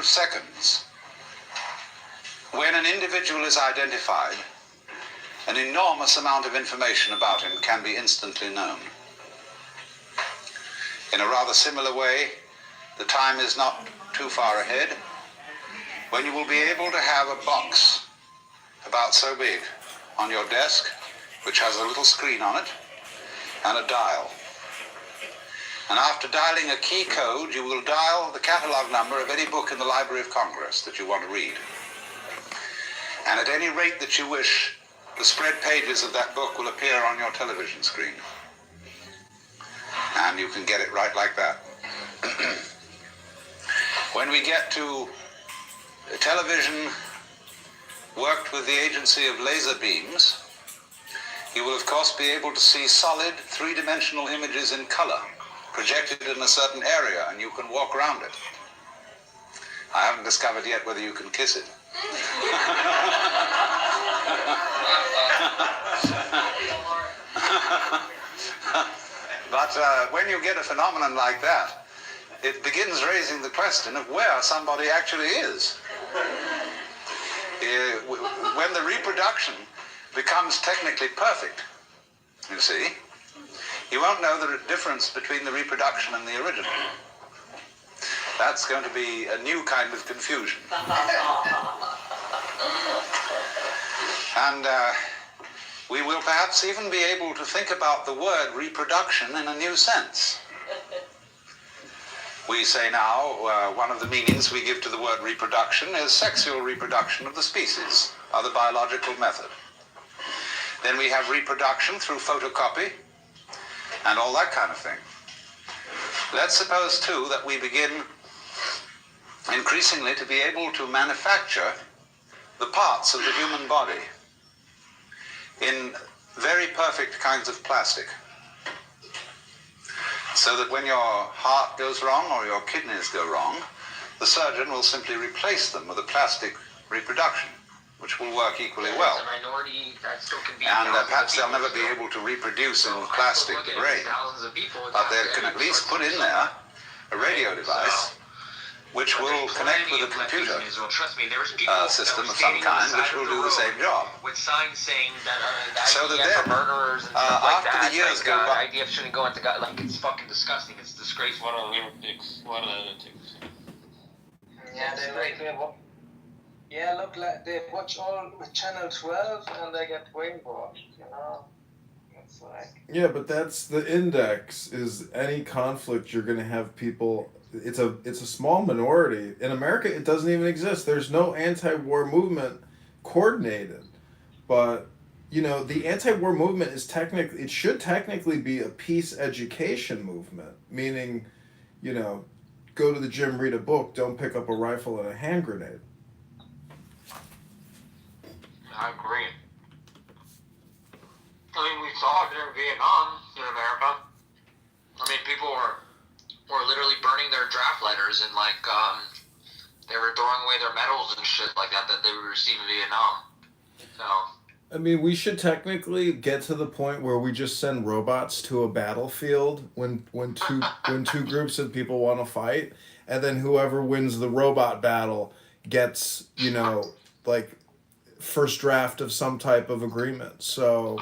of seconds, when an individual is identified, an enormous amount of information about him can be instantly known. In a rather similar way, the time is not too far ahead when you will be able to have a box about so big on your desk, which has a little screen on it and a dial. And after dialing a key code, you will dial the catalog number of any book in the Library of Congress that you want to read. And at any rate that you wish, the spread pages of that book will appear on your television screen. And you can get it right like that. When we get to television worked with the agency of laser beams, you will of course be able to see solid three-dimensional images in color projected in a certain area, and you can walk around it. I haven't discovered yet whether you can kiss it. But when you get a phenomenon like that, it begins raising the question of where somebody actually is. When the reproduction becomes technically perfect, you see, you won't know the difference between the reproduction and the original. That's going to be a new kind of confusion. And we will perhaps even be able to think about the word reproduction in a new sense. We say now, one of the meanings we give to the word reproduction is sexual reproduction of the species, or the biological method. Then we have reproduction through photocopy, and all that kind of thing. Let's suppose, too, that we begin increasingly to be able to manufacture the parts of the human body in very perfect kinds of plastic, so that when your heart goes wrong or your kidneys go wrong, the surgeon will simply replace them with a plastic reproduction, which will work equally well. And perhaps they'll never be able to reproduce in plastic brain, but they can at least put in there a radio device which will connect with a computer system of some kind, which will do the same job. With signs saying that so that then, after the years go by, IDF shouldn't go into God, like, it's fucking disgusting. It's disgraceful. What are the things? Yeah, look like they watch all with Channel 12 and they get brainwashed, you know? It's like... Yeah, but that's the index, is any conflict you're going to have people... It's a small minority. In America, it doesn't even exist. There's no anti-war movement coordinated. But, you know, the anti-war movement is it should technically be a peace education movement, meaning, you know, go to the gym, read a book, don't pick up a rifle and a hand grenade. I agree. I mean, we saw it during Vietnam in America. I mean, people were literally burning their draft letters and, like, they were throwing away their medals and shit like that they would receive in Vietnam. So... I mean, we should technically get to the point where we just send robots to a battlefield when two groups of people want to fight, and then whoever wins the robot battle gets, you know, like, first draft of some type of agreement. So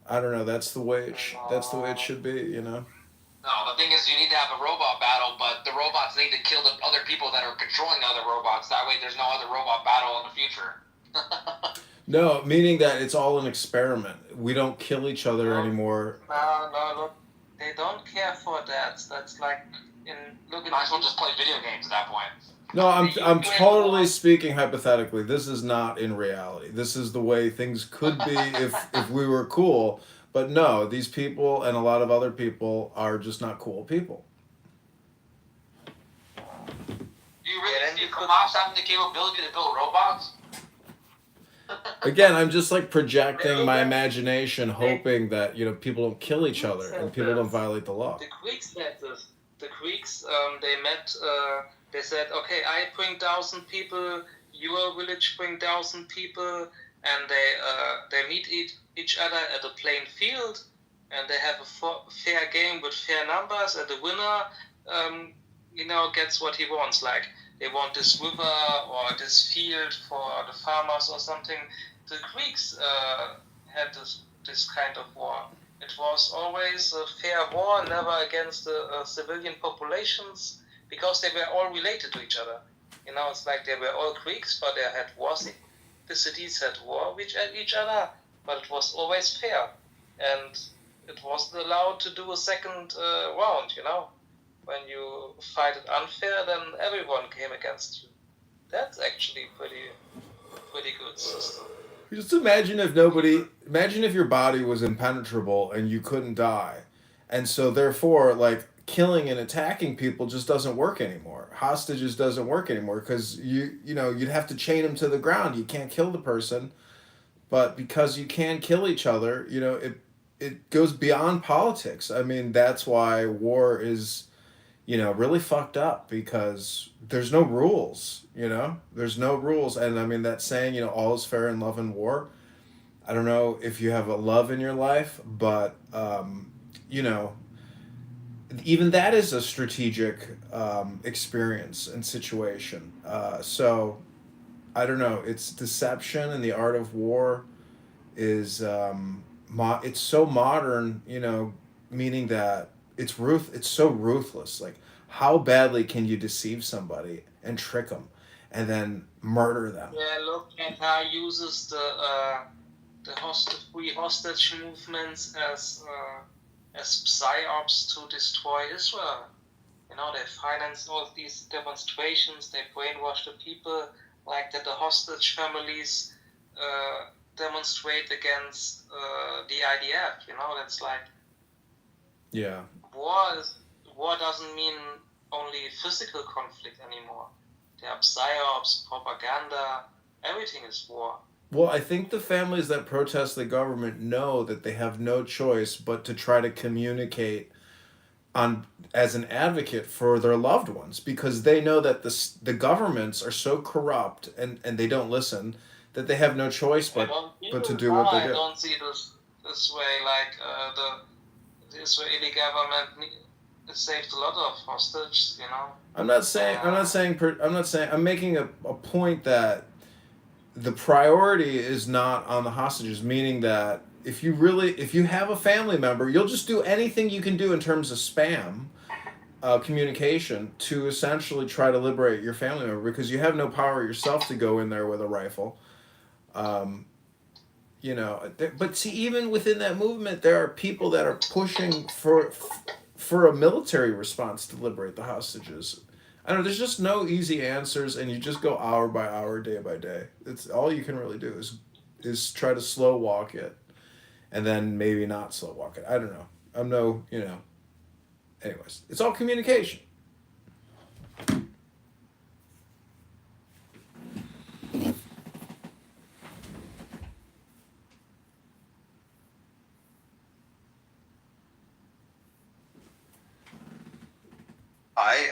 I don't know. That's the way it should be. You know. No, the thing is, you need to have a robot battle, but the robots need to kill the other people that are controlling the other robots. That way, there's no other robot battle in the future. No, meaning that it's all an experiment. We don't kill each other anymore. No, look, they don't care for that. That's like might as well just play video games at that point. No, I'm totally speaking hypothetically. This is not in reality. This is the way things could be if we were cool. But no, these people and a lot of other people are just not cool people. Do you really see Hamas having the capability to build robots? Again, I'm just like projecting my imagination, hoping that, you know, people don't kill each other and people don't violate the law. The Greeks said this. The Greeks, they met. They said, okay, I bring 1,000 people. Your village bring 1,000 people, and they meet each other at a plain field, and they have a fair game with fair numbers, and the winner, you know, gets what he wants. Like they want this river or this field for the farmers or something. The Greeks had this kind of war. It was always a fair war, never against the civilian populations, because they were all related to each other. You know, it's like they were all Greeks, but they had wars. The cities had war with each other, but it was always fair, and it wasn't allowed to do a second round. You know, when you fight it unfair, then everyone came against you. That's actually pretty good system. Just imagine if your body was impenetrable and you couldn't die. And so therefore, like, killing and attacking people just doesn't work anymore. Hostages doesn't work anymore because you'd have to chain them to the ground. You can't kill the person, but because you can kill each other, it goes beyond politics. I mean, that's why war is, really fucked up because there's no rules, There's no rules. And I mean, that saying, all is fair in love and war. I don't know if you have a love in your life, but, even that is a strategic experience and situation. So I don't know. It's deception and the art of war is it's so modern, meaning that it's so ruthless. Like, how badly can you deceive somebody and trick them and then murder them? Yeah, look, Qatar uses the free hostage movements as psyops to destroy Israel. They finance all these demonstrations. They brainwash the people, like that the hostage families demonstrate against the IDF. That's like, yeah. War doesn't mean only physical conflict anymore. There are psyops, propaganda. Everything is war. Well, I think the families that protest the government know that they have no choice but to try to communicate as an advocate for their loved ones, because they know that the governments are so corrupt and they don't listen, that they have no choice but to do what they do. I don't see this way. Like the Israeli government saved a lot of hostages. I'm making a point that the priority is not on the hostages, meaning that if you have a family member, you'll just do anything you can do in terms of spam communication to essentially try to liberate your family member, because you have no power yourself to go in there with a rifle. But see, even within that movement, there are people that are pushing for a military response to liberate the hostages. I don't know, there's just no easy answers, and you just go hour by hour, day by day. It's all you can really do is try to slow walk it, and then maybe not slow walk it. I don't know. Anyways, it's all communication.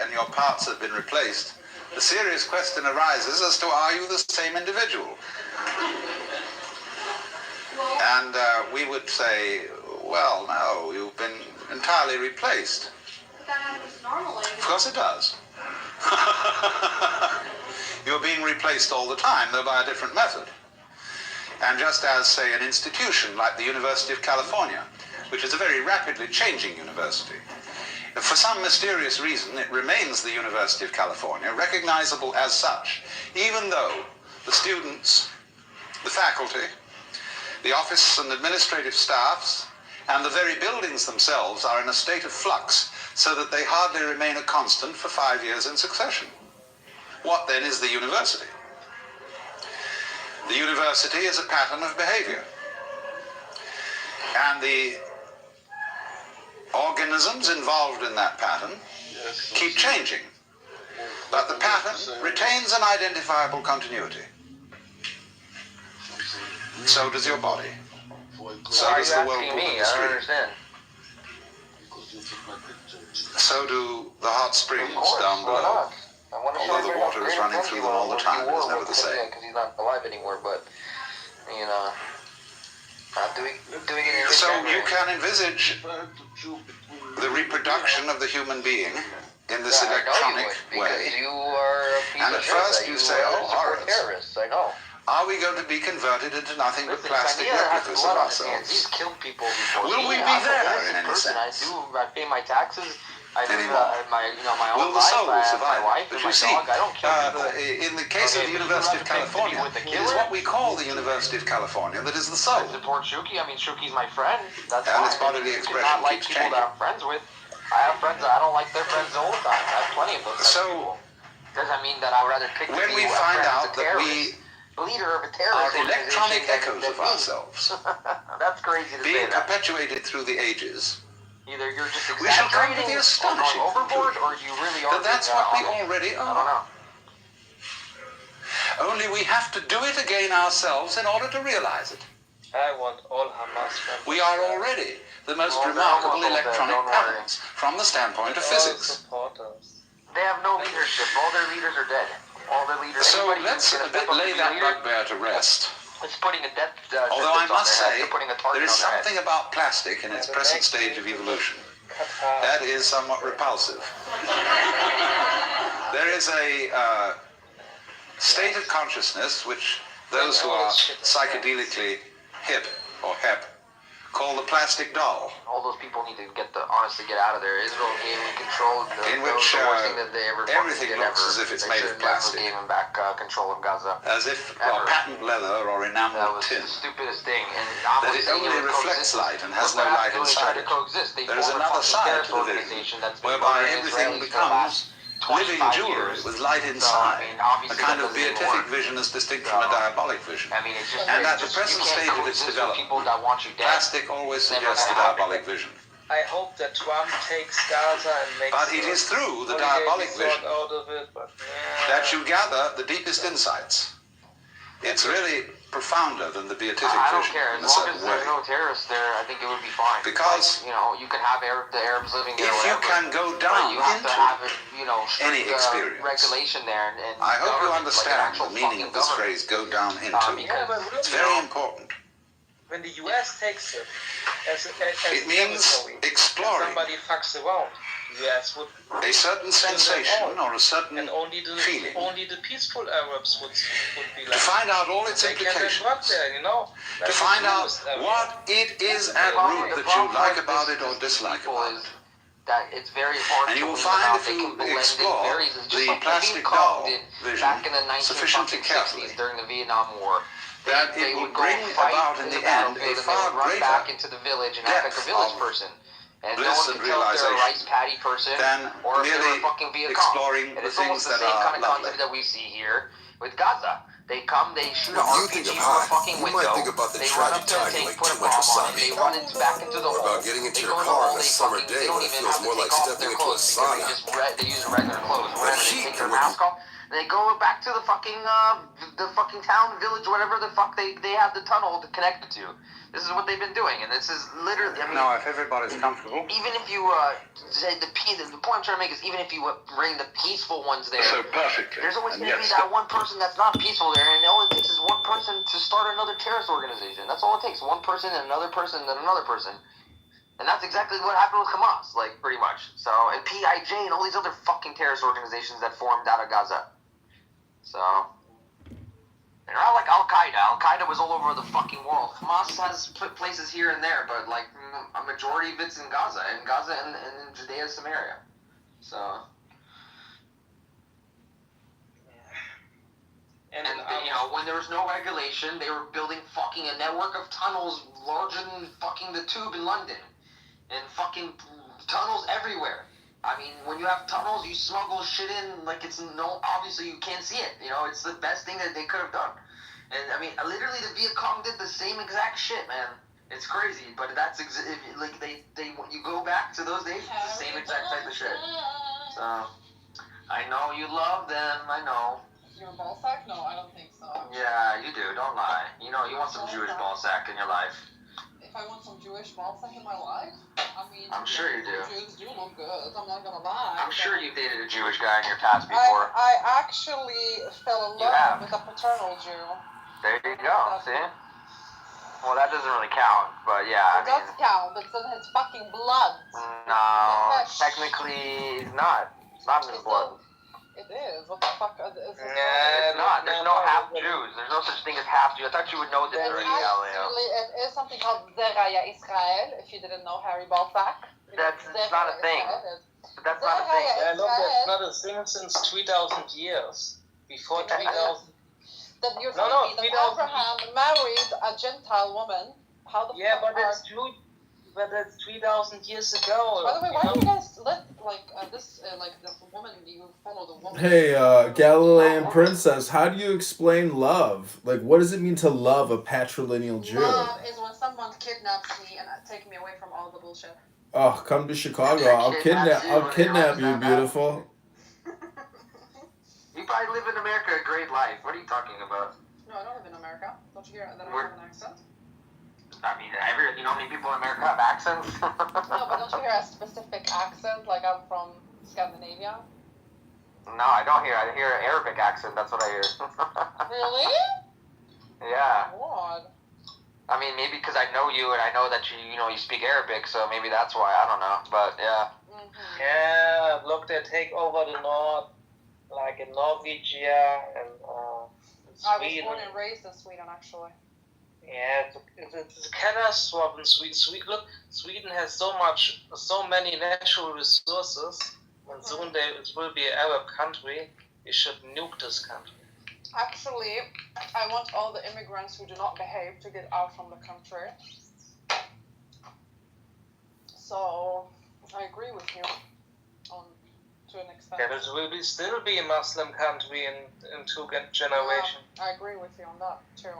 And your parts have been replaced, the serious question arises as to, are you the same individual? And we would say, well, no, you've been entirely replaced. But that happens normally. Of course it does. You're being replaced all the time, though by a different method. And just as, say, an institution like the University of California, which is a very rapidly changing university, for some mysterious reason, it remains the University of California, recognizable as such, even though the students, the faculty, the office and administrative staffs, and the very buildings themselves are in a state of flux, so that they hardly remain a constant for 5 years in succession. What then is the university? The university is a pattern of behavior. And the organisms involved in that pattern keep changing, but the pattern retains an identifiable continuity. So does your body. So does the whirlpool in the stream. So do the hot springs down below. Although the water is running through them all the time, it's never the same. Because he's not alive anymore, but So you can envisage the reproduction of the human being in this I know you electronic would, because way. you are a piece And of at shit, first that you say, oh, support horrors. terrorists. I know. Are we going to be converted into nothing but Listen, plastic Crimea has replicas blood of on his hands. He's ourselves? killed people before. Will we be I'm there an in innocent any person. sense? I pay my taxes. I live Anymore? my Will own the life. soul I have survive? my wife But and you my see, dog. I don't kill people. in the case of the Okay, but University of you rather pick to be California, with a it is killer? what we call the University of California that is the soul. I support Shuki. I mean, Shuki's my friend. That's And fine. its bodily You expression cannot like keeps people changing. that I'm friends with. I have friends that I don't like their friends all the time. I have plenty of those types of So, people. Doesn't mean that I would rather pick to when be we a find friend out with a that terrorist, leader of a are terrorist electronic organization echoes than of me. ourselves, That's crazy to say being that. perpetuated through the ages, Either you're just we shall come to exaggerating the or astonishing going overboard, conclusion or you really are that that's being, what we honest. already I don't are. know. Only we have to do it again ourselves in order to realize it. I want all Hamas members. We are already the most Well, they're remarkable almost all dead, electronic don't worry. patterns from the standpoint of all physics. supporters. They have no leadership. All their leaders are dead. All their leaders. So anybody let's who's gonna step up lay to be that leader, bugbear to rest. it's putting a death Although I sentence on must their head. say, They're putting a target there is on their head. something about plastic in its present stage of evolution that is somewhat repulsive. There is a state of consciousness which those who are psychedelically hip or hep call the plastic doll, All those people need to honestly get out of there. Israel gave them control. in That was which the worst thing that they ever everything did looks ever. as if it's They made should of plastic, never gave them back control of Gaza. as if Ever. patent leather or That enameled was tin. the stupidest thing. And I'm That it saying only would reflects coexist. light and has Look no what light happened when they inside tried it. to coexist. They There is formed a another fucking side terrorist to the vision, organization that's been whereby murdering everything Israelis for the last becomes living 25 jewelry years. with light So, I inside, mean, a obviously kind that of doesn't even beatific work. vision as distinct from a diabolic vision. I mean, it's just And at the you present can't stage of its coexist with development, people that want you dead. plastic always Never suggests the gonna happen. diabolic vision. I hope that Trump takes Gaza and makes But it is through the holiday diabolic resort vision out of it, but that you gather the deepest insights. It's really profounder than the beatific I don't vision care. in As a long certain as way. there's no terrorists there, I think it would be fine. Because like, you can have the Arabs living there. if you whatever, can go but down you have into to have a, any strict, experience. regulation there. And I hope you government, understand like an actual the meaning of fucking this government. phrase, go down into. yeah, but It's really, very important. when the US takes it as It means territory, and exploring somebody fucks around, the US would, a certain sensation or a certain and only feeling the peaceful Arabs would be to like. find out all its They can then implications, work there, to Like find the out tourist area. what it is at The problem- root the that you problem like with about this- it or this dislike people about is it. that it's very hard And to you will weed them find out. if They you can blend in explore very easily. Just the like plastic Vietcong doll did vision back in the sufficiently 1960s carefully, during the Vietnam War. that They it will would go bring fight about in the the end battlefield a and far they would run greater back into the village and act like a depth village of person. And no bliss one and could tell if they're a realization rice patty person than or if they were merely fucking Vietcong. exploring And the it's almost things the that same are kind of lovely. concept that we see here with Gaza. They come, they shoot When an you RPG think of from a high, fucking you window. might think about the They run tragic up to the timing tank, like put a too much bomb on it. They wasabi. run into back into the Or hole. about getting into They your go in the car hole, on a they summer fucking, day they don't when it even feels have to more take like off stepping their into a clothes because sauna. they use regular clothes. Whatever, they heat take their and when mask off. They go back to the fucking town, village, whatever the fuck they have the tunnel to connect it to. This is what they've been doing, and this is literally. I mean, Now, if everybody's comfortable. even if you say the point I'm trying to make is even if you bring the peaceful ones there, So perfectly. there's always And going to yet be that one person that's not peaceful there, and all it takes is one person to start another terrorist organization. That's all it takes. One person and another person and another person. And that's exactly what happened with Hamas, like, pretty much. So, and PIJ and all these other fucking terrorist organizations that formed out of Gaza. So, they're not like Al-Qaeda. Al-Qaeda was all over the fucking world. Hamas has put places here and there, but, like, a majority of it's in Gaza and in Judea, Samaria. So... And when there was no regulation, they were building fucking a network of tunnels larger than fucking the Tube in London. And fucking tunnels everywhere. I mean, when you have tunnels, you smuggle shit in like it's obviously you can't see it. It's the best thing that they could have done. And I mean, literally the Vietcong did the same exact shit, man. It's crazy, but that's like when you go back to those days, it's the same exact type of shit. So, I know you love them, I know. Your ball sack? No, I don't think so. Yeah, you do. Don't lie. You want some Jewish ball sack in your life. If I want some Jewish ball sack in my life, I mean, I'm sure you do. Jews do look good. I'm not gonna lie. I'm sure you've dated a Jewish guy in your past before. I actually fell in You love have. with a paternal Jew. There you go. See? Well, that doesn't really count, but yeah, It does count. It's in his fucking blood. no, technically he's not. It's not in his blood. It is. What the fuck? It's It's not. There's no half Jews. There's no such thing as half Jews. I thought you would know this already, Galileo. Actually, it is something called Zeraya Israel. If you didn't know Harry Balzac. It's not a thing. But that's not a thing. Yeah, look, that's not a thing since 3,000 years. Before 3,000. That you're No, telling me that 3,000 Abraham married a Gentile woman. How the Yeah, fuck but that's true. But that's 3,000 years ago. By the way, why do you guys let the woman you follow the woman? Hey, Galilean princess, how do you explain love? Like, what does it mean to love a patrilineal Jew? Love is when someone kidnaps me and take me away from all the bullshit. Oh, come to Chicago. I'll kidnap you, beautiful. You probably live in America a great life. What are you talking about? No, I don't live in America. Don't you hear that I have an accent? I mean, you know how many people in America have accents? No, but don't you hear a specific accent? Like I'm from Scandinavia. No, I don't hear. I hear an Arabic accent. That's what I hear. Really? Yeah. God. I mean, maybe because I know you and I know that you speak Arabic, so maybe that's why. I don't know, but yeah. Mm-hmm. Yeah, look, they take over the north, like in Norwegia and I was Sweden. born and raised in Sweden, actually. Yeah, it's a catastrophe in Sweden. Look, Sweden has so many natural resources, and soon it will be an Arab country. We should nuke this country. Actually, I want all the immigrants who do not behave to get out from the country. So, I agree with you to an extent. Yeah, it will still be a Muslim country in 2 generations. Yeah, I agree with you on that, too.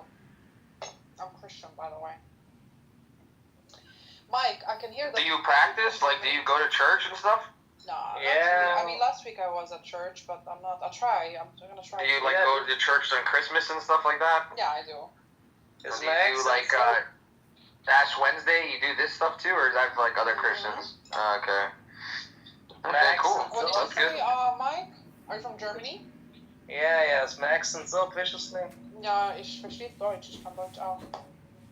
I'm Christian, by the way. Mike, I can hear that. Do you practice? Like, do you go to church and stuff? No, Yeah. actually, I mean, last week I was at church, but I'm not. I'm gonna try. Do you go to church during Christmas and stuff like that? Yeah, I do. Do you do like Ash Wednesday? You do this stuff too, or is that for like other Christians? Okay. Okay, cool. What did That's you good. say, Mike? Are you from Germany? Yeah, es accent so viciously. Ja, ich verstehe Deutsch. Ich kann Deutsch auch.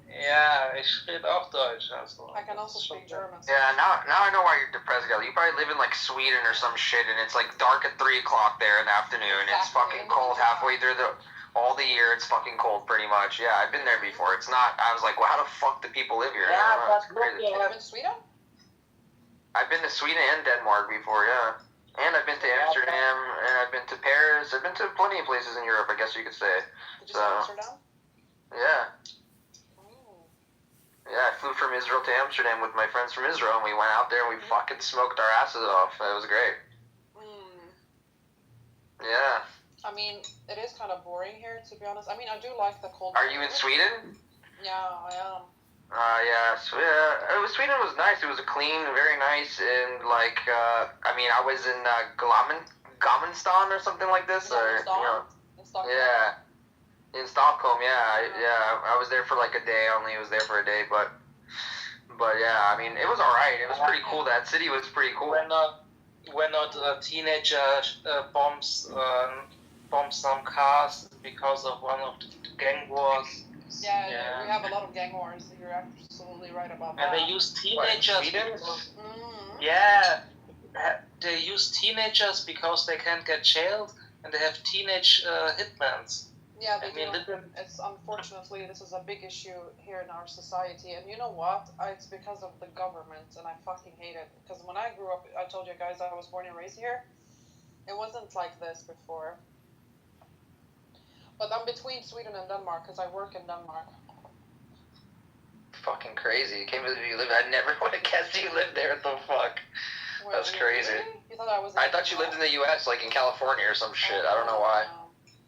Yeah, ich rede auch Deutsch. Also. I can also speak German. Yeah, now I know why you're depressed, Gal. You probably live in like Sweden or some shit, and it's like dark at 3 o'clock there in the afternoon. It's fucking cold halfway through all the year. It's fucking cold pretty much. Yeah, I've been there before. It's not. I was like, well, how the fuck do people live here? Yeah, It's but crazy. You live in Sweden? I've been to Sweden and Denmark before. Yeah. And I've been to Amsterdam, and I've been to Paris. I've been to plenty of places in Europe, I guess you could say. Did you say Amsterdam? Yeah. Oh. Yeah, I flew from Israel to Amsterdam with my friends from Israel, and we went out there and we fucking smoked our asses off. It was great. Yeah. I mean, it is kind of boring here, to be honest. I mean, I do like the cold. Are you in Sweden? Yeah, I am. Yeah, Sweden was nice. It was clean, very nice, and like, I mean, I was in Gamenstan or something like this, or In Stockholm? yeah, in Stockholm. I was there for like a day. Only was there for a day, but yeah, I mean, it was all right. It was pretty cool. That city was pretty cool. When not a teenager bombs some cars because of one of the gang wars. Yeah, we have a lot of gang wars. You're absolutely right about that. And they use teenagers. Mm-hmm. They use teenagers because they can't get jailed, and they have teenage hitmans. Yeah, they do. It's unfortunately this is a big issue here in our society, and you know what? It's because of the government, and I fucking hate it. Because when I grew up, I told you guys I was born and raised here. It wasn't like this before. But I'm between Sweden and Denmark because I work in Denmark. Fucking crazy. Can't believe you live. I never would have guessed you lived there. What the fuck? That's crazy. Really? You thought I was? I thought you lived in the U.S., like in California or some shit. I don't know why.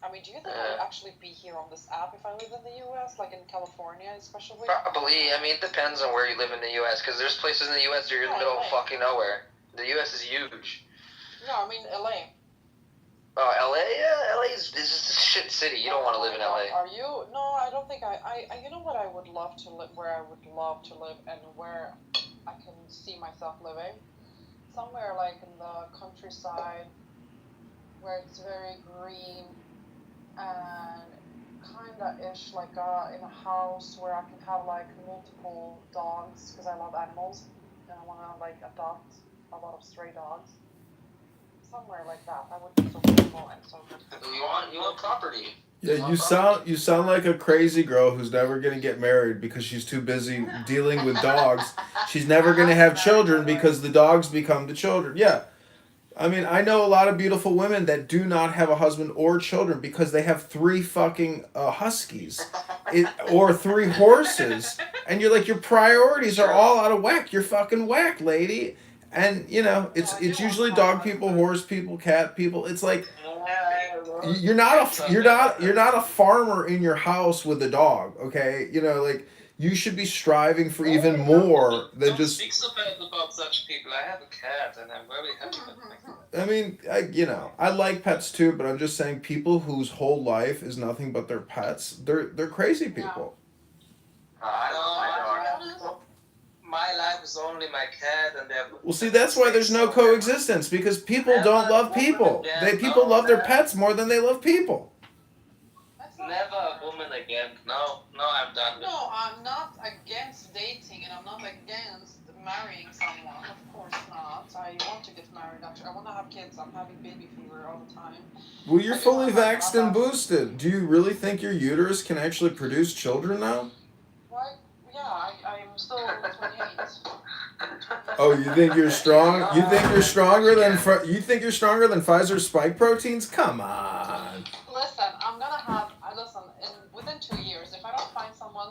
I mean, do you think I would actually be here on this app if I lived in the U.S., like in California especially? Probably. I mean, it depends on where you live in the U.S., because there's places in the U.S. that you're in the middle of fucking nowhere. The U.S. is huge. No, I mean L.A. Oh, L.A.? Yeah, L.A. is just a shit city. You don't want to live in L.A. Are you? No, I don't think I. You know what I would love to live, where I would love to live, and where I can see myself living? Somewhere like in the countryside, where it's very green, and kinda-ish, like in a house where I can have like multiple dogs, because I love animals, and I want to like adopt a lot of stray dogs. somewhere like that. That would be so beautiful and so good. You want property. Yeah, you sound like a crazy girl who's never gonna get married because she's too busy dealing with dogs. She's never gonna have children because the dogs become the children. Yeah. I mean, I know a lot of beautiful women that do not have a husband or children because they have 3 fucking huskies, or 3 horses, and you're like, your priorities are all out of whack. You're fucking whack, lady. And you know, it's usually dog people, horse people, cat people. It's like you're not a farmer in your house with a dog, okay? You know, like you should be striving for even more than Don't just. speak so bad about such people. I have a cat, and I'm very happy with my cat. I mean, I like pets too, but I'm just saying people whose whole life is nothing but their pets, they're crazy people. My life is only my cat, and they're. Well, see, that's why there's no coexistence because people don't love people. People love their pets more than they love people. Never a woman again. No, I'm done. No, I'm not against dating, and I'm not against marrying someone. Of course not. I want to get married. Actually, I want to have kids. I'm having baby fever all the time. Well, you're fully vaxxed and boosted. Do you really think your uterus can actually produce children now? What? Yeah, I'm still 28. Oh, you think you're strong? You think you're stronger than Pfizer's spike proteins? Come on. Listen, I'm gonna have. Within 2 years, if I don't find someone,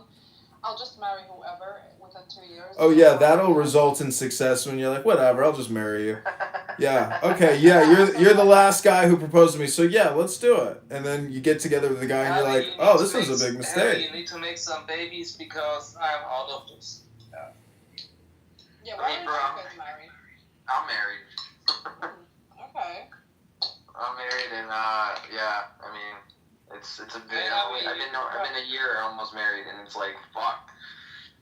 I'll just marry whoever within 2 years. Oh yeah, that'll result in success when you're like, whatever, I'll just marry you. Yeah. Okay. Yeah, you're the last guy who proposed to me, so yeah, let's do it. And then you get together with the guy, and you're like, oh, this was a big mistake. You need to make some babies because I'm out of this. Yeah, why are you guys married? I'm married. Okay. I'm married, and yeah, I mean, it's a bit. I've been a year almost married, and it's like fuck.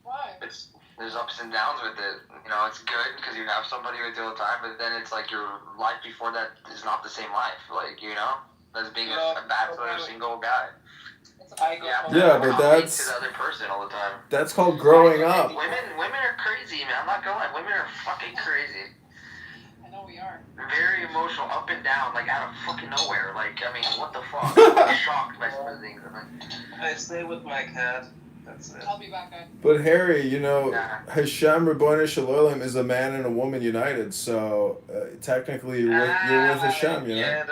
Why? There's ups and downs with it. You know, it's good because you have somebody with you all the time, but then it's like your life before that is not the same life. Like, you know, as being a bachelor, single guy. Yeah, but that's to the other person all the time. That's called growing up. Women are crazy, man. I'm not gonna lie. Women are fucking crazy. I know we are. Very emotional, up and down, like out of fucking nowhere. Like, I mean, what the fuck? I'm shocked by some of the things. I stay with my cat. That's it. I'll be back, guys. But Harry, you know, Hashem Rabbeinu Shalom is a man and a woman united. So technically, you're with Hashem. You know. Yeah,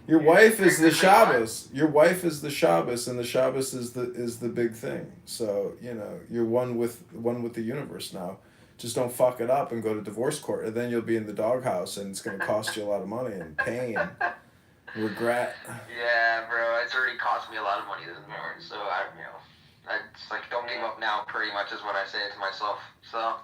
Your wife is the Shabbos. Your wife is the Shabbos, and the Shabbos is the big thing. So you know you're one with the universe now. Just don't fuck it up and go to divorce court, and then you'll be in the doghouse, and it's gonna cost you a lot of money and pain, regret. Yeah, bro, it's already cost me a lot of money this marriage. So it's like don't give up now. Pretty much is what I say to myself. So.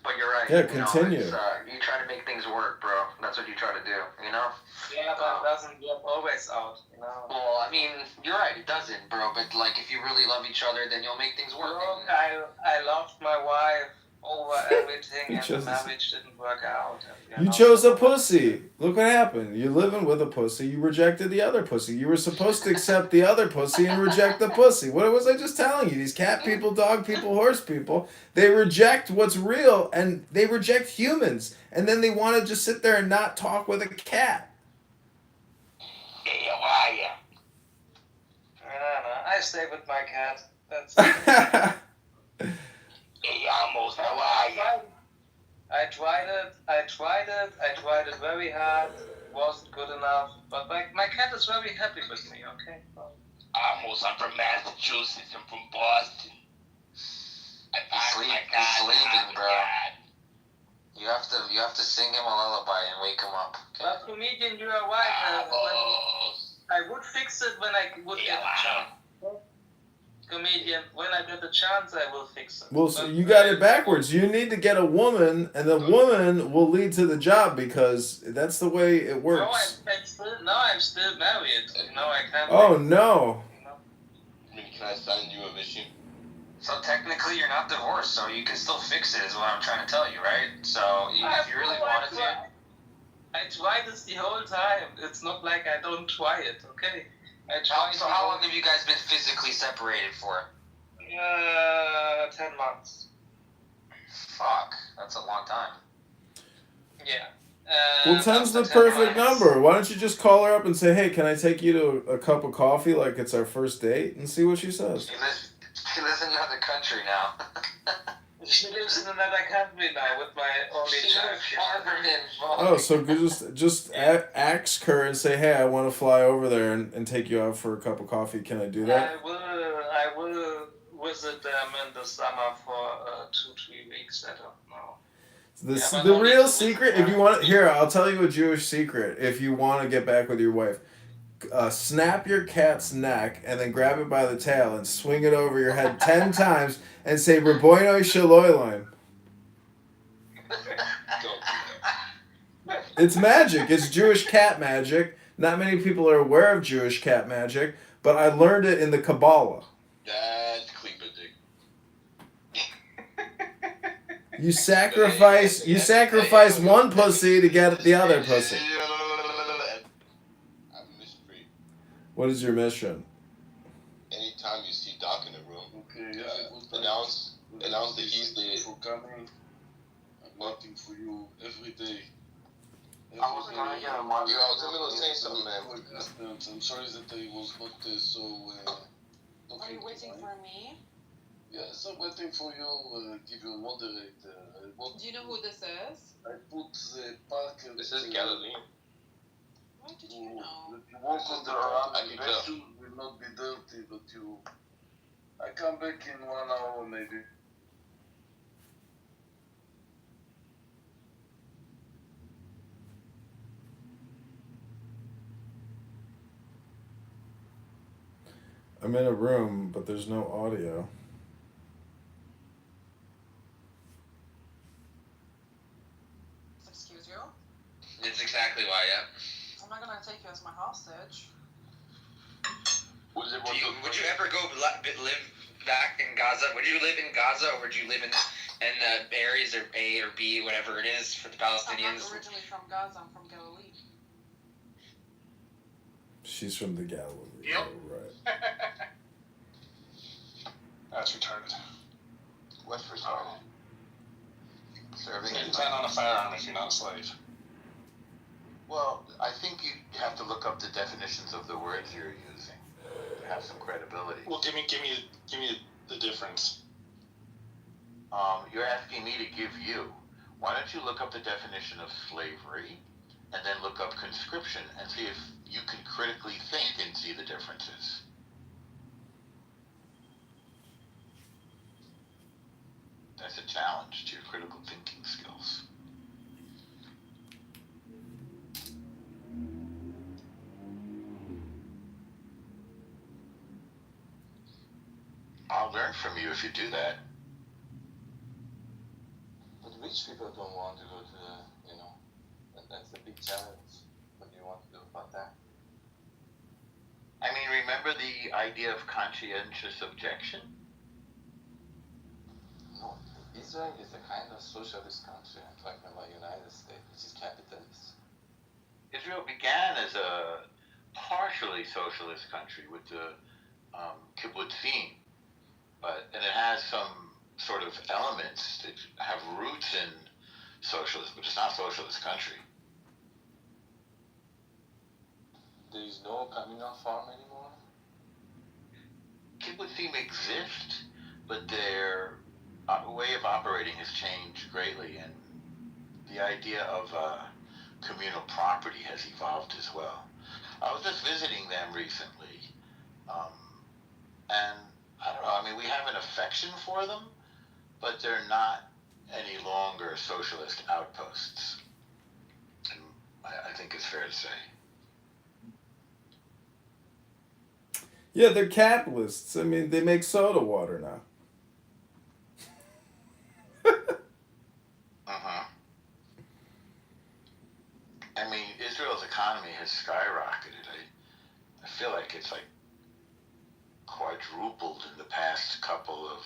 But you're right. Yeah, continue. You try to make things work, bro. That's what you try to do, you know? Yeah, but it doesn't work always out, you know? Well, I mean, you're right, it doesn't, bro. But, like, if you really love each other, then you'll make things work. Look, I loved my wife over everything, and the marriage didn't work out. You chose a pussy. Look what happened. You're living with a pussy. You rejected the other pussy. You were supposed to accept the other pussy and reject the pussy. What was I just telling you? These cat people, dog people, horse people, they reject what's real and they reject humans. And then they want to just sit there and not talk with a cat. Hey, how are you? I stay with my cat. That's Hey, almost, how are you? I tried it very hard, wasn't good enough, but my cat is very happy with me, okay? Almost, I'm from Massachusetts, I'm from Boston. He's sleeping, bro. You have to sing him a lullaby and wake him up. Okay? But comedian, you are right. I would fix it when I would get a chance. Comedian, when I get the chance, I will fix it. Well, so you got it backwards. You need to get a woman, and the woman will lead to the job because that's the way it works. I'm still married. No, I can't. Oh, no. Can I sign you a mission? So technically, you're not divorced, so you can still fix it, is what I'm trying to tell you, right? So if you really wanted to. I tried this the whole time. It's not like I don't try it, okay? So how long have you guys been physically separated for? 10 months. Fuck, that's a long time. Yeah. Well, 10's after the 10 perfect months, number. Why don't you just call her up and say, "Hey, can I take you to a cup of coffee like it's our first date?" and see what she says. She lives in another country now. she lives in another country now with my only She's child. farther than Oh, so just ask her and say, "Hey, I want to fly over there and take you out for a cup of coffee. Can I do that?" I will visit them in the summer for 2-3 weeks. I don't know. The no need real to visit secret, if her. you want, here I'll tell you a Jewish secret. If you want to get back with your wife, snap your cat's neck and then grab it by the tail and swing it over your head 10 times and say "Raboinoi Shaloiloin." It's magic. It's Jewish cat magic. Not many people are aware of Jewish cat magic, but I learned it in the Kabbalah. That's Cleveland. You sacrifice one pussy to get the other pussy. I'm mystery. What is your mission? Anytime you see Doc in the room, Okay, announce that he's the. for coming. I'm waiting for you every day. I was gonna get him on. I was in the middle of saying something, man. I'm sorry that I was not so. Are you waiting for me? Yes, I'm waiting for you. Give you a moderator. Do you know who this is? I put the park. This is Galilee. What did you know? You walk on the I park. can The tell. shoes will not be dirty, but you. I come back in 1 hour maybe. I'm in a room, but there's no audio. Excuse you? It's exactly why, yeah. I'm not gonna take you as my hostage. Would you Would you ever go live back in Gaza? Would you live in Gaza, or would you live in areas or A or B, whatever it is, for the I'm Palestinians? not originally from Gaza, I'm from Galilee. She's from the Galilee. Yep. Oh, right. That's retarded. What's retarded? Serving. You plan on a firearm if you're not a slave. Well, I think you have to look up the definitions of the words you're using to have some credibility. Well, give me the difference. You're asking me to give you. Why don't you look up the definition of slavery and then look up conscription and see if you can critically think and see the differences? That's a challenge to your critical thinking skills. I'll learn from you if you do that. But rich people don't want to go to that's the big challenge. What do you want to do about that? I mean, remember the idea of conscientious objection? No, Israel is a kind of socialist country. I'm talking about United States, which is capitalist. Israel began as a partially socialist country with the kibbutzim, and it has some sort of elements that have roots in socialism, but it's not a socialist country. There is no communal farm anymore. Kibbutzim exist, but their way of operating has changed greatly, and the idea of communal property has evolved as well. I was just visiting them recently, and I don't know, I mean, we have an affection for them, but they're not any longer socialist outposts. And I think it's fair to say. Yeah, they're capitalists. I mean, they make soda water now. I mean, Israel's economy has skyrocketed. I feel like it's like quadrupled in the past couple of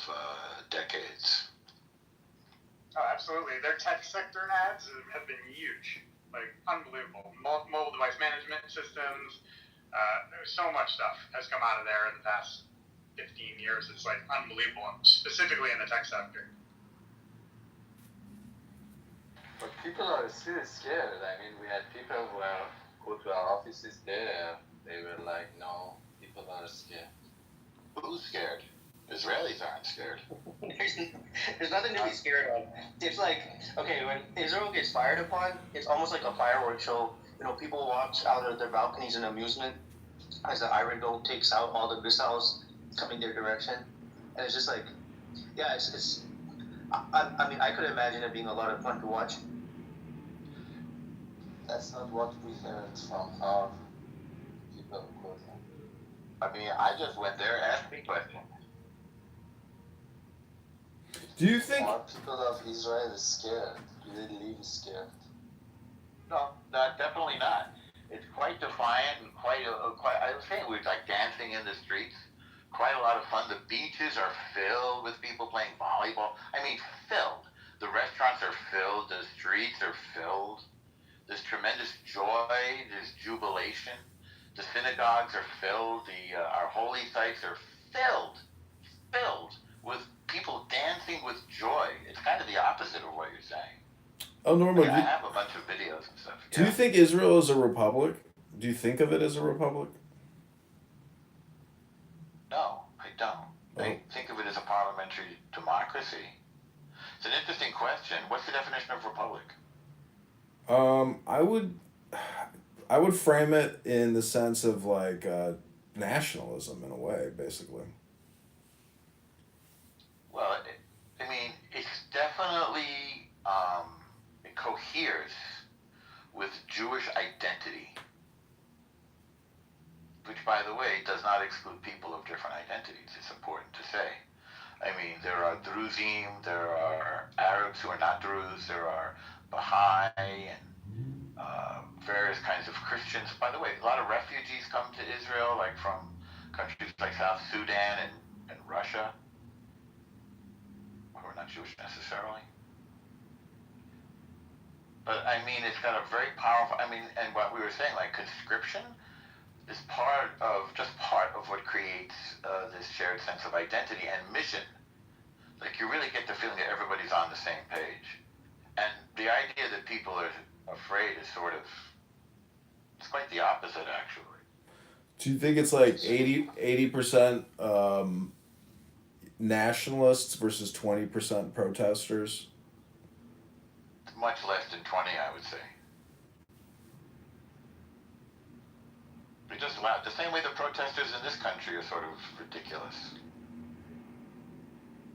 decades. Oh, absolutely. Their tech sector ads have been huge. Like, unbelievable. Mobile device management systems. There's so much stuff has come out of there in the past 15 years. It's like unbelievable, specifically in the tech sector. But people are still scared. I mean, we had people who go to our offices there. They were like, no, people are scared. Who's scared? Israelis aren't scared. There's nothing to be scared of. It's like, okay, when Israel gets fired upon, it's almost like a fireworks show. You know, people watch out of their balconies in amusement as the Iron Dome takes out all the missiles coming their direction. And it's just like, yeah, it's I mean, I could imagine it being a lot of fun to watch. That's not what we heard from our people who go there. I mean, I just went there, asked me questions. Do you think? Our people of Israel is scared. They live scared. No, definitely not. It's quite defiant and quite. I was saying, we're like dancing in the streets. Quite a lot of fun. The beaches are filled with people playing volleyball. I mean, filled. The restaurants are filled. The streets are filled. There's tremendous joy. There's jubilation. The synagogues are filled. Our holy sites are filled with people dancing with joy. It's kind of the opposite of what you're saying. Oh, Norma, I have a bunch of videos and stuff. do you think Israel is a republic? Do you think of it as a republic? No, I don't. I think of it as a parliamentary democracy. It's an interesting question. What's the definition of republic? I would frame it in the sense of like nationalism in a way, basically. Well, I mean, it's definitely, it coheres with Jewish identity, which, by the way, does not exclude people of different identities. It's important to say. I mean, there are Druzim, there are Arabs who are not Druze, there are Baha'i and various kinds of Christians. By the way, a lot of refugees come to Israel, like from countries like South Sudan and Russia, who are not Jewish necessarily. But I mean, it's got a very powerful, I mean, and what we were saying, like conscription is part of what creates this shared sense of identity and mission. Like you really get the feeling that everybody's on the same page. And the idea that people are afraid is sort of, it's quite the opposite, actually. Do you think it's like 80% nationalists versus 20% protesters? It's much less than 20, I would say. But just wow, the same way the protesters in this country are sort of ridiculous.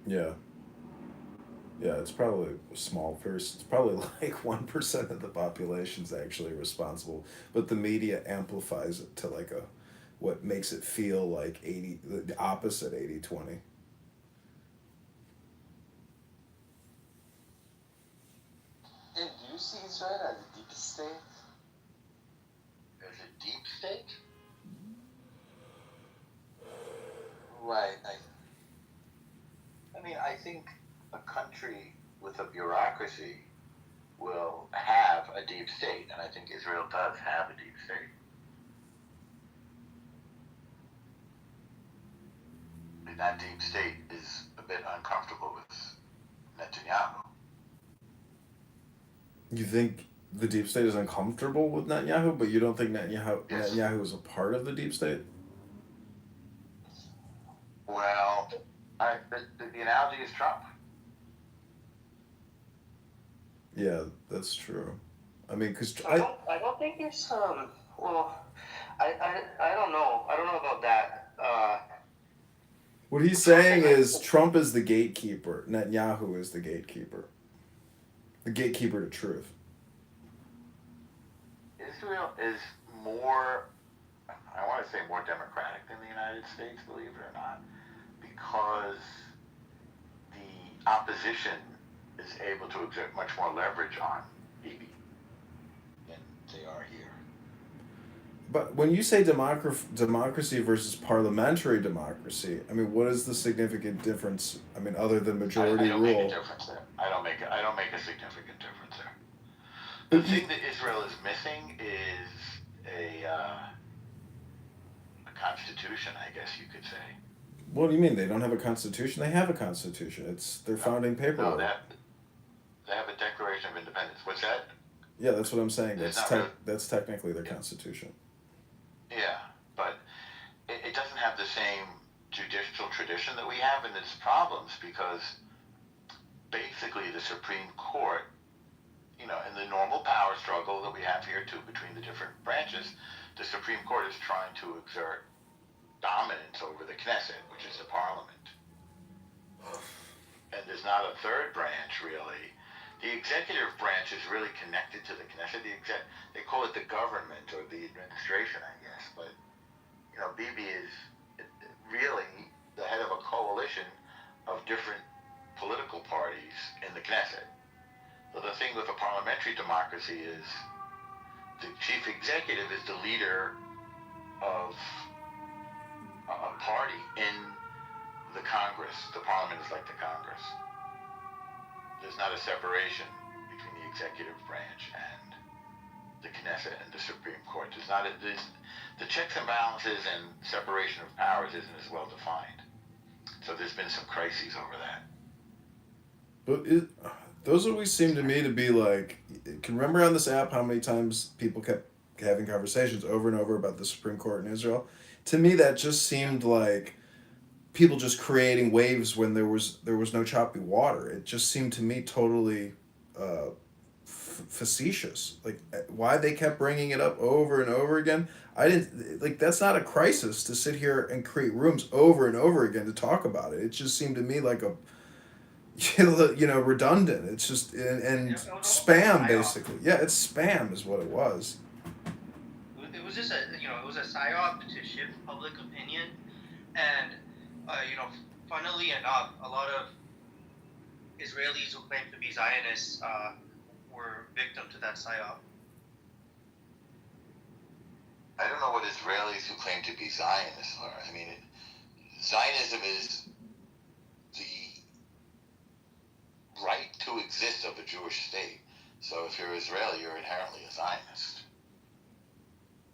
Yeah. Yeah, it's probably small. It's probably like 1% of the population's actually responsible, but the media amplifies it to like what makes it feel like the opposite 80-20. And do you see Israel as a deep state? There's a deep state? Right. I mean, I think a country with a bureaucracy will have a deep state, and I think Israel does have a deep state. And that deep state is a bit uncomfortable with Netanyahu. You think the deep state is uncomfortable with Netanyahu, but you don't think Yes. Netanyahu is a part of the deep state? Well, the analogy is Trump. Yeah, that's true. I mean, because I don't think it's well, I don't know. I don't know about that. what he's saying is Trump is the gatekeeper. Netanyahu is the gatekeeper. The gatekeeper to truth. Israel is more, I want to say more democratic than the United States, believe it or not, because the opposition is able to exert much more leverage on Bibi than they are here. But when you say democracy versus parliamentary democracy, I mean, what is the significant difference? I mean, other than majority I don't rule. make a difference there. I don't make a significant difference there. The thing that Israel is missing is a constitution, I guess you could say. What do you mean? They don't have a constitution? They have a constitution. It's their founding paperwork. No, they have a Declaration Declaration of Independence. What's that? Yeah, that's what I'm saying. There's That's not really, that's technically their constitution. yeah, but it doesn't have the same judicial tradition that we have, and its problems because basically the Supreme Court, in the normal power struggle that we have here too between the different branches, the Supreme Court is trying to exert dominance over the Knesset, which is the parliament. And there's not a third branch really. The executive branch is really connected to the Knesset. They call it the government or the administration, I guess. But Bibi is really the head of a coalition of different political parties in the Knesset. So the thing with a parliamentary democracy is the chief executive is the leader of a party in the Congress. The parliament is like the Congress. There's not a separation between the executive branch and the Knesset and the Supreme Court. The checks and balances and separation of powers isn't as well defined. So there's been some crises over that. But those always seem to me to be like, can remember on this app how many times people kept having conversations over and over about the Supreme Court in Israel? To me, that just seemed like people just creating waves when there was no choppy water. It just seemed to me totally facetious. Like why they kept bringing it up over and over again. I didn't like. That's not a crisis to sit here and create rooms over and over again to talk about it. It just seemed to me like a redundant. It's just and spam basically. Yeah, it's spam is what it was. It was just it was a psyop to shift public opinion, and funnily enough, a lot of Israelis who claim to be Zionists were victim to that psyop. I don't know what Israelis who claim to be Zionists are. I mean, Zionism is the right to exist of a Jewish state. So if you're Israeli, you're inherently a Zionist.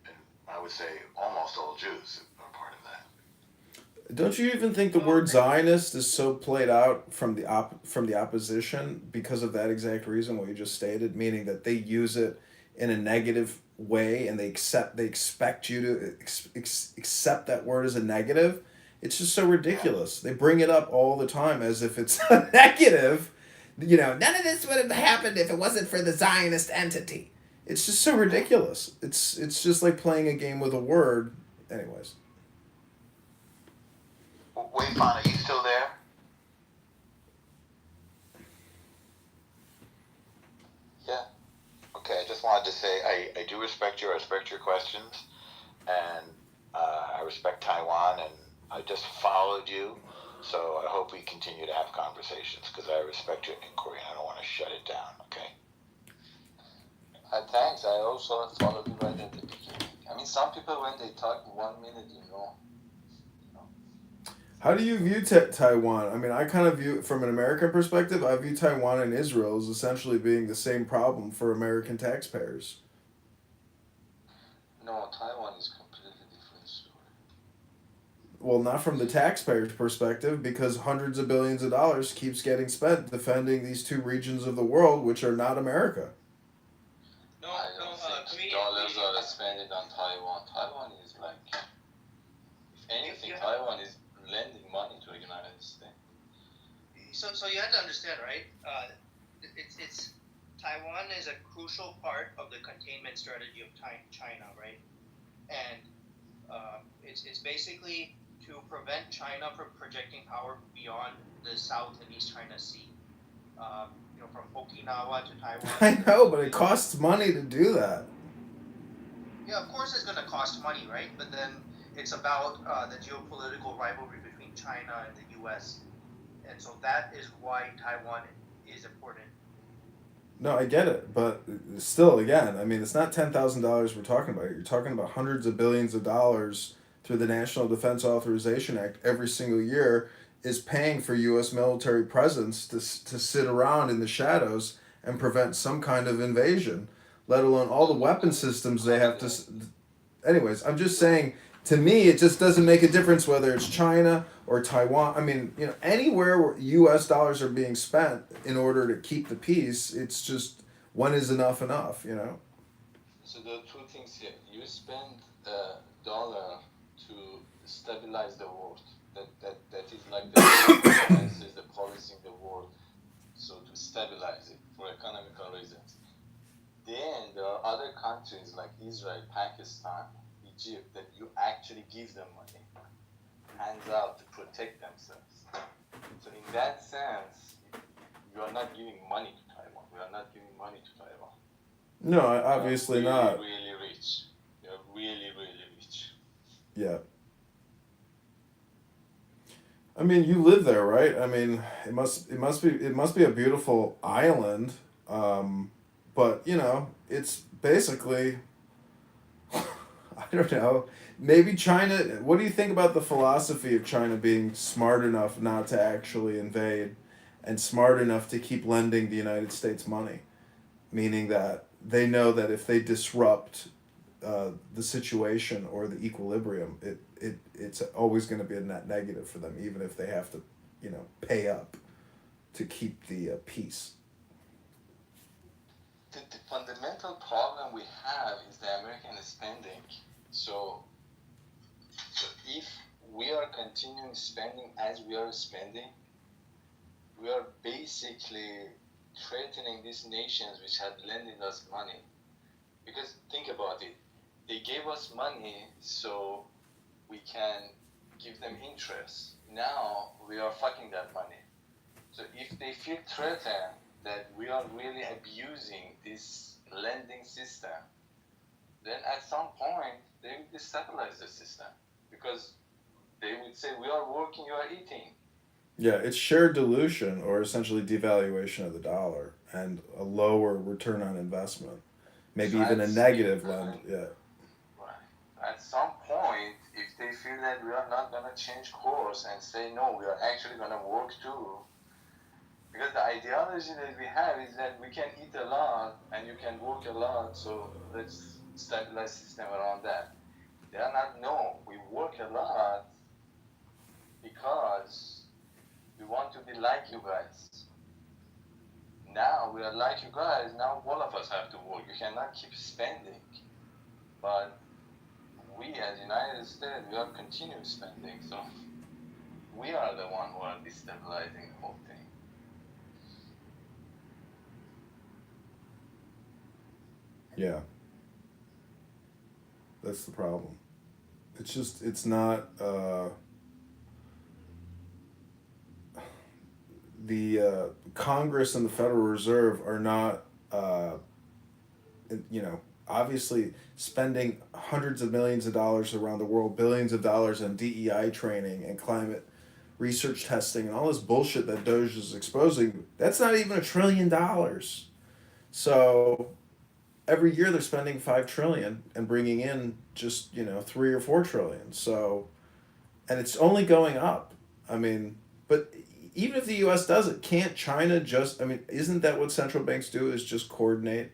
And I would say almost all Jews are part of that. Don't you even think the word Zionist is so played out from the opposition because of that exact reason, what you just stated, meaning that they use it in a negative way and they expect you to accept that word as a negative? It's just so ridiculous. They bring it up all the time as if it's a negative. None of this would have happened if it wasn't for the Zionist entity. It's just so ridiculous. It's just like playing a game with a word. Anyways. Wait, Fawn, are you still there? Yeah. Okay, I just wanted to say I do respect your questions, and I respect Taiwan, and I just followed you, so I hope we continue to have conversations, because I respect your inquiry, and I don't want to shut it down, okay? Thanks, I also followed you right at the beginning. I mean, some people, when they talk 1 minute, How do you view Taiwan? I mean, I kind of view, from an American perspective, I view Taiwan and Israel as essentially being the same problem for American taxpayers. No, Taiwan is a completely different story. Well, not from the taxpayer's perspective, because hundreds of billions of dollars keeps getting spent defending these two regions of the world, which are not America. I don't think dollars are spent on Taiwan. Taiwan is like, if anything, Taiwan is lending money to the United States. So you have to understand, right? It's Taiwan is a crucial part of the containment strategy of China, right? And it's basically to prevent China from projecting power beyond the South and East China Sea. From Okinawa to Taiwan. I know, but it costs money to do that. Yeah, of course it's going to cost money, right? But then it's about the geopolitical rivalry between China and the U.S. And so that is why Taiwan is important. No, I get it, but still, again, I mean, it's not $10,000 we're talking about. You're talking about hundreds of billions of dollars through the National Defense Authorization Act every single year is paying for U.S. military presence to sit around in the shadows and prevent some kind of invasion, let alone all the weapon systems they have to... Anyways, I'm just saying, to me, it just doesn't make a difference whether it's China or Taiwan. I mean, anywhere where U.S. dollars are being spent in order to keep the peace, it's just when is enough enough, So there are two things here. You spend a dollar to stabilize the world. That is like the is the policy in the world. So to stabilize it for economical reasons. Then there are other countries like Israel, Pakistan, Egypt that you actually give them money, hands out to protect themselves. So in that sense, you are not giving money to Taiwan. We are not giving money to Taiwan. No, obviously really, not. Really rich. They're really, really rich. Yeah. I mean, you live there, right? I mean, it must be a beautiful island, but it's basically, I don't know. Maybe China. What do you think about the philosophy of China being smart enough not to actually invade, and smart enough to keep lending the United States money, meaning that they know that if they disrupt the situation or the equilibrium, it's always going to be a net negative for them, even if they have to, pay up to keep the peace. The fundamental problem we have is the American spending. So if we are continuing spending as we are spending, we are basically threatening these nations which have lended us money. Because think about it, they gave us money so we can give them interest. Now we are fucking that money. So if they feel threatened that we are really abusing this lending system, then at some point they will destabilize the system, because they would say, we are working, you are eating. Yeah, it's shared dilution, or essentially devaluation of the dollar and a lower return on investment. Maybe So even a negative lend. Yeah. Right. At some point, if they feel that we are not going to change course and say, no, we are actually going to work too, because the ideology that we have is that we can eat a lot and you can work a lot, so let's stabilize system around that. They are not, no, we work a lot because we want to be like you guys. Now we are like you guys, now all of us have to work. You cannot keep spending. But we as United States, we are continuing spending, so we are the one who are destabilizing the whole thing. Yeah. That's the problem. It's not, the Congress and the Federal Reserve are not, obviously spending hundreds of millions of dollars around the world, billions of dollars on DEI training and climate research testing and all this bullshit that Doge is exposing. That's not even $1 trillion. So every year they're spending $5 trillion and bringing in just 3 or 4 trillion. So, and it's only going up. I mean, but even if the U.S. does it, can't China just? I mean, isn't that what central banks do? Is just coordinate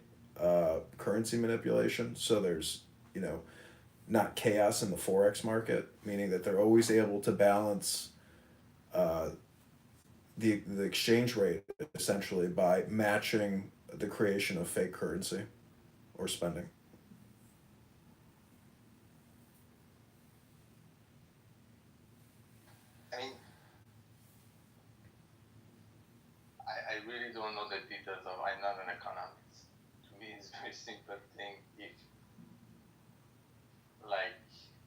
currency manipulation, so there's not chaos in the forex market, meaning that they're always able to balance the exchange rate essentially by matching the creation of fake currency or spending. I mean, I really don't know the details of. I'm not an economist. To me, it's a very simple thing. If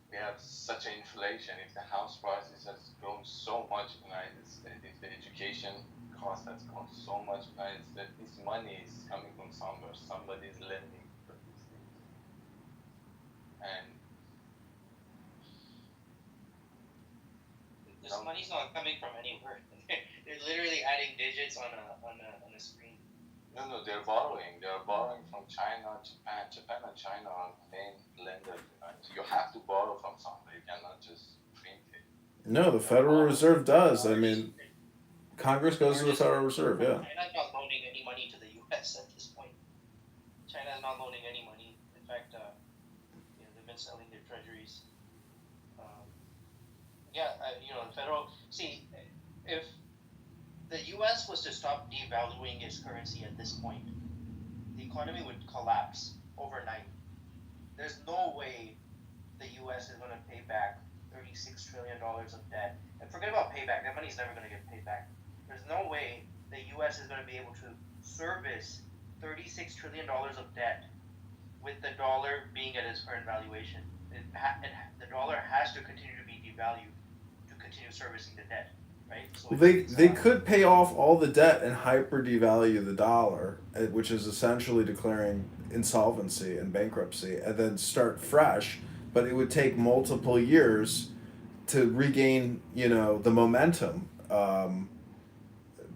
we have such an inflation, if the house prices has grown so much in the United States, if the education cost has grown so much in the United States, this money is coming from somewhere. Somebody is lending for these things. And this money's not coming from anywhere. They're literally adding digits on a screen. No, they're borrowing. They're borrowing from China, Japan. Japan and China are main lenders. You have to borrow from somewhere. You cannot just print it. No, the Federal Reserve does. I mean, Congress goes to the Federal Reserve, yeah. China's not loaning any money to the U.S. at this point. China's not loaning any money. In fact, they've been selling their treasuries. the federal. See, if the U.S. was to stop devaluing its currency at this point, the economy would collapse overnight. There's no way the U.S. is going to pay back $36 trillion of debt. And forget about payback. That money's never going to get paid back. There's no way the U.S. is going to be able to service $36 trillion of debt with the dollar being at its current valuation. The dollar has to continue to be devalued to continue servicing the debt, right? So Well, they could pay off all the debt and hyper devalue the dollar, which is essentially declaring insolvency and bankruptcy, and then start fresh. But it would take multiple years to regain, the momentum.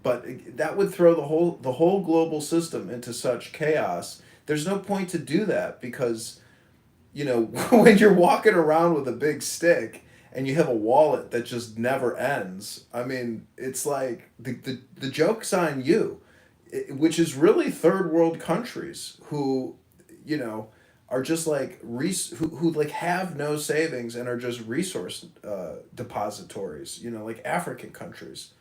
But that would throw the whole global system into such chaos. There's no point to do that because, when you're walking around with a big stick and you have a wallet that just never ends. I mean, it's like the joke's on you, which is really third world countries who, are just like who like have no savings and are just resource depositories. Like African countries.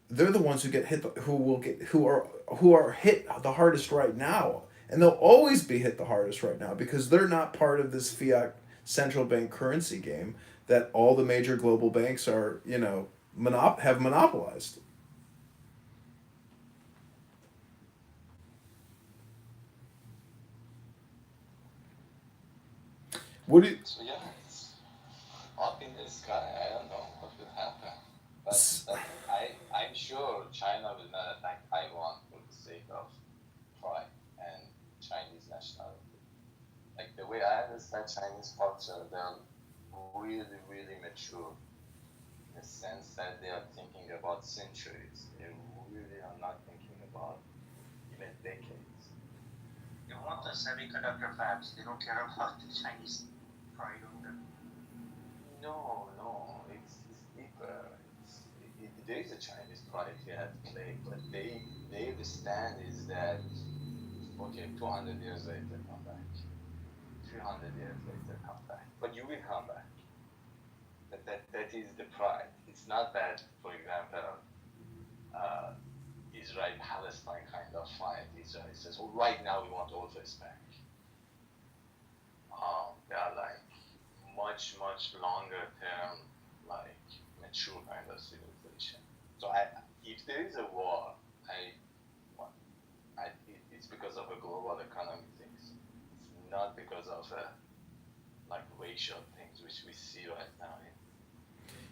They're the ones who get hit, who are hit the hardest right now, and they'll always be hit the hardest right now because they're not part of this fiat central bank currency game that all the major global banks are, have monopolized. What do you, So yeah, it's up in the sky. I don't know what will happen, but I'm sure China will not attack Taiwan for the sake of pride and Chinese nationality. Like the way I understand Chinese culture, they're really, really mature in the sense that they are thinking about centuries. They really are not thinking about even decades. They want the semiconductor fabs. They don't care about the Chinese pride on them. No, it's deeper. There is a Chinese pride here at play, but they understand is that okay, 200 years later come back, 300 years later come back, but you will come back. That is the pride. It's not that, for example, Israel-Palestine kind of fight. Israel says, well, right now we want all this back. They are like much longer term, like mature kind of civilization. So if there is a war, it's because of a global economic things. It's not because of like racial things which we see right now.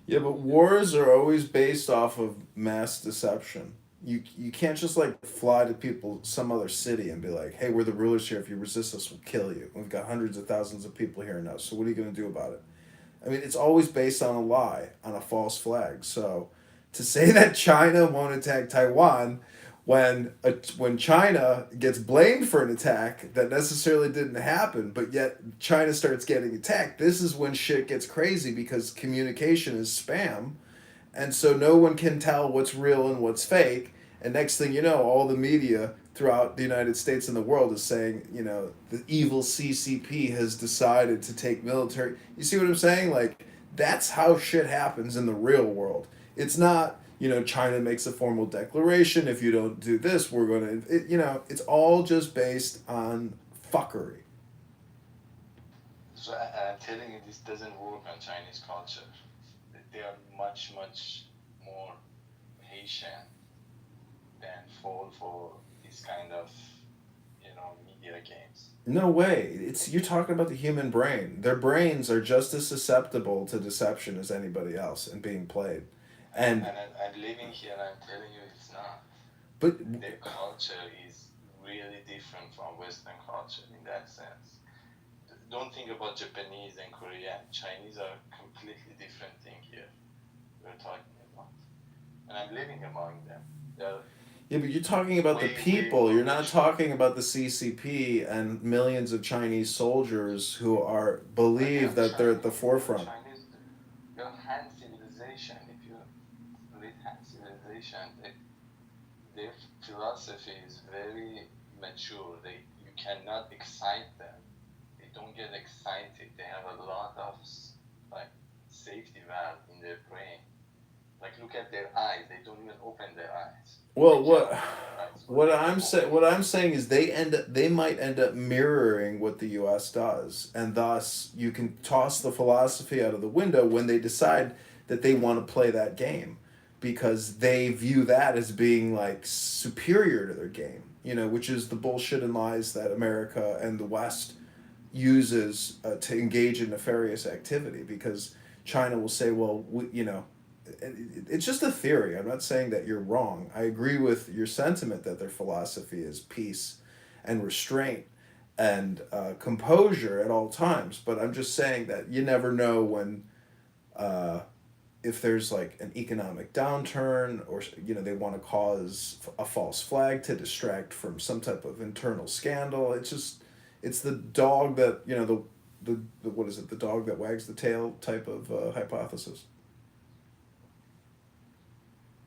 yeah, but wars are always based off of mass deception. You can't just like fly to some other city and be like, hey, we're the rulers here. If you resist us, we'll kill you. We've got hundreds of thousands of people here now. So what are you going to do about it? I mean, it's always based on a lie, on a false flag. So to say that China won't attack Taiwan when China gets blamed for an attack that necessarily didn't happen, but yet China starts getting attacked, this is when shit gets crazy because communication is spam. And so no one can tell what's real and what's fake. And next thing you know, all the media throughout the United States and the world is saying, the evil CCP has decided to take military. You see what I'm saying? Like, that's how shit happens in the real world. It's not, China makes a formal declaration. If you don't do this, we're going to, it's all just based on fuckery. So I'm telling you, this doesn't work on Chinese culture. They are much more patient than fall for this kind of media games. No way. You're talking about the human brain. Their brains are just as susceptible to deception as anybody else and being played. And I'm living here and I'm telling you it's not. But their culture is really different from Western culture in that sense. Don't think about Japanese and Korean. Chinese are a completely different thing here. We're talking about. And I'm living among them. yeah, but you're talking about the people. You're not talking about the CCP and millions of Chinese soldiers who believe that they're at the forefront. Chinese, your Han civilization, if you read Han civilization, their philosophy is very mature. You cannot excite them. They don't get excited. They have a lot of like safety value. at their eyes. They don't even open their eyes. Well, They cannot open their eyes. what I'm saying is they might end up mirroring what the U.S. does, and thus you can toss the philosophy out of the window when they decide that they want to play that game, because they view that as being like superior to their game, which is the bullshit and lies that America and the West uses to engage in nefarious activity, because China will say, well, it's just a theory. I'm not saying that you're wrong. I agree with your sentiment that their philosophy is peace and restraint and composure at all times. But I'm just saying that you never know when, if there's like an economic downturn, or they want to cause a false flag to distract from some type of internal scandal. It's the dog that the what is it? The dog that wags the tail type of hypothesis.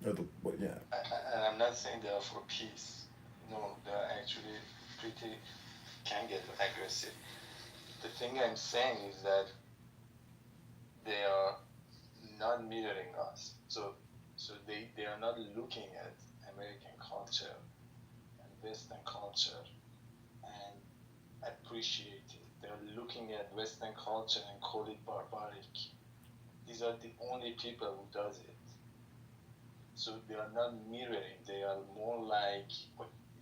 Or yeah. And I'm not saying they are for peace. No, they're actually can get aggressive. The thing I'm saying is that they are not mirroring us. So they are not looking at American culture and Western culture and appreciate it. They're looking at Western culture and call it barbaric. These are the only people who does it. So they are not mirroring. They are more like,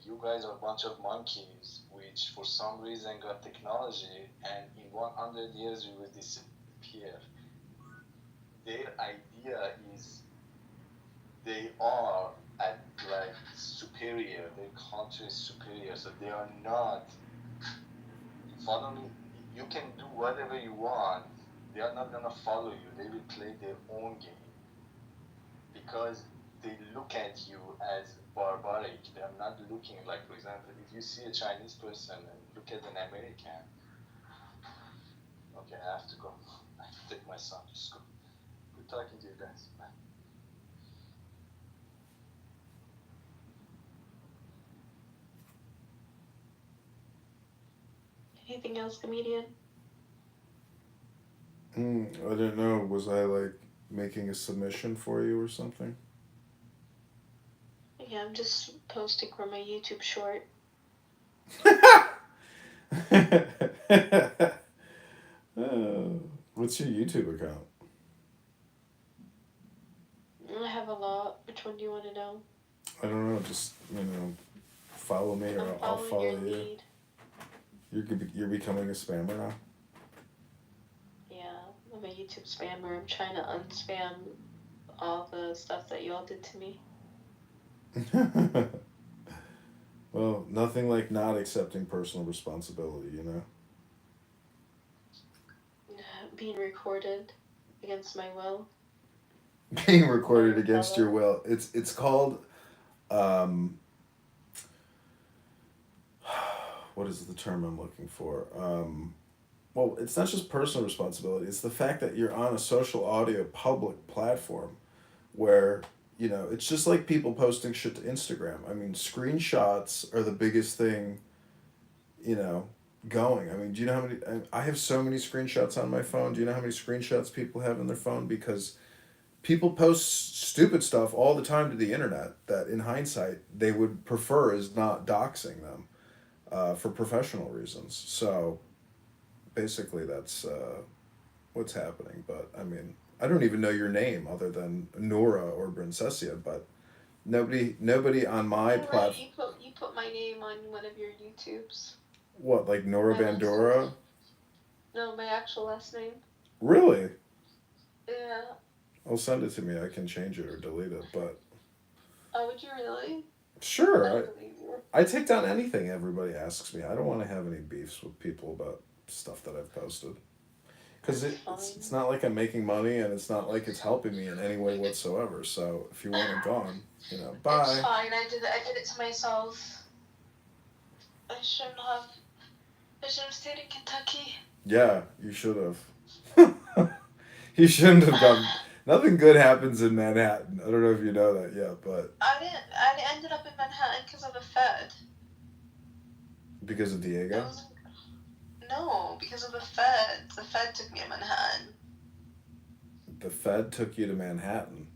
you guys are a bunch of monkeys, which for some reason got technology, and in 100 years we will disappear. Their idea is they are at like superior. Their culture is superior, so they are not following. You can do whatever you want. They are not gonna follow you. They will play their own game because they look at you as barbaric. They are not looking like, for example, if you see a Chinese person and look at an American. Okay, I have to go. I have to take my son to school. Good talking to you guys. Bye. Anything else, comedian? I didn't know. Was I like making a submission for you or something? Yeah, I'm just posting for my YouTube short. What's your YouTube account? I have a lot. Which one do you want to know? I don't know. Just follow me, or I'm I'll following follow your you. lead. You're becoming a spammer now. Yeah, I'm a YouTube spammer. I'm trying to unspam all the stuff that y'all did to me. Well, nothing like not accepting personal responsibility, Being recorded against my will. Being recorded against your will. It's called what is the term I'm looking for? Well, it's not just personal responsibility. It's the fact that you're on a social audio public platform where, it's just like people posting shit to Instagram. I mean, screenshots are the biggest thing, going. I mean, do you know how many... I have so many screenshots on my phone. Do you know how many screenshots people have on their phone? Because people post stupid stuff all the time to the internet that, in hindsight, they would prefer is not doxing them for professional reasons. So, basically, that's what's happening. But, I mean, I don't even know your name other than Nora or Brincesia, but nobody on my platform... You put my name on one of your YouTubes. What, like Nora Bandura? No, my actual last name. Really? Yeah. I'll send it to me. I can change it or delete it, but... Oh, would you really? Sure. I take down anything everybody asks me. I don't want to have any beefs with people about stuff that I've posted. Because it's not like I'm making money, and it's not like it's helping me in any way whatsoever. So if you want it gone, bye. It's fine. I did it to myself. I shouldn't have stayed in Kentucky. Yeah, you should have. You shouldn't have gone. Nothing good happens in Manhattan. I don't know if you know that yet, but... I ended up in Manhattan because of the Fed. Because of Diego? No, because of the Fed. The Fed took me to Manhattan. The Fed took you to Manhattan?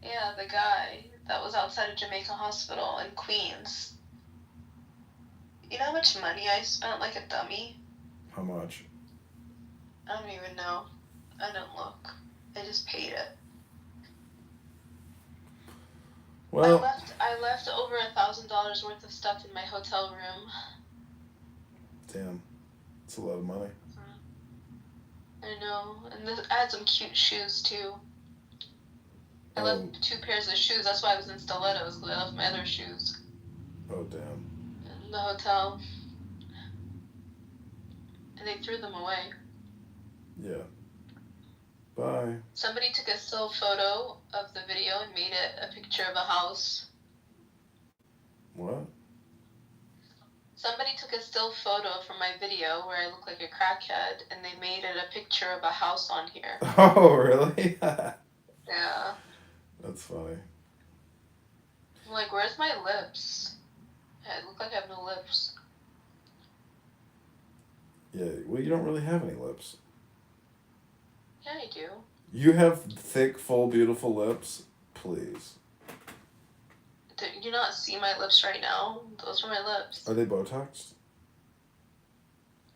Yeah, the guy that was outside of Jamaica Hospital in Queens. You know how much money I spent like a dummy? How much? I don't even know. I didn't look. I just paid it. Well, I left over $1,000 worth of stuff in my hotel room. damn, it's a lot of money. I know, and I had some cute shoes too. I left 2 pairs of shoes. That's why I was in stilettos, because I left my other shoes Oh damn. in the hotel, and they threw them away. Yeah. Bye. Somebody took a still photo of the video and made it a picture of a house. What? Somebody took a still photo from my video where I look like a crackhead, and they made it a picture of a house on here. Oh really? Yeah. That's funny. I'm like, where's my lips? I look like I have no lips. Yeah. Well, you don't really have any lips. Yeah, I do. You have thick, full, beautiful lips. Please. Do you not see my lips right now? Those are my lips. Are they Botoxed?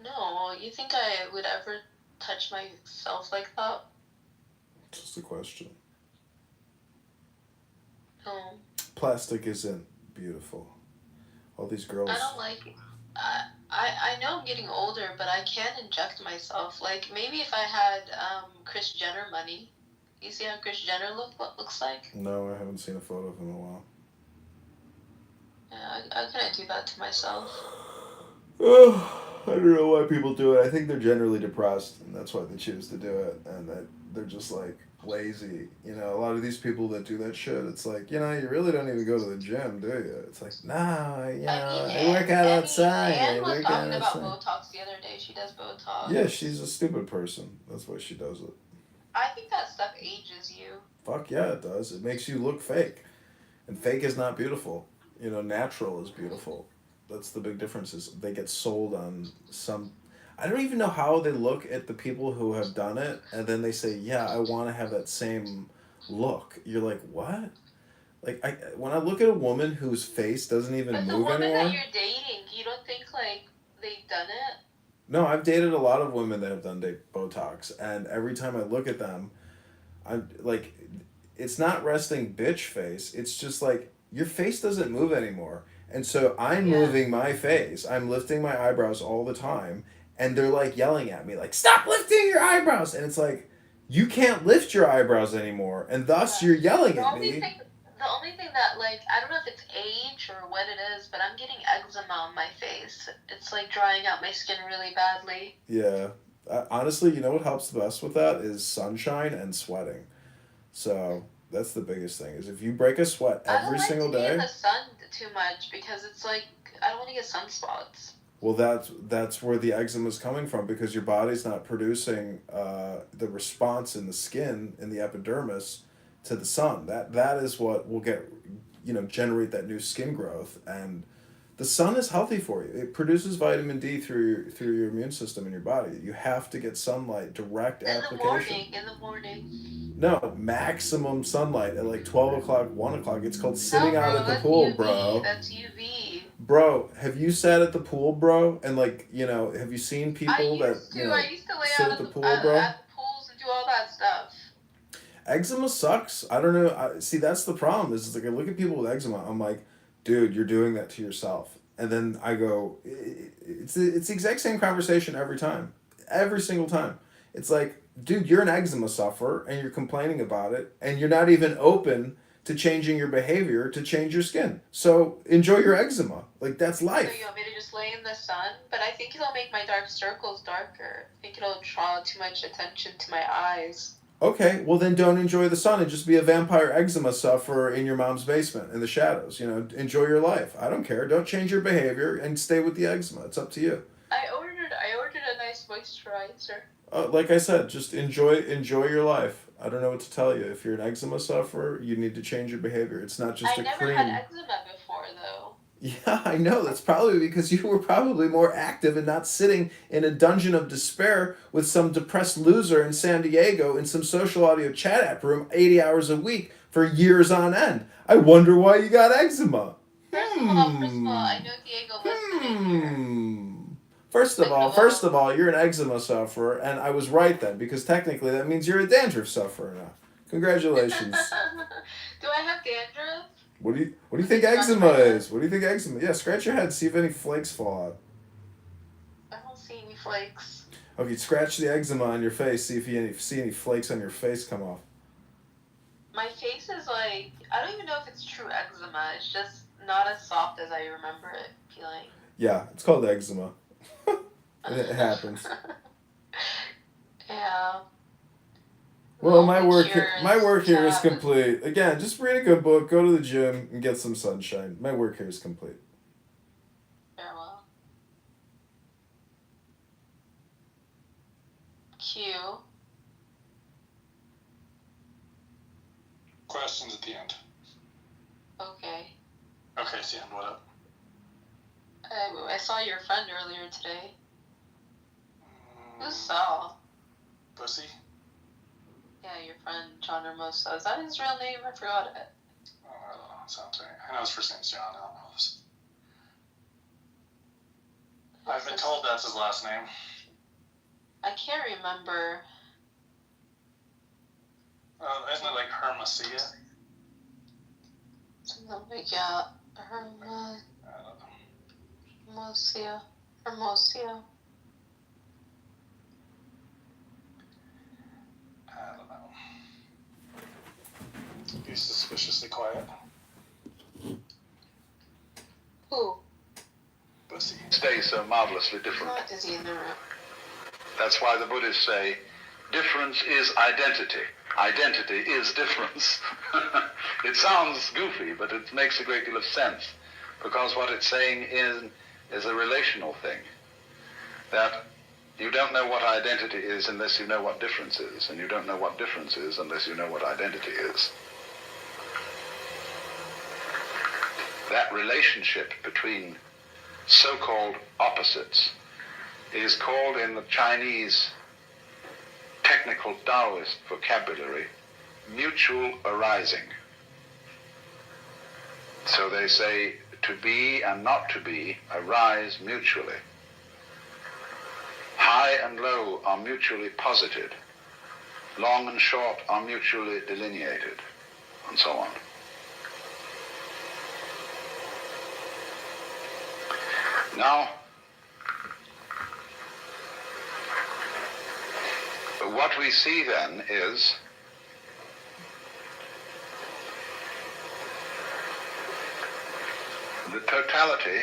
No, you think I would ever touch myself like that? Just a question. No. Plastic isn't beautiful. All these girls. I don't like it. I know I'm getting older, but I can't inject myself. Like, maybe if I had Kris Jenner money. You see how Kris Jenner looks like? No, I haven't seen a photo of him in a while. Yeah, I couldn't do that to myself. Oh, I don't know why people do it. I think they're generally depressed, and that's why they choose to do it. And that they're just like lazy. You know, a lot of these people that do that shit, it's like, you know, you really don't even go to the gym, do you? It's like, nah, you know, I work out outside. Anne I was work out talking about outside. Botox the other day. She does Botox. Yeah, she's a stupid person. That's why she does it. I think that stuff ages you. Fuck yeah, it does. It makes you look fake. And fake is not beautiful. You know, natural is beautiful. That's the big difference is they get sold on some... I don't even know how they look at the people who have done it, and then they say, yeah, I want to have that same look. You're like, what? Like, when I look at a woman whose face doesn't even But the move woman anymore... that you're dating, you don't think, like, they've done it? No, I've dated a lot of women that have done Botox, and every time I look at them, I'm like, it's not resting bitch face. It's just like, your face doesn't move anymore. And so I'm moving my face. I'm lifting my eyebrows all the time. And they're like yelling at me, like, stop lifting your eyebrows. And it's like, you can't lift your eyebrows anymore. And thus you're yelling at me. The only thing that, like, I don't know if it's age or what it is, but I'm getting eczema on my face. It's like drying out my skin really badly. Yeah. Honestly, you know what helps the best with that is sunshine and sweating. So that's the biggest thing is if you break a sweat every single day. I don't like to be in the sun too much because it's like I don't want to get sunspots. Well, that's where the eczema is coming from because your body's not producing the response in the skin in the epidermis to the sun. That is what will get generate that new skin growth, and the sun is healthy for you. It produces vitamin D through your immune system in your body. You have to get sunlight, direct application. In the morning. No, maximum sunlight at like 12 o'clock, 1 o'clock. It's called sitting out at the pool, UV. bro. That's UV. Bro, have you sat at the pool, bro? And like, have you seen people I used to lay sit out at the pool, at bro? the pools and do all that stuff. Eczema sucks. I don't know. See, that's the problem. Is like I look at people with eczema. I'm like, dude, you're doing that to yourself. And then I go, it's the exact same conversation every time, every single time. It's like, dude, you're an eczema sufferer, and you're complaining about it, and you're not even open to changing your behavior to change your skin. So enjoy your eczema. Like, that's life. So you want me to just lay in the sun? But I think it'll make my dark circles darker. I think it'll draw too much attention to my eyes. Okay, well then don't enjoy the sun and just be a vampire eczema sufferer in your mom's basement in the shadows. Enjoy your life. I don't care. Don't change your behavior and stay with the eczema. It's up to you. I ordered a nice moisturizer. Like I said, just enjoy your life. I don't know what to tell you. If you're an eczema sufferer, you need to change your behavior. It's not just a cream. I never had eczema before, though. Yeah, I know. That's probably because you were probably more active and not sitting in a dungeon of despair with some depressed loser in San Diego in some social audio chat app room 80 hours a week for years on end. I wonder why you got eczema. First of all, I Hmm. know Diego listening here. Second of First all, of all, you're an eczema sufferer, and I was right then because technically that means you're a dandruff sufferer now. Congratulations. do I have dandruff? What do you Okay, think scratch eczema my head. is? What do you think eczema? Yeah, scratch your head, see if any flakes fall out. I don't see any flakes. Okay, scratch the eczema on your face, see if you see any flakes on your face come off. My face is like, I don't even know if it's true eczema. It's just not as soft as I remember it feeling. Yeah, it's called eczema. And it happens. Yeah. Well, The only cure my is work to here is have complete. Again, just read a good book, go to the gym, and get some sunshine. My work here is complete. farewell. Q. Questions at the end. Okay. Okay, Sam, what up? I saw your friend earlier today. Who's Mm, Sal? Pussy? Yeah, your friend John Hermoso. Is that his real name? I forgot it. Oh, I don't know. Sounds right. I know his first name's John. I don't know this. I've been told that's his last name. I can't remember. Isn't it like Hermosia? Something like, yeah, I don't know. Hermosia. Hermosia. I don't know. He's suspiciously quiet. Who? Pussy. Stay so marvelously different. Not is he in the room? That's why the Buddhists say, difference is identity. Identity is difference. It sounds goofy, but it makes a great deal of sense, because what it's saying is a relational thing. That you don't know what identity is unless you know what difference is, and you don't know what difference is unless you know what identity is. That relationship between so-called opposites is called in the Chinese technical Taoist vocabulary mutual arising. So they say to be and not to be arise mutually. High and low are mutually posited. Long and short are mutually delineated, and so on. Now, what we see then is the totality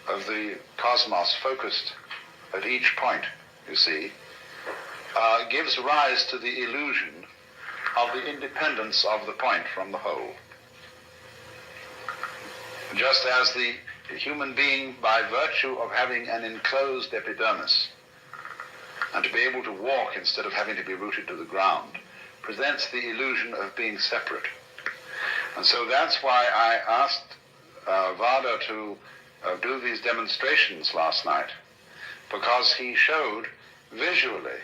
of the cosmos focused at each point, you see, gives rise to the illusion of the independence of the point from the whole. Just as the human being, by virtue of having an enclosed epidermis, and to be able to walk instead of having to be rooted to the ground, presents the illusion of being separate. And so that's why I asked Vada to do these demonstrations last night, because he showed visually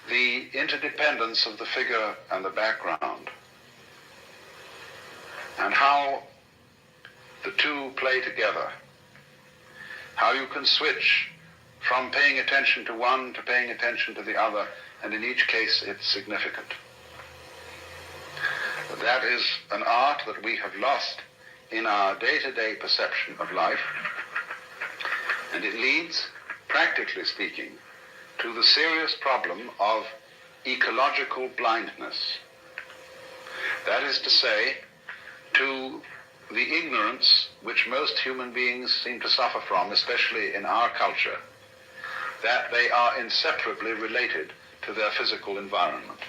the interdependence of the figure and the background, and how the two play together, how you can switch from paying attention to one to paying attention to the other, and in each case it's significant. That is an art that we have lost in our day-to-day perception of life, and it leads, practically speaking, to the serious problem of ecological blindness. That is to say, to the ignorance which most human beings seem to suffer from, especially in our culture, that they are inseparably related to their physical environment.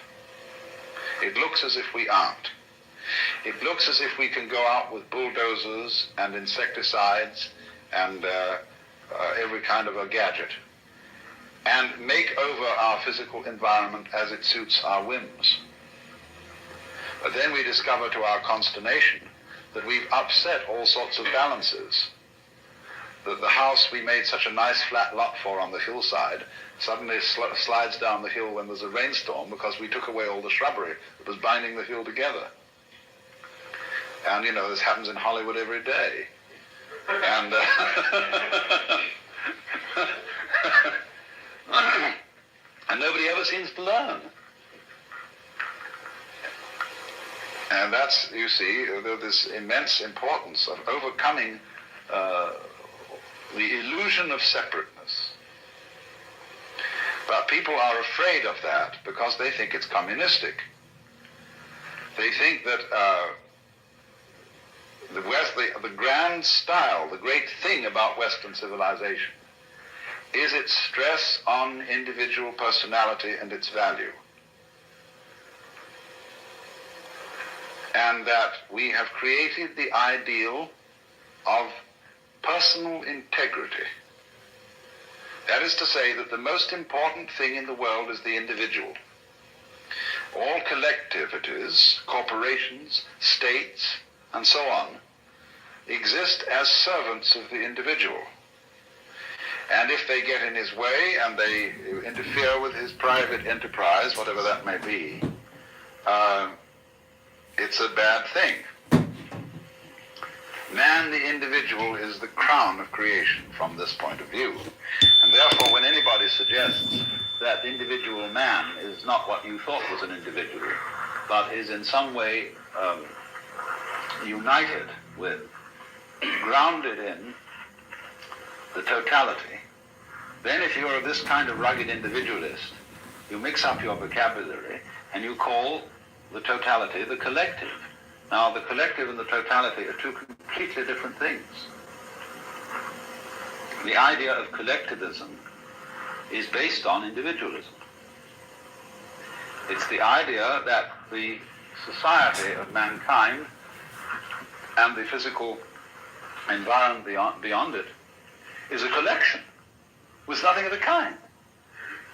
It looks as if we aren't. It looks as if we can go out with bulldozers and insecticides and every kind of a gadget and make over our physical environment as it suits our whims. But then we discover to our consternation that we've upset all sorts of balances. That the house we made such a nice flat lot for on the hillside suddenly slides down the hill when there's a rainstorm because we took away all the shrubbery that was binding the hill together. And, you know, this happens in Hollywood every day. And, and nobody ever seems to learn. And that's, you see, this immense importance of overcoming the illusion of separateness. But people are afraid of that because they think it's communistic. They think that the grand style, the great thing about Western civilization is its stress on individual personality and its value. And that we have created the ideal of personal integrity. That is to say that the most important thing in the world is the individual. All collectivities, corporations, states, and so on, exist as servants of the individual. And if they get in his way and they interfere with his private enterprise, whatever that may be, it's a bad thing. Man, the individual, is the crown of creation from this point of view. And therefore, when anybody suggests that individual man is not what you thought was an individual, but is in some way united with, grounded in the totality, then if you're this kind of rugged individualist, you mix up your vocabulary and you call the totality the collective. Now, the collective and the totality are two completely different things. The idea of collectivism is based on individualism. It's the idea that the society of mankind and the physical environment beyond it is a collection with nothing of the kind.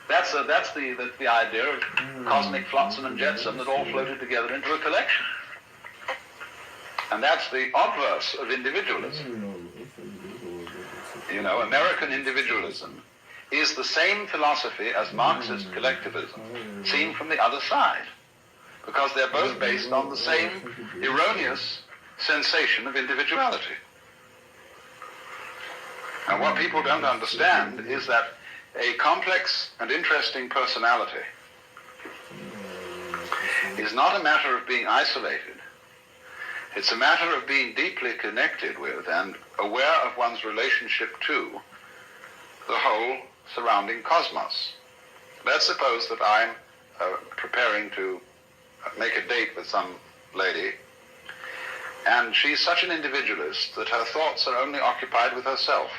That's the idea of cosmic flotsam and jetsam that all floated together into a collection. And that's the obverse of individualism. You know, American individualism is the same philosophy as Marxist collectivism, seen from the other side, because they're both based on the same erroneous sensation of individuality. And what people don't understand is that a complex and interesting personality is not a matter of being isolated. It's a matter of being deeply connected with and aware of one's relationship to the whole surrounding cosmos. Let's suppose that I'm preparing to make a date with some lady, and she's such an individualist that her thoughts are only occupied with herself.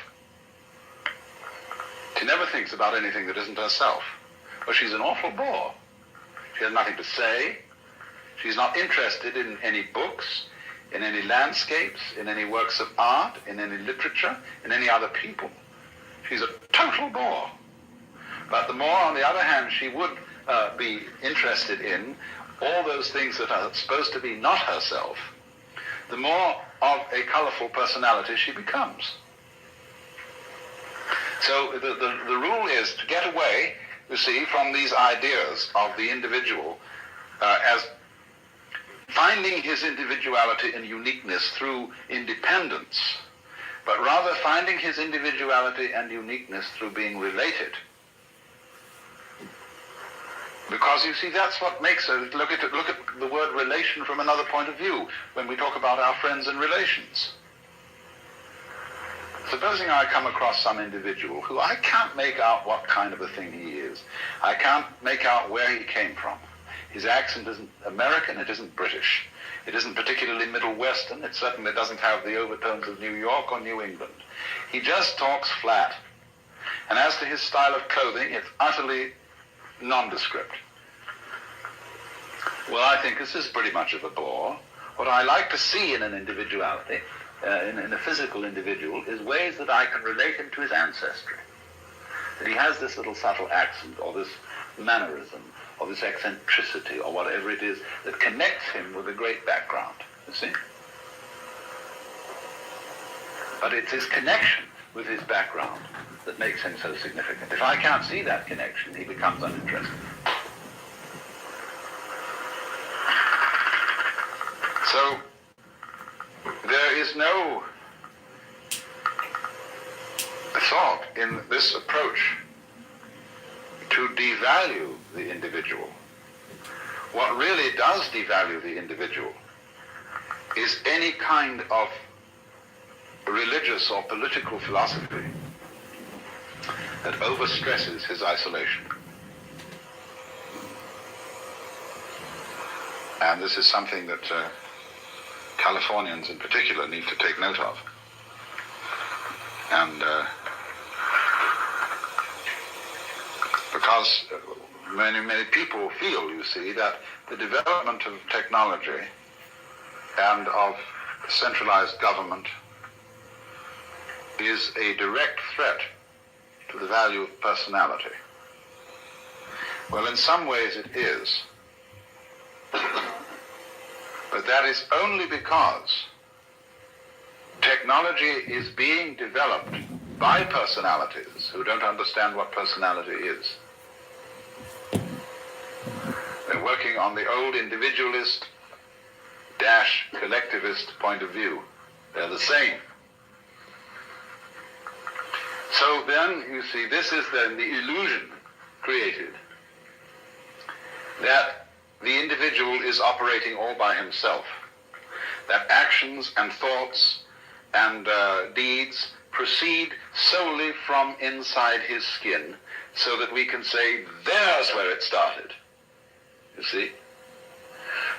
She never thinks about anything that isn't herself. Well, she's an awful bore. She has nothing to say. She's not interested in any books, in any landscapes, in any works of art, in any literature, in any other people. She's a total bore. But the more, on the other hand, she would be interested in all those things that are supposed to be not herself, the more of a colorful personality she becomes. So the rule is to get away, you see, from these ideas of the individual as finding his individuality and uniqueness through independence, but rather finding his individuality and uniqueness through being related. Because you see, that's what makes us look at the word relation from another point of view when we talk about our friends and relations. Supposing I come across some individual who I can't make out what kind of a thing he is. I can't make out where he came from. His accent isn't American, it isn't British. It isn't particularly Middle Western. It certainly doesn't have the overtones of New York or New England. He just talks flat. And as to his style of clothing, it's utterly nondescript. Well, I think this is pretty much of a bore. What I like to see in an individuality, in a physical individual, is ways that I can relate him to his ancestry. That he has this little subtle accent, or this mannerism, or this eccentricity, or whatever it is that connects him with a great background, you see? But it's his connection with his background that makes him so significant. If I can't see that connection, he becomes uninteresting. So, there is no thought in this approach to devalue the individual. What really does devalue the individual is any kind of religious or political philosophy that overstresses his isolation. And this is something that Californians in particular need to take note of. And because many people feel, you see, that the development of technology and of centralized government is a direct threat to the value of personality. Well, in some ways it is. But that is only because technology is being developed by personalities who don't understand what personality is. They're working on the old individualist -- collectivist point of view. They're the same. So then, you see, this is then the illusion created that the individual is operating all by himself, that actions and thoughts and deeds proceed solely from inside his skin, so that we can say, there's where it started. You see?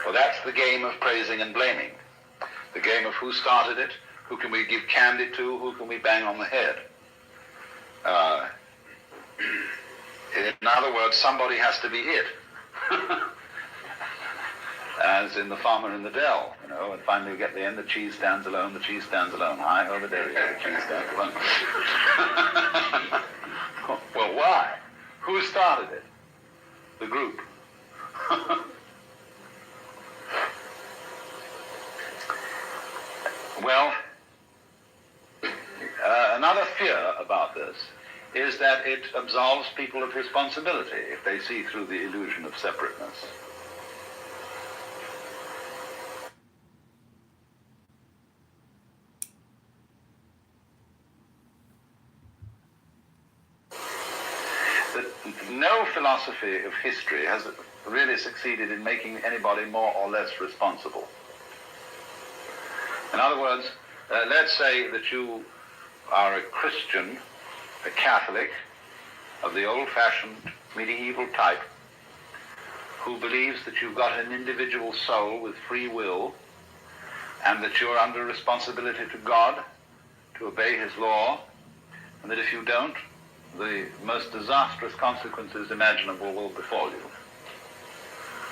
Well, that's the game of praising and blaming. The game of who started it, who can we give candy to, who can we bang on the head. In other words, somebody has to be it. As in The Farmer in the Dell, you know, and finally we get the end, the cheese stands alone, the cheese stands alone. Hi, over there, the cheese stands alone. Well, why? Who started it? The group. Well, another fear about this is that it absolves people of responsibility if they see through the illusion of separateness. No philosophy of history has really succeeded in making anybody more or less responsible. In other words, let's say that you are a Christian, a Catholic of the old-fashioned medieval type, who believes that you've got an individual soul with free will and that you're under responsibility to God to obey his law, and that if you don't, the most disastrous consequences imaginable will befall you.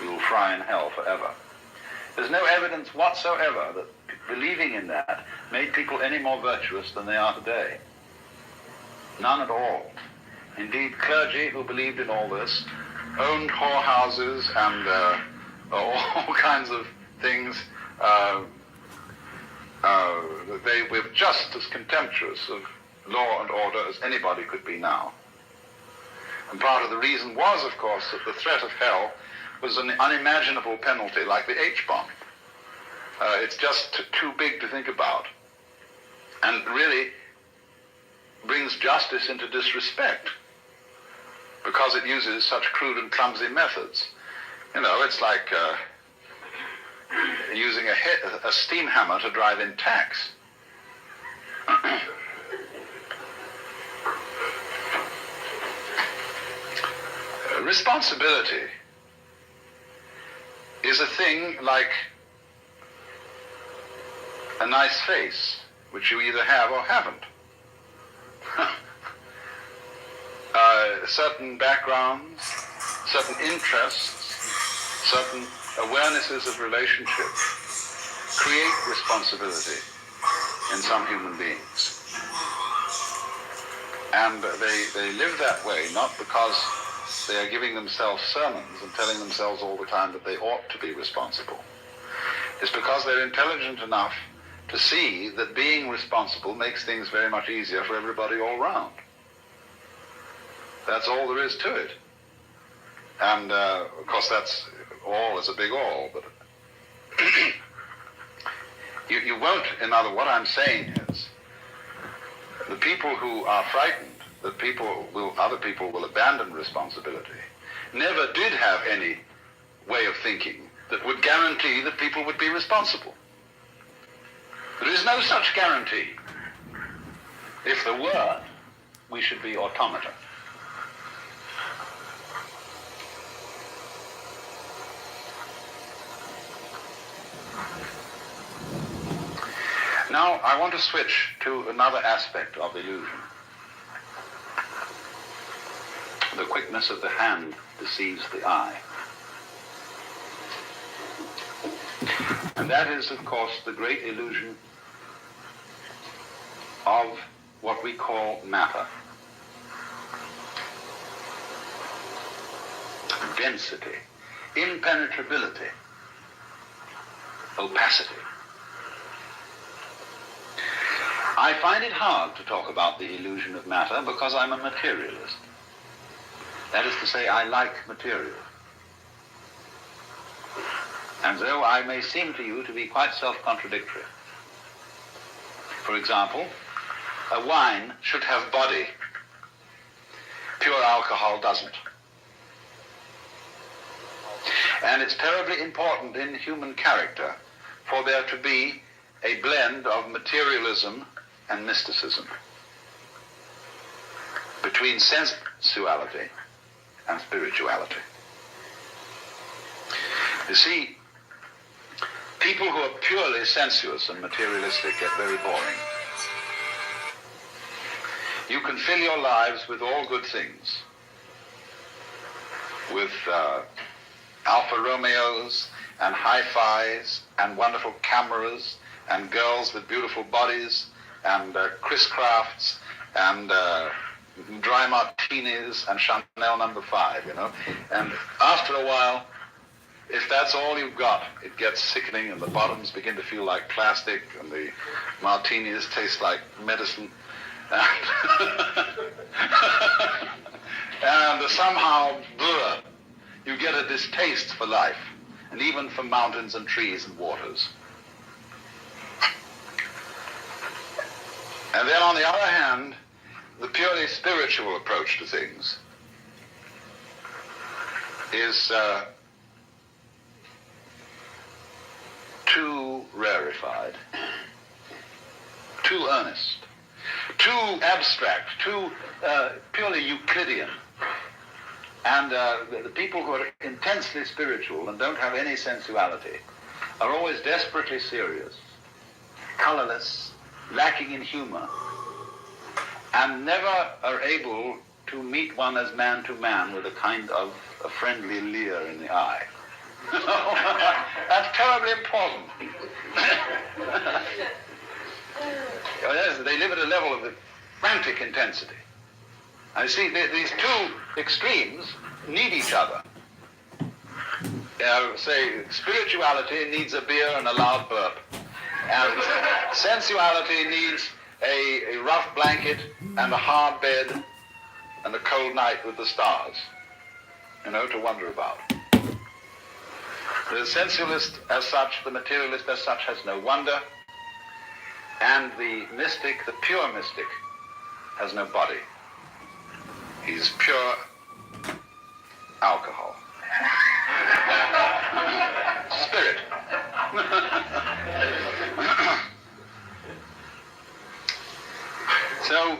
You will fry in hell forever. There's no evidence whatsoever that believing in that made people any more virtuous than they are today. None at all. Indeed, clergy who believed in all this owned whorehouses and all kinds of things. They were just as contemptuous of law and order as anybody could be now. And part of the reason was, of course, that the threat of hell was an unimaginable penalty like the H-bomb. It's just too big to think about, and really brings justice into disrespect because it uses such crude and clumsy methods. You know, it's like using a steam hammer to drive in tacks. Responsibility is a thing like a nice face, which you either have or haven't. Certain backgrounds, certain interests, certain awarenesses of relationship create responsibility in some human beings. And they live that way not because they are giving themselves sermons and telling themselves all the time that they ought to be responsible. It's because they're intelligent enough to see that being responsible makes things very much easier for everybody all round. That's all there is to it. And of course that's all is a big all, but you won't, what I'm saying is, the people who are frightened that other people will abandon responsibility never did have any way of thinking that would guarantee that people would be responsible. There is no such guarantee. If there were, we should be automata. Now, I want to switch to another aspect of illusion. The quickness of the hand deceives the eye. And that is, of course, the great illusion of what we call matter. Density, impenetrability, opacity. I find it hard to talk about the illusion of matter because I'm a materialist. That is to say, I like material. And though I may seem to you to be quite self-contradictory. For example, a wine should have body. Pure alcohol doesn't. And it's terribly important in human character for there to be a blend of materialism and mysticism, between sensuality and spirituality. You see, people who are purely sensuous and materialistic get very boring. You can fill your lives with all good things, with Alfa Romeos and hi-fis and wonderful cameras and girls with beautiful bodies and Chris Crafts and dry martinis and Chanel No. 5, you know. And after a while, if that's all you've got, it gets sickening and the bottoms begin to feel like plastic and the martinis taste like medicine. And somehow, you get a distaste for life, and even for mountains and trees and waters. And then on the other hand, the purely spiritual approach to things is too rarefied, too earnest, too abstract, too purely Euclidean. And the people who are intensely spiritual and don't have any sensuality are always desperately serious, colorless, lacking in humor, and never are able to meet one as man to man with a kind of a friendly leer in the eye. That's terribly important. Yes, they live at a level of frantic intensity. I see these two extremes need each other. Say, spirituality needs a beer and a loud burp. And sensuality needs a rough blanket and a hard bed and a cold night with the stars, you know, to wonder about. The sensualist as such, the materialist as such, has no wonder, and the mystic, the pure mystic, has no body. He's pure alcohol. Spirit. So,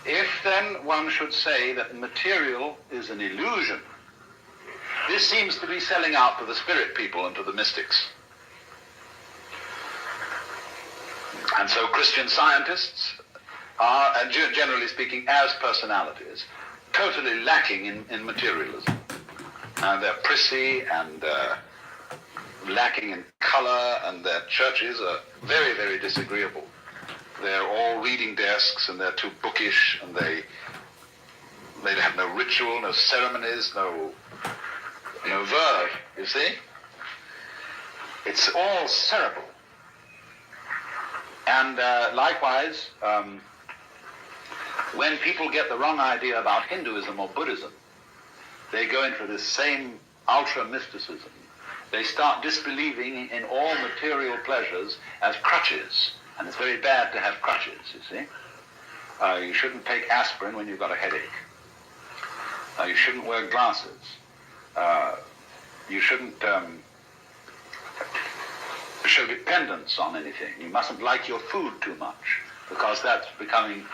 if then one should say that material is an illusion, this seems to be selling out to the spirit people and to the mystics. And so Christian scientists are, and generally speaking, as personalities, totally lacking in materialism. They're prissy and lacking in color, and their churches are very, very disagreeable. They're all reading desks, and they're too bookish, and they have no ritual, no ceremonies, no verve, you see? It's all cerebral. And likewise, when people get the wrong idea about Hinduism or Buddhism, they go into this same ultra-mysticism. They start disbelieving in all material pleasures as crutches. And it's very bad to have crutches, you see. You shouldn't take aspirin when you've got a headache. You shouldn't wear glasses. You shouldn't show dependence on anything. You mustn't like your food too much, because that's becoming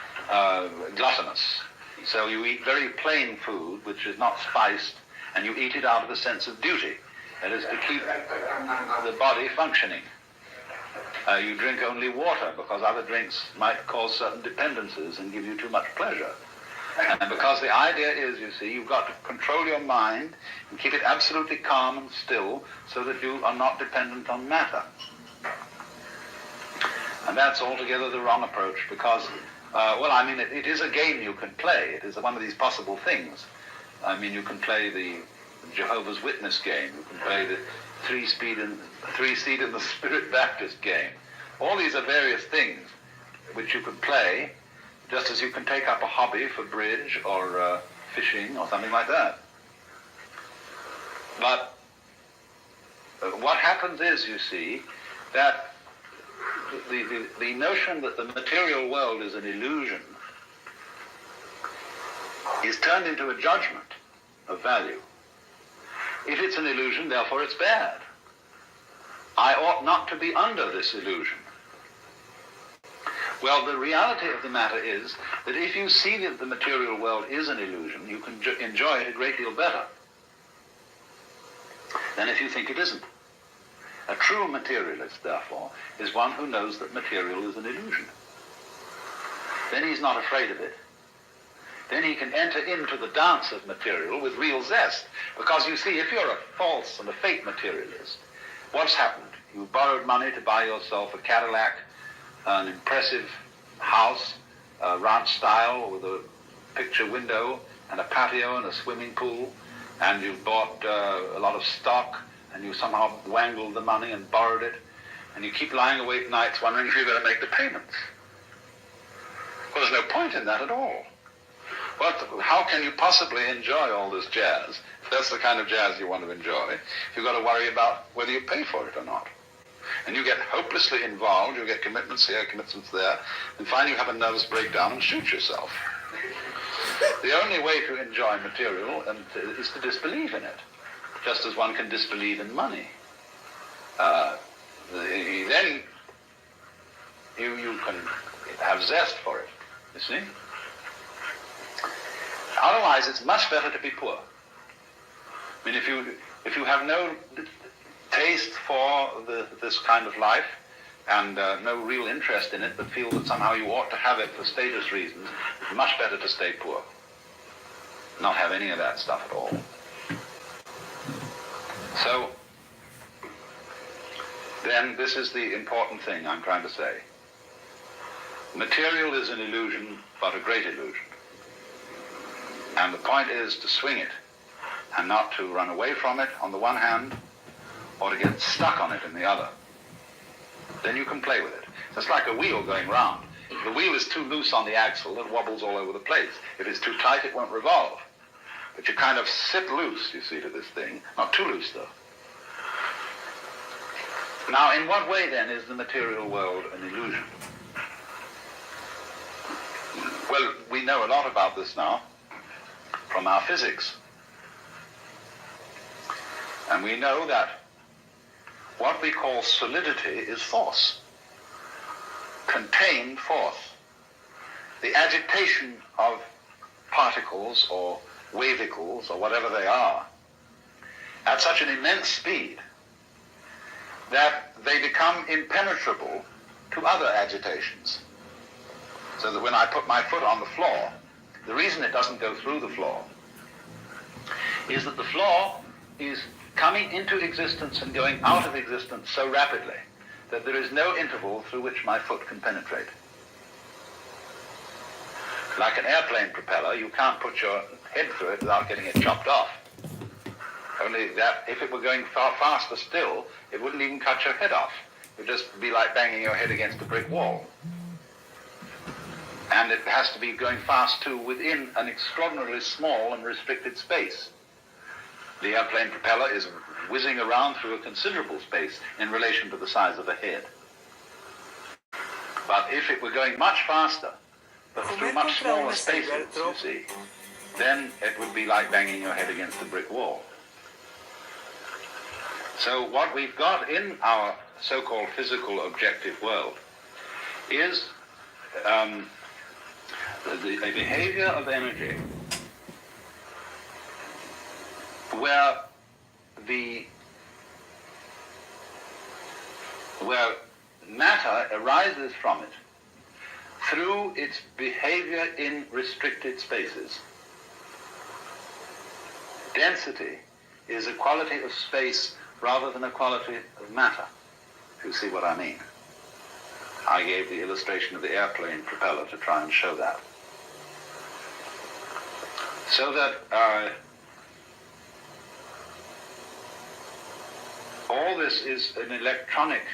gluttonous. So you eat very plain food, which is not spiced, and you eat it out of a sense of duty. That is to keep the body functioning. You drink only water, because other drinks might cause certain dependencies and give you too much pleasure. And because the idea is, you see, you've got to control your mind and keep it absolutely calm and still so that you are not dependent on matter. And that's altogether the wrong approach because, it is a game you can play. It is one of these possible things. I mean, you can play the Jehovah's Witness game. You can play the three-seed in the Spirit Baptist game. All these are various things which you can play, just as you can take up a hobby for bridge or fishing or something like that. But what happens is, you see, that the notion that the material world is an illusion is turned into a judgment of value. If it's an illusion, therefore it's bad. I ought not to be under this illusion. Well, the reality of the matter is that if you see that the material world is an illusion, you can enjoy it a great deal better than if you think it isn't. A true materialist, therefore, is one who knows that material is an illusion. Then he's not afraid of it. Then he can enter into the dance of material with real zest. Because you see, if you're a false and a fake materialist, what's happened? You've borrowed money to buy yourself a Cadillac, an impressive house, ranch style with a picture window and a patio and a swimming pool, and you've bought a lot of stock, and you somehow wangled the money and borrowed it, and you keep lying awake nights wondering if you're going to make the payments. Well, there's no point in that at all. How can you possibly enjoy all this jazz, if that's the kind of jazz you want to enjoy, if you've got to worry about whether you pay for it or not? And you get hopelessly involved, you get commitments here, commitments there, and finally you have a nervous breakdown and shoot yourself. The only way to enjoy material is to disbelieve in it, just as one can disbelieve in money. Then you can have zest for it, you see? Otherwise, it's much better to be poor. I mean, if you have no taste for this kind of life and no real interest in it, but feel that somehow you ought to have it for status reasons, it's much better to stay poor. Not have any of that stuff at all. So, then this is the important thing I'm trying to say. Material is an illusion, but a great illusion. And the point is to swing it, and not to run away from it on the one hand, or to get stuck on it in the other. Then you can play with it. It's like a wheel going round. If the wheel is too loose on the axle, it wobbles all over the place. If it's too tight, it won't revolve. But you kind of sit loose, you see, to this thing. Not too loose, though. Now, in what way, then, is the material world an illusion? Well, we know a lot about this now from our physics. And we know that what we call solidity is force, contained force. The agitation of particles or wavicles or whatever they are at such an immense speed that they become impenetrable to other agitations. So that when I put my foot on the floor, the reason it doesn't go through the floor is that the floor is coming into existence and going out of existence so rapidly that there is no interval through which my foot can penetrate. Like an airplane propeller, you can't put your head through it without getting it chopped off. Only that if it were going far faster still, it wouldn't even cut your head off. would just be like banging your head against a brick wall. And it has to be going fast too within an extraordinarily small and restricted space. The airplane propeller is whizzing around through a considerable space in relation to the size of the head. But if it were going much faster, but through much smaller spaces, you see, then it would be like banging your head against a brick wall. So what we've got in our so-called physical objective world is a behavior of energy where matter arises from it through its behavior in restricted spaces. Density is a quality of space rather than a quality of matter, if you see what I mean. I gave the illustration of the airplane propeller to try and show that. So that all this is an electronic,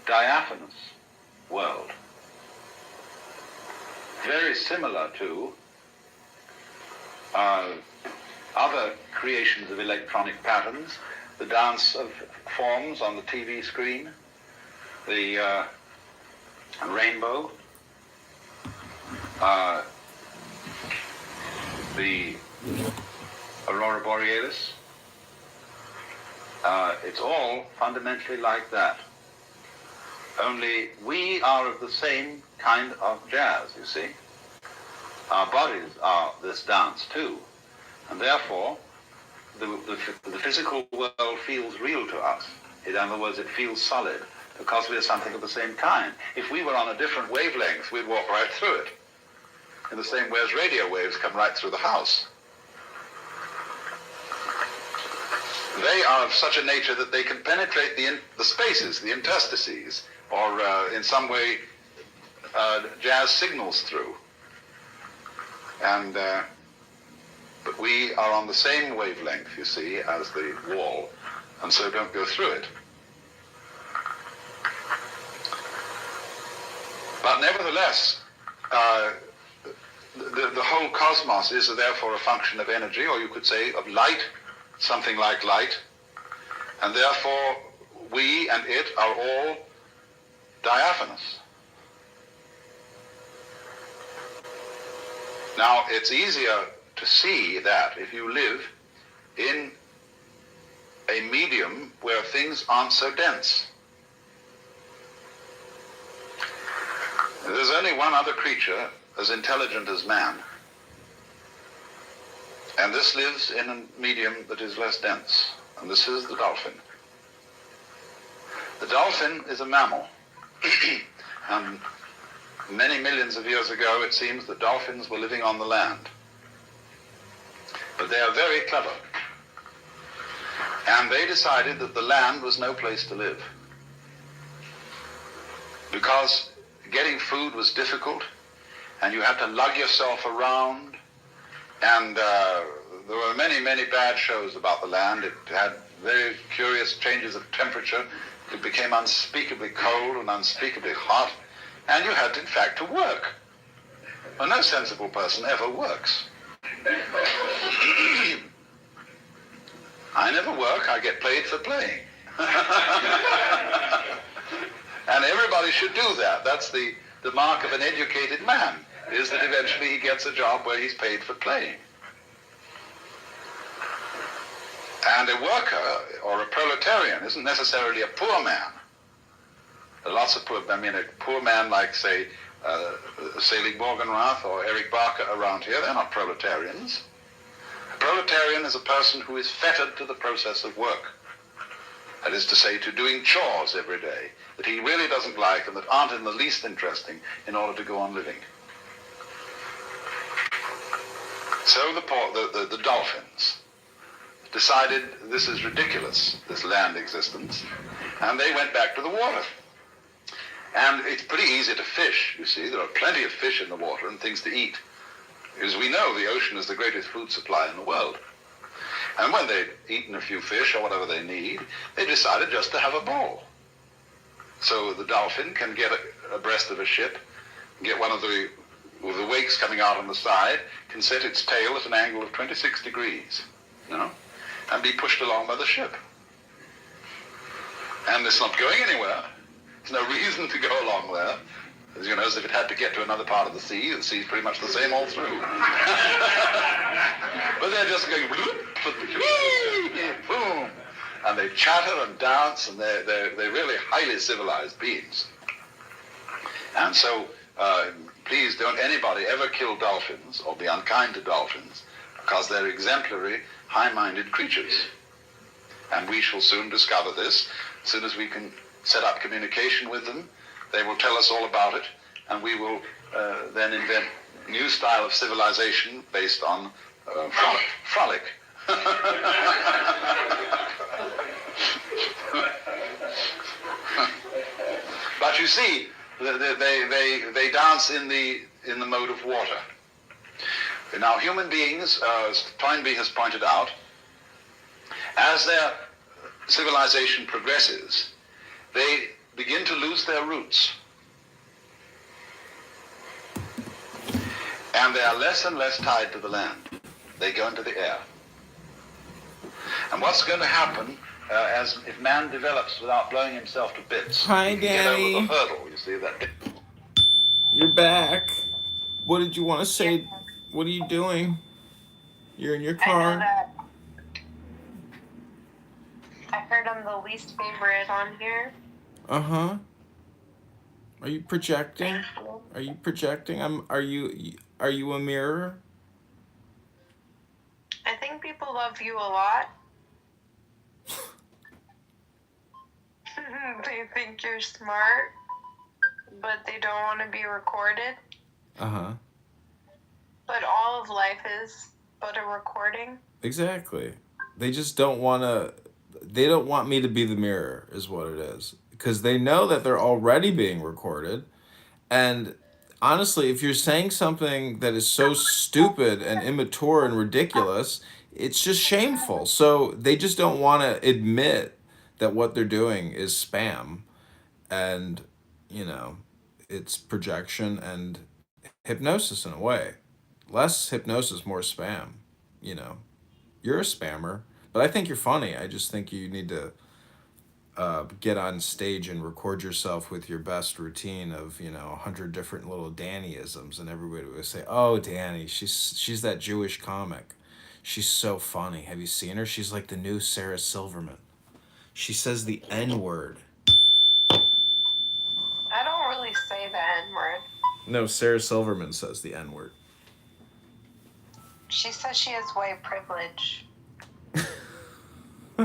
diaphanous world, very similar to other creations of electronic patterns, the dance of forms on the TV screen, the rainbow, the aurora borealis. It's all fundamentally like that. Only we are of the same kind of jazz, you see. Our bodies are this dance too. And therefore, the physical world feels real to us. In other words, it feels solid because we are something of the same kind. If we were on a different wavelength, we'd walk right through it. In the same way as radio waves come right through the house. They are of such a nature that they can penetrate the spaces, the interstices, or in some way jazz signals through. And but we are on the same wavelength, you see, as the wall, and so don't go through it. But nevertheless, the whole cosmos is therefore a function of energy, or you could say of light, something like light, and therefore we and it are all diaphanous. Now, it's easier to see that if you live in a medium where things aren't so dense. There's only one other creature as intelligent as man, and this lives in a medium that is less dense, and this is the dolphin. The dolphin is a mammal, and many millions of years ago it seems that dolphins were living on the land. But they are very clever, and they decided that the land was no place to live, because getting food was difficult, and you had to lug yourself around, and there were many, many bad shows about the land. It had very curious changes of temperature. It became unspeakably cold and unspeakably hot, and you had, in fact, to work. Well, no sensible person ever works. I never work, I get paid for playing. And everybody should do that. That's the mark of an educated man, is that eventually he gets a job where he's paid for playing. And a worker or a proletarian isn't necessarily a poor man. There are lots of poor, a poor man like, say, Selig Morgenrath or Eric Barker around here, they're not proletarians. A proletarian is a person who is fettered to the process of work. That is to say, to doing chores every day that he really doesn't like and that aren't in the least interesting in order to go on living. So the dolphins decided this is ridiculous, this land existence, and they went back to the water. And it's pretty easy to fish, you see. There are plenty of fish in the water and things to eat. As we know, the ocean is the greatest food supply in the world. And when they'd eaten a few fish or whatever they need, they decided just to have a ball. So the dolphin can get abreast of a ship, get one of the wakes coming out on the side, can set its tail at an angle of 26 degrees, and be pushed along by the ship. And it's not going anywhere. There's no reason to go along there. As if it had to get to another part of the sea's pretty much the same all through. But they're just going, boom, and they chatter and dance, and they're really highly civilized beings. And so, please don't anybody ever kill dolphins or be unkind to dolphins, because they're exemplary, high-minded creatures. And we shall soon discover this. As soon as we can set up communication with them, they will tell us all about it, and we will then invent a new style of civilization based on frolic. But you see, they dance in the mode of water. Now, human beings, as Toynbee has pointed out, as their civilization progresses, they begin to lose their roots. And they are less and less tied to the land. They go into the air. And what's going to happen as if man develops without blowing himself to bits? Hi, Get over Danny. the hurdle, you see that. You're back. What did you want to say? What are you doing? You're in your I know car. that. I heard I'm the least favorite on here. Uh-huh. Are you projecting? Are you projecting? Are you a mirror? I think people love you a lot. They think you're smart, but they don't want to be recorded. Uh-huh. But all of life is but a recording. Exactly. They just don't want to... They don't want me to be the mirror, is what it is. Because they know that they're already being recorded. And honestly, if you're saying something that is so stupid and immature and ridiculous, it's just shameful. So they just don't want to admit that what they're doing is spam. And, it's projection and hypnosis in a way. Less hypnosis, more spam. You're a spammer. But I think you're funny. I just think you need to get on stage and record yourself with your best routine of 100 different little Danny-isms, and everybody would say, "Oh, Danny, she's that Jewish comic. She's so funny. Have you seen her? She's like the new Sarah Silverman. She says the N-word." I don't really say the N-word. No, Sarah Silverman says the N-word. She says she has white privilege. I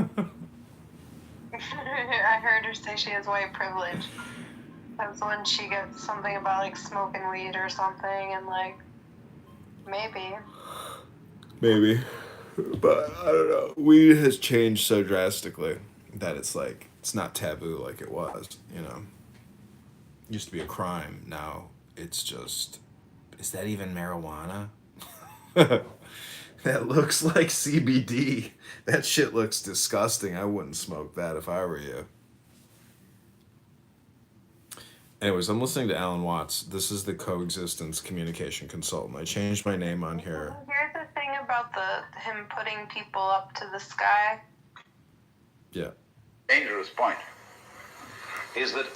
heard her say she has white privilege. That's when she gets something about like smoking weed or something, and like maybe. Maybe. But I don't know. Weed has changed so drastically that it's like it's not taboo like it was, It used to be a crime. Now it's just, is that even marijuana? That looks like CBD. That shit looks disgusting. I wouldn't smoke that if I were you. Anyways, I'm listening to Alan Watts. This is the Coexistence Communication Consultant. I changed my name on here. Here's the thing about him putting people up to the sky. Yeah. Dangerous point is that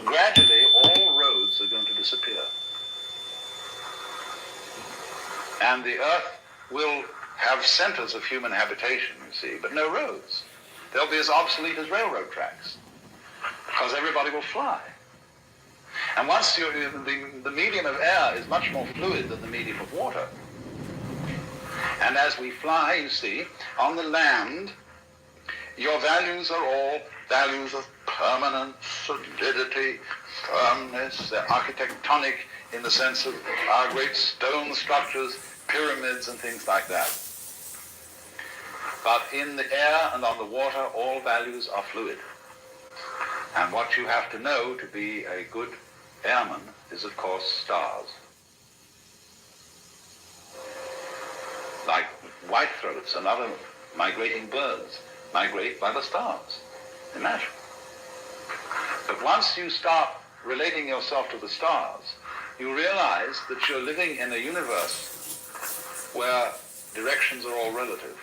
gradually all roads are going to disappear. And the earth will have centers of human habitation, you see, but no roads. They'll be as obsolete as railroad tracks, because everybody will fly. And once the medium of air is much more fluid than the medium of water. And as we fly, you see, on the land, your values are all values of permanence, solidity, firmness. They're architectonic in the sense of our great stone structures, pyramids and things like that. But in the air and on the water, all values are fluid. And what you have to know to be a good airman is, of course, stars. Like whitethroats and other migrating birds migrate by the stars. Imagine. But once you start relating yourself to the stars, you realize that you're living in a universe where directions are all relative.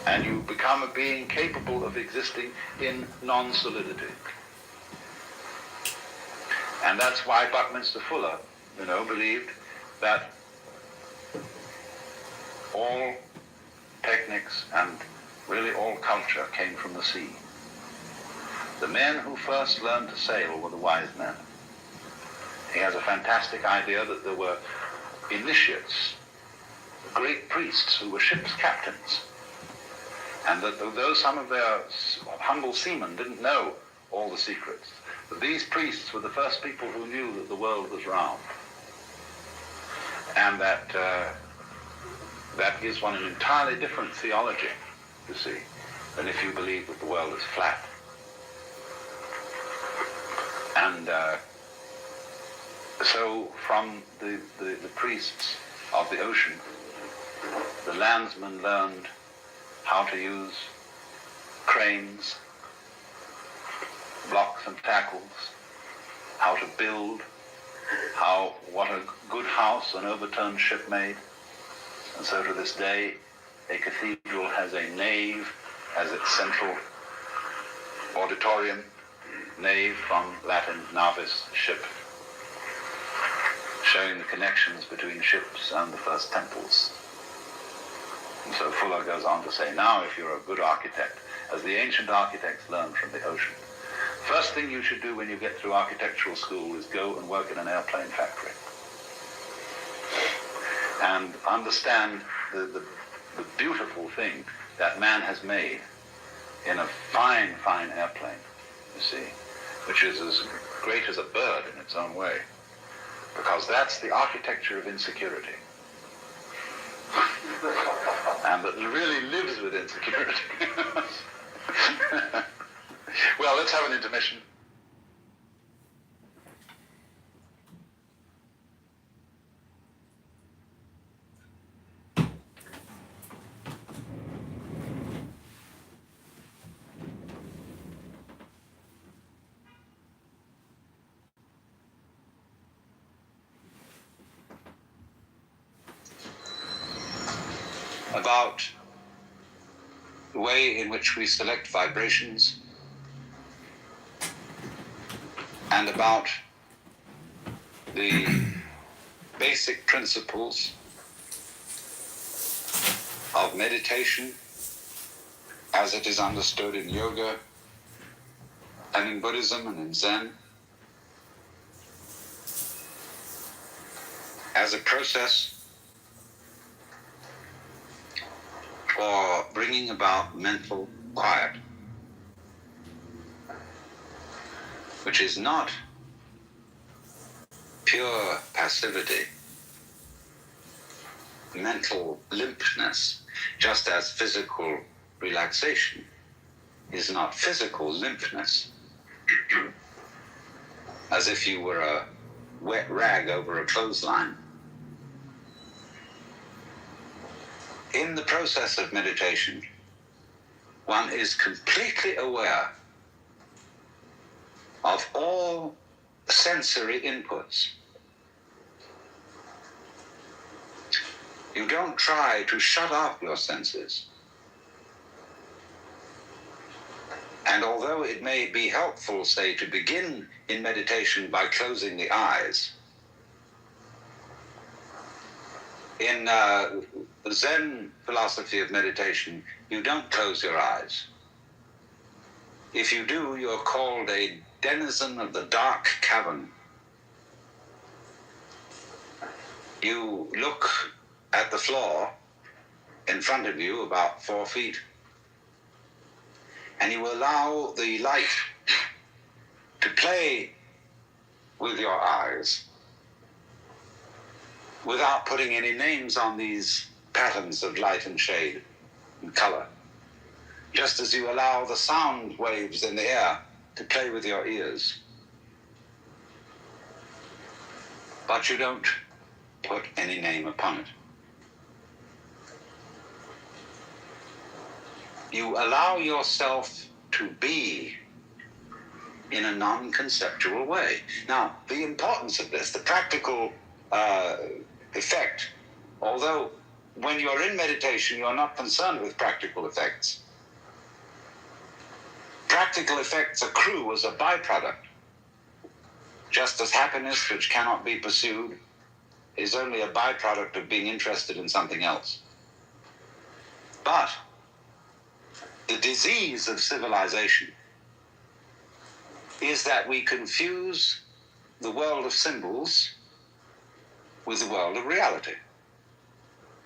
And you become a being capable of existing in non-solidity. And that's why Buckminster Fuller, believed that all techniques and really all culture came from the sea. The men who first learned to sail were the wise men. He has a fantastic idea that there were initiates, great priests who were ship's captains, and that though some of their humble seamen didn't know all the secrets, that these priests were the first people who knew that the world was round. And that gives one an entirely different theology, you see, than if you believe that the world is flat. And so from the priests of the ocean, the landsmen learned how to use cranes, blocks and tackles, how to build, what a good house an overturned ship made. And so to this day, a cathedral has a nave as its central auditorium, nave from Latin navis, ship, showing the connections between ships and the first temples. And so Fuller goes on to say, now if you're a good architect, as the ancient architects learned from the ocean, first thing you should do when you get through architectural school is go and work in an airplane factory. And understand the beautiful thing that man has made in a fine, fine airplane, you see, which is as great as a bird in its own way. Because that's the architecture of insecurity. And that really lives with insecurity. Well, let's have an intermission. About the way in which we select vibrations, and about the basic principles of meditation as it is understood in yoga and in Buddhism and in Zen, as a process for bringing about mental quiet, which is not pure passivity, mental limpness, just as physical relaxation is not physical limpness, as if you were a wet rag over a clothesline. In the process of meditation, one is completely aware of all sensory inputs. You don't try to shut off your senses. And although it may be helpful, say, to begin in meditation by closing the eyes, in the Zen philosophy of meditation, you don't close your eyes. If you do, you're called a denizen of the dark cavern. You look at the floor in front of you about 4 feet, and you allow the light to play with your eyes without putting any names on these patterns of light and shade and color, just as you allow the sound waves in the air to play with your ears. But you don't put any name upon it. You allow yourself to be in a non-conceptual way. Now, the importance of this, the practical effect, although when you're in meditation, you're not concerned with practical effects. Practical effects accrue as a byproduct, just as happiness, which cannot be pursued, is only a byproduct of being interested in something else. But the disease of civilization is that we confuse the world of symbols with the world of reality.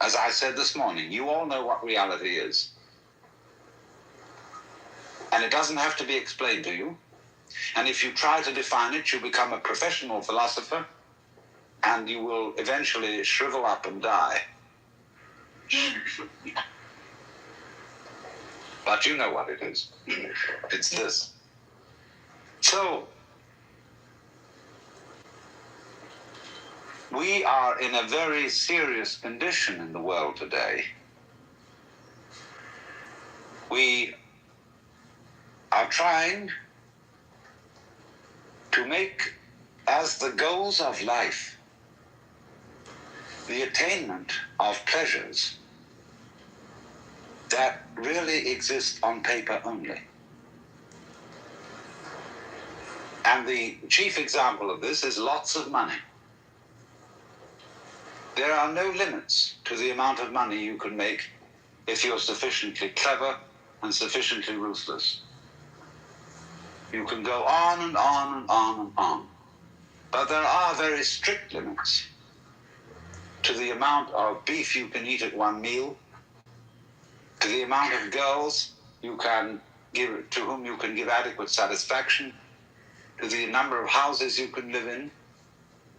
As I said this morning, you all know what reality is. And it doesn't have to be explained to you. And if you try to define it, you become a professional philosopher, and you will eventually shrivel up and die. But you know what it is. It's this. So, we are in a very serious condition in the world today. We are trying to make as the goals of life the attainment of pleasures that really exist on paper only. And the chief example of this is lots of money. There are no limits to the amount of money you can make if you're sufficiently clever and sufficiently ruthless. You can go on and on and on and on. But there are very strict limits to the amount of beef you can eat at one meal, to the amount of girls you can give, to whom you can give adequate satisfaction, to the number of houses you can live in,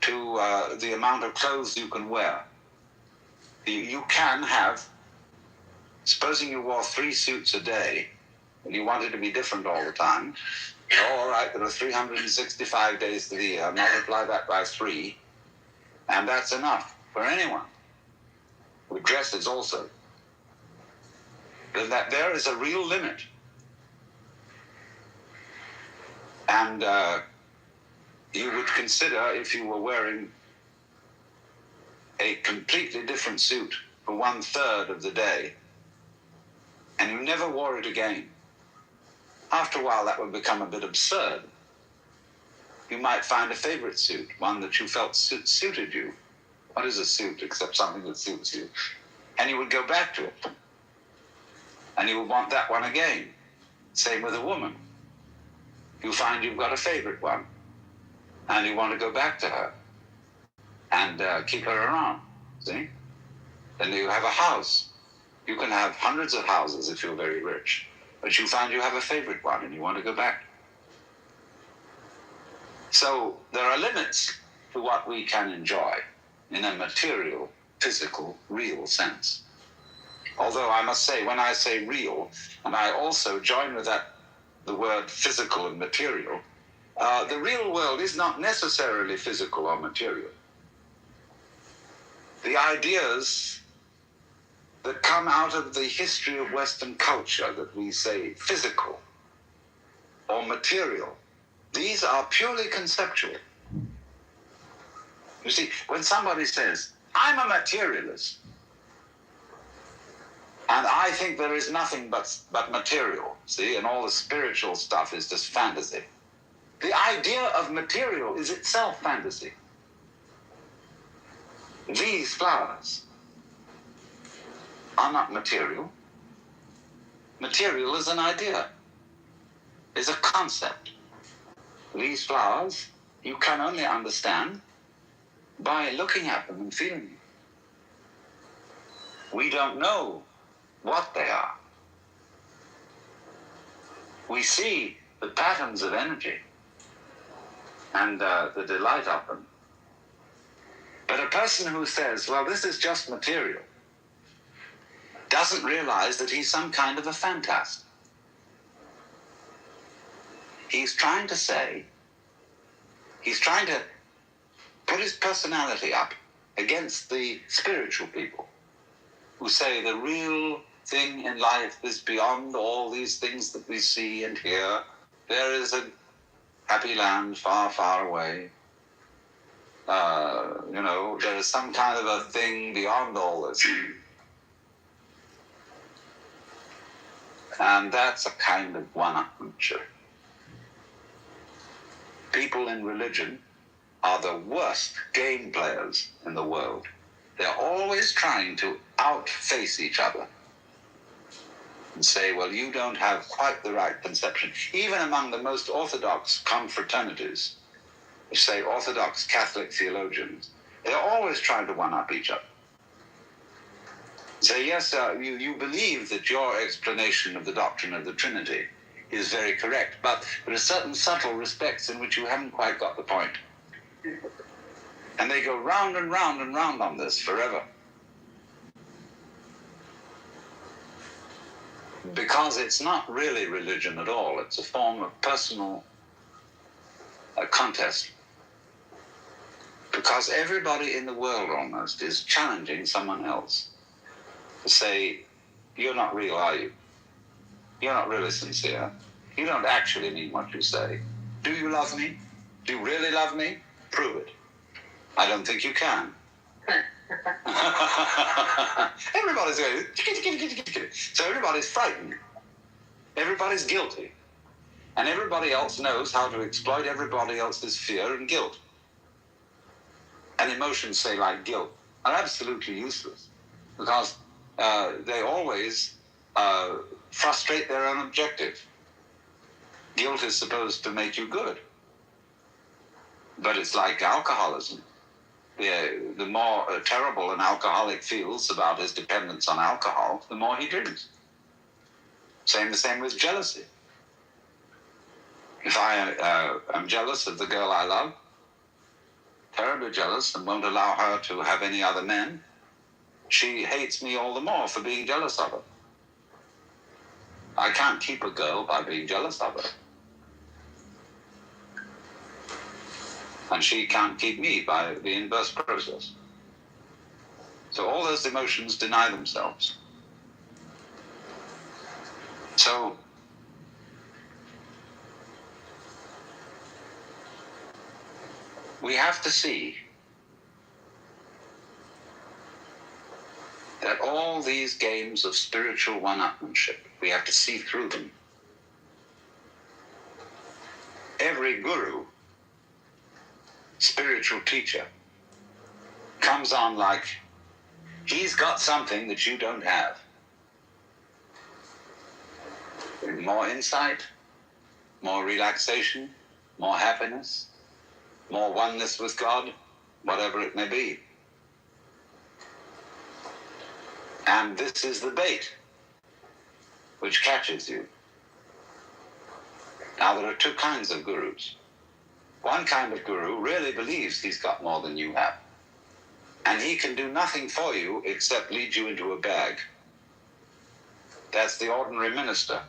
to the amount of clothes you can wear. You can have, supposing you wore 3 suits a day, and you wanted to be different all the time, all right, there are 365 days to the year, multiply that by 3, and that's enough for anyone. With dresses also. Then that there is a real limit. And you would consider, if you were wearing a completely different suit for 1/3 of the day, and you never wore it again, after a while that would become a bit absurd. You might find a favorite suit, one that you felt suited you. What is a suit except something that suits you? And you would go back to it. And you would want that one again. Same with a woman. You find you've got a favorite one. And you want to go back to her. And keep her around. See? Then you have a house. You can have hundreds of houses if you're very rich. But you find you have a favorite one and you want to go back. So there are limits to what we can enjoy in a material, physical, real sense. Although I must say, when I say real, and I also join with that the word physical and material, the real world is not necessarily physical or material. The ideas that come out of the history of Western culture that we say physical or material, these are purely conceptual. You see, when somebody says, I'm a materialist, and I think there is nothing but material, see, and all the spiritual stuff is just fantasy. The idea of material is itself fantasy. These flowers are not material. Material is an idea, is a concept. These flowers you can only understand by looking at them and feeling them. We don't know what they are. We see the patterns of energy and the delight of them. But a person who says, well, this is just material, doesn't realize that he's some kind of a fantast. He's trying to say, he's trying to put his personality up against the spiritual people who say the real thing in life is beyond all these things that we see and hear. There is a happy land far, far away. There is some kind of a thing beyond all this. And that's a kind of one-upmanship. People in religion are the worst game players in the world. They're always trying to outface each other and say, well, you don't have quite the right conception. Even among the most orthodox confraternities, say Orthodox Catholic theologians, they're always trying to one-up each other. Say, yes, you believe that your explanation of the doctrine of the Trinity is very correct, but there are certain subtle respects in which you haven't quite got the point. And they go round and round and round on this forever. Because it's not really religion at all. It's a form of personal contest. Because everybody in the world almost is challenging someone else to say, you're not real, are you? You're not really sincere. You don't actually mean what you say. Do you love me? Do you really love me? Prove it. I don't think you can. Everybody's going, so everybody's frightened. Everybody's guilty. And everybody else knows how to exploit everybody else's fear and guilt. And emotions, say, like guilt, are absolutely useless because they always frustrate their own objective. Guilt is supposed to make you good. But it's like alcoholism. The more terrible an alcoholic feels about his dependence on alcohol, the more he drinks. The same with jealousy. If I am jealous of the girl I love, terribly jealous, and won't allow her to have any other men, she hates me all the more for being jealous of her. I can't keep a girl by being jealous of her. And she can't keep me by the inverse process. So all those emotions deny themselves. So we have to see that all these games of spiritual one-upmanship, we have to see through them. Every guru, spiritual teacher, comes on like he's got something that you don't have. More insight, more relaxation, more happiness, more oneness with God, whatever it may be. And this is the bait which catches you. Now, there are two kinds of gurus. One kind of guru really believes he's got more than you have. And he can do nothing for you except lead you into a bag. That's the ordinary minister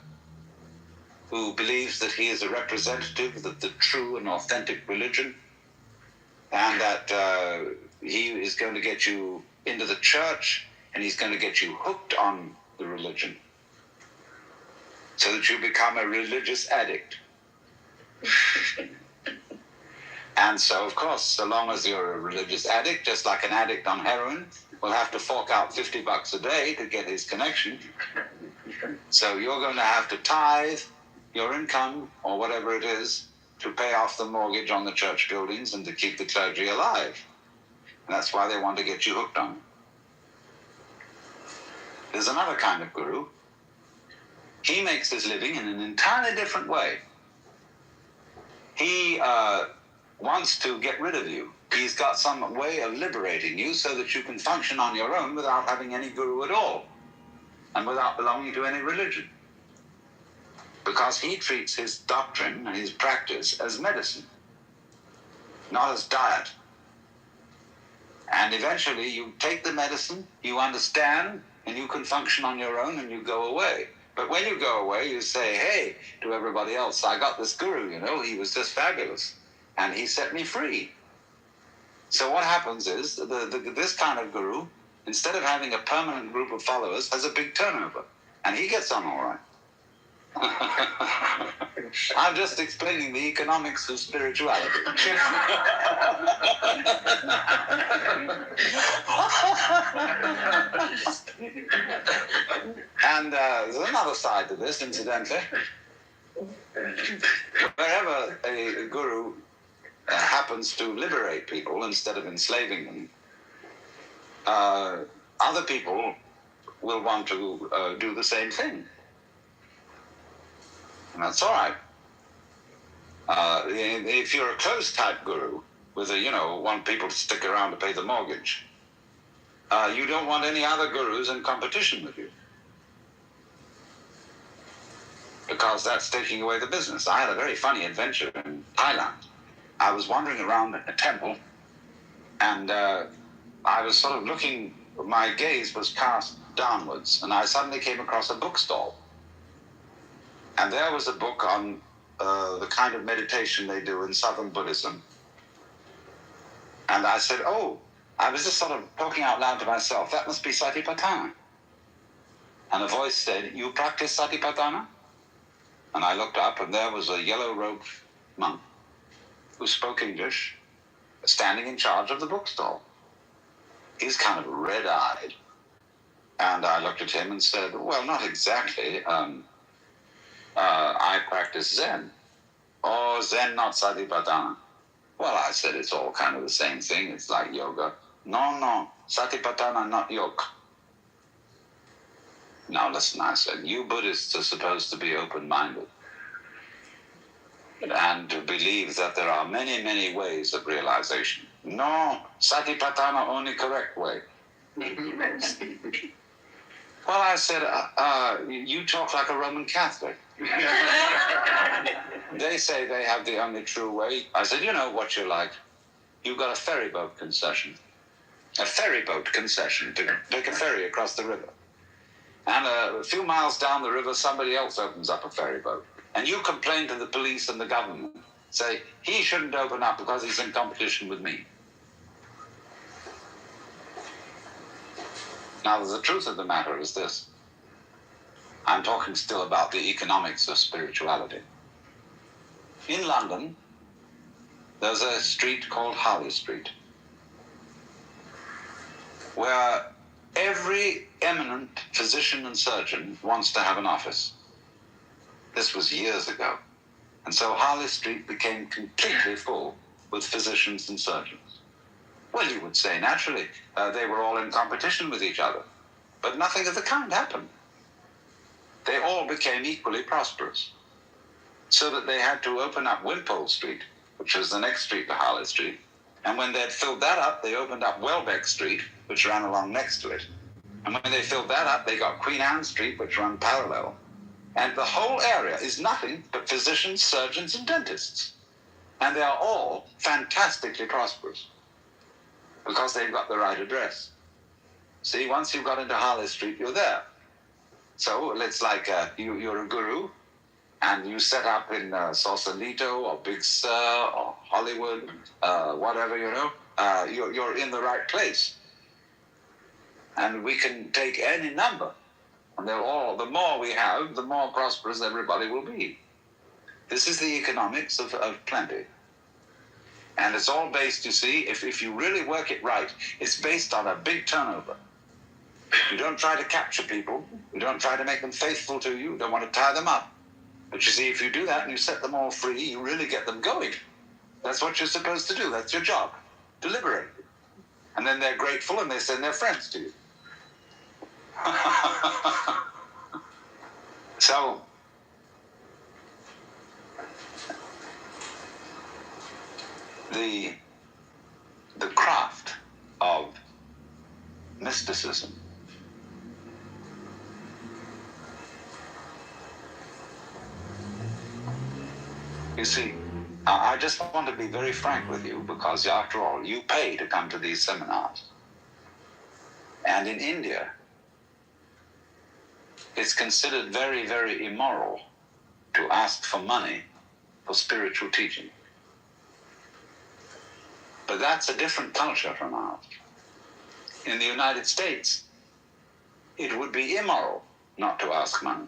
who believes that he is a representative of the true and authentic religion, and that he is going to get you into the church, and he's going to get you hooked on the religion so that you become a religious addict. And so, of course, so long as you're a religious addict, just like an addict on heroin, will have to fork out $50 a day to get his connection. So you're going to have to tithe your income, or whatever it is, to pay off the mortgage on the church buildings and to keep the clergy alive. And that's why they want to get you hooked on it. There's another kind of guru. He makes his living in an entirely different way. He wants to get rid of you. He's got some way of liberating you so that you can function on your own without having any guru at all and without belonging to any religion. Because he treats his doctrine and his practice as medicine, not as diet. And eventually you take the medicine, you understand, and you can function on your own and you go away. But when you go away, you say, hey, to everybody else, I got this guru, he was just fabulous. And he set me free. So what happens is, this kind of guru instead of having a permanent group of followers, has a big turnover. And he gets on all right. I'm just explaining the economics of spirituality. And there's another side to this, incidentally. Wherever a guru happens to liberate people instead of enslaving them, other people will want to do the same thing. And that's all right. If you're a closed type guru with want people to stick around to pay the mortgage, you don't want any other gurus in competition with you, because that's taking away the business. I had a very funny adventure in Thailand. I was wandering around a temple, and I was sort of looking, my gaze was cast downwards, and I suddenly came across a bookstall. And there was a book on the kind of meditation they do in Southern Buddhism. And I said, I was just sort of talking out loud to myself, that must be Satipatthana. And a voice said, you practice Satipatthana? And I looked up, and there was a yellow-robed monk who spoke English, standing in charge of the bookstall. He's kind of red-eyed. And I looked at him and said, well, not exactly. I practice Zen. Oh, Zen, not Satipatthana. Well, I said, it's all kind of the same thing. It's like yoga. No, Satipatthana, not yoga. Now listen, I said, you Buddhists are supposed to be open-minded and to believe that there are many, many ways of realization. No, Satipatthana, only correct way. Well, I said, you talk like a Roman Catholic. They say they have the only true way. I said, you know what you're like. You've got a ferry boat concession. A ferry boat concession to take a ferry across the river. And a few miles down the river, somebody else opens up a ferry boat. And you complain to the police and the government. Say, he shouldn't open up because he's in competition with me. Now, the truth of the matter is this. I'm talking still about the economics of spirituality. In London, there's a street called Harley Street, where every eminent physician and surgeon wants to have an office. This was years ago. And so Harley Street became completely full with physicians and surgeons. Well, you would say, naturally, they were all in competition with each other. But nothing of the kind happened. They all became equally prosperous. So that they had to open up Wimpole Street, which was the next street to Harley Street. And when they'd filled that up, they opened up Welbeck Street, which ran along next to it. And when they filled that up, they got Queen Anne Street, which ran parallel. And the whole area is nothing but physicians, surgeons, and dentists. And they are all fantastically prosperous because they've got the right address. See, once you've got into Harley Street, you're there. So it's like you're a guru, and you set up in Sausalito or Big Sur or Hollywood, whatever, you're in the right place. And we can take any number. And the more we have, the more prosperous everybody will be. This is the economics of plenty. And it's all based, you see, if you really work it right, it's based on a big turnover. You don't try to capture people. You don't try to make them faithful to you. You don't want to tie them up. But you see, if you do that and you set them all free, you really get them going. That's what you're supposed to do. That's your job, to liberate them. And then they're grateful and they send their friends to you. So, the craft of mysticism you see, I just want to be very frank with you because after all, you pay to come to these seminars. And in India, it's considered very, very immoral to ask for money for spiritual teaching. But that's a different culture from ours. In the United States, it would be immoral not to ask money.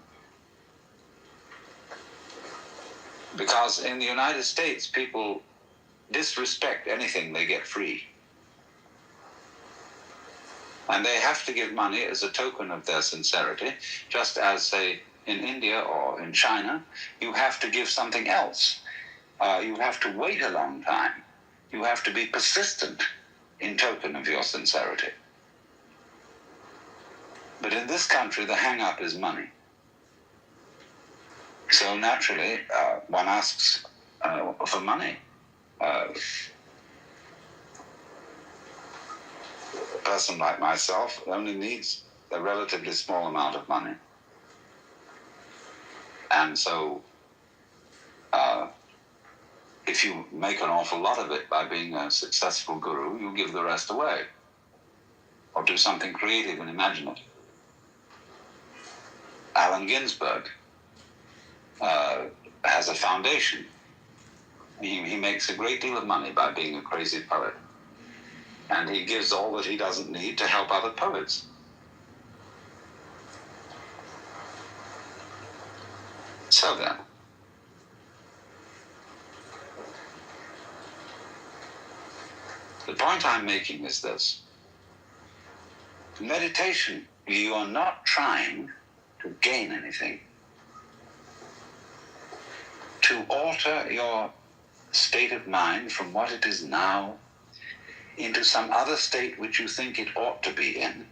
Because in the United States, people disrespect anything they get free. And they have to give money as a token of their sincerity, just as, say, in India or in China, you have to give something else. You have to wait a long time. You have to be persistent in token of your sincerity. But in this country, the hang-up is money. So naturally, one asks for money. A person like myself only needs a relatively small amount of money. And so, if you make an awful lot of it by being a successful guru, you give the rest away. Or do something creative and imaginative. Allen Ginsberg has a foundation. He makes a great deal of money by being a crazy poet. And he gives all that he doesn't need to help other poets. So then, the point I'm making is this. Meditation, you are not trying to gain anything. To alter your state of mind from what it is now into some other state which you think it ought to be in.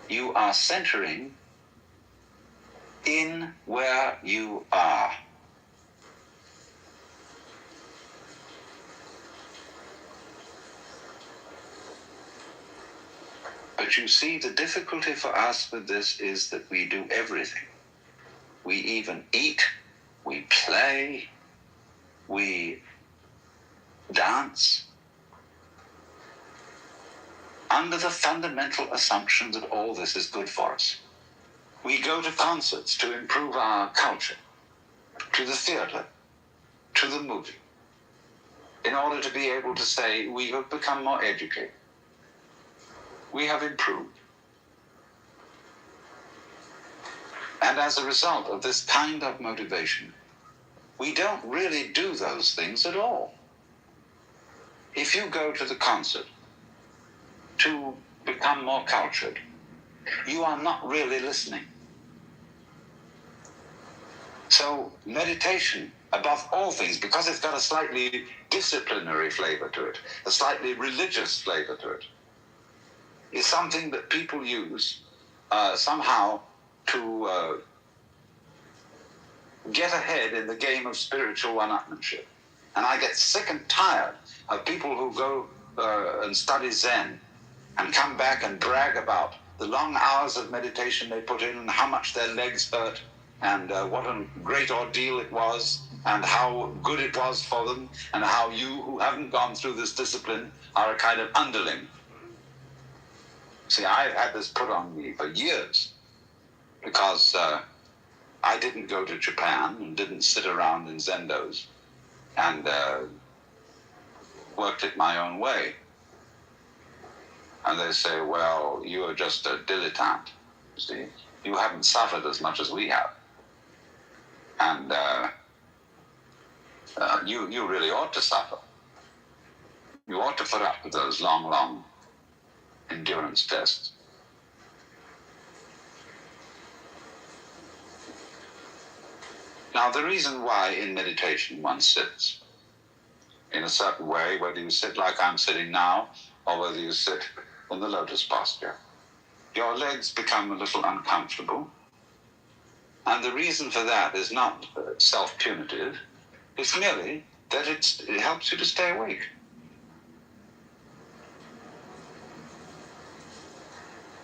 You are centering in where you are. But you see, the difficulty for us with this is that we do everything. We even eat, we play, we dance, under the fundamental assumption that all this is good for us. We go to concerts to improve our culture, to the theater, to the movie, in order to be able to say we have become more educated. We have improved. And as a result of this kind of motivation, we don't really do those things at all. If you go to the concert to become more cultured, you are not really listening. So meditation, above all things, because it's got a slightly disciplinary flavor to it, a slightly religious flavor to it, is something that people use somehow to get ahead in the game of spiritual one-upmanship. And I get sick and tired of people who go and study Zen and come back and brag about the long hours of meditation they put in and how much their legs hurt and what a great ordeal it was and how good it was for them and how you who haven't gone through this discipline are a kind of underling. See, I've had this put on me for years because I didn't go to Japan and didn't sit around in zendos and worked it my own way. And they say, well, you are just a dilettante, you see. You haven't suffered as much as we have. And you really ought to suffer. You ought to put up with those long endurance tests. Now, the reason why in meditation one sits in a certain way, whether you sit like I'm sitting now, or whether you sit in the lotus posture, your legs become a little uncomfortable. And the reason for that is not self-punitive. It's merely that it helps you to stay awake.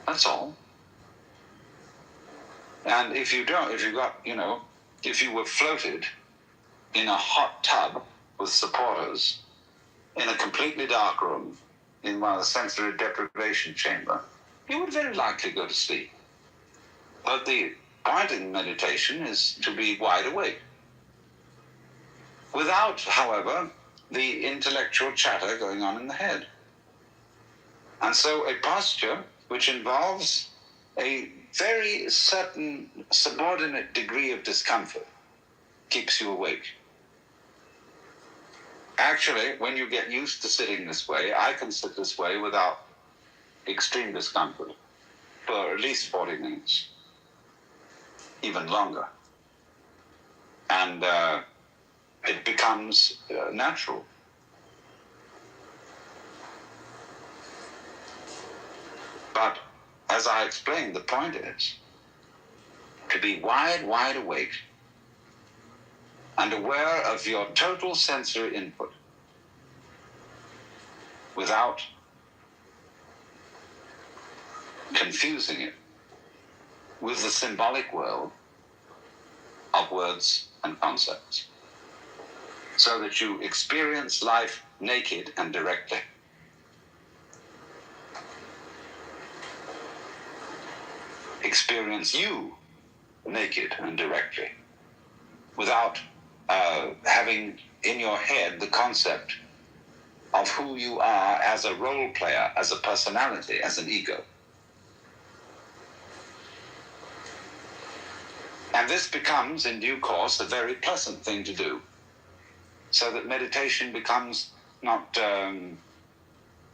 That's all. And if you were floated in a hot tub with supporters in a completely dark room in one of the sensory deprivation chamber, you would very likely go to sleep. But the point in meditation is to be wide awake. Without, however, the intellectual chatter going on in the head. And so a posture which involves a very certain subordinate degree of discomfort keeps you awake. Actually, when you get used to sitting this way, I can sit this way without extreme discomfort for at least 40 minutes, even longer. And it becomes natural. But as I explained, the point is to be wide awake and aware of your total sensory input without confusing it with the symbolic world of words and concepts, so that you experience life naked and directly. Experience you naked and directly, without having in your head the concept of who you are as a role player, as a personality, as an ego. And this becomes, in due course, a very pleasant thing to do, so that meditation becomes not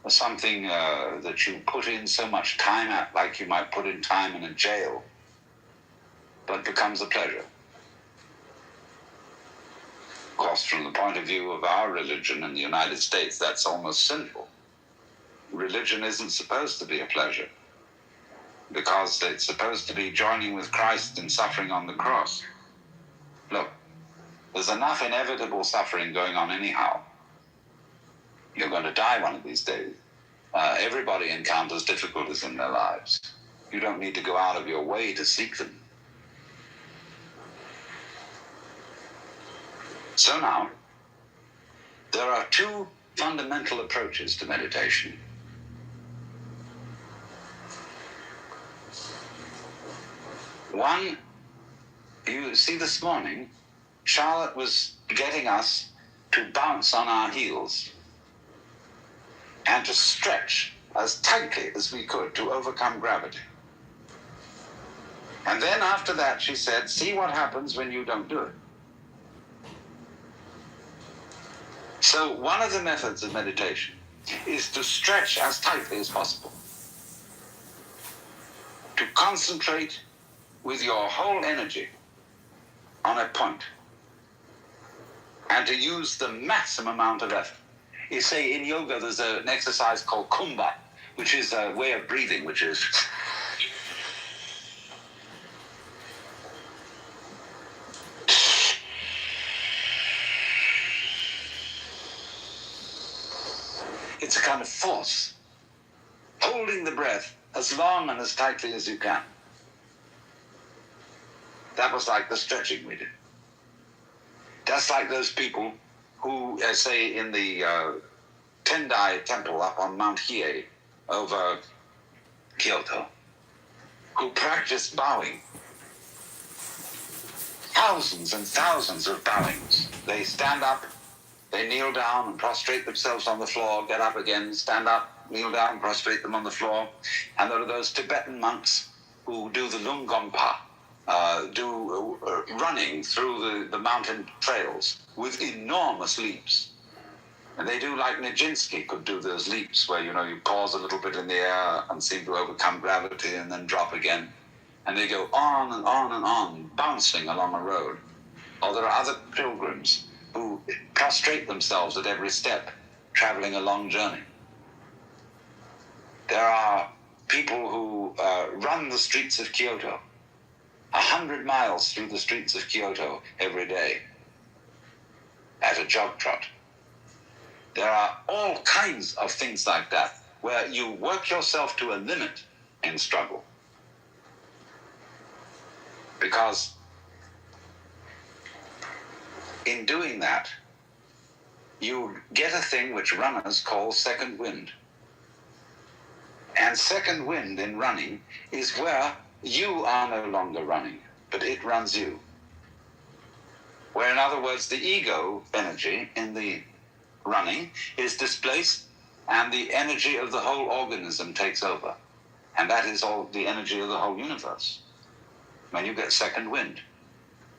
something that you put in so much time at, like you might put in time in a jail, but becomes a pleasure. Of course, from the point of view of our religion in the United States, that's almost sinful. Religion isn't supposed to be a pleasure, because it's supposed to be joining with Christ in suffering on the cross. Look, there's enough inevitable suffering going on anyhow. You're going to die one of these days. Everybody encounters difficulties in their lives. You don't need to go out of your way to seek them. So now, there are two fundamental approaches to meditation. One, you see, this morning, Charlotte was getting us to bounce on our heels and to stretch as tightly as we could to overcome gravity. And then after that, she said, see what happens when you don't do it. So one of the methods of meditation is to stretch as tightly as possible, to concentrate with your whole energy on a point, and to use the maximum amount of effort. You say in yoga there's an exercise called kumbha, which is a way of breathing, which is it's a kind of force, holding the breath as long and as tightly as you can. That was like the stretching we did. That's like those people who, say, in the Tendai temple up on Mount Hiei over Kyoto, who practice bowing. Thousands and thousands of bowings. They stand up, they kneel down and prostrate themselves on the floor, get up again, stand up, kneel down, prostrate them on the floor. And there are those Tibetan monks who do the Lungompa, running through the mountain trails with enormous leaps. And they do like Nijinsky could do those leaps where, you pause a little bit in the air and seem to overcome gravity and then drop again. And they go on and on and on, bouncing along a road. Or there are other pilgrims who prostrate themselves at every step, traveling a long journey. There are people who run the streets of Kyoto, 100 miles through the streets of Kyoto every day at a jog trot. There are all kinds of things like that where you work yourself to a limit in struggle. Because in doing that, you get a thing which runners call second wind. And second wind in running is where you are no longer running, but it runs you. Where, in other words, the ego energy in the running is displaced and the energy of the whole organism takes over. And that is all the energy of the whole universe. When you get second wind.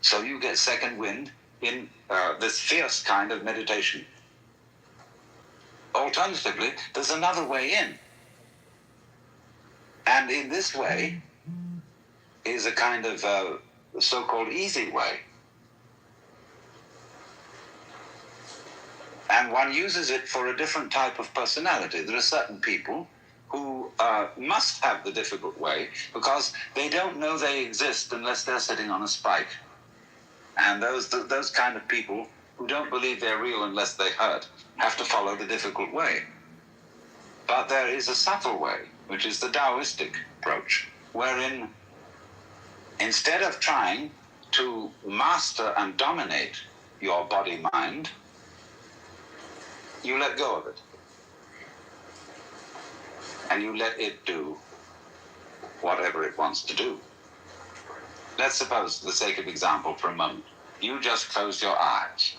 So you get second wind in this fierce kind of meditation. Alternatively, there's another way in. And in this way is a kind of so-called easy way. And one uses it for a different type of personality. There are certain people who must have the difficult way because they don't know they exist unless they're sitting on a spike. And those kind of people who don't believe they're real unless they hurt have to follow the difficult way. But there is a subtle way, which is the Taoistic approach, wherein instead of trying to master and dominate your body-mind, you let go of it. And you let it do whatever it wants to do. Let's suppose, for the sake of example, for a moment, you just close your eyes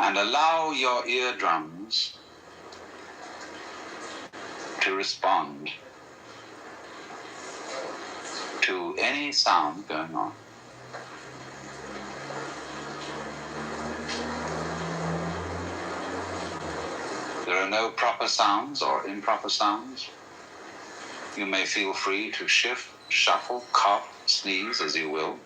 and allow your eardrums to respond to any sound going on. There are no proper sounds or improper sounds. You may feel free to shift, shuffle, cough, sneeze as you will.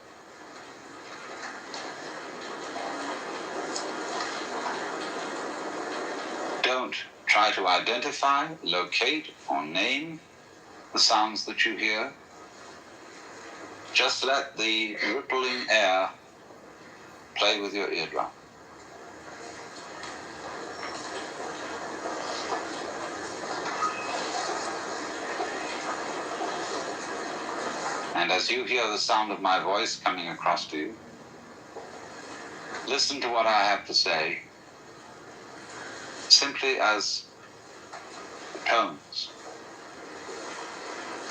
Don't try to identify, locate, or name the sounds that you hear. Just let the rippling air play with your eardrum. And as you hear the sound of my voice coming across to you, listen to what I have to say simply as tones.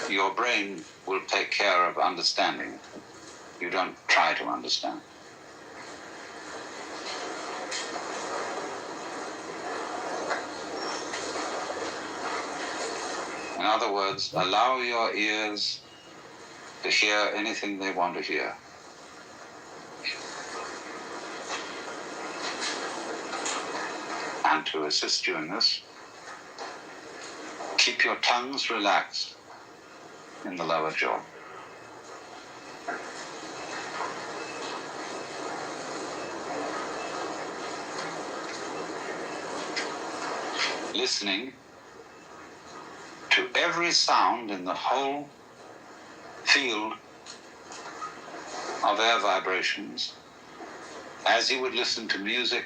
Your brain will take care of understanding it. You don't try to understand. In other words, allow your ears to hear anything they want to hear. And to assist you in this, keep your tongues relaxed in the lower jaw. Listening to every sound in the whole field of air vibrations, as you would listen to music,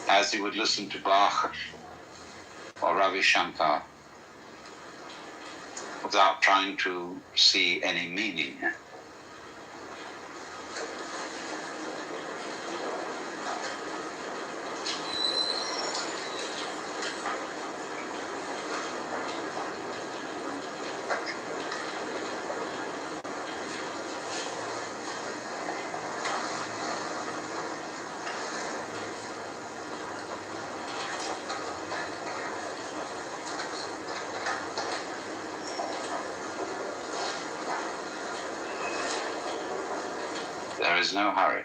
as you would listen to Bach or Ravi Shankar, without trying to see any meaning. There is no hurry.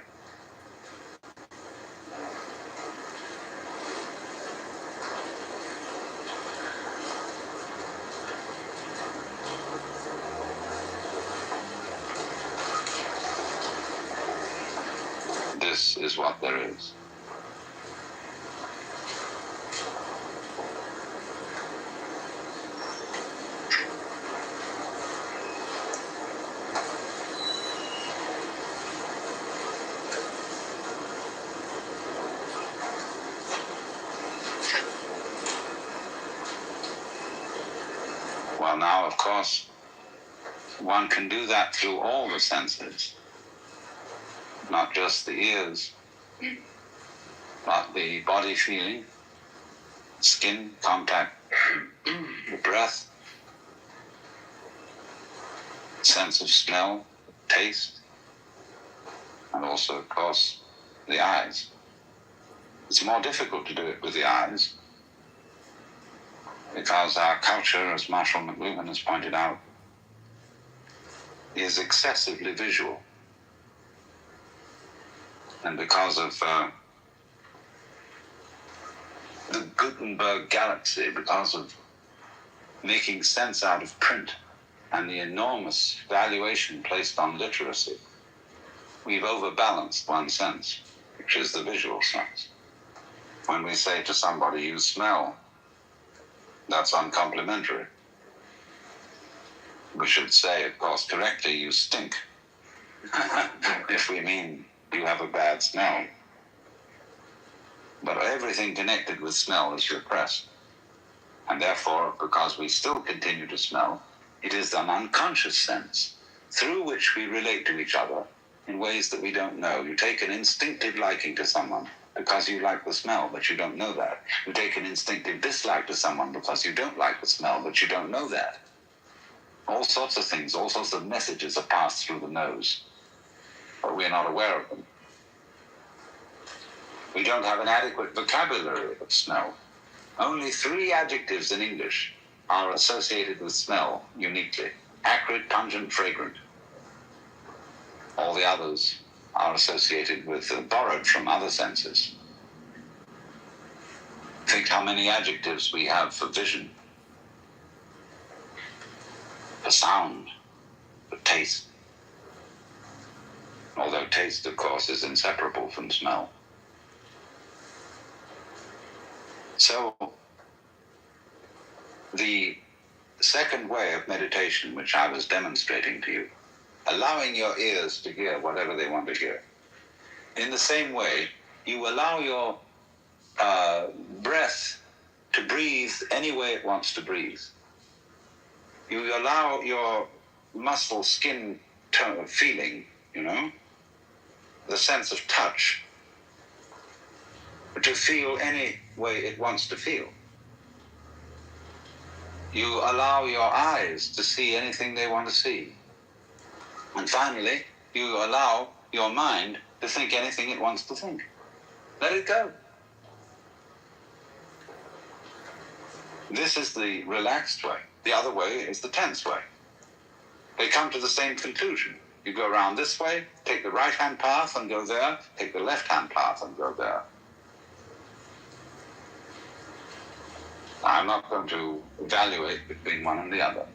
This is what there is. Well, now, of course, one can do that through all the senses, not just the ears, but the body feeling, skin contact, the breath, sense of smell, taste, and also, of course, the eyes. It's more difficult to do it with the eyes because our culture, as Marshall McLuhan has pointed out, is excessively visual. And because of the Gutenberg galaxy, because of making sense out of print and the enormous valuation placed on literacy, we've overbalanced one sense, which is the visual sense. When we say to somebody, you smell, that's uncomplimentary. We should say, of course, correctly, you stink, if we mean you have a bad smell. But everything connected with smell is repressed. And therefore, because we still continue to smell, it is an unconscious sense through which we relate to each other in ways that we don't know. You take an instinctive liking to someone because you like the smell, but you don't know that. You take an instinctive dislike to someone because you don't like the smell, but you don't know that. All sorts of things, all sorts of messages are passed through the nose, but we're not aware of them. We don't have an adequate vocabulary of smell. Only 3 adjectives in English are associated with smell uniquely: acrid, pungent, fragrant. All the others are associated with, borrowed from other senses. Think how many adjectives we have for vision, for sound, for taste. Although taste, of course, is inseparable from smell. So, the second way of meditation, which I was demonstrating to you, allowing your ears to hear whatever they want to hear. In the same way, you allow your breath to breathe any way it wants to breathe. You allow your muscle skin feeling, the sense of touch, to feel any way it wants to feel. You allow your eyes to see anything they want to see. And finally, you allow your mind to think anything it wants to think. Let it go. This is the relaxed way. The other way is the tense way. They come to the same conclusion. You go around this way, take the right-hand path and go there, take the left-hand path and go there. I'm not going to evaluate between one and the other.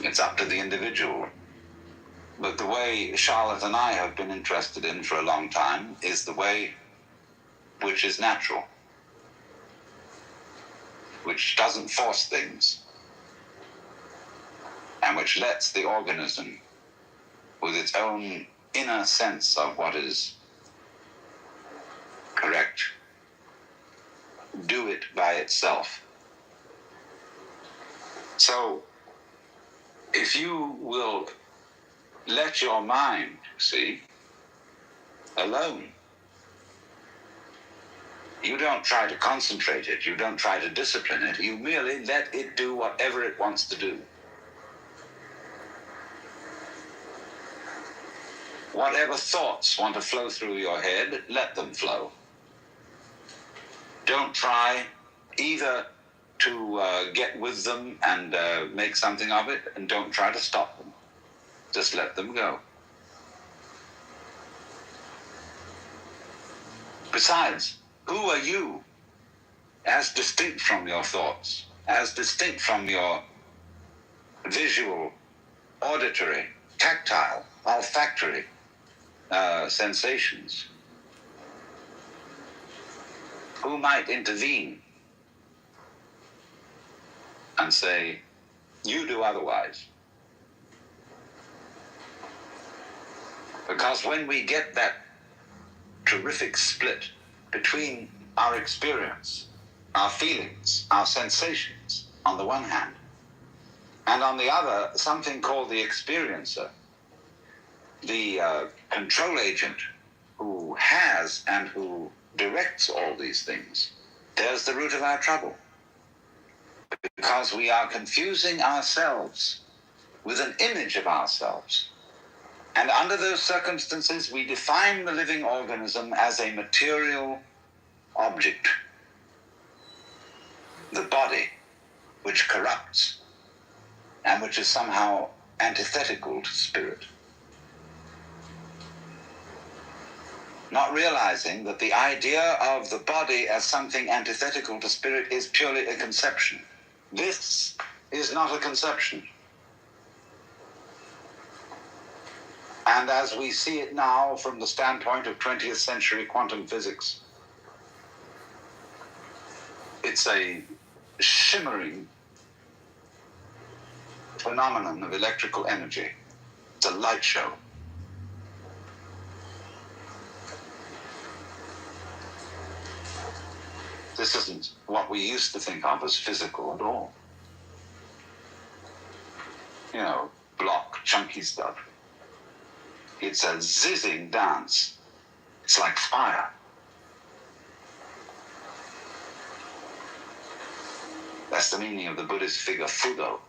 It's up to the individual. But the way Charlotte and I have been interested in for a long time is the way which is natural, which doesn't force things, and which lets the organism, with its own inner sense of what is correct, do it by itself. So, if you will let your mind, alone, you don't try to concentrate it, you don't try to discipline it, you merely let it do whatever it wants to do. Whatever thoughts want to flow through your head, let them flow. Don't try either to get with them and make something of it, and don't try to stop them. Just let them go. Besides, who are you as distinct from your thoughts, as distinct from your visual, auditory, tactile, olfactory sensations? Who might intervene and say, you do otherwise? Because when we get that terrific split between our experience, our feelings, our sensations, on the one hand, and on the other, something called the experiencer, the control agent who has and who directs all these things, there's the root of our trouble. Because we are confusing ourselves with an image of ourselves And under those circumstances, we define the living organism as a material object. The body, which corrupts, and which is somehow antithetical to spirit. Not realizing that the idea of the body as something antithetical to spirit is purely a conception. This is not a conception. And as we see it now from the standpoint of 20th century quantum physics, it's a shimmering phenomenon of electrical energy. It's a light show. This isn't what we used to think of as physical at all. You know, block, chunky stuff. It's a zizzing dance. It's like fire. That's the meaning of the Buddhist figure Fudo.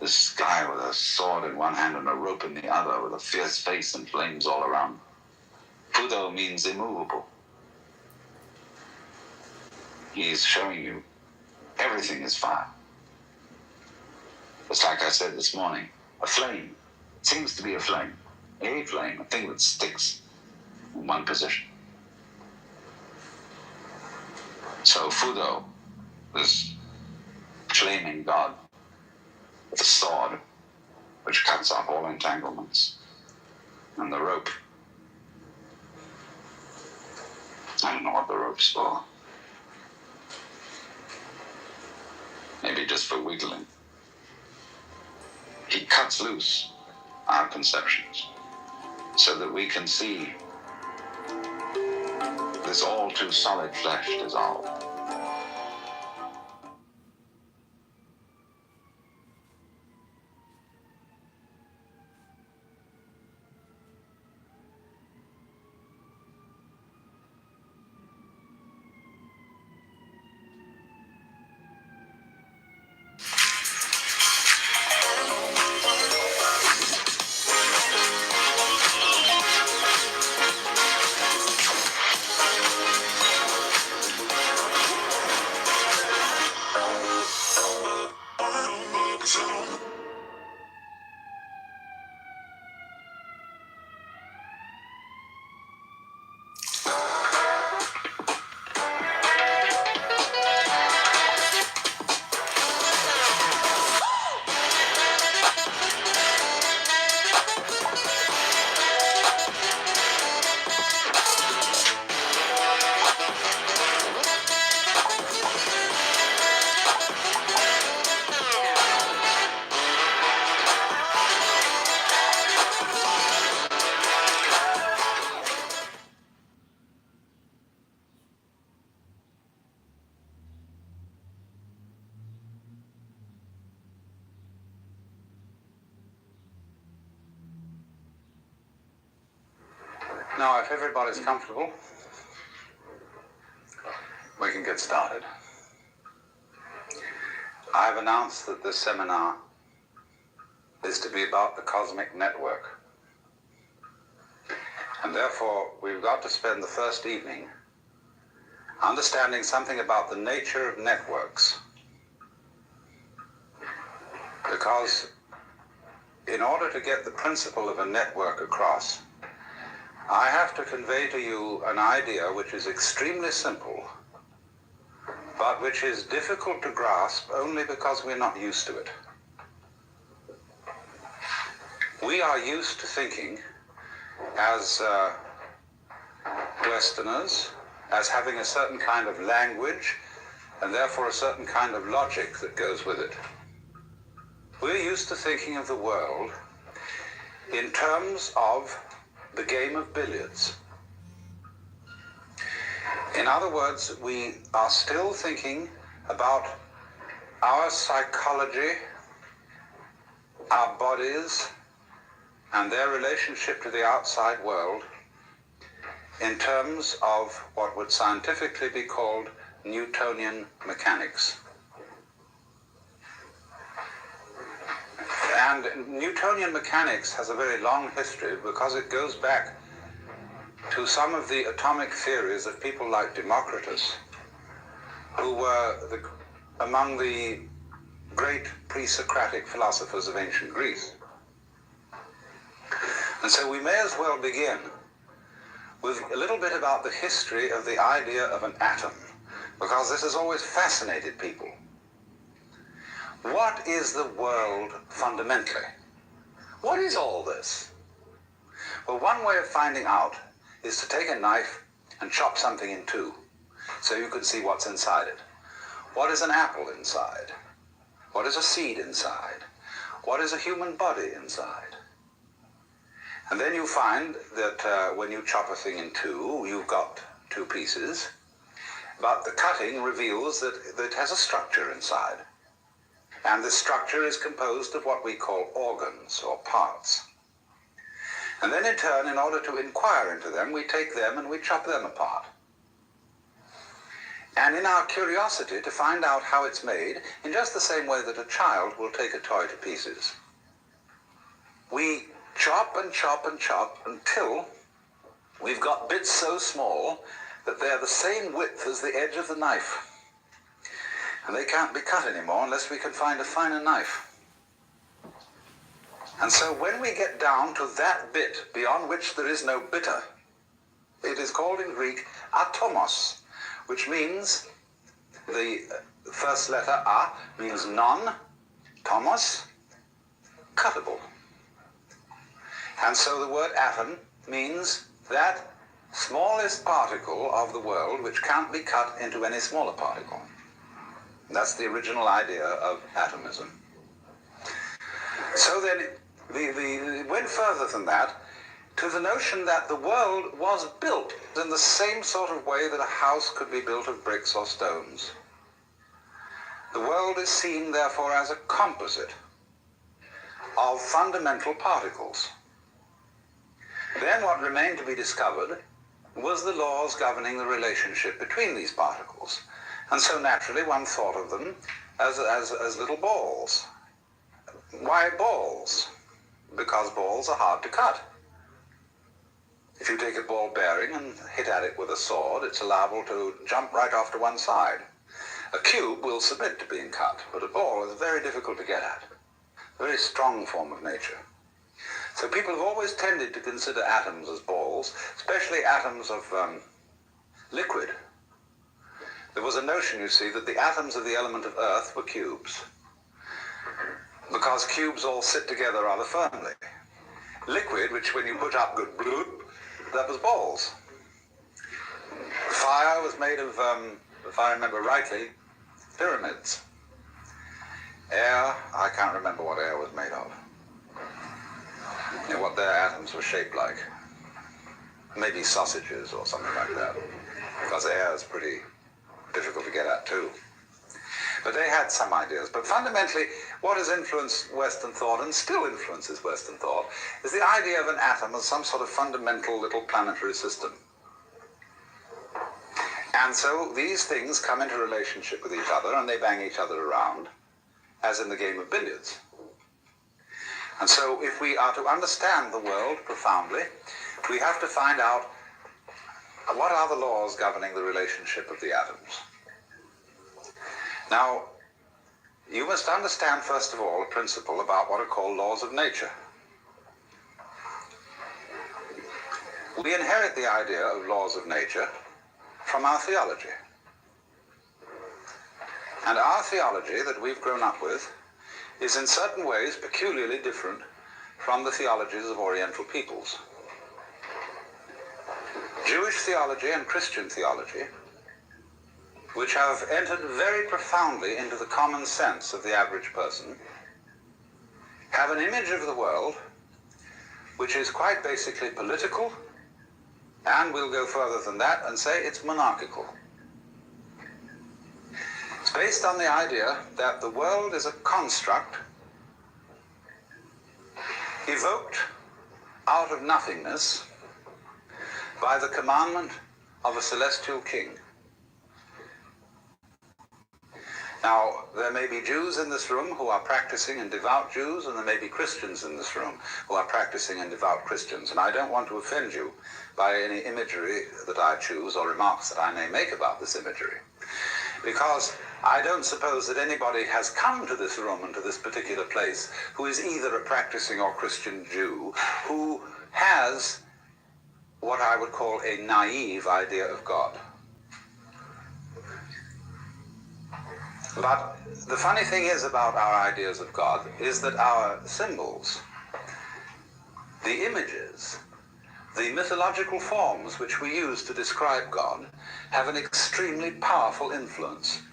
This guy with a sword in one hand and a rope in the other, with a fierce face and flames all around. Fudo means immovable. He's showing you everything is fire. It's like I said this morning, a flame. It seems to be a flame, a thing that sticks in one position. So Fudo, this flaming god with a sword which cuts off all entanglements, and the rope. I don't know what the rope's for. Maybe just for wiggling. He cuts loose our conceptions so that we can see this all too solid flesh dissolve. Now, if everybody's comfortable, we can get started. I've announced that this seminar is to be about the cosmic network. And therefore, we've got to spend the first evening understanding something about the nature of networks. Because in order to get the principle of a network across, I have to convey to you an idea which is extremely simple, but which is difficult to grasp only because we're not used to it. We are used to thinking as Westerners, as having a certain kind of language, and therefore a certain kind of logic that goes with it. We're used to thinking of the world in terms of the game of billiards. In other words, we are still thinking about our psychology, our bodies, and their relationship to the outside world in terms of what would scientifically be called Newtonian mechanics. And Newtonian mechanics has a very long history because it goes back to some of the atomic theories of people like Democritus, who were among the great pre-Socratic philosophers of ancient Greece. And so we may as well begin with a little bit about the history of the idea of an atom, because this has always fascinated people. What is the world fundamentally? What is all this? Well, one way of finding out is to take a knife and chop something in two, so you can see what's inside it. What is an apple inside? What is a seed inside? What is a human body inside? And then you find that when you chop a thing in two, you've got two pieces, but the cutting reveals that it has a structure inside. And this structure is composed of what we call organs or parts. And then in turn, in order to inquire into them, we take them and we chop them apart. And in our curiosity to find out how it's made, in just the same way that a child will take a toy to pieces, we chop and chop and chop until we've got bits so small that they're the same width as the edge of the knife. And they can't be cut anymore unless we can find a finer knife. And so when we get down to that bit beyond which there is no bitter, it is called in Greek atomos, which means the first letter a means non, tomos, cuttable. And so the word atom means that smallest particle of the world which can't be cut into any smaller particle. That's the original idea of atomism. So then it went further than that to the notion that the world was built in the same sort of way that a house could be built of bricks or stones. The world is seen, therefore, as a composite of fundamental particles. Then what remained to be discovered was the laws governing the relationship between these particles. And so naturally one thought of them as little balls. Why balls? Because balls are hard to cut. If you take a ball bearing and hit at it with a sword, it's liable to jump right off to one side. A cube will submit to being cut, but a ball is very difficult to get at. A very strong form of nature. So people have always tended to consider atoms as balls, especially atoms of liquid. There was a notion, you see, that the atoms of the element of earth were cubes, because cubes all sit together rather firmly. Liquid, which when you put up good bloop, that was balls. Fire was made of, if I remember rightly, pyramids. Air, I can't remember what air was made of. You know, what their atoms were shaped like. Maybe sausages or something like that, because air is pretty difficult to get at too. But they had some ideas. But fundamentally, what has influenced Western thought, and still influences Western thought, is the idea of an atom as some sort of fundamental little planetary system. And so these things come into relationship with each other, and they bang each other around, as in the game of billiards. And so if we are to understand the world profoundly, we have to find out what are the laws governing the relationship of the atoms. Now, you must understand, first of all, a principle about what are called laws of nature. We inherit the idea of laws of nature from our theology. And our theology that we've grown up with is in certain ways peculiarly different from the theologies of Oriental peoples. Jewish theology and Christian theology, which have entered very profoundly into the common sense of the average person, have an image of the world which is quite basically political, and we'll go further than that and say it's monarchical. It's based on the idea that the world is a construct evoked out of nothingness by the commandment of a celestial king. Now, there may be Jews in this room who are practicing and devout Jews, and there may be Christians in this room who are practicing and devout Christians. And I don't want to offend you by any imagery that I choose or remarks that I may make about this imagery, because I don't suppose that anybody has come to this room and to this particular place who is either a practicing or Christian Jew who has what I would call a naive idea of God. But the funny thing is about our ideas of God is that our symbols, the images, the mythological forms which we use to describe God have an extremely powerful influence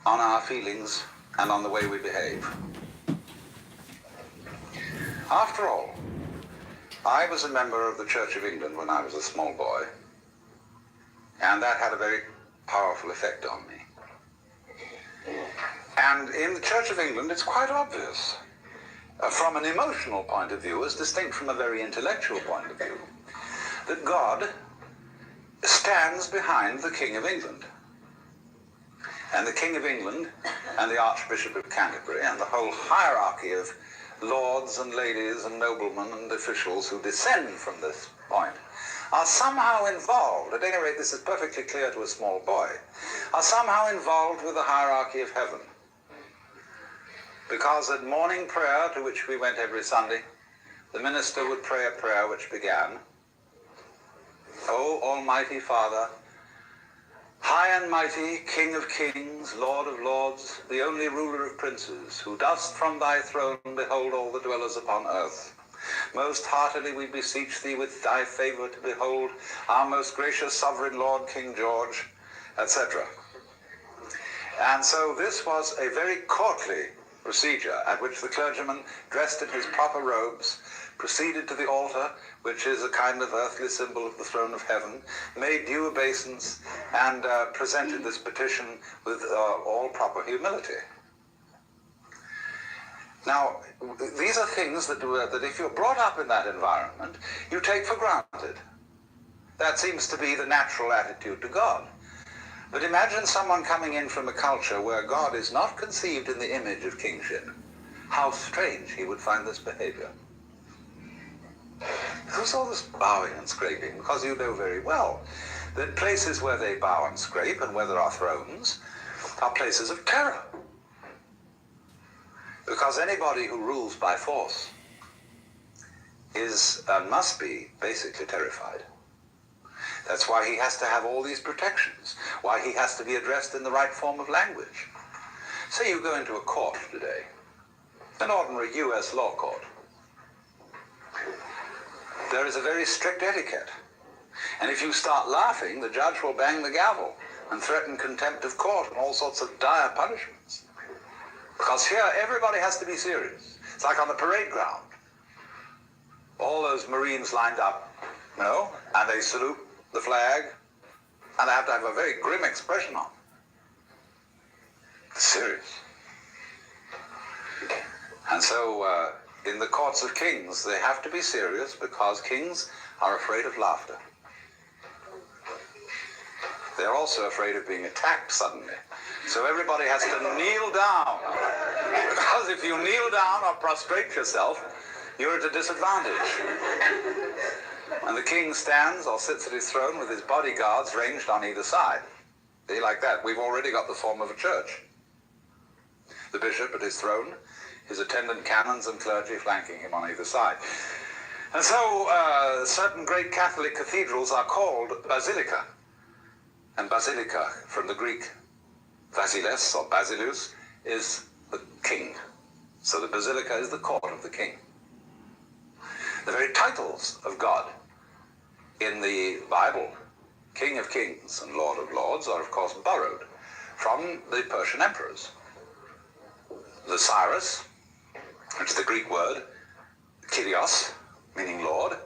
on our feelings and on the way we behave. After all, I was a member of the Church of England when I was a small boy, and that had a very powerful effect on me. And in the Church of England, it's quite obvious, from an emotional point of view, as distinct from a very intellectual point of view, that God stands behind the King of England. And the King of England and the Archbishop of Canterbury and the whole hierarchy of lords and ladies and noblemen and officials who descend from this point are somehow involved, at any rate this is perfectly clear to a small boy, are somehow involved with the hierarchy of heaven. Because at morning prayer, to which we went every Sunday, the minister would pray a prayer which began, O Almighty Father, high and mighty, King of kings, Lord of lords, the only ruler of princes, who dost from thy throne behold all the dwellers upon earth. Most heartily we beseech thee with thy favour to behold our most gracious sovereign Lord King George, etc. And so this was a very courtly procedure at which the clergyman, dressed in his proper robes, proceeded to the altar, which is a kind of earthly symbol of the throne of heaven, made due obeisance, and presented this petition with all proper humility. Now, these are things that if you're brought up in that environment, you take for granted. That seems to be the natural attitude to God. But imagine someone coming in from a culture where God is not conceived in the image of kingship. How strange he would find this behavior. Who's all this bowing and scraping? Because you know very well that places where they bow and scrape and where there are thrones are places of terror. Because anybody who rules by force is and must be basically terrified. That's why he has to have all these protections, why he has to be addressed in the right form of language. Say you go into a court today, an ordinary U.S. law court. There is a very strict etiquette. And if you start laughing, the judge will bang the gavel and threaten contempt of court and all sorts of dire punishments. Because here, everybody has to be serious. It's like on the parade ground. All those Marines lined up, and they salute the flag, and they have to have a very grim expression on. It's serious. And so, in the courts of kings, they have to be serious because kings are afraid of laughter. They're also afraid of being attacked suddenly. So everybody has to kneel down. Because if you kneel down or prostrate yourself, you're at a disadvantage. And the king stands or sits at his throne with his bodyguards ranged on either side. See, like that. We've already got the form of a church. The bishop at his throne, his attendant canons and clergy flanking him on either side. And so certain great Catholic cathedrals are called basilica. And basilica, from the Greek basileus or basilus, is the king. So the basilica is the court of the king. The very titles of God in the Bible, King of Kings and Lord of Lords, are of course borrowed from the Persian emperors. The Cyrus, which is the Greek word, Kyrios, meaning Lord.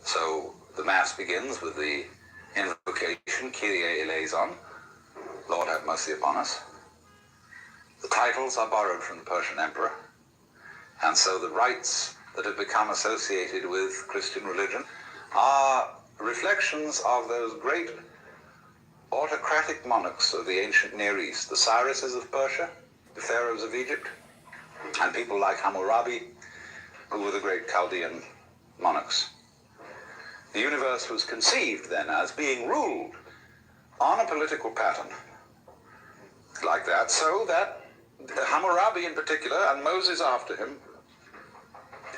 So the Mass begins with the invocation, Kyrie eleison, Lord have mercy upon us. The titles are borrowed from the Persian emperor, and so the rites that have become associated with Christian religion are reflections of those great autocratic monarchs of the ancient Near East, the Cyruses of Persia, the pharaohs of Egypt, and people like Hammurabi, who were the great Chaldean monarchs. The universe was conceived then as being ruled on a political pattern like that, so that Hammurabi in particular, and Moses after him,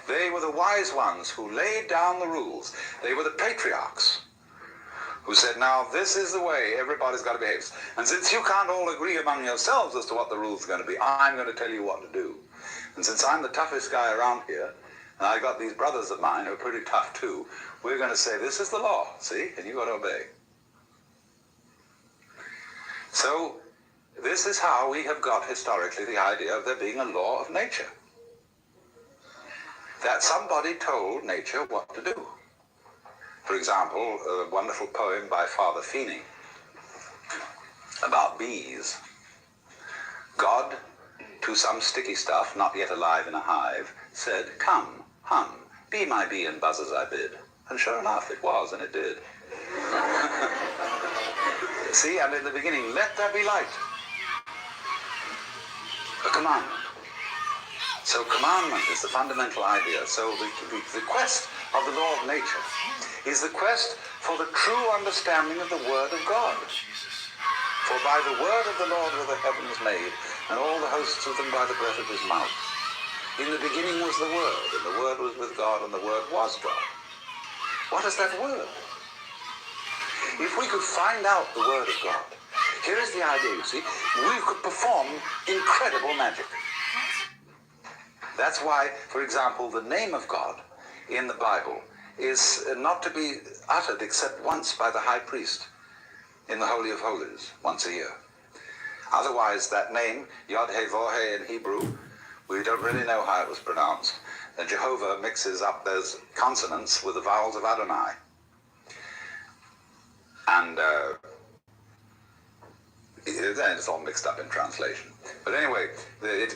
they were the wise ones who laid down the rules. They were the patriarchs who said, now this is the way everybody's got to behave. And since you can't all agree among yourselves as to what the rules are going to be, I'm going to tell you what to do. And since I'm the toughest guy around here, and I got these brothers of mine who are pretty tough too, we're going to say this is the law, see, and you got to obey. So this is how we have got historically the idea of there being a law of nature. That somebody told nature what to do. For example, a wonderful poem by Father Feeney about bees. God, to some sticky stuff not yet alive in a hive, said, come, hum, be my bee and buzz as I bid. And sure enough, it was, and it did. See, and in the beginning, let there be light. A commandment. So commandment is the fundamental idea. So the quest of the law of nature is the quest for the true understanding of the Word of God. For by the word of the Lord were the heavens made, and all the hosts of them by the breath of his mouth. In the beginning was the Word, and the Word was with God, and the Word was God. What is that Word? If we could find out the Word of God, here is the idea, you see, we could perform incredible magic. That's why, for example, the name of God in the Bible is not to be uttered except once by the high priest in the Holy of Holies, once a year. Otherwise, that name, Yod-Heh-Voh-Heh in Hebrew, we don't really know how it was pronounced. And Jehovah mixes up those consonants with the vowels of Adonai. And then it's all mixed up in translation. But anyway,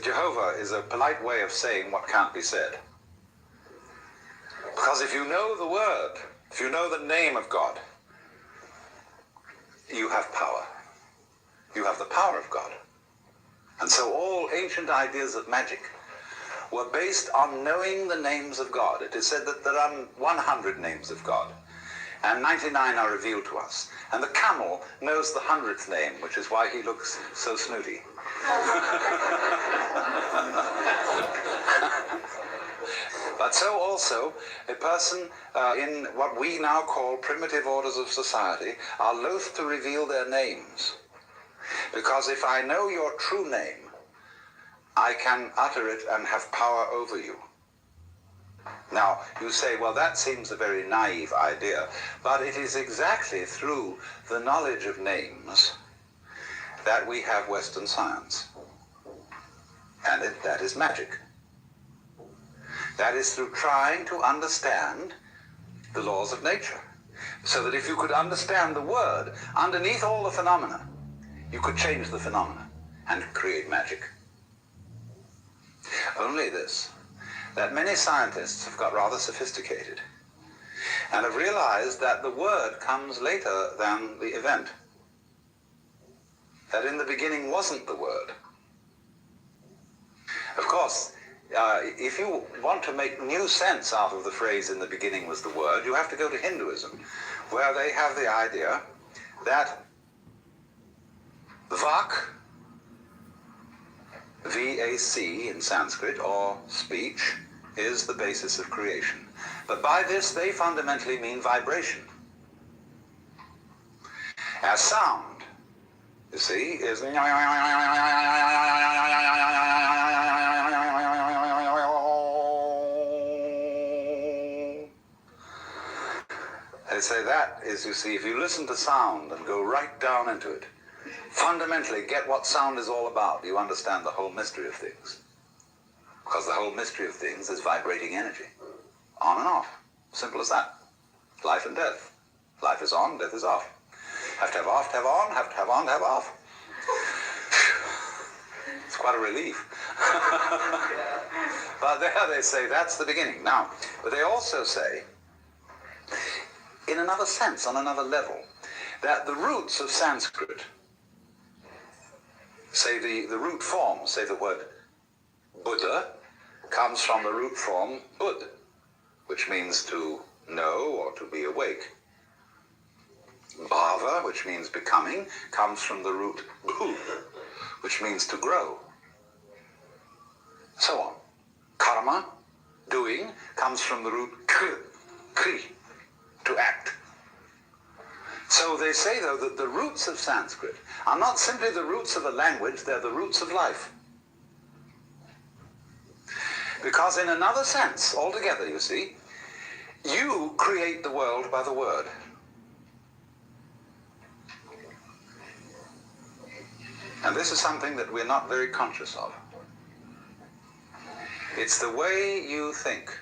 Jehovah is a polite way of saying what can't be said. Because if you know the word, if you know the name of God, you have power. You have the power of God. And so all ancient ideas of magic were based on knowing the names of God. It is said that there are 100 names of God, and 99 are revealed to us. And the camel knows the 100th name, which is why he looks so snooty. But so also, a person in what we now call primitive orders of society are loath to reveal their names. Because if I know your true name, I can utter it and have power over you. Now, you say, well, that seems a very naive idea, but it is exactly through the knowledge of names that we have Western science. And that is magic. That is through trying to understand the laws of nature. So that if you could understand the word underneath all the phenomena, you could change the phenomena and create magic. Only this, that many scientists have got rather sophisticated and have realized that the word comes later than the event. That in the beginning wasn't the word. Of course, if you want to make new sense out of the phrase "in the beginning was the word," you have to go to Hinduism, where they have the idea that Vak, V-A-C in Sanskrit, or speech, is the basis of creation. But by this they fundamentally mean vibration. As sound, you see, is they say that is, you see, if you listen to sound and go right down into it, fundamentally get what sound is all about, you understand the whole mystery of things. Because the whole mystery of things is vibrating energy. On and off. Simple as that. Life and death. Life is on, death is off. Have to have off, to have on, have to have on, to have off. It's quite a relief. But there they say that's the beginning. Now, but they also say, in another sense, on another level, that the roots of Sanskrit, say the root form, say the word Buddha, comes from the root form Bud, which means to know or to be awake. Bhava, which means becoming, comes from the root bhu, which means to grow. So on. Karma, doing, comes from the root kri, to act. So they say, though, that the roots of Sanskrit are not simply the roots of a language, they're the roots of life. Because in another sense, altogether, you see, you create the world by the word. And this is something that we're not very conscious of. It's the way you think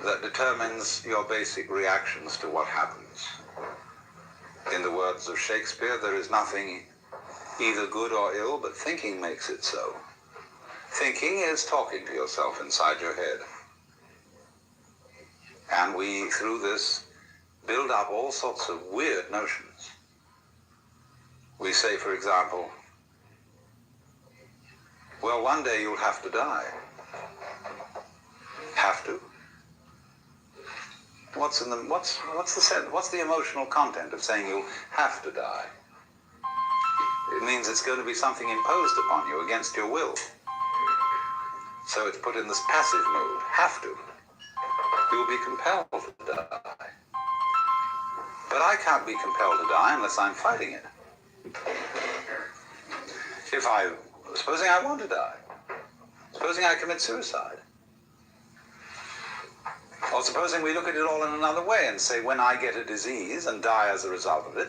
that determines your basic reactions to what happens. In the words of Shakespeare, there is nothing either good or ill, but thinking makes it so. Thinking is talking to yourself inside your head. And we, through this, build up all sorts of weird notions. We say, for example, well, one day you'll have to die. Have to? What's the emotional content of saying you'll have to die? It means it's going to be something imposed upon you against your will. So it's put in this passive mood. Have to. You'll be compelled to die. But I can't be compelled to die unless I'm fighting it. Supposing I want to die, supposing I commit suicide, or supposing we look at it all in another way and say, when I get a disease and die as a result of it,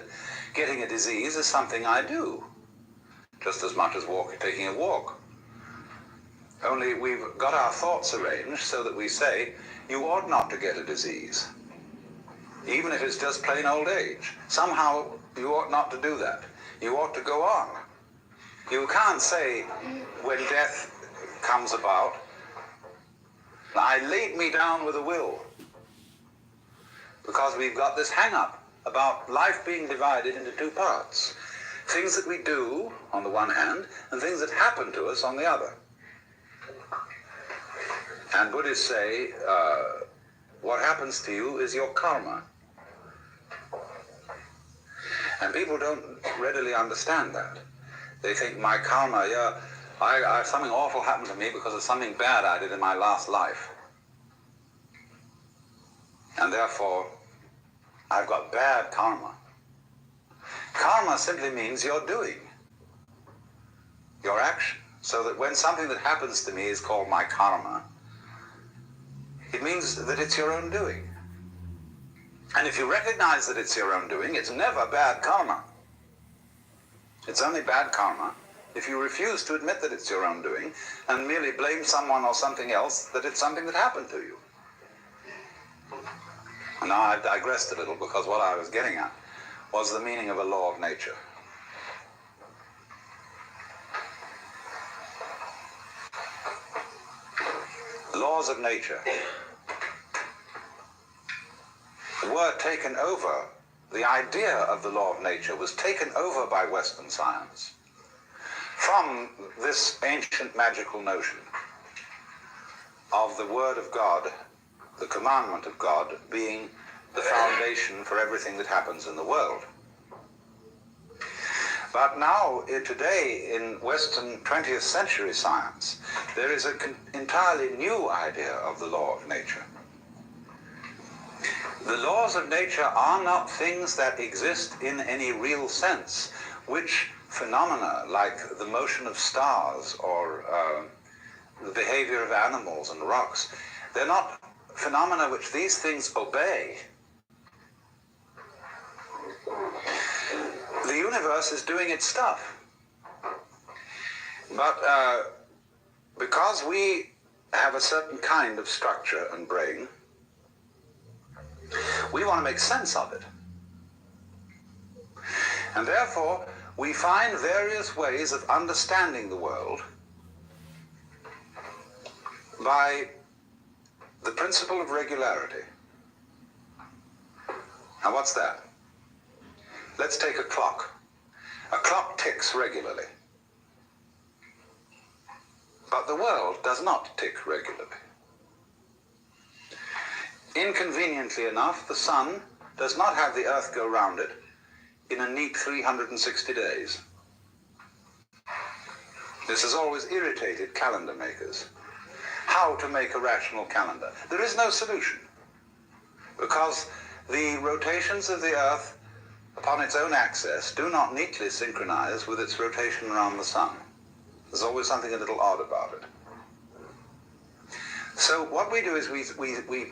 getting a disease is something I do, just as much as taking a walk. Only we've got our thoughts arranged so that we say, you ought not to get a disease, even if it's just plain old age. Somehow you ought not to do that. You ought to go on. You can't say, when death comes about, I laid me down with a will. Because we've got this hang-up about life being divided into two parts. Things that we do, on the one hand, and things that happen to us on the other. And Buddhists say, what happens to you is your karma. And people don't readily understand that. They think my karma, something awful happened to me because of something bad I did in my last life. And therefore, I've got bad karma. Karma simply means your doing, your action. So that when something that happens to me is called my karma, it means that it's your own doing. And if you recognize that it's your own doing, it's never bad karma. It's only bad karma if you refuse to admit that it's your own doing and merely blame someone or something else that it's something that happened to you. And now I've digressed a little because what I was getting at was the meaning of a law of nature. Laws of nature were taken over. The idea of the law of nature was taken over by Western science from this ancient magical notion of the Word of God, the commandment of God, being the foundation for everything that happens in the world. But now, today, in Western 20th century science, there is an entirely new idea of the law of nature. The laws of nature are not things that exist in any real sense, which phenomena like the motion of stars or the behavior of animals and rocks, they're not phenomena which these things obey. The universe is doing its stuff. But because we have a certain kind of structure and brain, we want to make sense of it. And therefore, we find various ways of understanding the world by the principle of regularity. Now, what's that? Let's take a clock. A clock ticks regularly. But the world does not tick regularly. Inconveniently enough, the sun does not have the Earth go round it in a neat 360 days. This has always irritated calendar makers. How to make a rational calendar? There is no solution, because the rotations of the Earth upon its own axis do not neatly synchronize with its rotation around the sun. There's always something a little odd about it. So what we do is we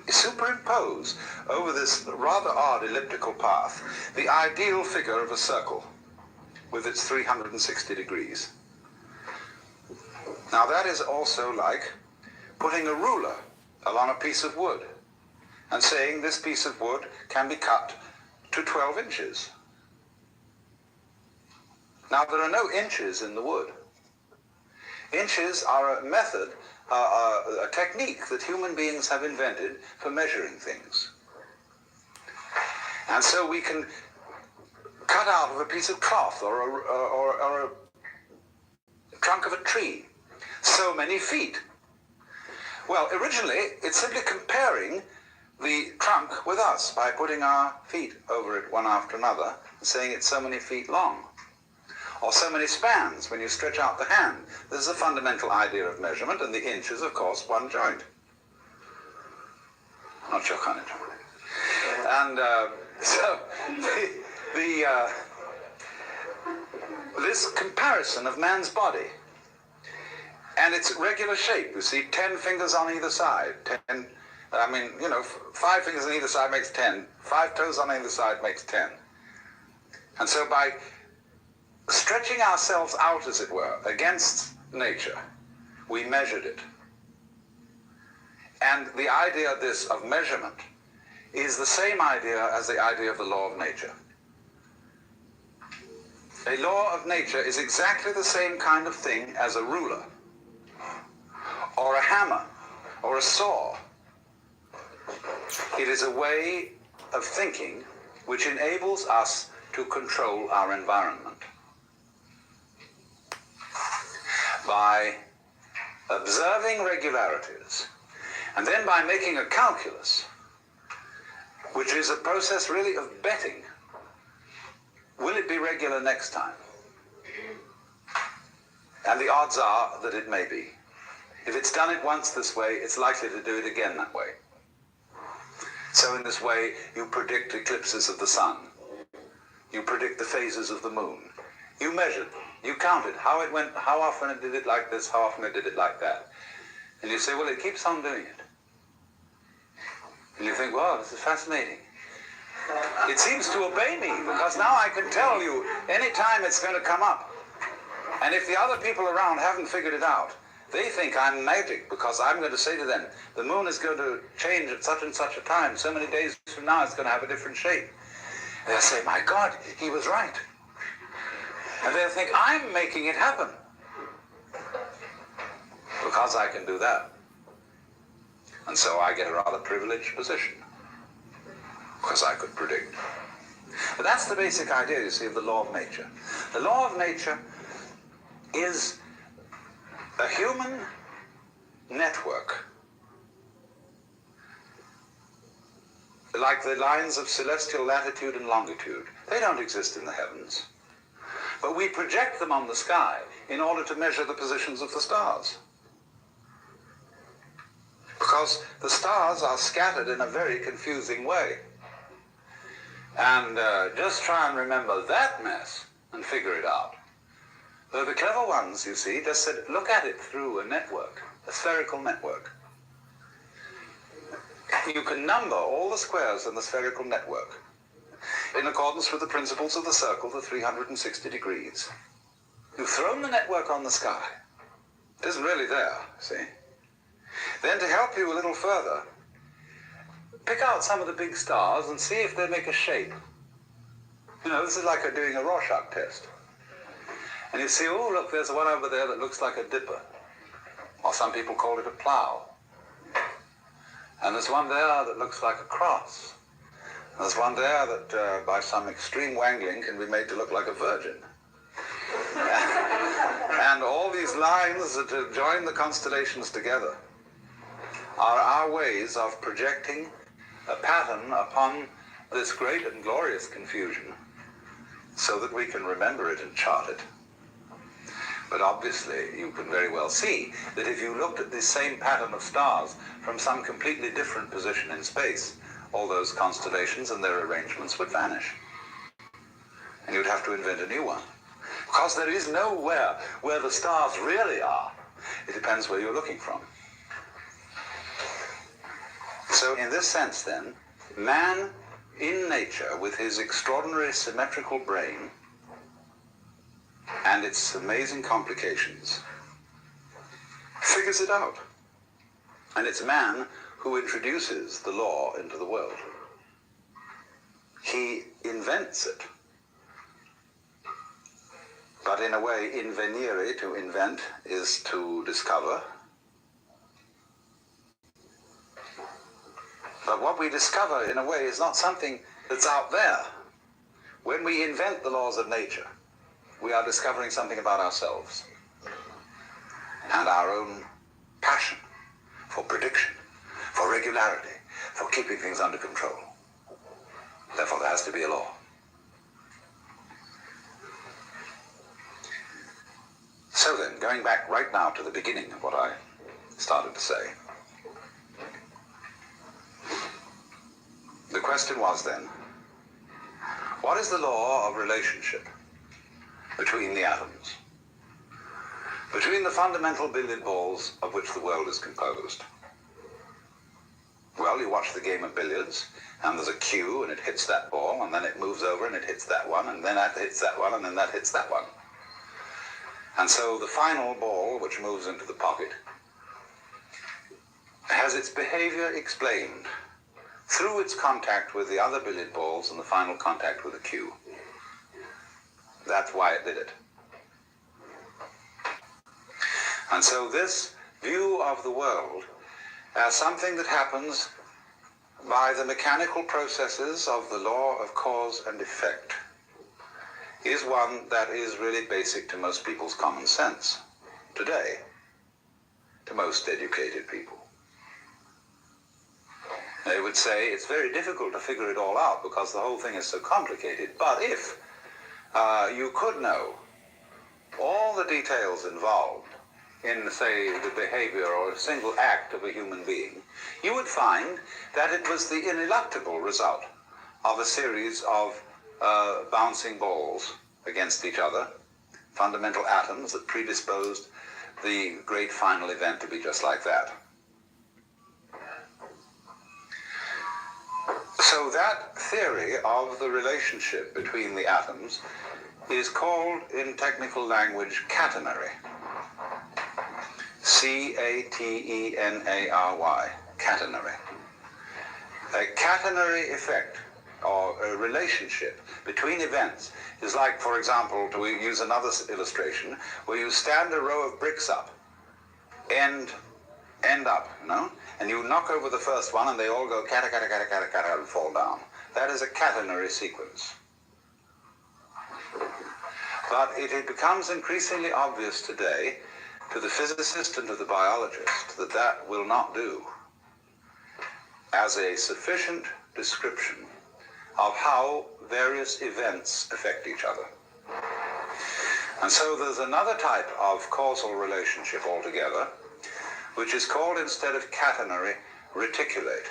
superimpose over this rather odd elliptical path the ideal figure of a circle with its 360 degrees. Now that is also like putting a ruler along a piece of wood and saying this piece of wood can be cut to 12 inches. Now there are no inches in the wood. Inches are a method, a technique that human beings have invented for measuring things. And so we can cut out of a piece of cloth or a trunk of a tree so many feet. Well, originally, it's simply comparing the trunk with us by putting our feet over it one after another and saying it's so many feet long. Or so many spans when you stretch out the hand. This is a fundamental idea of measurement, and the inch is, of course, one joint. Not your kind of joint. And so this comparison of man's body and its regular shape, you see, 10 fingers on either side. 10, 5 fingers on either side makes 10. 5 toes on either side makes 10. And so by stretching ourselves out, as it were, against nature, we measured it. And the idea of measurement is the same idea as the idea of the law of nature. A law of nature is exactly the same kind of thing as a ruler, or a hammer, or a saw. It is a way of thinking which enables us to control our environment. By observing regularities, and then by making a calculus, which is a process really of betting. Will it be regular next time? And the odds are that it may be. If it's done it once this way, it's likely to do it again that way. So in this way, you predict eclipses of the sun. You predict the phases of the moon. You measured, you counted how it went, how often it did it like this, how often it did it like that. And you say, well, it keeps on doing it. And you think, wow, this is fascinating. It seems to obey me, because now I can tell you any time it's going to come up. And if the other people around haven't figured it out, they think I'm magic, because I'm going to say to them, the moon is going to change at such and such a time. So many days from now, it's going to have a different shape. They'll say, my God, he was right. And they'll think, I'm making it happen. Because I can do that. And so I get a rather privileged position. Because I could predict. But that's the basic idea, you see, of the law of nature. The law of nature is a human network, like the lines of celestial latitude and longitude. They don't exist in the heavens. But we project them on the sky in order to measure the positions of the stars. Because the stars are scattered in a very confusing way. And just try and remember that mess and figure it out. Though the clever ones, you see, just said, look at it through a network, a spherical network. You can number all the squares in the spherical network in accordance with the principles of the circle, the 360 degrees. You've thrown the network on the sky. It isn't really there, see? Then to help you a little further, pick out some of the big stars and see if they make a shape. You know, this is like doing a Rorschach test. And you see, oh, look, there's one over there that looks like a dipper. Or some people call it a plow. And there's one there that looks like a cross. There's one there that by some extreme wangling can be made to look like a virgin. And all these lines that join the constellations together are our ways of projecting a pattern upon this great and glorious confusion so that we can remember it and chart it. But obviously, you can very well see that if you looked at this same pattern of stars from some completely different position in space, all those constellations and their arrangements would vanish. And you'd have to invent a new one. Because there is nowhere where the stars really are. It depends where you're looking from. So in this sense then, man in nature with his extraordinary symmetrical brain and its amazing complications figures it out. And it's man who introduces the law into the world. He invents it. But in a way, invenire, to invent, is to discover. But what we discover, in a way, is not something that's out there. When we invent the laws of nature, we are discovering something about ourselves and our own passion for prediction, for regularity, for keeping things under control. Therefore, there has to be a law. So then, going back right now to the beginning of what I started to say, the question was then, what is the law of relationship between the atoms, between the fundamental billiard balls of which the world is composed? Well, you watch the game of billiards, and there's a cue, and it hits that ball, and then it moves over, and it hits that one, and then that hits that one, and then that hits that one. And so the final ball, which moves into the pocket, has its behavior explained through its contact with the other billiard balls and the final contact with the cue. That's why it did it. And so this view of the world as something that happens by the mechanical processes of the law of cause and effect is one that is really basic to most people's common sense today, to most educated people. They would say it's very difficult to figure it all out because the whole thing is so complicated, but if you could know all the details involved in, say, the behavior or a single act of a human being, you would find that it was the ineluctable result of a series of bouncing balls against each other, fundamental atoms that predisposed the great final event to be just like that. So that theory of the relationship between the atoms is called in technical language catenary. C-A-T-E-N-A-R-Y, catenary. A catenary effect, or a relationship between events, is like, for example, to use another illustration, where you stand a row of bricks up, end up, you know, and you knock over the first one and they all go cata, cata, cata, cata, cata, and fall down. That is a catenary sequence. But it becomes increasingly obvious today to the physicist and to the biologist that that will not do as a sufficient description of how various events affect each other. And so there's another type of causal relationship altogether, which is called, instead of catenary, reticulate.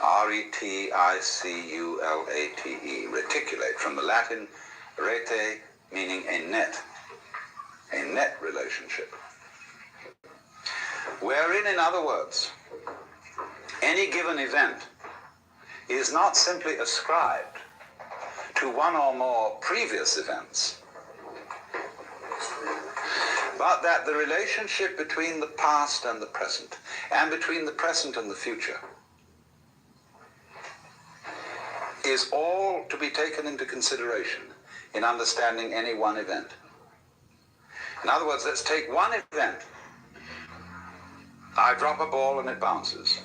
R-E-T-I-C-U-L-A-T-E, reticulate, from the Latin rete, meaning a net relationship. Wherein, in other words, any given event is not simply ascribed to one or more previous events, but that the relationship between the past and the present, and between the present and the future, is all to be taken into consideration in understanding any one event. In other words, let's take one event. I drop a ball and it bounces.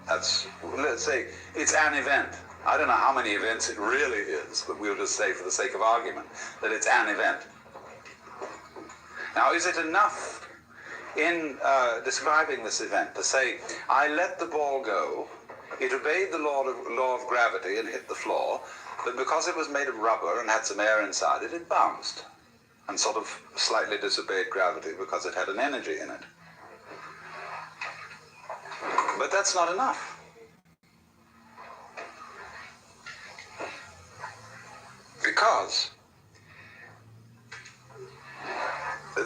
Let's say it's an event. I don't know how many events it really is, but we'll just say for the sake of argument that it's an event. Now, is it enough in describing this event to say, I let the ball go, it obeyed the law of gravity and hit the floor, but because it was made of rubber and had some air inside it, it bounced and sort of slightly disobeyed gravity because it had an energy in it. But that's not enough. Because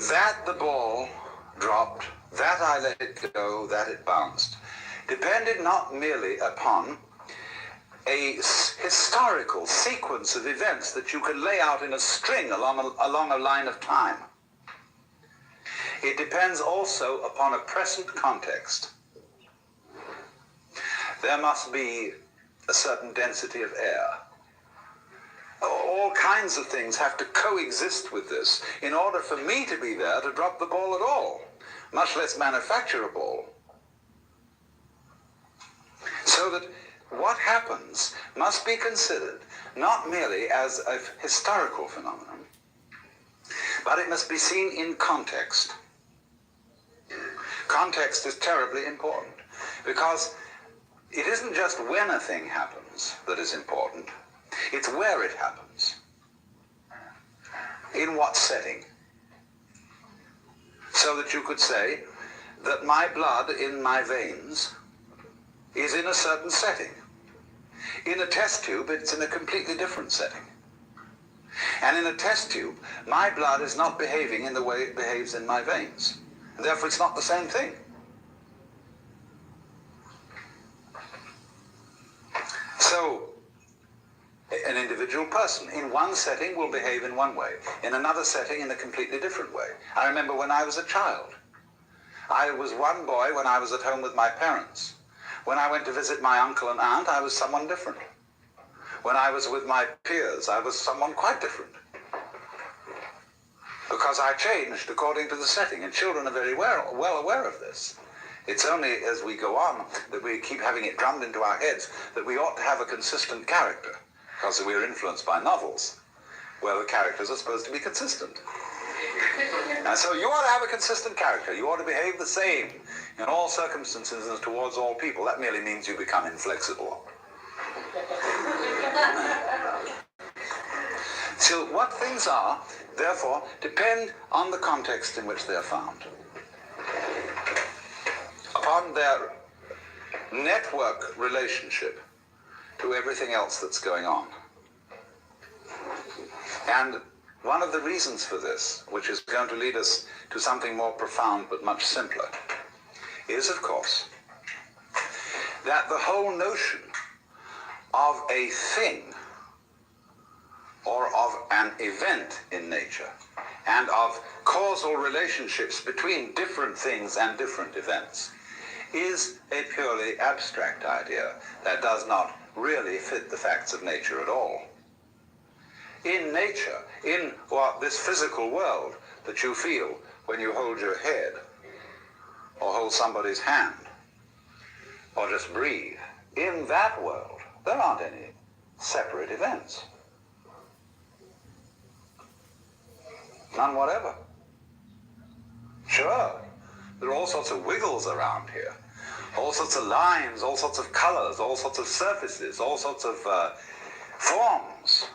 that the ball dropped, that I let it go, that it bounced, depended not merely upon a historical sequence of events that you can lay out in a string along a line of time. It depends also upon a present context. There must be a certain density of air. All kinds of things have to coexist with this in order for me to be there to drop the ball at all, much less manufacture a ball. So that what happens must be considered not merely as a historical phenomenon, but it must be seen in context. Context is terribly important, because it isn't just when a thing happens that is important, it's where it happens. In what setting? So that you could say that my blood in my veins is in a certain setting. In a test tube, it's in a completely different setting. And in a test tube, my blood is not behaving in the way it behaves in my veins. And therefore, it's not the same thing. So, an individual person in one setting will behave in one way, in another setting in a completely different way. I remember when I was a child. I was one boy when I was at home with my parents. When I went to visit my uncle and aunt, I was someone different. When I was with my peers, I was someone quite different. Because I changed according to the setting, and children are very well aware of this. It's only as we go on that we keep having it drummed into our heads that we ought to have a consistent character, because we are influenced by novels, where the characters are supposed to be consistent. And so you ought to have a consistent character. You ought to behave the same in all circumstances and towards all people. That merely means you become inflexible. So what things are, therefore, depend on the context in which they are found, upon their network relationship to everything else that's going on. And one of the reasons for this, which is going to lead us to something more profound but much simpler, is, of course, that the whole notion of a thing or of an event in nature and of causal relationships between different things and different events is a purely abstract idea that does not really fit the facts of nature at all. In nature, in this physical world that you feel when you hold your head or hold somebody's hand or just breathe, in that world there aren't any separate events. None whatever. Sure, there are all sorts of wiggles around here, all sorts of lines, all sorts of colors, all sorts of surfaces, all sorts of forms,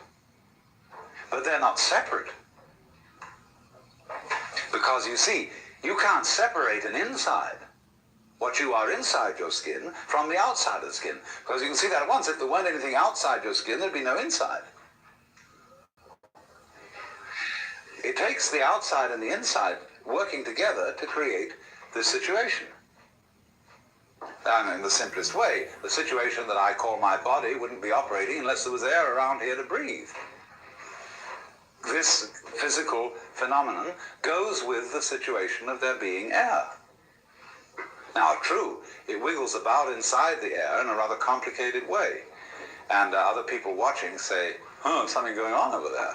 but they're not separate. Because you see, you can't separate an inside, what you are inside your skin, from the outside of the skin. Because you can see that at once. If there weren't anything outside your skin, there'd be no inside. It takes the outside and the inside working together to create this situation. And in the simplest way, the situation that I call my body wouldn't be operating unless there was air around here to breathe. This physical phenomenon goes with the situation of there being air. Now, true, it wiggles about inside the air in a rather complicated way. And other people watching say, something going on over there.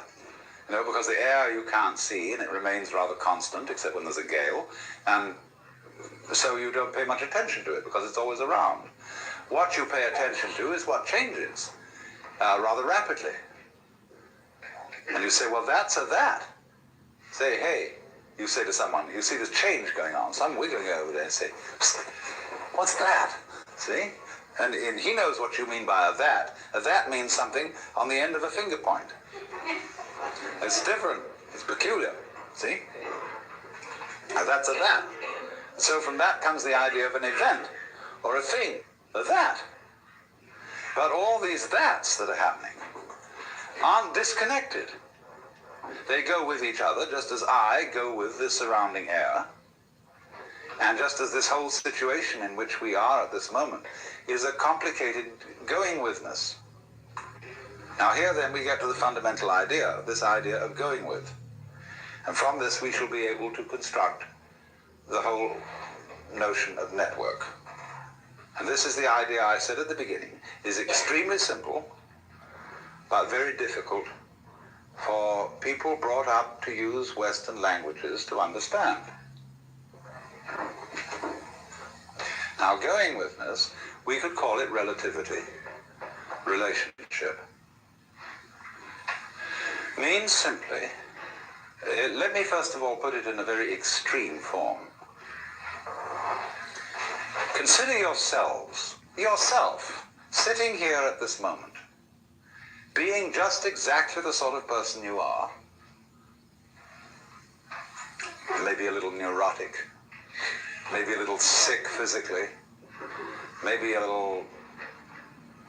You know, because the air you can't see, and it remains rather constant, except when there's a gale, and so you don't pay much attention to it, because it's always around. What you pay attention to is what changes rather rapidly. And you say, well, that's a that. Say, hey, you say to someone, you see this change going on, some wiggling over there, and say, what's that? See? And he knows what you mean by a that. A that means something on the end of a finger point. It's different. It's peculiar. See? That's a that. So from that comes the idea of an event or a thing, a that. But all these that's that are happening aren't disconnected. They go with each other, just as I go with the surrounding air. And just as this whole situation in which we are at this moment is a complicated going withness. Now here then we get to the fundamental idea, this idea of going with. And from this we shall be able to construct the whole notion of network. And this is the idea I said at the beginning, is extremely simple, but very difficult for people brought up to use Western languages to understand. Now, going withness, we could call it relativity, relationship. Means simply, let me first of all put it in a very extreme form. Consider yourselves, yourself, sitting here at this moment, being just exactly the sort of person you are, maybe a little neurotic, maybe a little sick physically, maybe a little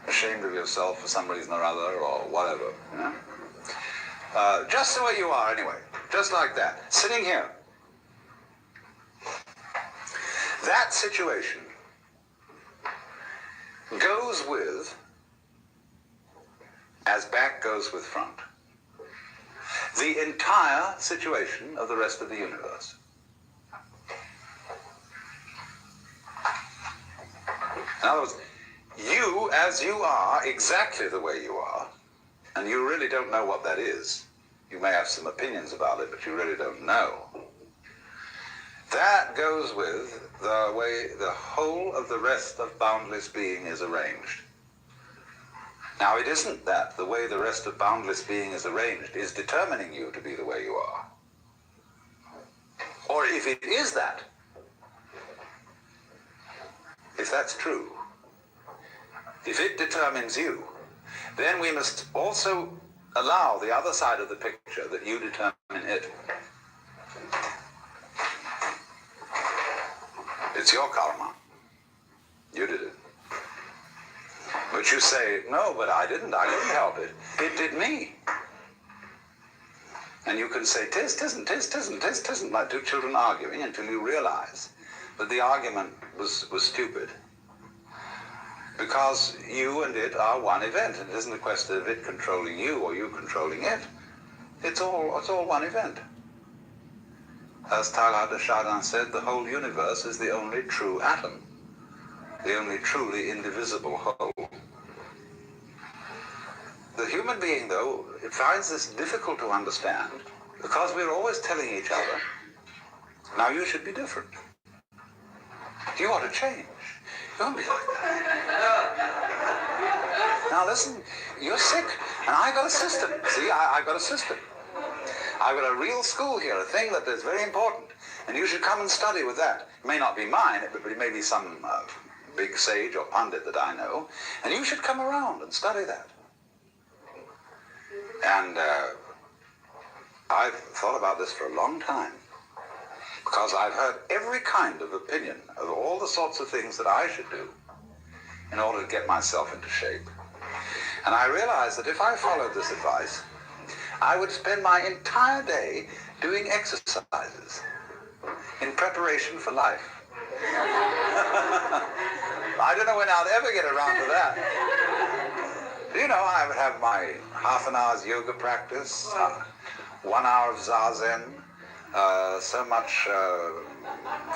ashamed of yourself for some reason or other, or whatever, you know? Just the way you are anyway, just like that, sitting here. That situation goes with, as back goes with front, the entire situation of the rest of the universe. In other words, you as you are, exactly the way you are, and you really don't know what that is. You may have some opinions about it, but you really don't know. That goes with the way the whole of the rest of boundless being is arranged. Now, it isn't that the way the rest of boundless being is arranged is determining you to be the way you are. Or if it is that, if that's true, if it determines you, then we must also allow the other side of the picture that you determine it. It's your karma. You did it. But you say, no, but I didn't help it. It did me. And you can say, tisn't, like two children arguing until you realize that the argument was stupid. Because you and it are one event. It isn't a question of it controlling you or you controlling it. It's all one event. As Teilhard de Chardin said, the whole universe is the only true atom, the only truly indivisible whole. The human being, though, it finds this difficult to understand because we're always telling each other, now you should be different. You ought to change. You won't be like that. Now listen, you're sick, and I got a system. See, I got a system. I've got a real school here, a thing that is very important, and you should come and study with that. It may not be mine, but it may be some big sage or pundit that I know, and you should come around and study that. And I've thought about this for a long time, because I've heard every kind of opinion of all the sorts of things that I should do in order to get myself into shape. And I realized that if I followed this advice, I would spend my entire day doing exercises in preparation for life. I don't know when I'll ever get around to that. You know, I would have my half an hour's yoga practice, 1 hour of zazen, so much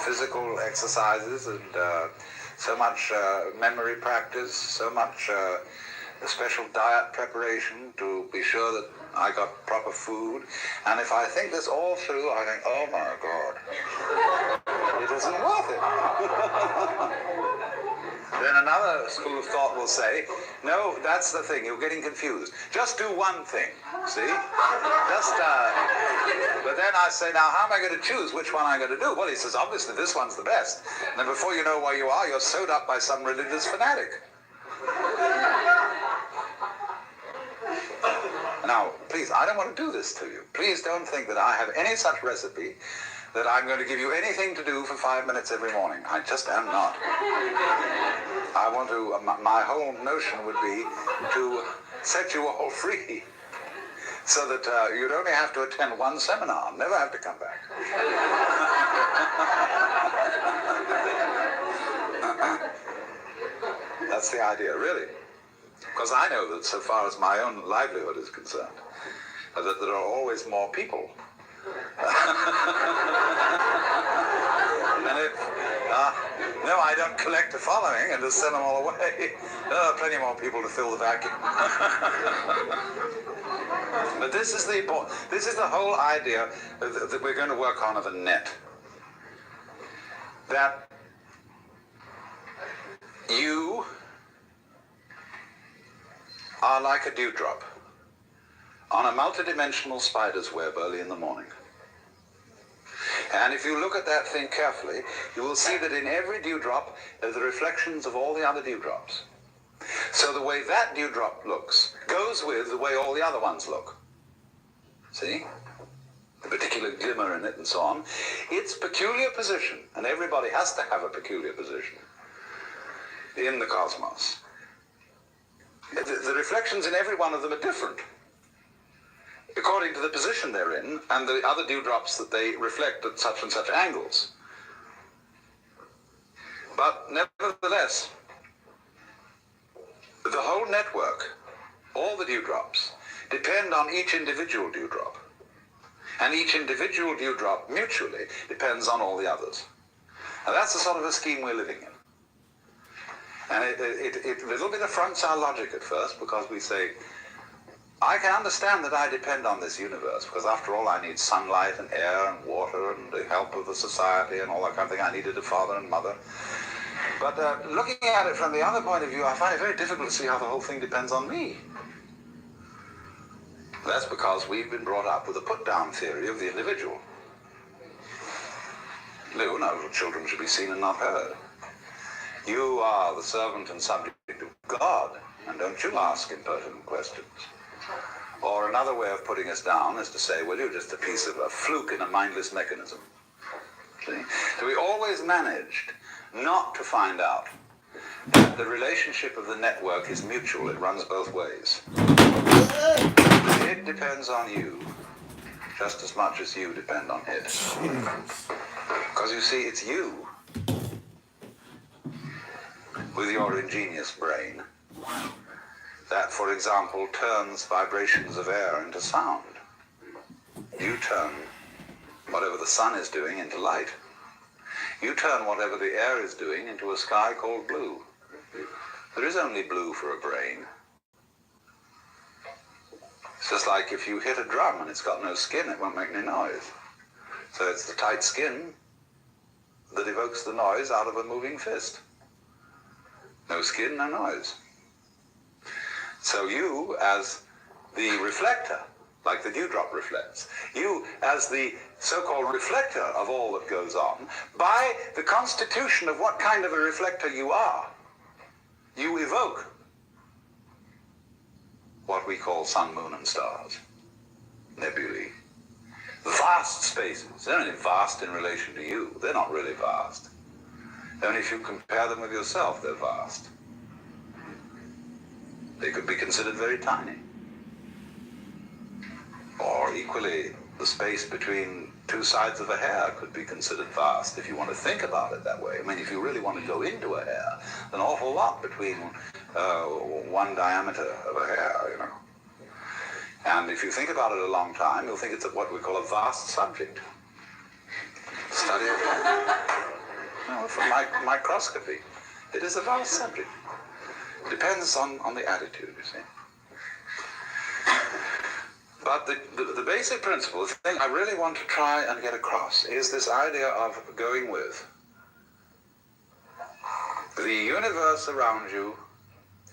physical exercises, and so much memory practice, so much special diet preparation to be sure that I got proper food. And if I think this all through, I think, oh my God, it isn't worth it. Then another school of thought will say, no, that's the thing, you're getting confused. Just do one thing, see? But then I say, now how am I going to choose which one I'm going to do? Well, he says, obviously this one's the best. And then before you know where you are, you're sewed up by some religious fanatic. Now, please, I don't want to do this to you. Please don't think that I have any such recipe that I'm going to give you anything to do for 5 minutes every morning. I just am not. I want to, my whole notion would be to set you all free so that you'd only have to attend one seminar, never have to come back. That's the idea, really. Because I know that so far as my own livelihood is concerned, that there are always more people. And if, no, I don't collect a following and just send them all away. There are plenty more people to fill the vacuum. But this is the whole idea that we're going to work on of a net. That you are like a dewdrop on a multidimensional spider's web early in the morning. And if you look at that thing carefully, you will see that in every dewdrop are the reflections of all the other dewdrops. So the way that dewdrop looks goes with the way all the other ones look. See? The particular glimmer in it and so on. Its peculiar position, and everybody has to have a peculiar position in the cosmos. The reflections in every one of them are different according to the position they're in and the other dewdrops that they reflect at such and such angles. But nevertheless, the whole network, all the dewdrops, depend on each individual dewdrop. And each individual dewdrop mutually depends on all the others. And that's the sort of a scheme we're living in. And it a little bit affronts our logic at first, because we say, I can understand that I depend on this universe, because after all I need sunlight and air and water and the help of the society and all that kind of thing. I needed a father and mother. But looking at it from the other point of view, I find it very difficult to see how the whole thing depends on me. That's because we've been brought up with a put-down theory of the individual. No, children should be seen and not heard. You are the servant and subject of God, and don't you ask impertinent questions. Or another way of putting us down is to say, well, you're just a piece of a fluke in a mindless mechanism. See? So we always managed not to find out that the relationship of the network is mutual. It runs both ways. It depends on you just as much as you depend on it. Because you see, it's you with your ingenious brain that, for example, turns vibrations of air into sound. You turn whatever the sun is doing into light. You turn whatever the air is doing into a sky called blue. There is only blue for a brain. It's just like if you hit a drum and it's got no skin, it won't make any noise. So it's the tight skin that evokes the noise out of a moving fist. No skin, no noise. So you, as the reflector, like the dewdrop reflects, you, as the so-called reflector of all that goes on, by the constitution of what kind of a reflector you are, you evoke what we call sun, moon, and stars, nebulae. Vast spaces. They're only vast in relation to you. They're not really vast. Only if you compare them with yourself, they're vast. They could be considered very tiny. Or equally, the space between two sides of a hair could be considered vast if you want to think about it that way. I mean, if you really want to go into a hair, an awful lot between one diameter of a hair, you know. And if you think about it a long time, you'll think it's what we call a vast subject. Study it. No, from microscopy. It is a vast subject. Depends on the attitude, you see. But the basic principle, the thing I really want to try and get across, is this idea of going with The universe around you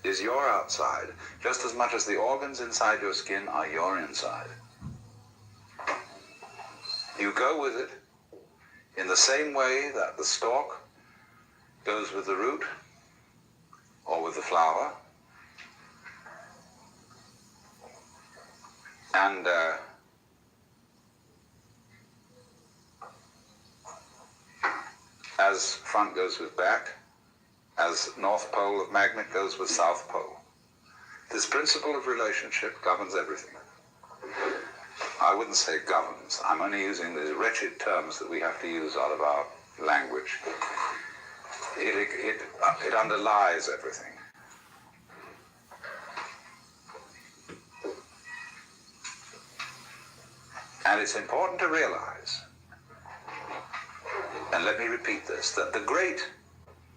is your outside, just as much as the organs inside your skin are your inside. You go with it in the same way that the stalk goes with the root or with the flower. And as front goes with back, as north pole of magnet goes with south pole. This principle of relationship governs everything. I wouldn't say governs. I'm only using the wretched terms that we have to use out of our language. It underlies everything. And it's important to realize, and let me repeat this, that the great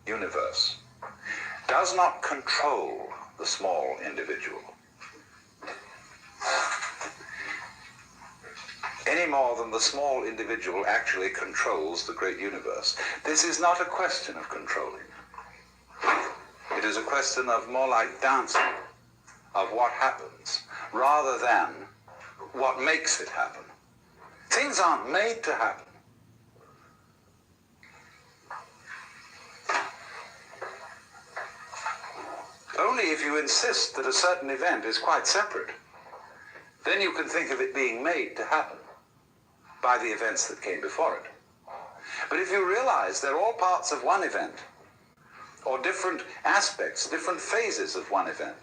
universe does not control the small individual any more than the small individual actually controls the great universe. This is not a question of controlling. It is a question of more like dancing, of what happens, rather than what makes it happen. Things aren't made to happen. Only if you insist that a certain event is quite separate, then you can think of it being made to happen by the events that came before it. But if you realize they're all parts of one event, or different aspects, different phases of one event,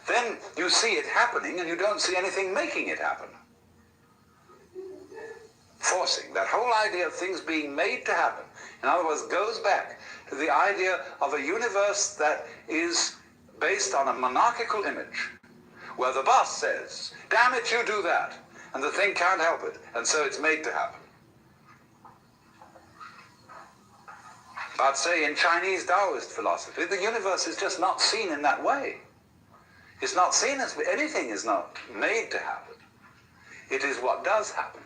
then you see it happening and you don't see anything making it happen. Forcing, that whole idea of things being made to happen, in other words, goes back to the idea of a universe that is based on a monarchical image, where the boss says, damn it, you do that, and the thing can't help it, and so it's made to happen. But say in Chinese Taoist philosophy, the universe is just not seen in that way. It's not seen as anything is not made to happen. It is what does happen.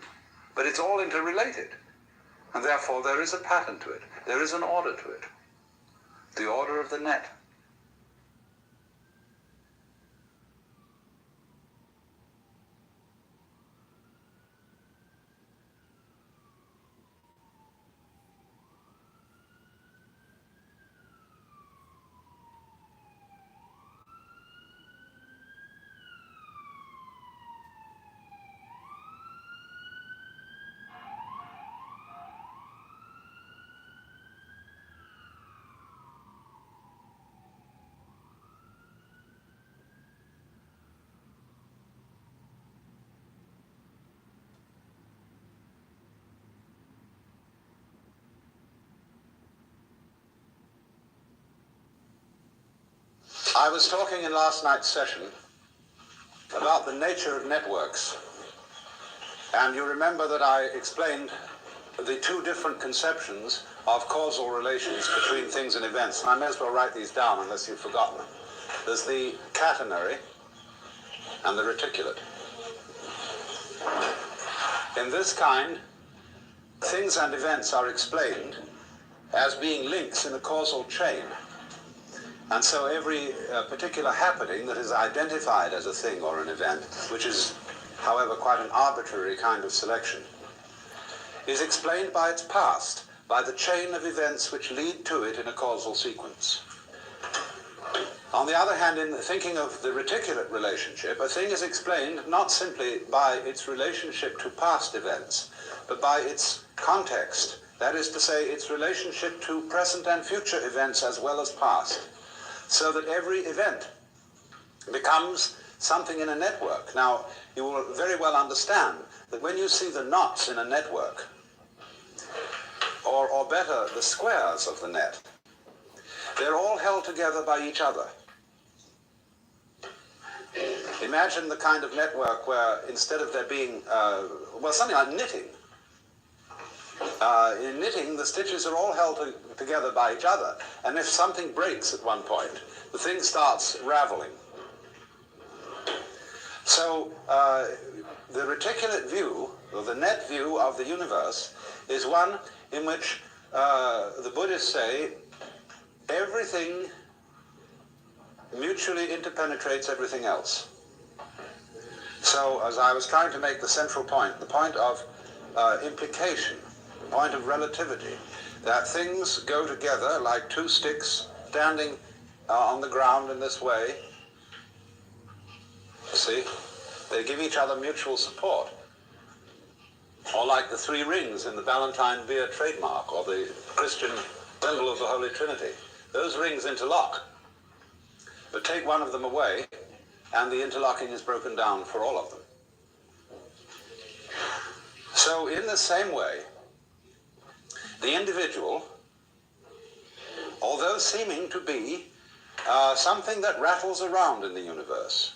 But it's all interrelated. And therefore there is a pattern to it. There is an order to it. The order of the net. I was talking in last night's session about the nature of networks. And you remember that I explained the two different conceptions of causal relations between things and events. And I may as well write these down unless you've forgotten them. There's the catenary and the reticulate. In this kind, things and events are explained as being links in a causal chain. And so every particular happening that is identified as a thing or an event, which is, however, quite an arbitrary kind of selection, is explained by its past, by the chain of events which lead to it in a causal sequence. On the other hand, in thinking of the reticulate relationship, a thing is explained not simply by its relationship to past events, but by its context, that is to say, its relationship to present and future events as well as past. So that every event becomes something in a network. Now, you will very well understand that when you see the knots in a network, or better, the squares of the net, they're all held together by each other. Imagine the kind of network where instead of there being, something like knitting. In knitting, the stitches are all held together by each other. And if something breaks at one point, the thing starts raveling. So the reticulate view, or the net view of the universe, is one in which the Buddhists say everything mutually interpenetrates everything else. So, as I was trying to make the central point, the point of implication, the point of relativity, that things go together like two sticks standing on the ground in this way. You see? They give each other mutual support. Or like the three rings in the Valentine beer trademark, or the Christian symbol of the Holy Trinity. Those rings interlock. But take one of them away, and the interlocking is broken down for all of them. So in the same way, the individual, although seeming to be something that rattles around in the universe,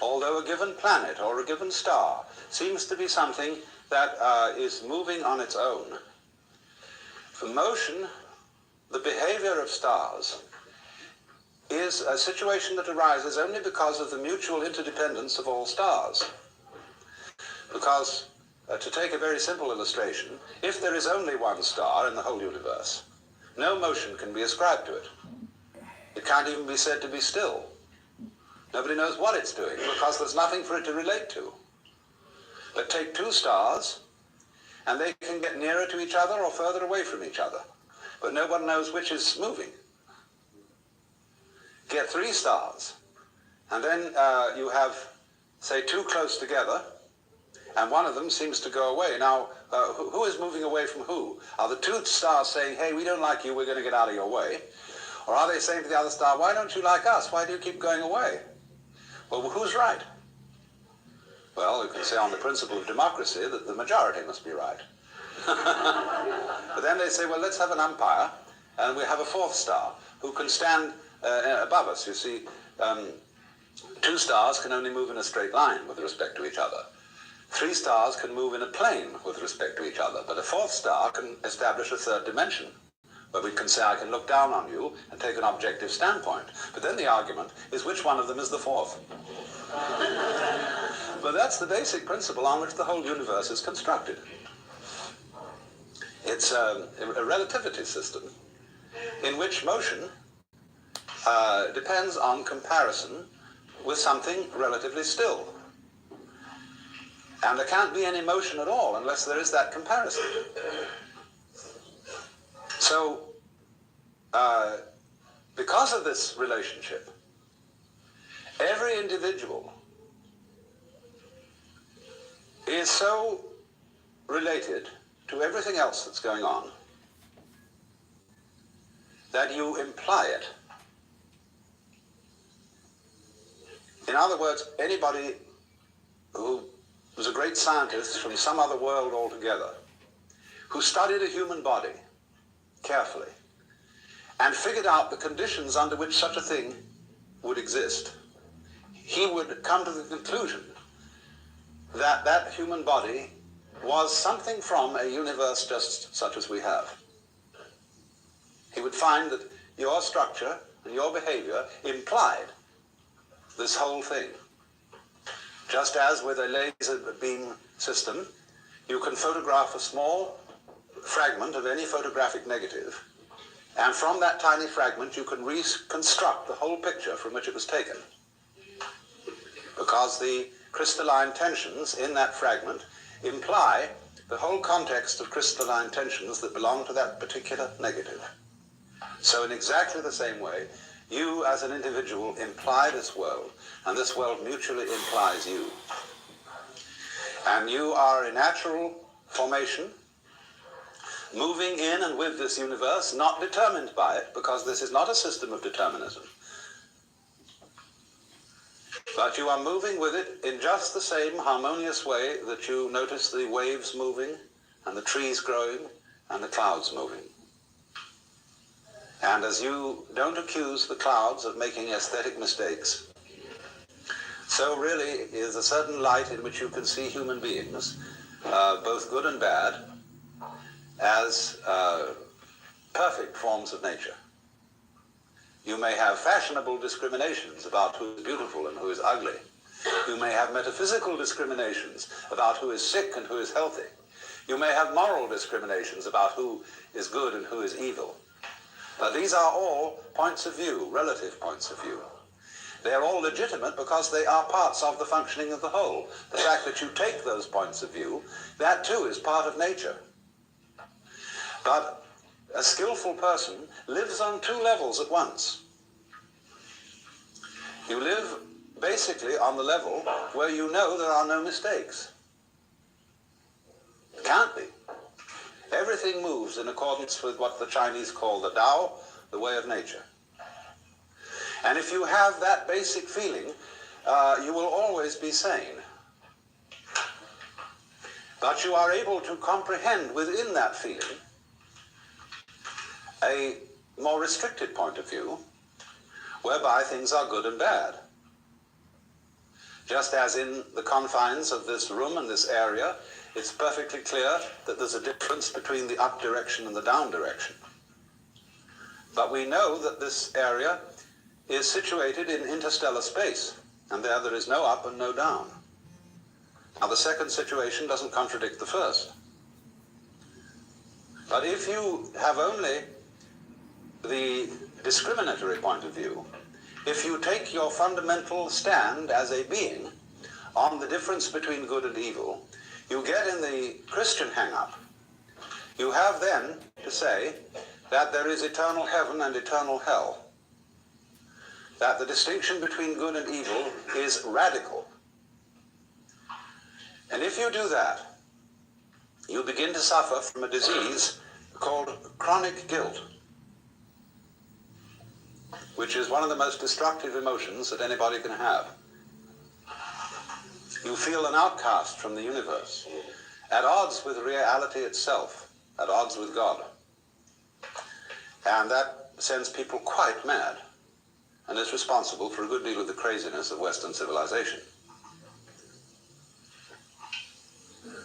although a given planet or a given star seems to be something that is moving on its own, for motion, the behavior of stars is a situation that arises only because of the mutual interdependence of all stars. Because, to take a very simple illustration, if there is only one star in the whole universe, no motion can be ascribed to it. It can't even be said to be still. Nobody knows what it's doing because there's nothing for it to relate to. But take two stars, and they can get nearer to each other or further away from each other. But no one knows which is moving. Get three stars, and then you have, say, two close together, and one of them seems to go away. Now, who is moving away from who? Are the two stars saying, hey, we don't like you, we're going to get out of your way? Or are they saying to the other star, why don't you like us? Why do you keep going away? Well, who's right? Well, you can say on the principle of democracy that the majority must be right. But then they say, well, let's have an umpire, and we have a fourth star who can stand above us. You see, two stars can only move in a straight line with respect to each other. Three stars can move in a plane with respect to each other, but a fourth star can establish a third dimension, where we can say, I can look down on you and take an objective standpoint. But then the argument is which one of them is the fourth. But that's the basic principle on which the whole universe is constructed. It's a relativity system in which motion depends on comparison with something relatively still. And there can't be any motion at all unless there is that comparison. So, because of this relationship, every individual is so related to everything else that's going on that you imply it. In other words, anybody who was a great scientist from some other world altogether, who studied a human body carefully and figured out the conditions under which such a thing would exist, he would come to the conclusion that that human body was something from a universe just such as we have. He would find that your structure and your behavior implied this whole thing. Just as with a laser beam system, you can photograph a small fragment of any photographic negative, and from that tiny fragment you can reconstruct the whole picture from which it was taken, because the crystalline tensions in that fragment imply the whole context of crystalline tensions that belong to that particular negative. So in exactly the same way, you as an individual imply this world, and this world mutually implies you. And you are a natural formation, moving in and with this universe, not determined by it, because this is not a system of determinism. But you are moving with it in just the same harmonious way that you notice the waves moving, and the trees growing, and the clouds moving. And as you don't accuse the clouds of making aesthetic mistakes, so really is a certain light in which you can see human beings, both good and bad, as perfect forms of nature. You may have fashionable discriminations about who is beautiful and who is ugly. You may have metaphysical discriminations about who is sick and who is healthy. You may have moral discriminations about who is good and who is evil. But these are all points of view, relative points of view. They are all legitimate because they are parts of the functioning of the whole. The fact that you take those points of view, that too is part of nature. But a skillful person lives on two levels at once. You live basically on the level where you know there are no mistakes. It can't be. Everything moves in accordance with what the Chinese call the Tao, the way of nature. And if you have that basic feeling, you will always be sane. But you are able to comprehend within that feeling a more restricted point of view, whereby things are good and bad. Just as in the confines of this room and this area, it's perfectly clear that there's a difference between the up direction and the down direction. But we know that this area is situated in interstellar space, and there is no up and no down. Now, the second situation doesn't contradict the first. But if you have only the discriminatory point of view, if you take your fundamental stand as a being on the difference between good and evil, you get in the Christian hang-up. You have then to say that there is eternal heaven and eternal hell, that the distinction between good and evil is radical. And if you do that, you begin to suffer from a disease called chronic guilt, which is one of the most destructive emotions that anybody can have. You feel an outcast from the universe, at odds with reality itself, at odds with God. And that sends people quite mad, and is responsible for a good deal of the craziness of Western civilization.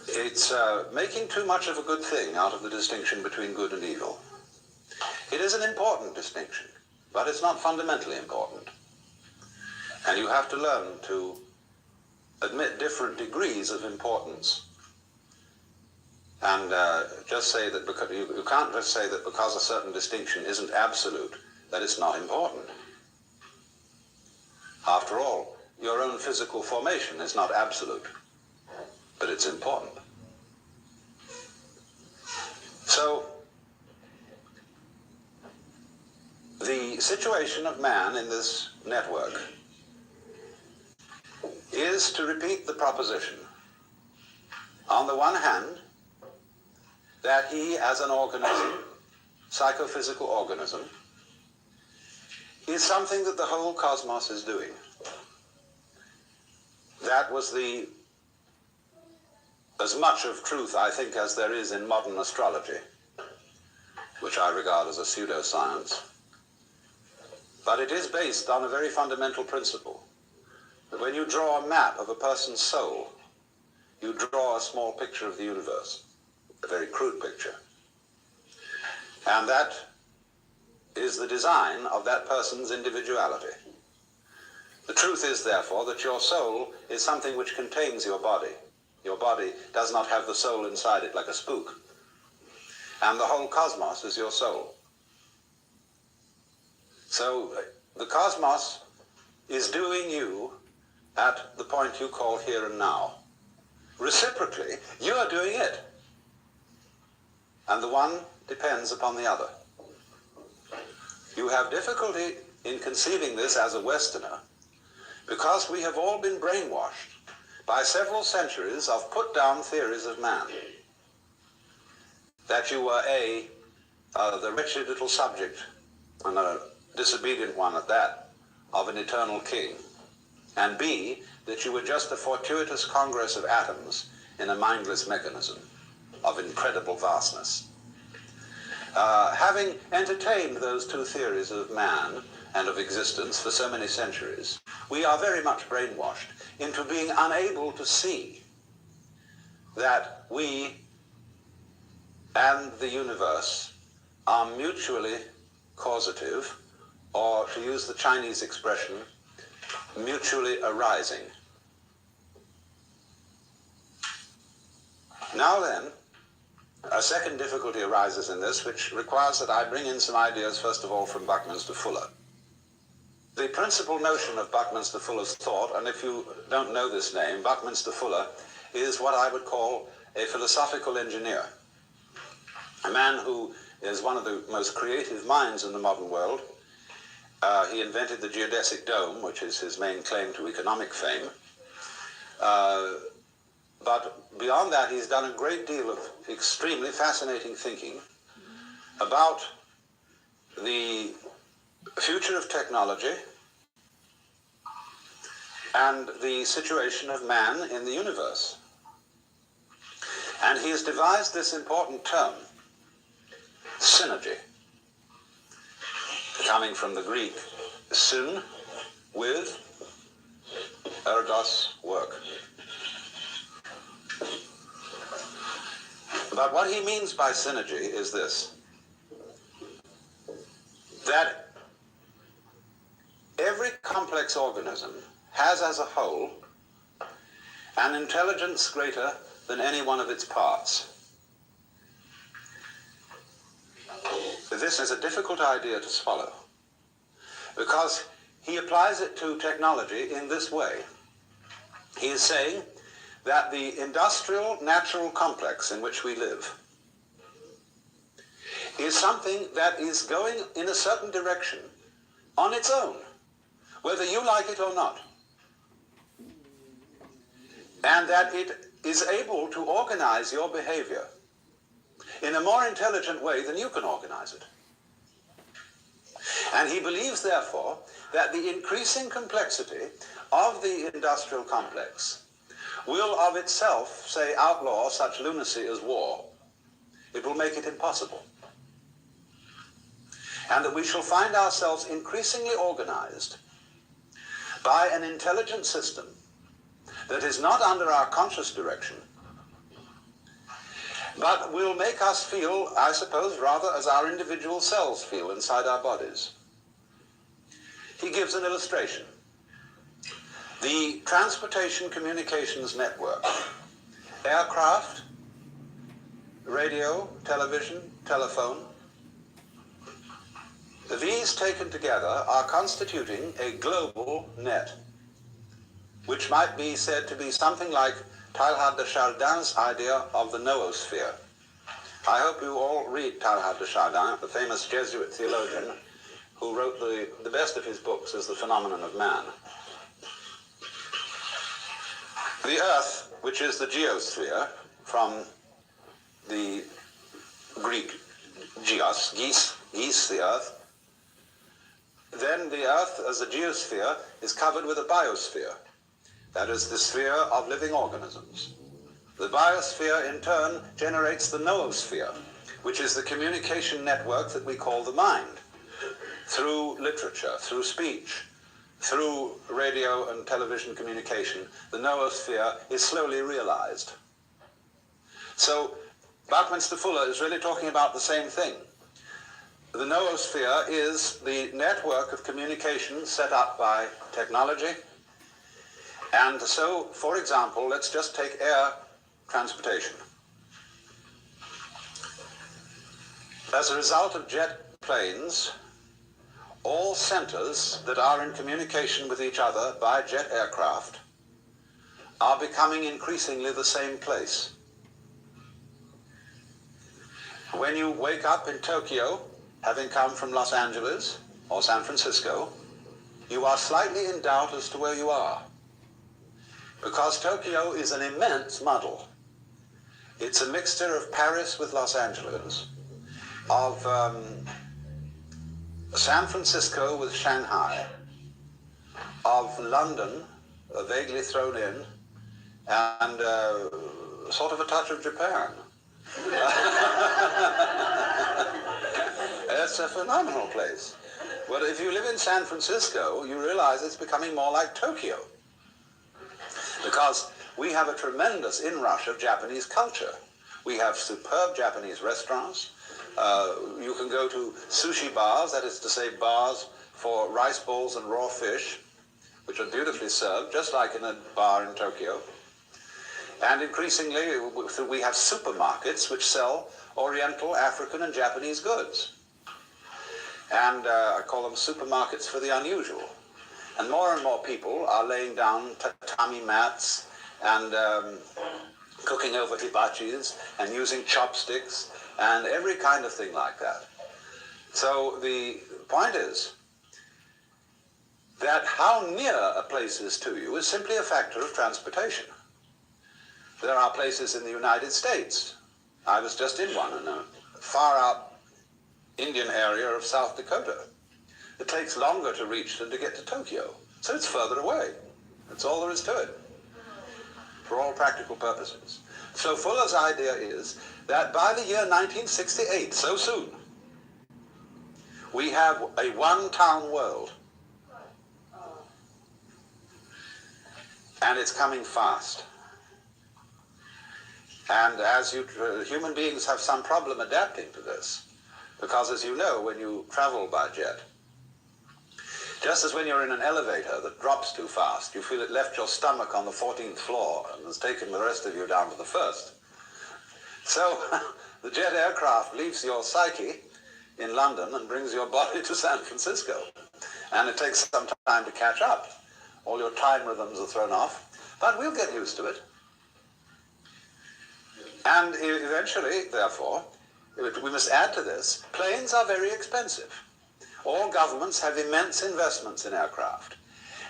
It's making too much of a good thing out of the distinction between good and evil. It is an important distinction, but it's not fundamentally important. And you have to learn to admit different degrees of importance. And just say that because you can't just say that because a certain distinction isn't absolute, that it's not important. After all, your own physical formation is not absolute, but it's important. So, the situation of man in this network is to repeat the proposition, on the one hand, that he as an organism, psychophysical organism, is something that the whole cosmos is doing. That was as much of truth, I think, as there is in modern astrology, which I regard as a pseudoscience. But it is based on a very fundamental principle, that when you draw a map of a person's soul, you draw a small picture of the universe, a very crude picture. And that is the design of that person's individuality. The truth is, therefore, that your soul is something which contains your body. Your body does not have the soul inside it like a spook. And the whole cosmos is your soul. So the cosmos is doing you at the point you call here and now. Reciprocally, you are doing it. And the one depends upon the other. You have difficulty in conceiving this as a Westerner because we have all been brainwashed by several centuries of put-down theories of man. That you were the wretched little subject, and a disobedient one at that, of an eternal king. And B, that you were just a fortuitous congress of atoms in a mindless mechanism of incredible vastness. Having entertained those two theories of man and of existence for so many centuries, we are very much brainwashed into being unable to see that we and the universe are mutually causative, or to use the Chinese expression, mutually arising. Now then, A second difficulty arises in this, which requires that I bring in some ideas, first of all, from Buckminster Fuller. The principal notion of Buckminster Fuller's thought, and if you don't know this name, Buckminster Fuller is what I would call a philosophical engineer, a man who is one of the most creative minds in the modern world. He invented the geodesic dome, which is his main claim to economic fame. But beyond that, he's done a great deal of extremely fascinating thinking about the future of technology and the situation of man in the universe. And he has devised this important term, synergy, coming from the Greek, syn, with, ergos, work. But what he means by synergy is this, that every complex organism has as a whole an intelligence greater than any one of its parts. This is a difficult idea to swallow, because he applies it to technology in this way. He is saying that the industrial natural complex in which we live is something that is going in a certain direction on its own, whether you like it or not, and that it is able to organize your behavior in a more intelligent way than you can organize it. And he believes, therefore, that the increasing complexity of the industrial complex will of itself, say, outlaw such lunacy as war. It will make it impossible. And that we shall find ourselves increasingly organized by an intelligent system that is not under our conscious direction, but will make us feel, I suppose, rather as our individual selves feel inside our bodies. He gives an illustration. The transportation communications network, aircraft, radio, television, telephone, these taken together are constituting a global net, which might be said to be something like Teilhard de Chardin's idea of the noosphere. I hope you all read Teilhard de Chardin, the famous Jesuit theologian who wrote the best of his books as The Phenomenon of Man. The Earth, which is the geosphere, from the Greek geos, geese, the Earth, then the Earth as a geosphere is covered with a biosphere. That is the sphere of living organisms. The biosphere, in turn, generates the noosphere, which is the communication network that we call the mind, through literature, through speech, through radio and television communication. The noosphere is slowly realized. So Buckminster Fuller is really talking about the same thing. The noosphere is the network of communication set up by technology. And so, for example, let's just take air transportation. As a result of jet planes, all centers that are in communication with each other by jet aircraft are becoming increasingly the same place. When you wake up in Tokyo, having come from Los Angeles or San Francisco, you are slightly in doubt as to where you are, because Tokyo is an immense muddle. It's a mixture of Paris with Los Angeles, of San Francisco with Shanghai, of London, vaguely thrown in, and sort of a touch of Japan. It's a phenomenal place. But if you live in San Francisco, you realize it's becoming more like Tokyo, because we have a tremendous inrush of Japanese culture. We have superb Japanese restaurants. You can go to sushi bars, that is to say bars for rice balls and raw fish, which are beautifully served, just like in a bar in Tokyo. And increasingly, we have supermarkets which sell Oriental, African, and Japanese goods. And I call them supermarkets for the unusual. And more people are laying down tatami mats and cooking over hibachis and using chopsticks and every kind of thing like that. So the point is that how near a place is to you is simply a factor of transportation. There are places in the United States. I was just in one in a far out Indian area of South Dakota. It takes longer to reach than to get to Tokyo. So it's further away. That's all there is to it, for all practical purposes. So Fuller's idea is that by the year 1968, so soon, we have a one-town world. And it's coming fast. And as human beings have some problem adapting to this, because as you know, when you travel by jet, just as when you're in an elevator that drops too fast, you feel it left your stomach on the 14th floor and has taken the rest of you down to the first. So the jet aircraft leaves your psyche in London and brings your body to San Francisco. And it takes some time to catch up. All your time rhythms are thrown off, but we'll get used to it. And eventually, therefore, we must add to this, planes are very expensive. All governments have immense investments in aircraft.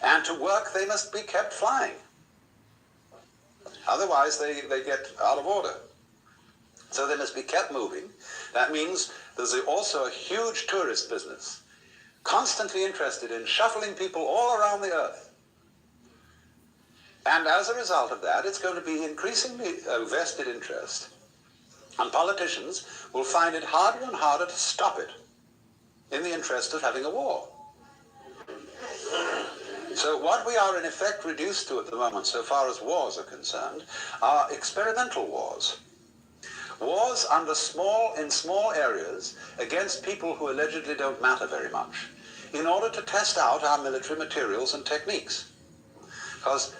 And to work, they must be kept flying. Otherwise, they get out of order. So they must be kept moving. That means there's also a huge tourist business, constantly interested in shuffling people all around the earth. And as a result of that, it's going to be increasingly a vested interest. And politicians will find it harder and harder to stop it in the interest of having a war. So what we are in effect reduced to at the moment, so far as wars are concerned, are experimental wars. Wars in small areas against people who allegedly don't matter very much, in order to test out our military materials and techniques. Because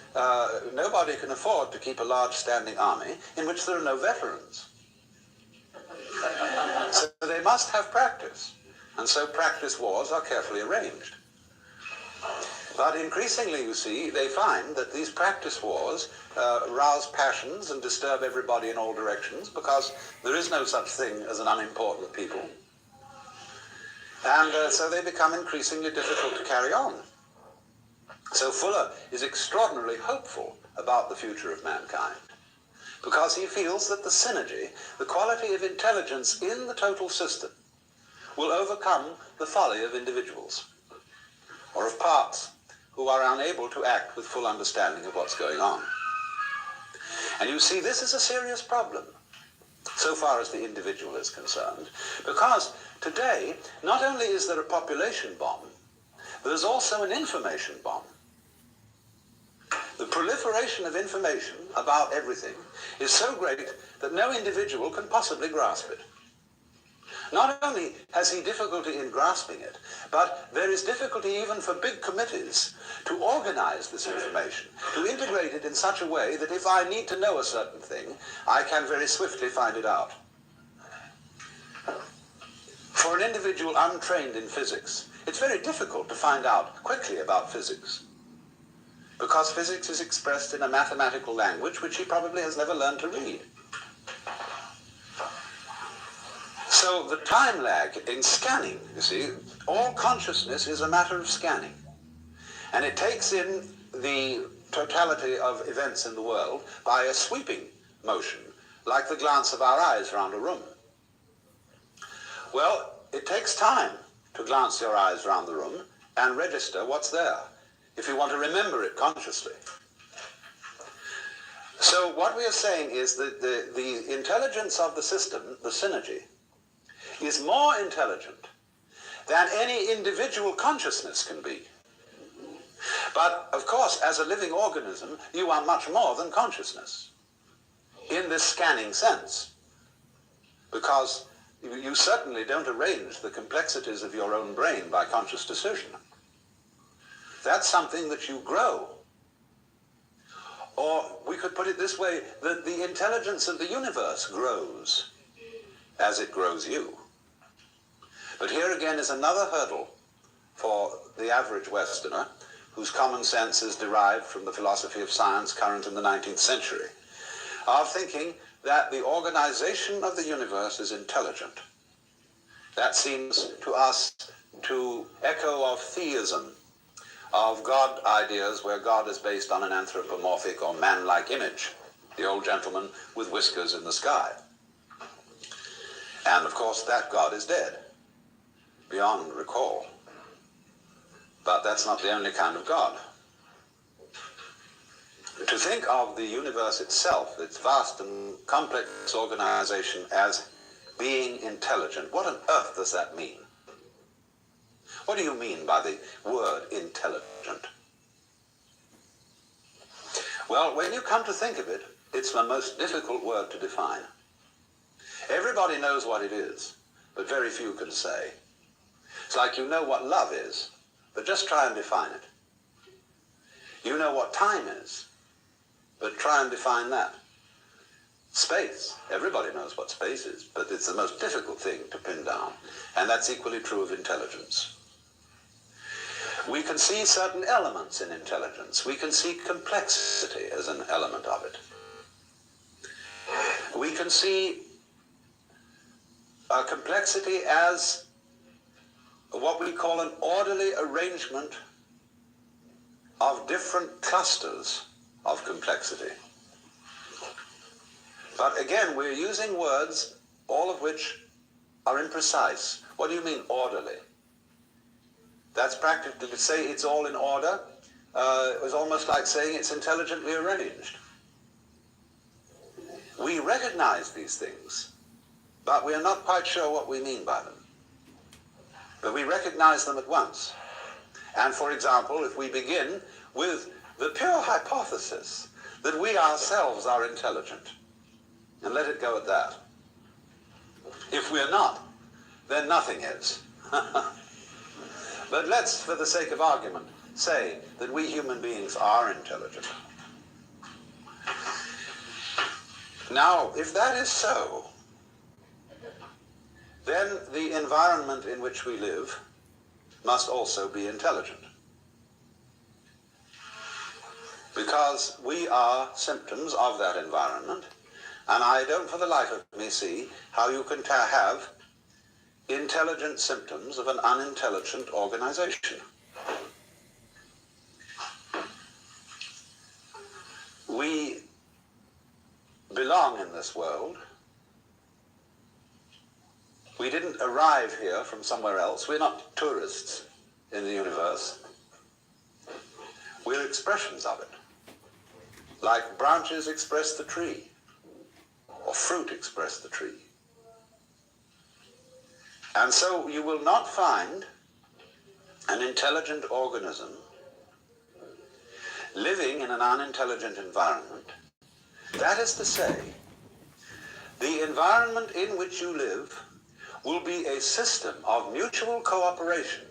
nobody can afford to keep a large standing army in which there are no veterans. So they must have practice. And so practice wars are carefully arranged. But increasingly, you see, they find that these practice wars rouse passions and disturb everybody in all directions, because there is no such thing as an unimportant people. And so they become increasingly difficult to carry on. So Fuller is extraordinarily hopeful about the future of mankind, because he feels that the synergy, the quality of intelligence in the total system, will overcome the folly of individuals, or of parts who are unable to act with full understanding of what's going on. And you see, this is a serious problem, so far as the individual is concerned, because today, not only is there a population bomb, there's also an information bomb. The proliferation of information about everything is so great that no individual can possibly grasp it. Not only has he difficulty in grasping it, but there is difficulty even for big committees to organize this information, to integrate it in such a way that if I need to know a certain thing, I can very swiftly find it out. For an individual untrained in physics, it's very difficult to find out quickly about physics, because physics is expressed in a mathematical language which he probably has never learned to read. So the time lag in scanning, you see, all consciousness is a matter of scanning. And it takes in the totality of events in the world by a sweeping motion, like the glance of our eyes around a room. Well, it takes time to glance your eyes around the room and register what's there, if you want to remember it consciously. So what we are saying is that the intelligence of the system, the synergy, is more intelligent than any individual consciousness can be. But, of course, as a living organism, you are much more than consciousness, in this scanning sense, because you certainly don't arrange the complexities of your own brain by conscious decision. That's something that you grow. Or we could put it this way, that the intelligence of the universe grows as it grows you. But here again is another hurdle for the average Westerner, whose common sense is derived from the philosophy of science current in the 19th century, of thinking that the organization of the universe is intelligent. That seems to us to echo of theism, of God ideas where God is based on an anthropomorphic or man-like image, the old gentleman with whiskers in the sky. And of course that God is dead, beyond recall. But that's not the only kind of God. To think of the universe itself, its vast and complex organization, as being intelligent, what on earth does that mean? What do you mean by the word intelligent? Well, when you come to think of it, it's the most difficult word to define. Everybody knows what it is, but very few can say. It's like you know what love is, but just try and define it. You know what time is, but try and define that. Space, everybody knows what space is, but it's the most difficult thing to pin down, and that's equally true of intelligence. We can see certain elements in intelligence. We can see complexity as an element of it. We can see complexity as what we call an orderly arrangement of different clusters of complexity. But again, we're using words, all of which are imprecise. What do you mean orderly? That's practically to say it's all in order. It was almost like saying it's intelligently arranged. We recognize these things, but we are not quite sure what we mean by them. But we recognize them at once. And for example, if we begin with the pure hypothesis that we ourselves are intelligent, and let it go at that. If we're not, then nothing is. But let's, for the sake of argument, say that we human beings are intelligent. Now, if that is so, then the environment in which we live must also be intelligent. Because we are symptoms of that environment, and I don't for the life of me see how you can have intelligent symptoms of an unintelligent organization. We belong in this world. We didn't arrive here from somewhere else. We're not tourists in the universe. We're expressions of it. Like branches express the tree, or fruit express the tree. And so you will not find an intelligent organism living in an unintelligent environment. That is to say, the environment in which you live will be a system of mutual cooperation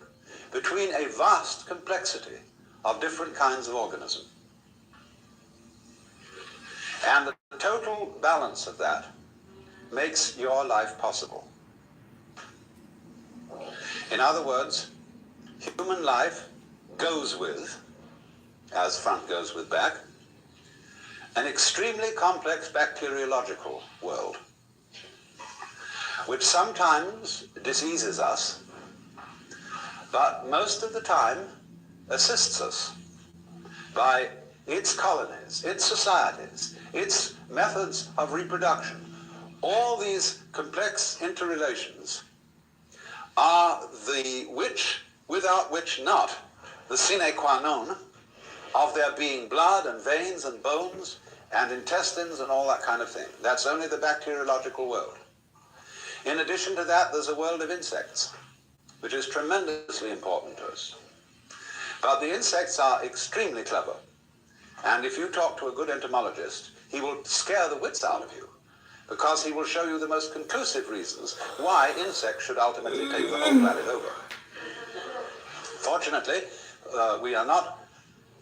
between a vast complexity of different kinds of organism. And the total balance of that makes your life possible. In other words, human life goes with, as front goes with back, an extremely complex bacteriological world, which sometimes diseases us, but most of the time assists us by its colonies, its societies, its methods of reproduction. All these complex interrelations are the which, without which not, the sine qua non of there being blood and veins and bones and intestines and all that kind of thing. That's only the bacteriological world. In addition to that, there's a world of insects, which is tremendously important to us. But the insects are extremely clever. And if you talk to a good entomologist, he will scare the wits out of you, because he will show you the most conclusive reasons why insects should ultimately take the whole planet over. Fortunately, we are not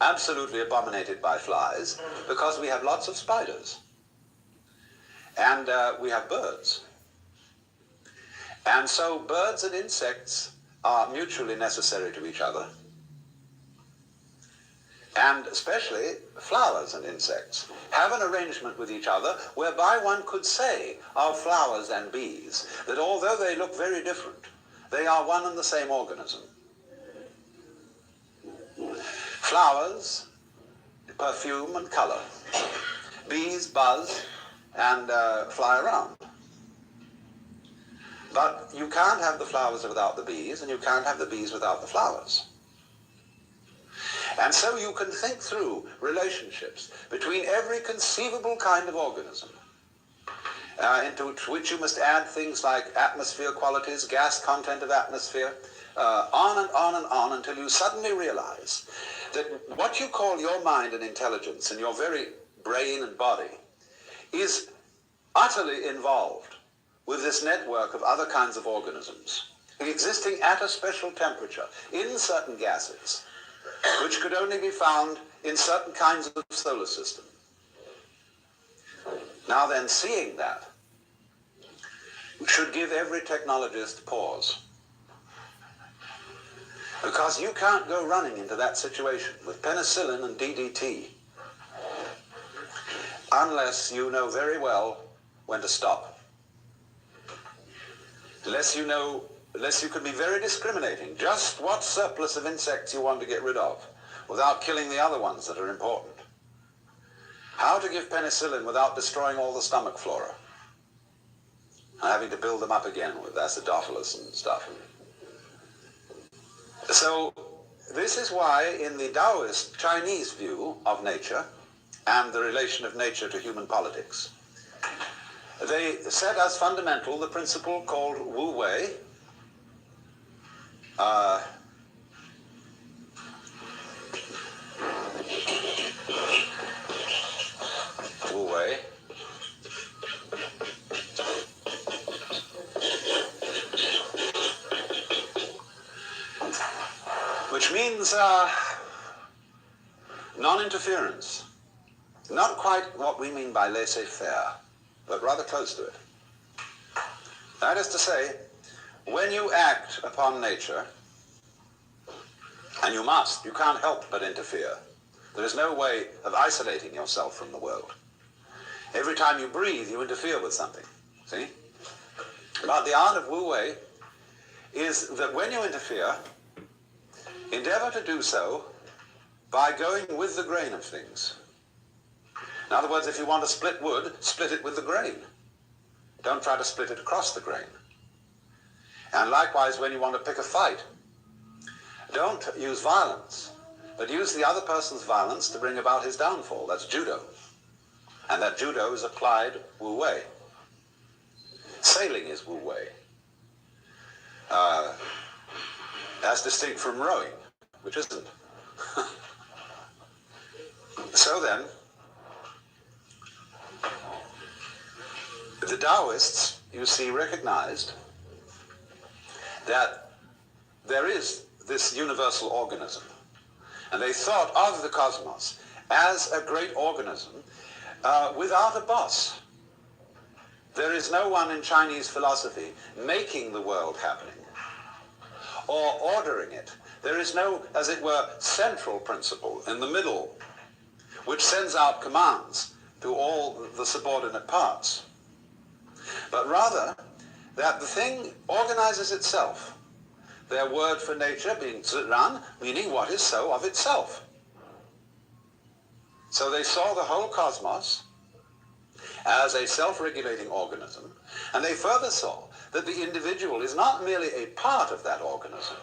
absolutely abominated by flies because we have lots of spiders. And we have birds. And so birds and insects are mutually necessary to each other. And especially flowers and insects have an arrangement with each other whereby one could say of flowers and bees that although they look very different, they are one and the same organism. Flowers perfume and color. Bees buzz and fly around. But you can't have the flowers without the bees, and you can't have the bees without the flowers. And so you can think through relationships between every conceivable kind of organism, into which you must add things like atmosphere qualities, gas content of atmosphere, on and on and on until you suddenly realize that what you call your mind and intelligence and your very brain and body is utterly involved with this network of other kinds of organisms existing at a special temperature in certain gases, which could only be found in certain kinds of solar system. Now then, seeing that should give every technologist pause. Because you can't go running into that situation with penicillin and DDT unless you know very well when to stop. Unless you can be very discriminating just what surplus of insects you want to get rid of without killing the other ones that are important. How to give penicillin without destroying all the stomach flora and having to build them up again with acidophilus and stuff. So this is why in the Taoist Chinese view of nature and the relation of nature to human politics, they set as fundamental the principle called Wu Wei, which means non-interference. Not quite what we mean by laissez-faire, but rather close to it. That is to say, when you act upon nature, and you can't help but interfere. There is no way of isolating yourself from the world. Every time you breathe, you interfere with something, see? But the art of Wu Wei is that when you interfere, endeavor to do so by going with the grain of things. In other words, if you want to split wood, split it with the grain. Don't try to split it across the grain. And likewise, when you want to pick a fight, don't use violence, but use the other person's violence to bring about his downfall. That's judo. And that judo is applied Wu Wei. Sailing is Wu Wei. As distinct from rowing, which isn't. So then, the Taoists, you see, recognized that there is this universal organism. And they thought of the cosmos as a great organism without a boss. There is no one in Chinese philosophy making the world happening or ordering it. There is no, as it were, central principle in the middle which sends out commands to all the subordinate parts. But rather, that the thing organizes itself. Their word for nature being Ziran, meaning what is so of itself. So they saw the whole cosmos as a self-regulating organism, and they further saw that the individual is not merely a part of that organism.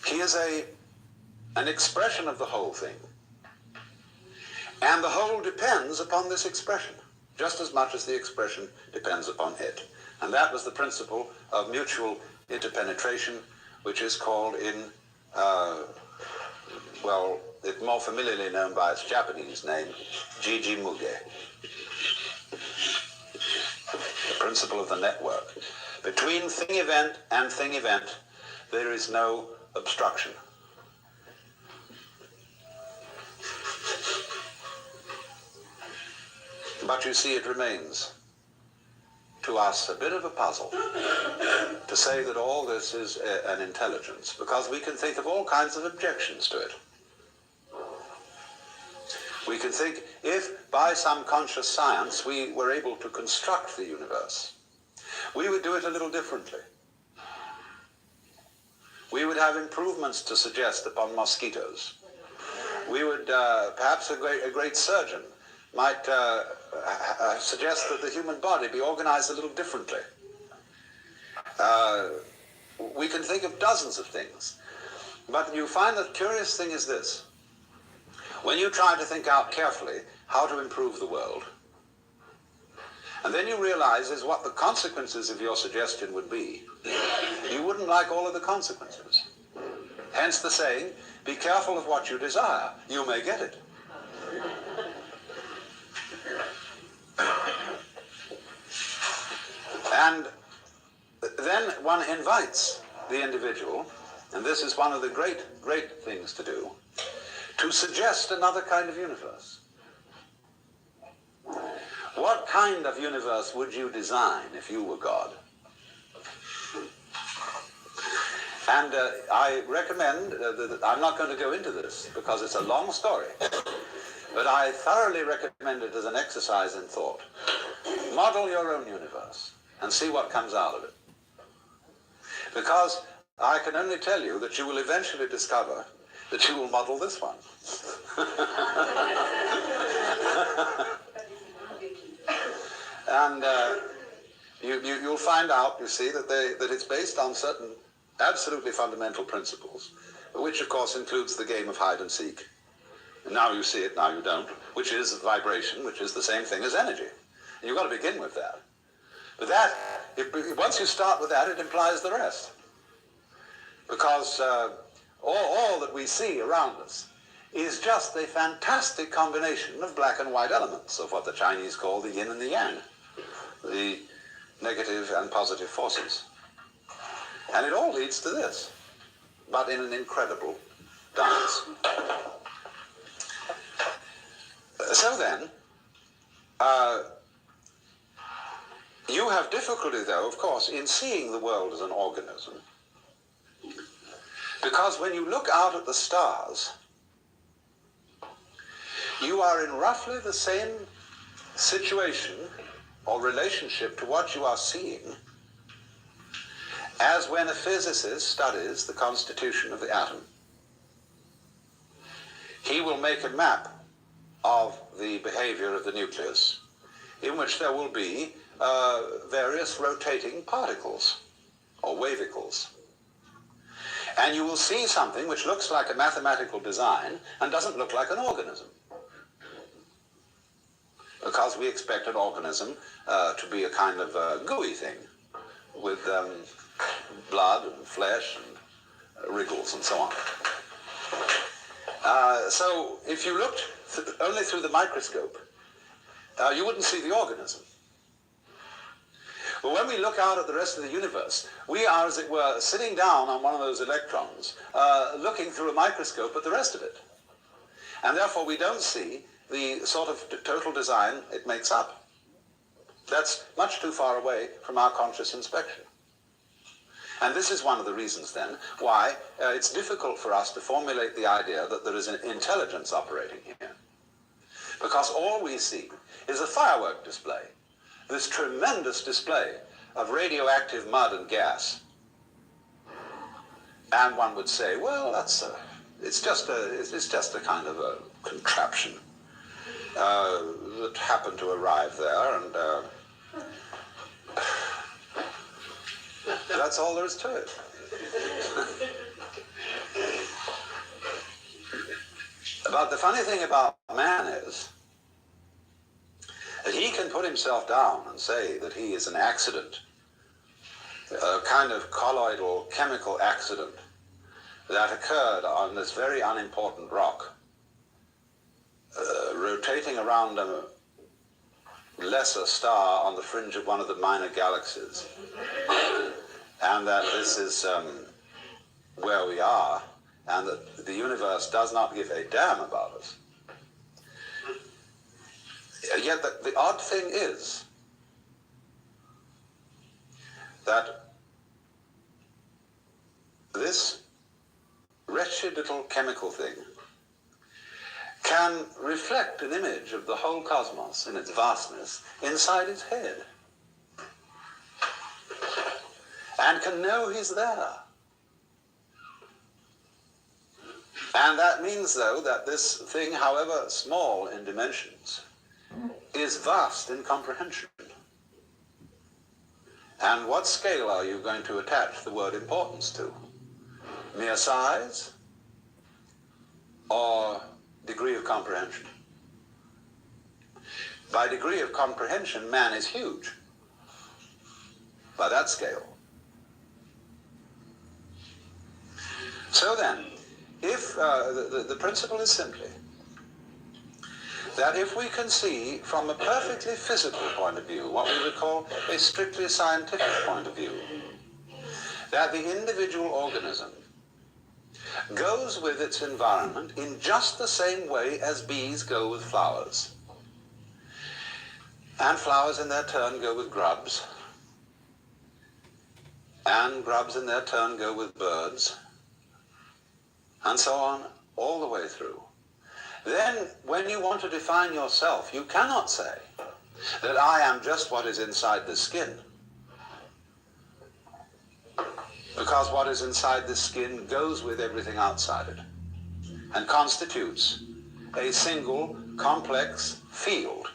He is an expression of the whole thing. And the whole depends upon this expression, just as much as the expression depends upon it. And that was the principle of mutual interpenetration, which is called in, it's more familiarly known by its Japanese name, Jiji Muge. The principle of the network. Between thing event and thing event, there is no obstruction. But you see, it remains to us a bit of a puzzle to say that all this is an intelligence, because we can think of all kinds of objections to it. We can think, if by some conscious science we were able to construct the universe, we would do it a little differently. We would have improvements to suggest upon mosquitoes. We would, perhaps a great surgeon might suggest that the human body be organized a little differently. We can think of dozens of things. But you find the curious thing is this. When you try to think out carefully how to improve the world, and then you realize is what the consequences of your suggestion would be, you wouldn't like all of the consequences. Hence the saying, be careful of what you desire, you may get it. And then one invites the individual, and this is one of the great things to do, to suggest another kind of universe. What kind of universe would you design if you were God? And I recommend, I'm not going to go into this because it's a long story, but I thoroughly recommend it as an exercise in thought. Model your own universe and see what comes out of it. Because I can only tell you that you will eventually discover that you will model this one. And you'll find out, you see, that it's based on certain absolutely fundamental principles, which of course includes the game of hide and seek. Now you see it, now you don't, which is vibration, which is the same thing as energy. And you've got to begin with that. But that, once you start with that, it implies the rest. Because all that we see around us is just a fantastic combination of black and white elements, of what the Chinese call the yin and the yang, the negative and positive forces. And it all leads to this, but in an incredible dance. So then, you have difficulty, though, of course, in seeing the world as an organism, because when you look out at the stars, you are in roughly the same situation or relationship to what you are seeing as when a physicist studies the constitution of the atom. He will make a map of the behavior of the nucleus, in which there will be various rotating particles or wavicles. And you will see something which looks like a mathematical design and doesn't look like an organism. Because we expect an organism to be a kind of gooey thing with blood and flesh and wriggles and so on. So if you looked only through the microscope, you wouldn't see the organism. But when we look out at the rest of the universe, we are, as it were, sitting down on one of those electrons, looking through a microscope at the rest of it. And therefore we don't see the sort of total design it makes up. That's much too far away from our conscious inspection. And this is one of the reasons, then, why it's difficult for us to formulate the idea that there is an intelligence operating here. Because all we see is a firework display, this tremendous display of radioactive mud and gas. And one would say, well, it's just a kind of a contraption that happened to arrive there, and that's all there is to it. But the funny thing about man is that he can put himself down and say that he is an accident, a kind of colloidal chemical accident that occurred on this very unimportant rock, rotating around a lesser star on the fringe of one of the minor galaxies. And that this is where we are and that the universe does not give a damn about us. Yet the odd thing is that this wretched little chemical thing can reflect an image of the whole cosmos in its vastness inside its head, and can know he's there. And that means, though, that this thing, however small in dimensions, is vast in comprehension. And what scale are you going to attach the word importance to? Mere size or degree of comprehension? By degree of comprehension, man is huge. By that scale. So then, if the principle is simply that if we can see from a perfectly physical point of view, what we would call a strictly scientific point of view, that the individual organism goes with its environment in just the same way as bees go with flowers, and flowers in their turn go with grubs, and grubs in their turn go with birds, and so on, all the way through. Then, when you want to define yourself, you cannot say that I am just what is inside the skin. Because what is inside the skin goes with everything outside it, and constitutes a single, complex field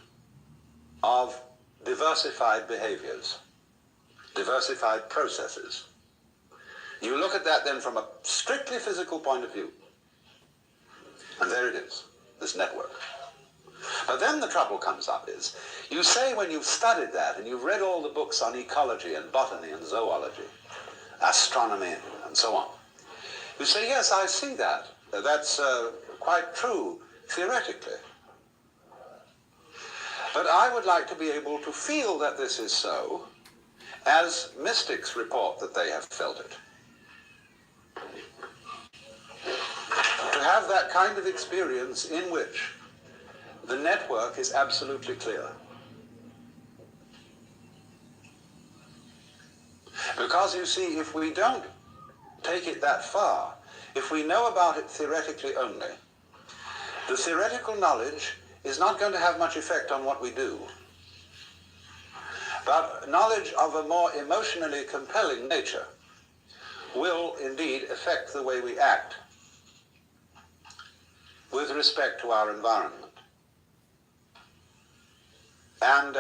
of diversified behaviors, diversified processes. You look at that then from a strictly physical point of view, and there it is, this network. But then the trouble comes up is, you say when you've studied that and you've read all the books on ecology and botany and zoology, astronomy and so on, you say, yes, I see that. That's quite true theoretically. But I would like to be able to feel that this is so, as mystics report that they have felt it. To have that kind of experience in which the network is absolutely clear. Because you see, if we don't take it that far, if we know about it theoretically only, the theoretical knowledge is not going to have much effect on what we do. But knowledge of a more emotionally compelling nature will indeed affect the way we act with respect to our environment, and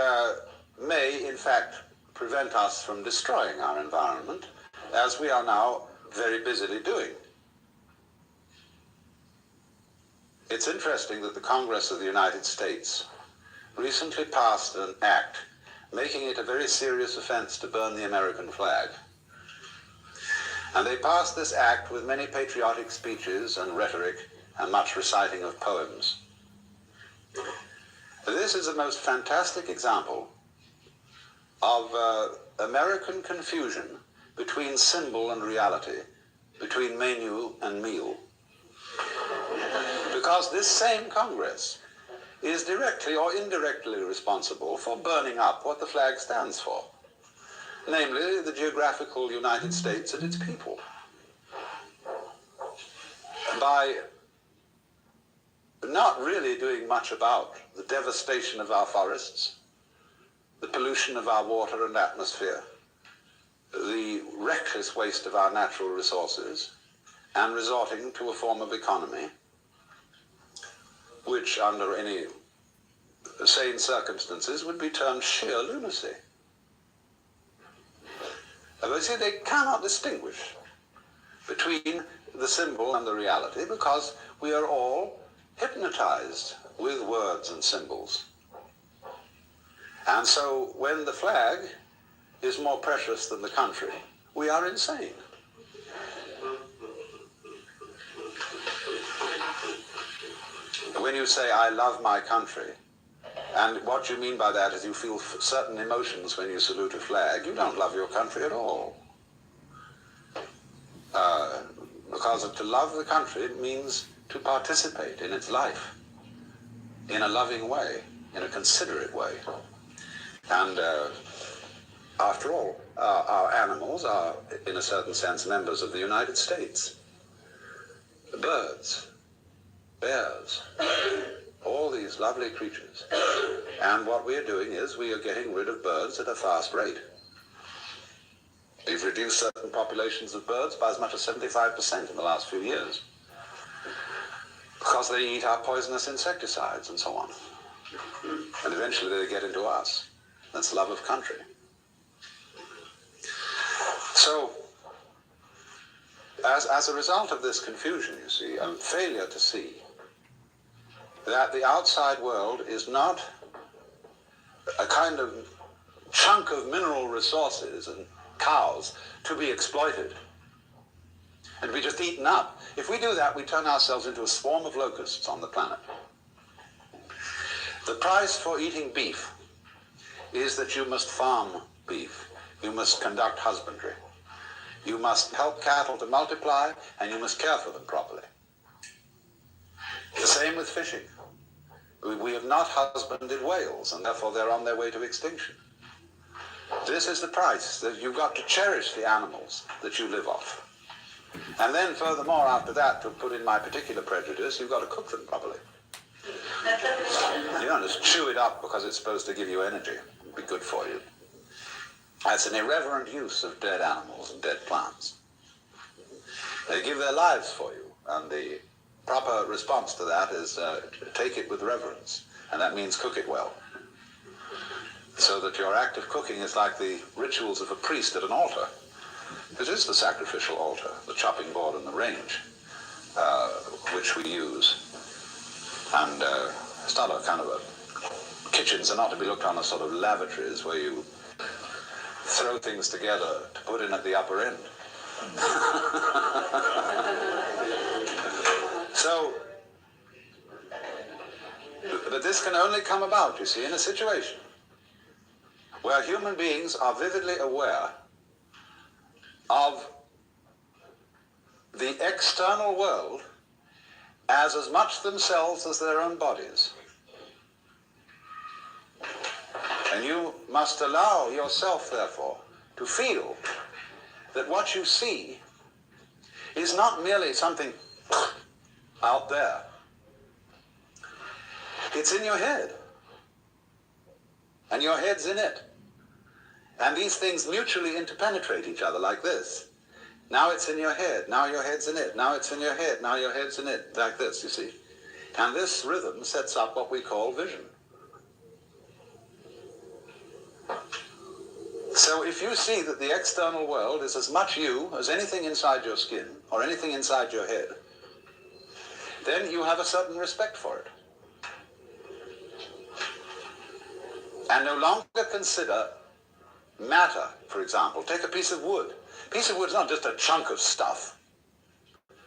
may, in fact, prevent us from destroying our environment, as we are now very busily doing. It's interesting that the Congress of the United States recently passed an act making it a very serious offense to burn the American flag. And they passed this act with many patriotic speeches and rhetoric and much reciting of poems. This is a most fantastic example of American confusion between symbol and reality, between menu and meal. Because this same Congress is directly or indirectly responsible for burning up what the flag stands for, namely the geographical United States and its people. By not really doing much about the devastation of our forests, the pollution of our water and atmosphere, the reckless waste of our natural resources, and resorting to a form of economy which under any sane circumstances would be termed sheer lunacy. But see, they cannot distinguish between the symbol and the reality because we are all hypnotized with words and symbols. And so when the flag is more precious than the country, we are insane. When you say, I love my country, and what you mean by that is you feel certain emotions when you salute a flag, you don't love your country at all. Because to love the country means to participate in its life in a loving way, in a considerate way. And after all, our animals are, in a certain sense, members of the United States. Birds, bears, all these lovely creatures. And what we are doing is we are getting rid of birds at a fast rate. We've reduced certain populations of birds by as much as 75% in the last few years, because they eat our poisonous insecticides and so on. And eventually they get into us. That's love of country. So, as a result of this confusion, you see, and failure to see that the outside world is not a kind of chunk of mineral resources and cows to be exploited and to be just eaten up. If we do that, we turn ourselves into a swarm of locusts on the planet. The price for eating beef is that you must farm beef. You must conduct husbandry. You must help cattle to multiply, and you must care for them properly. The same with fishing. We have not husbanded whales, and therefore they're on their way to extinction. This is the price, that you've got to cherish the animals that you live off. And then furthermore, after that, to put in my particular prejudice, you've got to cook them properly. You don't just chew it up because it's supposed to give you energy. It'll be good for you. That's an irreverent use of dead animals and dead plants. They give their lives for you, and the proper response to that is take it with reverence, and that means cook it well. So that your act of cooking is like the rituals of a priest at an altar. It is the sacrificial altar, the chopping board and the range, which we use. And it's not a kind of a... Kitchens are not to be looked on as sort of lavatories where you throw things together to put in at the upper end. So, but this can only come about, you see, in a situation where human beings are vividly aware of the external world as much themselves as their own bodies. And you must allow yourself, therefore, to feel that what you see is not merely something out there. It's in your head. And your head's in it. And these things mutually interpenetrate each other like this. Now it's in your head, now your head's in it, now it's in your head, now your head's in it, like this, you see. And this rhythm sets up what we call vision. So if you see that the external world is as much you as anything inside your skin or anything inside your head, then you have a certain respect for it. And no longer consider matter, for example. Take a piece of wood. A piece of wood is not just a chunk of stuff.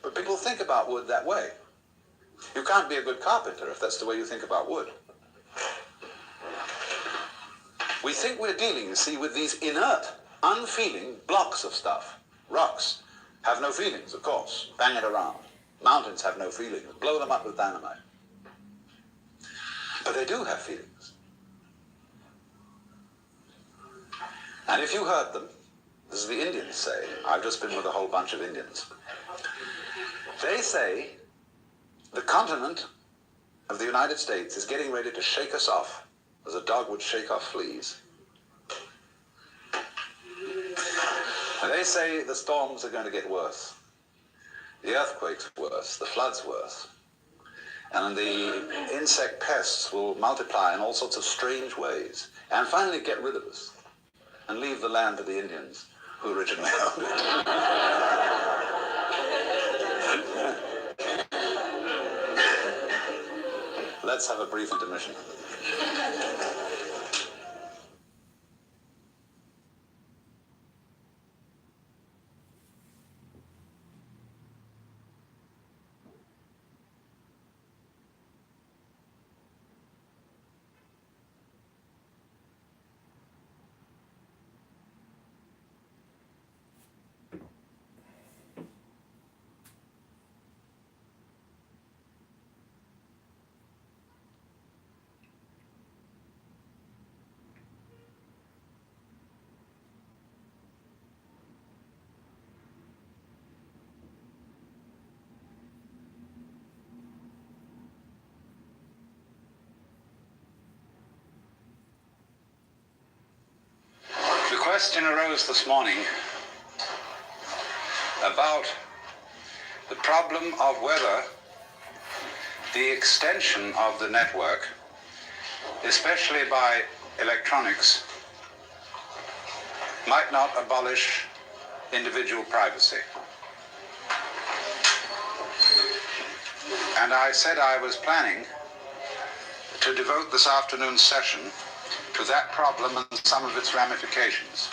But people think about wood that way. You can't be a good carpenter if that's the way you think about wood. We think we're dealing, you see, with these inert, unfeeling blocks of stuff. Rocks have no feelings, of course. Bang it around. Mountains have no feelings. Blow them up with dynamite. But they do have feelings. And if you heard them, as the Indians say, I've just been with a whole bunch of Indians, they say the continent of the United States is getting ready to shake us off as a dog would shake off fleas. And they say the storms are going to get worse, the earthquakes worse, the floods worse, and the insect pests will multiply in all sorts of strange ways, and finally get rid of us and leave the land to the Indians who originally owned it. Let's have a brief intermission. question arose this morning about the problem of whether the extension of the network, especially by electronics, might not abolish individual privacy. And I said I was planning to devote this afternoon's session to that problem and some of its ramifications.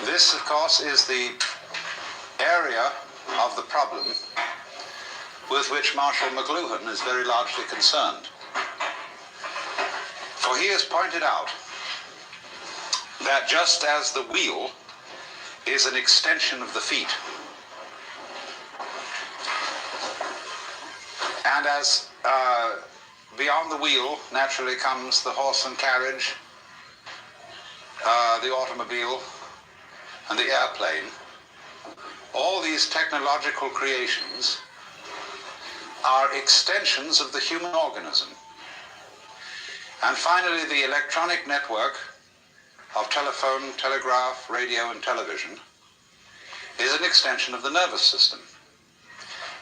This, of course, is the area of the problem with which Marshall McLuhan is very largely concerned. For he has pointed out that just as the wheel is an extension of the feet, and as beyond the wheel naturally comes the horse and carriage, the automobile, and the airplane, all these technological creations are extensions of the human organism. And finally, the electronic network of telephone, telegraph, radio, and television is an extension of the nervous system.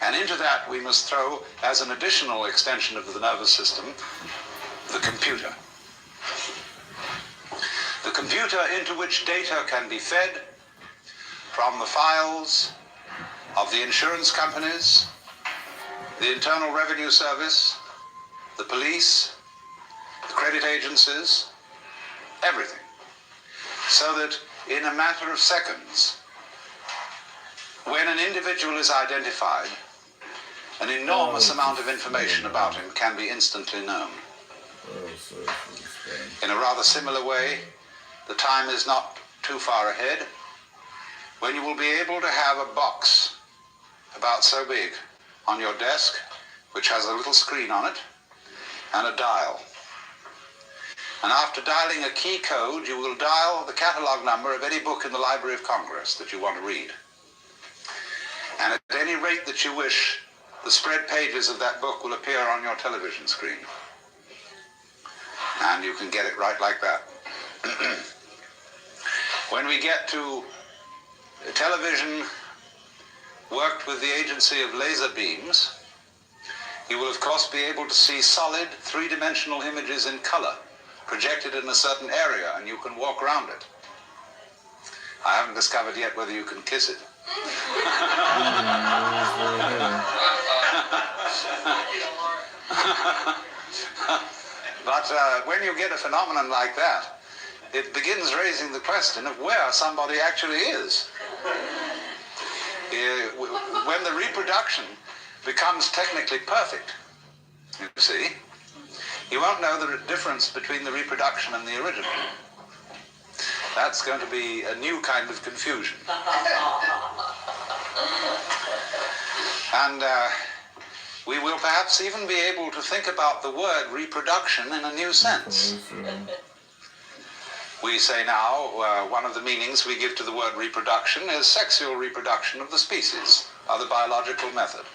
And into that we must throw, as an additional extension of the nervous system, the computer. The computer into which data can be fed from the files of the insurance companies, the Internal Revenue Service, the police, the credit agencies, everything. So that in a matter of seconds, when an individual is identified, an enormous amount of information about him can be instantly known. In a rather similar way, the time is not too far ahead when you will be able to have a box about so big on your desk, which has a little screen on it and a dial. And after dialing a key code, you will dial the catalog number of any book in the Library of Congress that you want to read. And at any rate that you wish, the spread pages of that book will appear on your television screen. And you can get it right like that. When we get to television worked with the agency of laser beams, you will of course be able to see solid three-dimensional images in color projected in a certain area, and you can walk around it. I haven't discovered yet whether you can kiss it. But when you get a phenomenon like that, it begins raising the question of where somebody actually is. When the reproduction becomes technically perfect, you see, you won't know the difference between the reproduction and the original. That's going to be a new kind of confusion. And we will perhaps even be able to think about the word reproduction in a new sense. We say now, one of the meanings we give to the word reproduction is sexual reproduction of the species, or the biological method.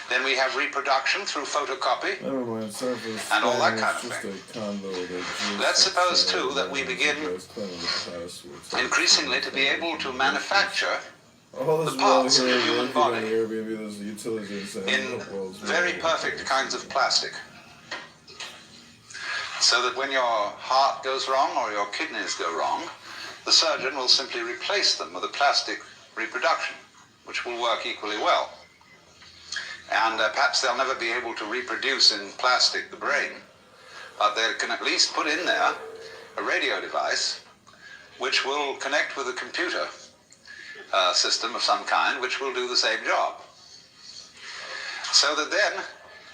Then we have reproduction through photocopy, and all that kind of thing. Let's suppose, too, that we begin increasingly to be able to manufacture the parts of the human body in very perfect kinds of plastic. So that when your heart goes wrong or your kidneys go wrong, the surgeon will simply replace them with a plastic reproduction, which will work equally well. And perhaps they'll never be able to reproduce in plastic the brain, but they can at least put in there a radio device which will connect with a computer system of some kind, which will do the same job. So that then,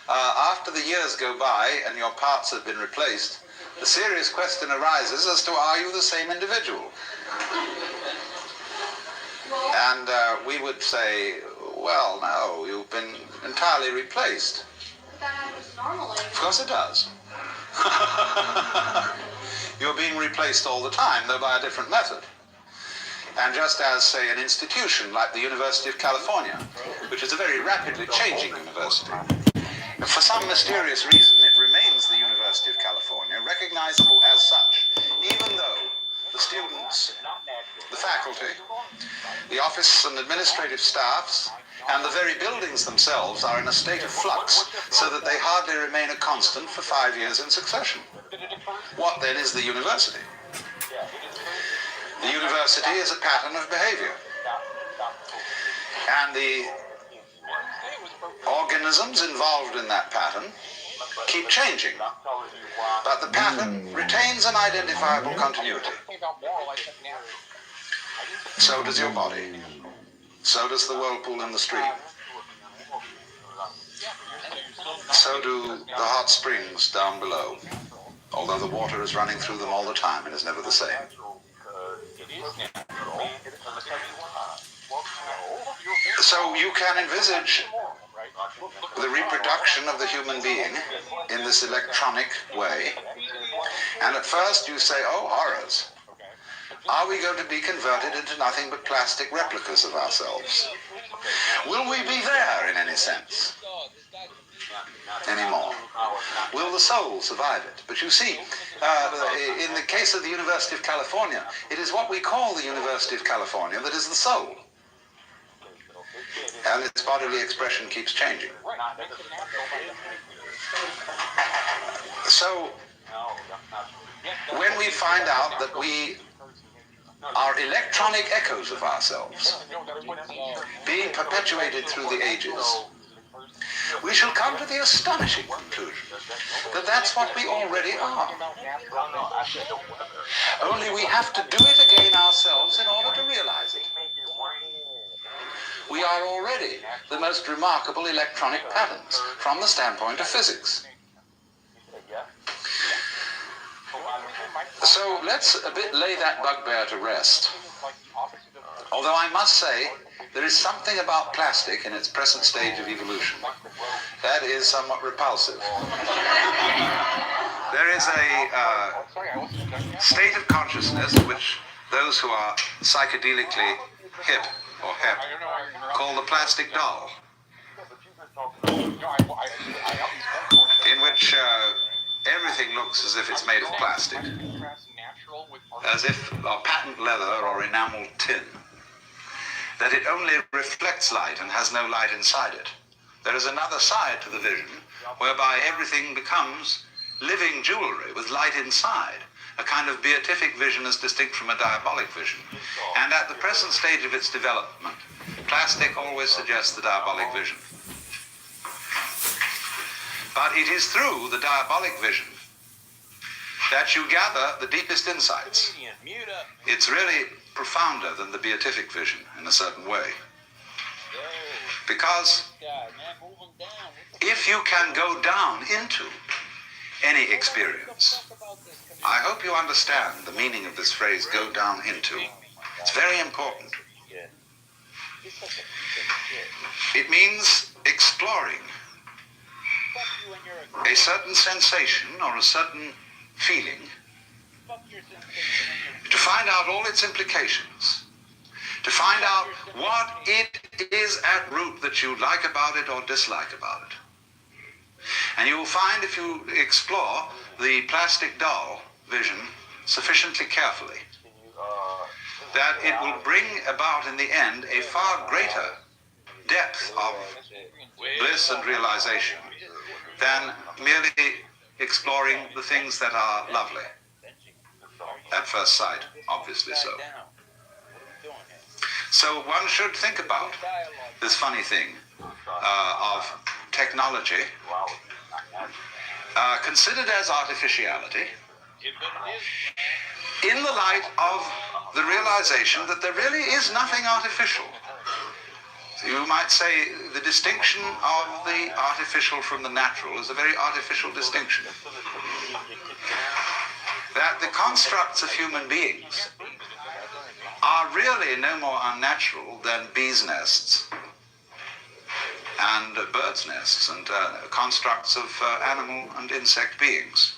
after the years go by and your parts have been replaced, the serious question arises as to, are you the same individual? And we would say, well, no, you've been entirely replaced. But that happens normally. Of course it does. You're being replaced all the time, though by a different method. And just as, say, an institution like the University of California, which is a very rapidly changing university, For some mysterious reason, it remains the University of California, recognizable as such, even though the students, the faculty, the office and administrative staffs, and the very buildings themselves are in a state of flux, so that they hardly remain a constant for 5 years in succession. What then is the university? The university is a pattern of behavior. And the organisms involved in that pattern keep changing. But the pattern retains an identifiable continuity. So does your body. So does the whirlpool in the stream. So do the hot springs down below, although the water is running through them all the time and is never the same. So you can envisage the reproduction of the human being in this electronic way, and at first you say, oh, horrors. Are we going to be converted into nothing but plastic replicas of ourselves? Will we be there in any sense anymore? Will the soul survive it? But you see, in the case of the University of California, it is what we call the University of California that is the soul. And its bodily expression keeps changing. So, when we find out that we are electronic echoes of ourselves, being perpetuated through the ages, we shall come to the astonishing conclusion that that's what we already are. Only we have to do it again ourselves in order to realize it. We are already the most remarkable electronic patterns from the standpoint of physics. So let's a bit lay that bugbear to rest. Although I must say, there is something about plastic in its present stage of evolution that is somewhat repulsive. There is a state of consciousness which those who are psychedelically hip or hep call the plastic doll, in which everything looks as if it's made of plastic, as if patent leather or enameled tin, that it only reflects light and has no light inside it. There is another side to the vision whereby everything becomes living jewelry with light inside, a kind of beatific vision as distinct from a diabolic vision. And at the present stage of its development, plastic always suggests the diabolic vision. But it is through the diabolic vision that you gather the deepest insights. It's really profounder than the beatific vision in a certain way. Because if you can go down into any experience, I hope you understand the meaning of this phrase, go down into. It's very important. It means exploring a certain sensation or a certain feeling to find out all its implications, to find out what it is at root that you like about it or dislike about it. And you will find, if you explore the plastic doll vision sufficiently carefully, that it will bring about in the end a far greater depth of bliss and realization than merely exploring the things that are lovely at first sight, obviously so. So one should think about this funny thing of technology considered as artificiality in the light of the realization that there really is nothing artificial. You might say the distinction of the artificial from the natural is a very artificial distinction. That the constructs of human beings are really no more unnatural than bees' nests and birds' nests and constructs of animal and insect beings.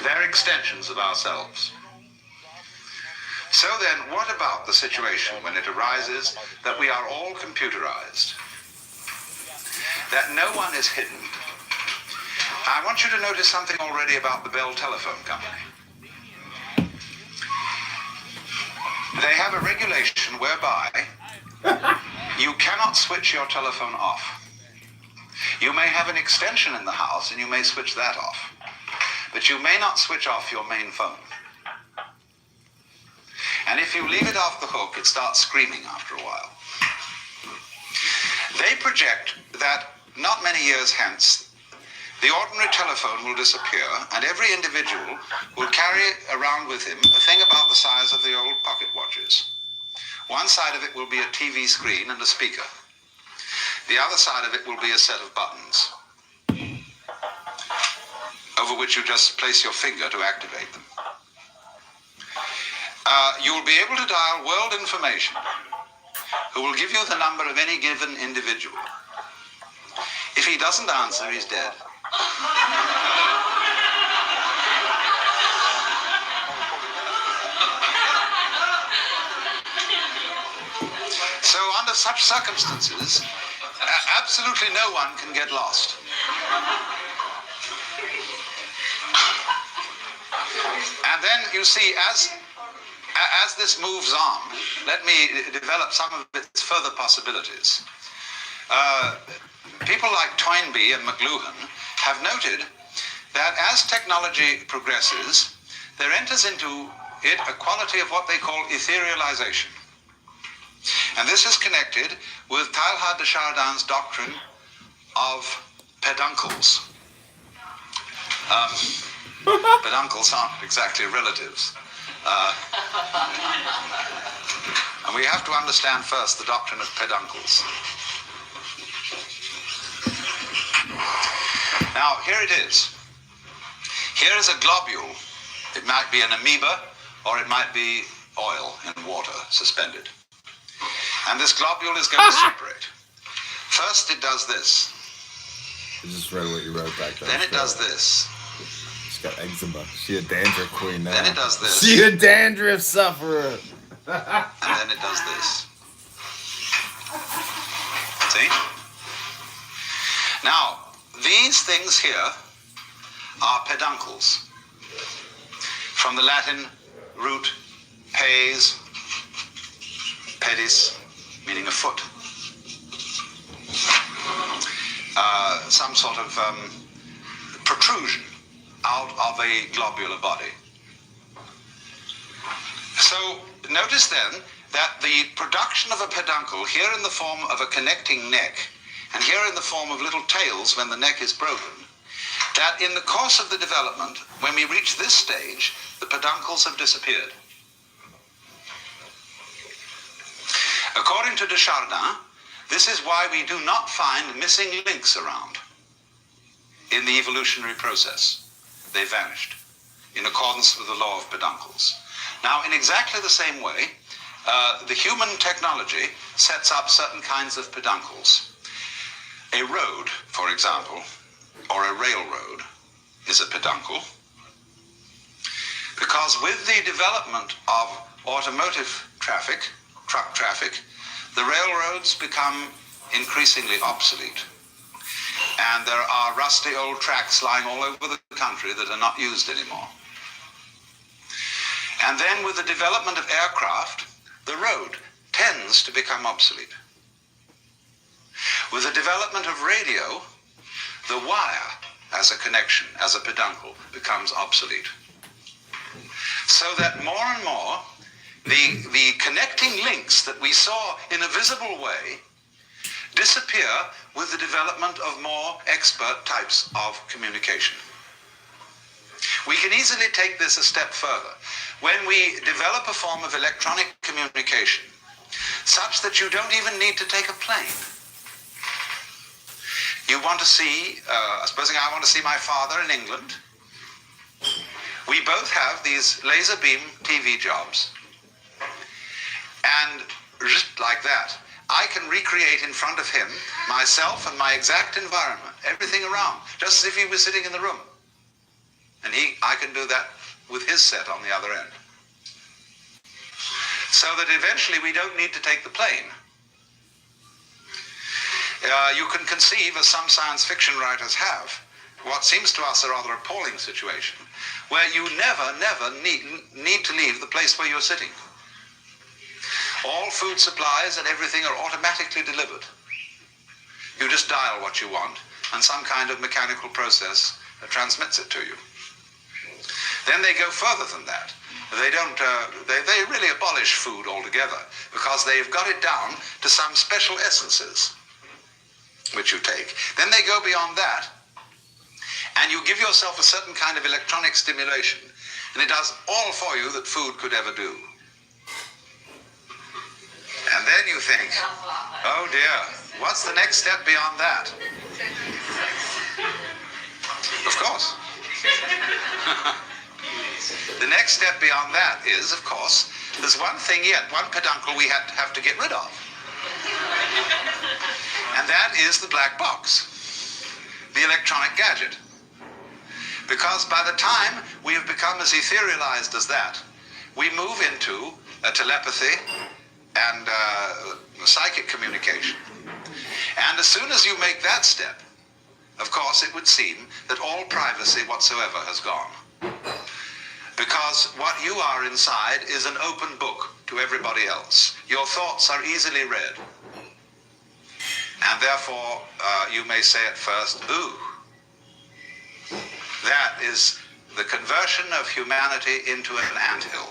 They're extensions of ourselves. So then, what about the situation when it arises that we are all computerized? that no one is hidden. I want you to notice something already about the Bell Telephone Company. They have a regulation whereby you cannot switch your telephone off. You may have an extension in the house and you may switch that off, but you may not switch off your main phone. And if you leave it off the hook, it starts screaming after a while. They project that not many years hence, the ordinary telephone will disappear and every individual will carry around with him a thing about the size of the old pocket watches. One side of it will be a TV screen and a speaker. The other side of it will be a set of buttons, over which you just place your finger to activate them. You will be able to dial world information, who will give you the number of any given individual. If he doesn't answer, he's dead. So under such circumstances, absolutely no one can get lost. And then you see, as this moves on, let me develop some of its further possibilities. People like Toynbee and McLuhan have noted that as technology progresses, there enters into it a quality of what they call etherealization. And this is connected with Teilhard de Chardin's doctrine of peduncles. Peduncles aren't exactly relatives. And we have to understand first the doctrine of peduncles. Now, here it is. Here is a globule. It might be an amoeba, or it might be oil in water suspended. And this globule is going to separate. First, it does this. I just read what you wrote back there. Then it does this. She's got eczema. She a dandruff queen now. Then it does this. She a dandruff sufferer. And then it does this. See? Now, these things here are peduncles. From the Latin root pes, pedis, meaning a foot. Some sort of protrusion out of a globular body. So notice then that the production of a peduncle, here in the form of a connecting neck, and here in the form of little tails when the neck is broken, that in the course of the development, when we reach this stage, the peduncles have disappeared. According to de Chardin, this is why we do not find missing links around in the evolutionary process. They vanished in accordance with the law of peduncles. Now, in exactly the same way, the human technology sets up certain kinds of peduncles. A road, for example, or a railroad is a peduncle, because with the development of automotive traffic, truck traffic, the railroads become increasingly obsolete. And there are rusty old tracks lying all over the country that are not used anymore. And then with the development of aircraft, the road tends to become obsolete. With the development of radio, the wire as a connection, as a peduncle, becomes obsolete. So that more and more, the connecting links that we saw in a visible way disappear with the development of more expert types of communication. We can easily take this a step further. When we develop a form of electronic communication, such that you don't even need to take a plane. You want to see, supposing I want to see my father in England. We both have these laser beam TV jobs. And just like that, I can recreate in front of him myself and my exact environment, everything around, just as if he was sitting in the room. And I can do that with his set on the other end. So that eventually we don't need to take the plane. You can conceive, as some science fiction writers have, what seems to us a rather appalling situation, where you never need to leave the place where you're sitting. All food supplies and everything are automatically delivered. You just dial what you want, and some kind of mechanical process transmits it to you. Then they go further than that. They don't. They really abolish food altogether, because they've got it down to some special essences which you take. Then they go beyond that, and you give yourself a certain kind of electronic stimulation, and it does all for you that food could ever do. And then you think, oh dear, what's the next step beyond that? Of course. The next step beyond that is, of course, there's one thing yet, one peduncle we have to get rid of. And that is the black box, the electronic gadget. Because by the time we have become as etherealized as that, we move into telepathy and psychic communication. And as soon as you make that step, of course, it would seem that all privacy whatsoever has gone. Because what you are inside is an open book to everybody else. Your thoughts are easily read. And therefore, you may say at first, ooh, that is the conversion of humanity into an anthill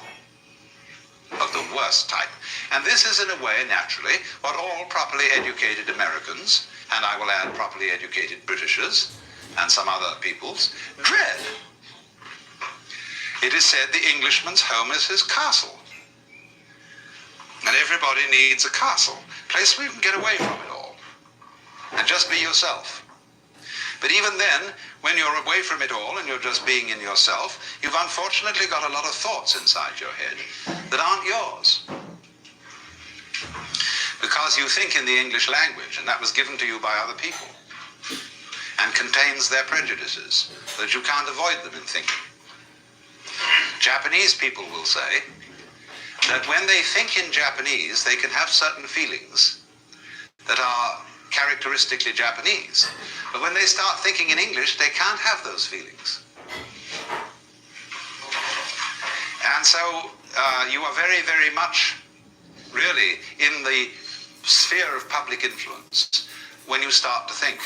of the worst type. And this is, in a way, naturally, what all properly educated Americans, and I will add properly educated Britishers, and some other peoples, dread. It is said the Englishman's home is his castle. And everybody needs a castle, a place where you can get away from it all, and just be yourself. But even then, when you're away from it all and you're just being in yourself, you've unfortunately got a lot of thoughts inside your head that aren't yours. Because you think in the English language, and that was given to you by other people, and contains their prejudices, so that you can't avoid them in thinking. Japanese people will say that when they think in Japanese, they can have certain feelings that are characteristically Japanese. But when they start thinking in English, they can't have those feelings. And so you are very, very much really in the sphere of public influence when you start to think.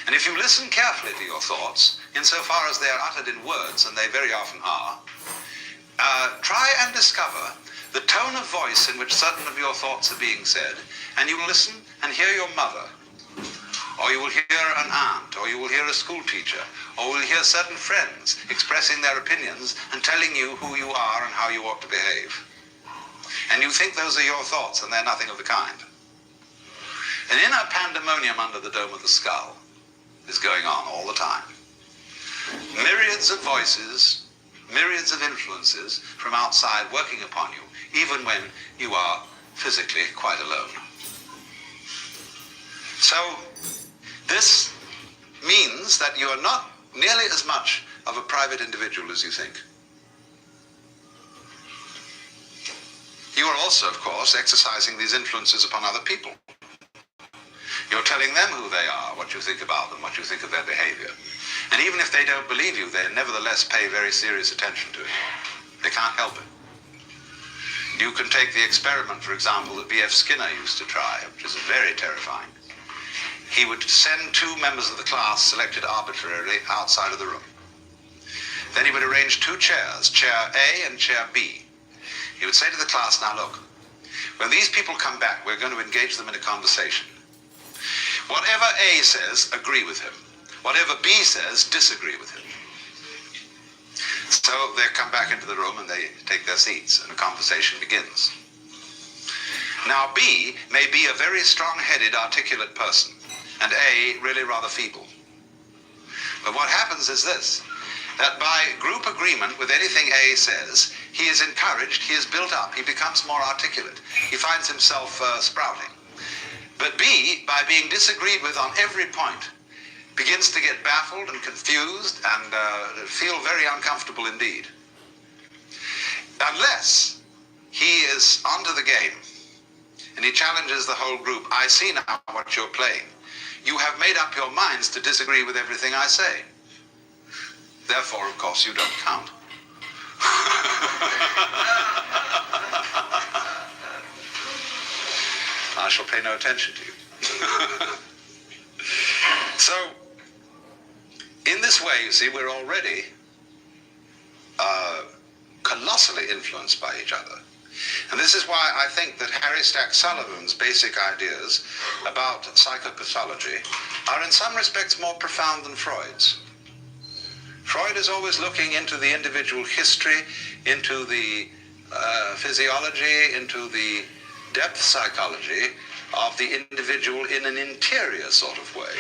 And if you listen carefully to your thoughts, insofar as they are uttered in words, and they very often are, try and discover the tone of voice in which certain of your thoughts are being said, and you will listen and hear your mother, or you will hear an aunt, or you will hear a school teacher, or you will hear certain friends expressing their opinions and telling you who you are and how you ought to behave. And you think those are your thoughts, and they're nothing of the kind. An inner pandemonium under the dome of the skull is going on all the time. Myriads of voices, myriads of influences from outside working upon you, even when you are physically quite alone. So this means that you are not nearly as much of a private individual as you think. You are also, of course, exercising these influences upon other people. You're telling them who they are, what you think about them, what you think of their behavior. And even if they don't believe you, they nevertheless pay very serious attention to it. They can't help it. You can take the experiment, for example, that B.F. Skinner used to try, which is very terrifying. He would send two members of the class, selected arbitrarily, outside of the room. Then he would arrange two chairs, chair A and chair B. He would say to the class, now look, when these people come back, we're going to engage them in a conversation. Whatever A says, agree with him. Whatever B says, disagree with him. So they come back into the room and they take their seats and the conversation begins. Now B may be a very strong-headed, articulate person, and A really rather feeble. But what happens is this, that by group agreement with anything A says, he is encouraged, he is built up, he becomes more articulate, he finds himself sprouting. But B, by being disagreed with on every point, begins to get baffled and confused and feel very uncomfortable indeed. Unless he is onto the game and he challenges the whole group, I see now what you're playing. you have made up your minds to disagree with everything I say. Therefore, of course, you don't count. I shall pay no attention to you. So, in this way, you see, we're already colossally influenced by each other. And this is why I think that Harry Stack Sullivan's basic ideas about psychopathology are in some respects more profound than Freud's. Freud is always looking into the individual history, into the physiology, into the depth psychology of the individual in an interior sort of way.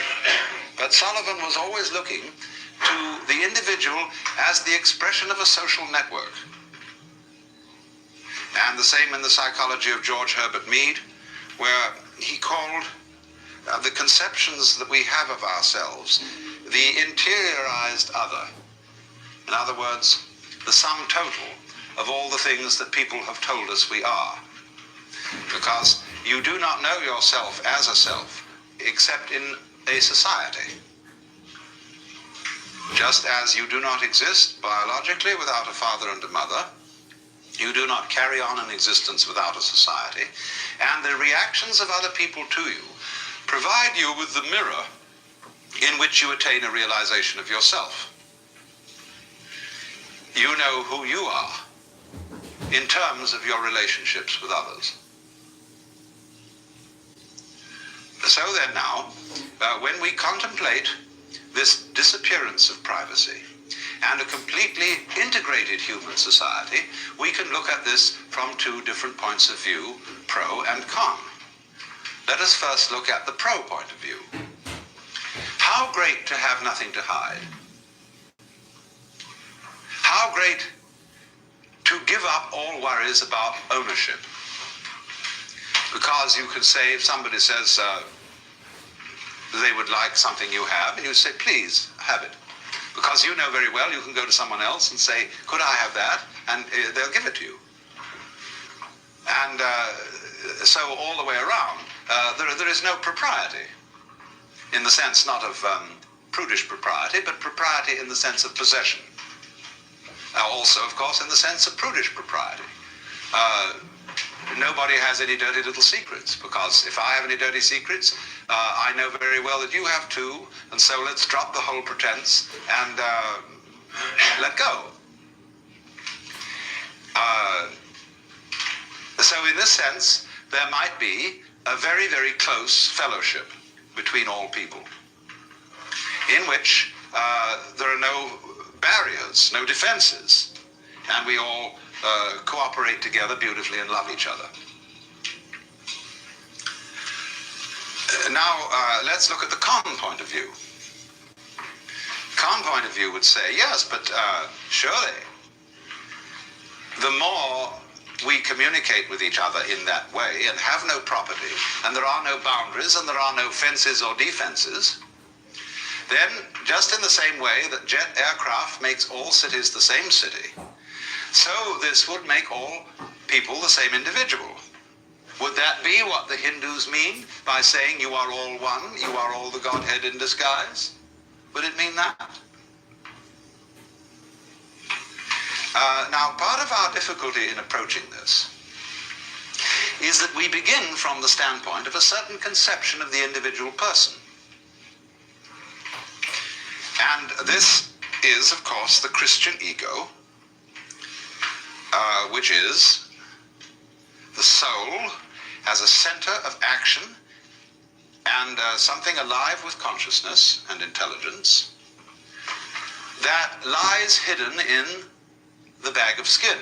But Sullivan was always looking to the individual as the expression of a social network. And the same in the psychology of George Herbert Mead, where he called the conceptions that we have of ourselves the interiorized other. In other words, the sum total of all the things that people have told us we are. Because you do not know yourself as a self except in a society. Just as you do not exist biologically without a father and a mother, you do not carry on an existence without a society, and the reactions of other people to you provide you with the mirror in which you attain a realization of yourself. You know who you are in terms of your relationships with others. So then now, when we contemplate this disappearance of privacy and a completely integrated human society, we can look at this from two different points of view, pro and con. Let us first look at the pro point of view. How great to have nothing to hide. How great to give up all worries about ownership. Because you can say, if somebody says they would like something you have, and you say, please, have it. Because you know very well you can go to someone else and say, could I have that? And they'll give it to you. And so all the way around, there is no propriety, in the sense not of prudish propriety, but propriety in the sense of possession. Also, of course, in the sense of prudish propriety. Nobody has any dirty little secrets, because if I have any dirty secrets, I know very well that you have too, and so let's drop the whole pretense and let go. So in this sense, there might be a very, very close fellowship between all people, in which there are no barriers, no defenses, and we all cooperate together beautifully and love each other. Now, let's look at the con point of view. Con point of view would say, yes, but surely, the more we communicate with each other in that way and have no property, and there are no boundaries, and there are no fences or defenses, then, just in the same way that jet aircraft makes all cities the same city, so this would make all people the same individual. Would that be what the Hindus mean by saying you are all one, you are all the Godhead in disguise? Would it mean that? Now, part of our difficulty in approaching this is that we begin from the standpoint of a certain conception of the individual person. And this is, of course, the Christian ego, which is the soul as a center of action and something alive with consciousness and intelligence that lies hidden in the bag of skin.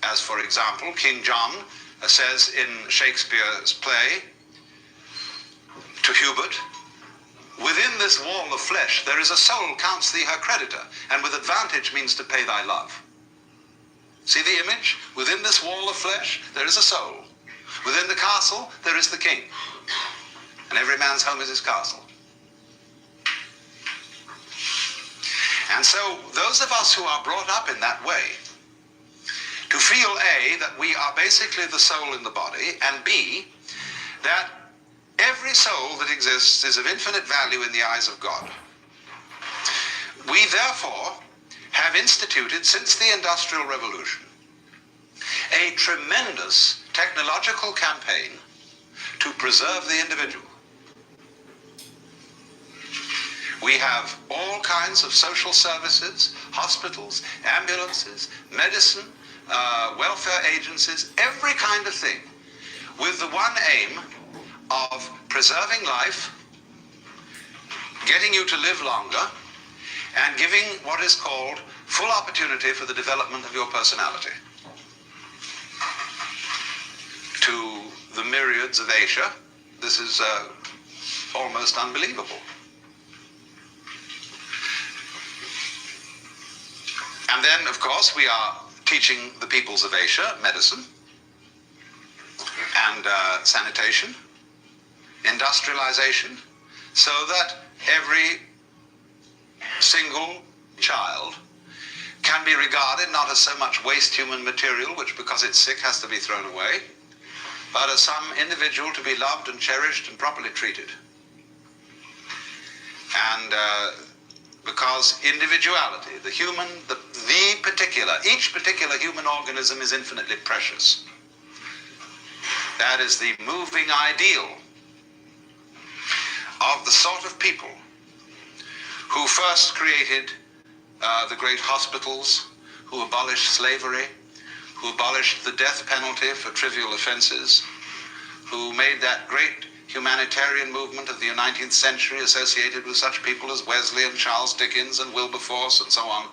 As, for example, King John says in Shakespeare's play to Hubert, within this wall of flesh there is a soul counts thee her creditor, and with advantage means to pay thy love. See the image? Within this wall of flesh there is a soul. Within the castle there is the king. And every man's home is his castle. And so those of us who are brought up in that way, to feel A, that we are basically the soul in the body, and B, that every soul that exists is of infinite value in the eyes of God. We therefore have instituted, since the Industrial Revolution, a tremendous technological campaign to preserve the individual. We have all kinds of social services, hospitals, ambulances, medicine, welfare agencies, every kind of thing, with the one aim of preserving life, getting you to live longer, and giving what is called full opportunity for the development of your personality. To the myriads of Asia, this is almost unbelievable. And then, of course, we are teaching the peoples of Asia medicine and sanitation, industrialization, so that every single child can be regarded not as so much waste human material, which because it's sick has to be thrown away, but as some individual to be loved and cherished and properly treated. And because individuality, the human, each particular human organism is infinitely precious. That is the moving ideal of the sort of people who first created the great hospitals, who abolished slavery, who abolished the death penalty for trivial offenses, who made that great humanitarian movement of the 19th century associated with such people as Wesley and Charles Dickens and Wilberforce and so on,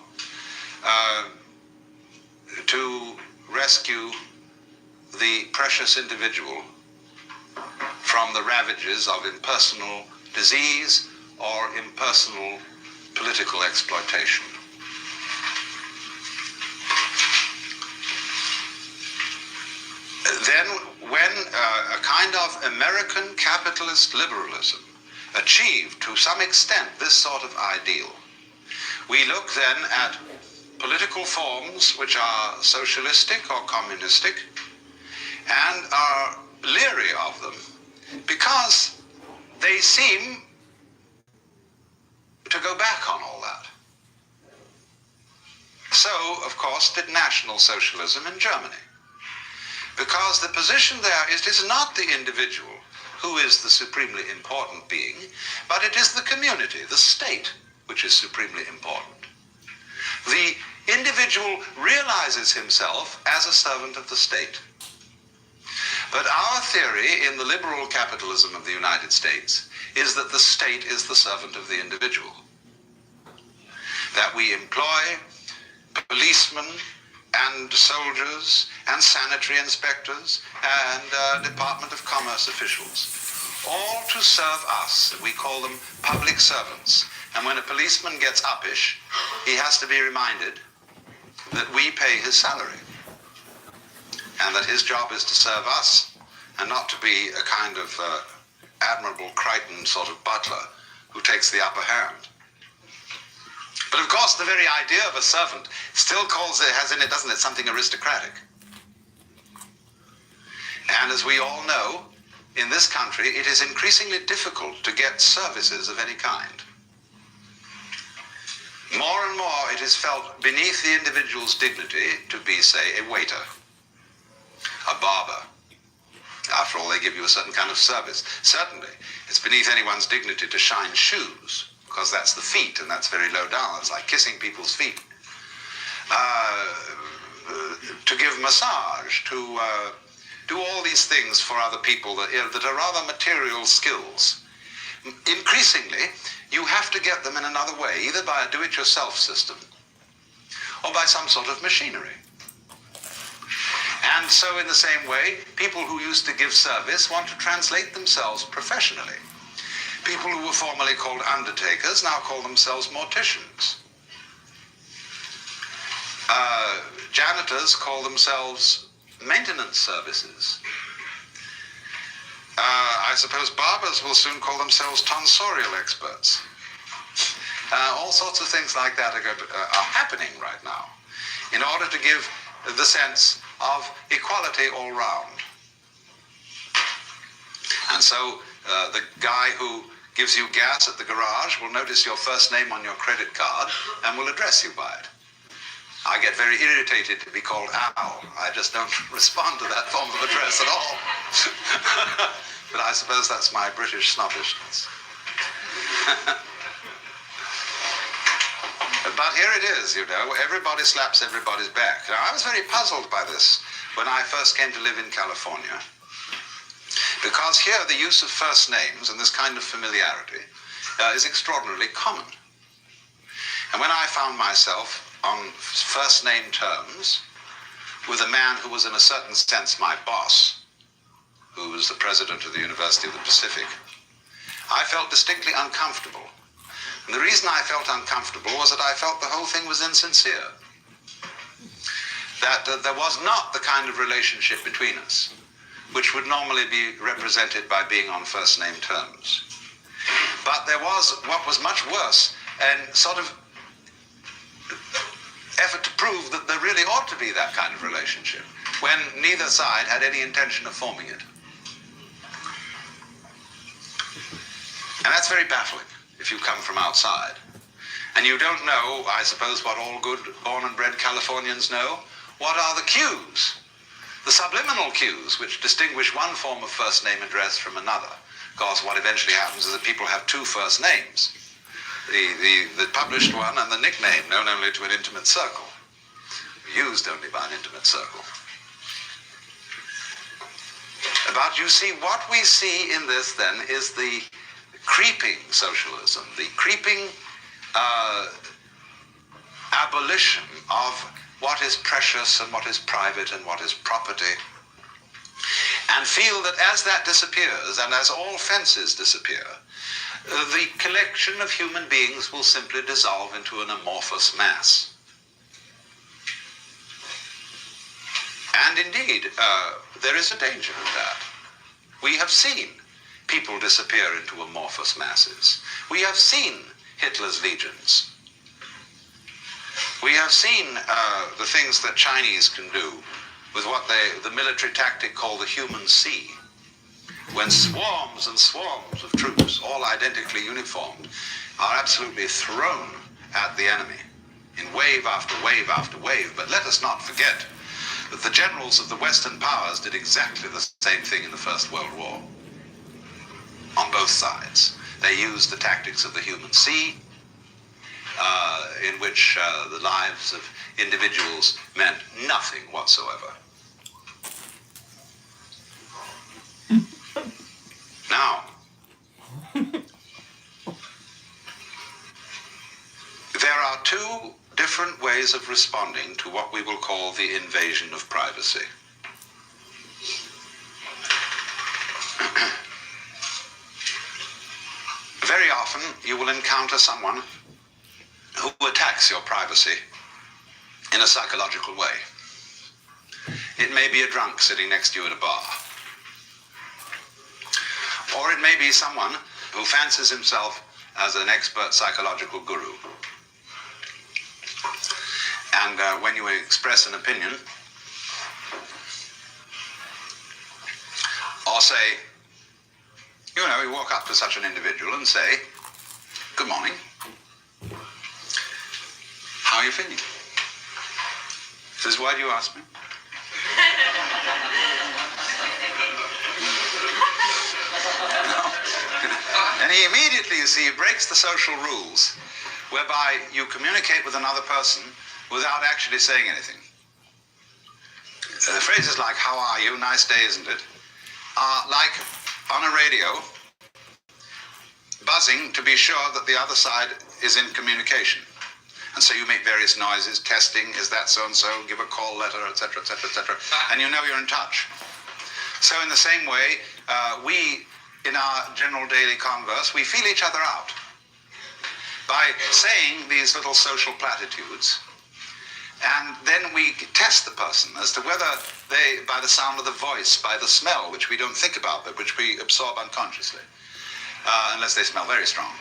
to rescue the precious individual from the ravages of impersonal disease or impersonal political exploitation. Then when a kind of American capitalist liberalism achieved to some extent this sort of ideal, we look then at political forms which are socialistic or communistic and are leery of them because they seem to go back on all that. So, of course, did National Socialism in Germany. Because the position there is, it is not the individual who is the supremely important being, but it is the community, the state, which is supremely important. The individual realizes himself as a servant of the state. But our theory in the liberal capitalism of the United States is that the state is the servant of the individual. That we employ policemen and soldiers and sanitary inspectors and Department of Commerce officials, all to serve us. We call them public servants. And when a policeman gets uppish, he has to be reminded that we pay his salary and that his job is to serve us and not to be a kind of Admirable Crichton sort of butler who takes the upper hand. But of course, the very idea of a servant still has in it, doesn't it, something aristocratic. And as we all know, in this country, it is increasingly difficult to get services of any kind. More and more, it is felt beneath the individual's dignity to be, say, a waiter, a barber. After all, they give you a certain kind of service. Certainly, it's beneath anyone's dignity to shine shoes, because that's the feet, and that's very low down. It's like kissing people's feet. To give massage, to do all these things for other people that are rather material skills. Increasingly, you have to get them in another way, either by a do-it-yourself system or by some sort of machinery. And so in the same way, people who used to give service want to translate themselves professionally. People who were formerly called undertakers now call themselves morticians. Janitors call themselves maintenance services. I suppose barbers will soon call themselves tonsorial experts. All sorts of things like that are happening right now in order to give the sense of equality all round. And so The guy who gives you gas at the garage will notice your first name on your credit card and will address you by it. I get very irritated to be called Al. I just don't respond to that form of address at all. But I suppose that's my British snobbishness. But here it is, you know, everybody slaps everybody's back. Now, I was very puzzled by this when I first came to live in California, because here the use of first names and this kind of familiarity is extraordinarily common. And when I found myself on first name terms with a man who was in a certain sense my boss, who was the president of the University of the Pacific, I felt distinctly uncomfortable. And the reason I felt uncomfortable was that I felt the whole thing was insincere. That there was not the kind of relationship between us which would normally be represented by being on first name terms. But there was what was much worse, and sort of effort to prove that there really ought to be that kind of relationship, when neither side had any intention of forming it. And that's very baffling if you come from outside. And you don't know, I suppose, what all good born and bred Californians know. What are the cues? The subliminal cues which distinguish one form of first name address from another. Because what eventually happens is that people have two first names. The published one and the nickname, known only to an intimate circle. Used only by an intimate circle. But you see, what we see in this then is the creeping socialism, the creeping abolition of what is precious and what is private and what is property, and feel that as that disappears and as all fences disappear, the collection of human beings will simply dissolve into an amorphous mass. And indeed, there is a danger in that. We have seen people disappear into amorphous masses. We have seen Hitler's legions. We have seen the things that Chinese can do with what the military tactic called the human sea, when swarms and swarms of troops, all identically uniformed, are absolutely thrown at the enemy in wave after wave after wave. But let us not forget that the generals of the Western powers did exactly the same thing in the First World War. On both sides. They used the tactics of the human sea, in which the lives of individuals meant nothing whatsoever. Now, there are two different ways of responding to what we will call the invasion of privacy. Very often you will encounter someone who attacks your privacy in a psychological way. It may be a drunk sitting next to you at a bar. Or it may be someone who fancies himself as an expert psychological guru. And when you express an opinion, or say, you know, you walk up to such an individual and say, "Good morning. How are you feeling?" He says, "Why do you ask me?" No. And he immediately, you see, breaks the social rules whereby you communicate with another person without actually saying anything. Phrases like, "How are you? Nice day, isn't it?" are like on a radio, buzzing to be sure that the other side is in communication. And so you make various noises, testing, is that so-and-so, give a call letter, etc., etc., etc., and you know you're in touch. So in the same way, we, in our general daily converse, we feel each other out by saying these little social platitudes. And then we test the person as to whether they, by the sound of the voice, by the smell, which we don't think about, but which we absorb unconsciously, unless they smell very strong,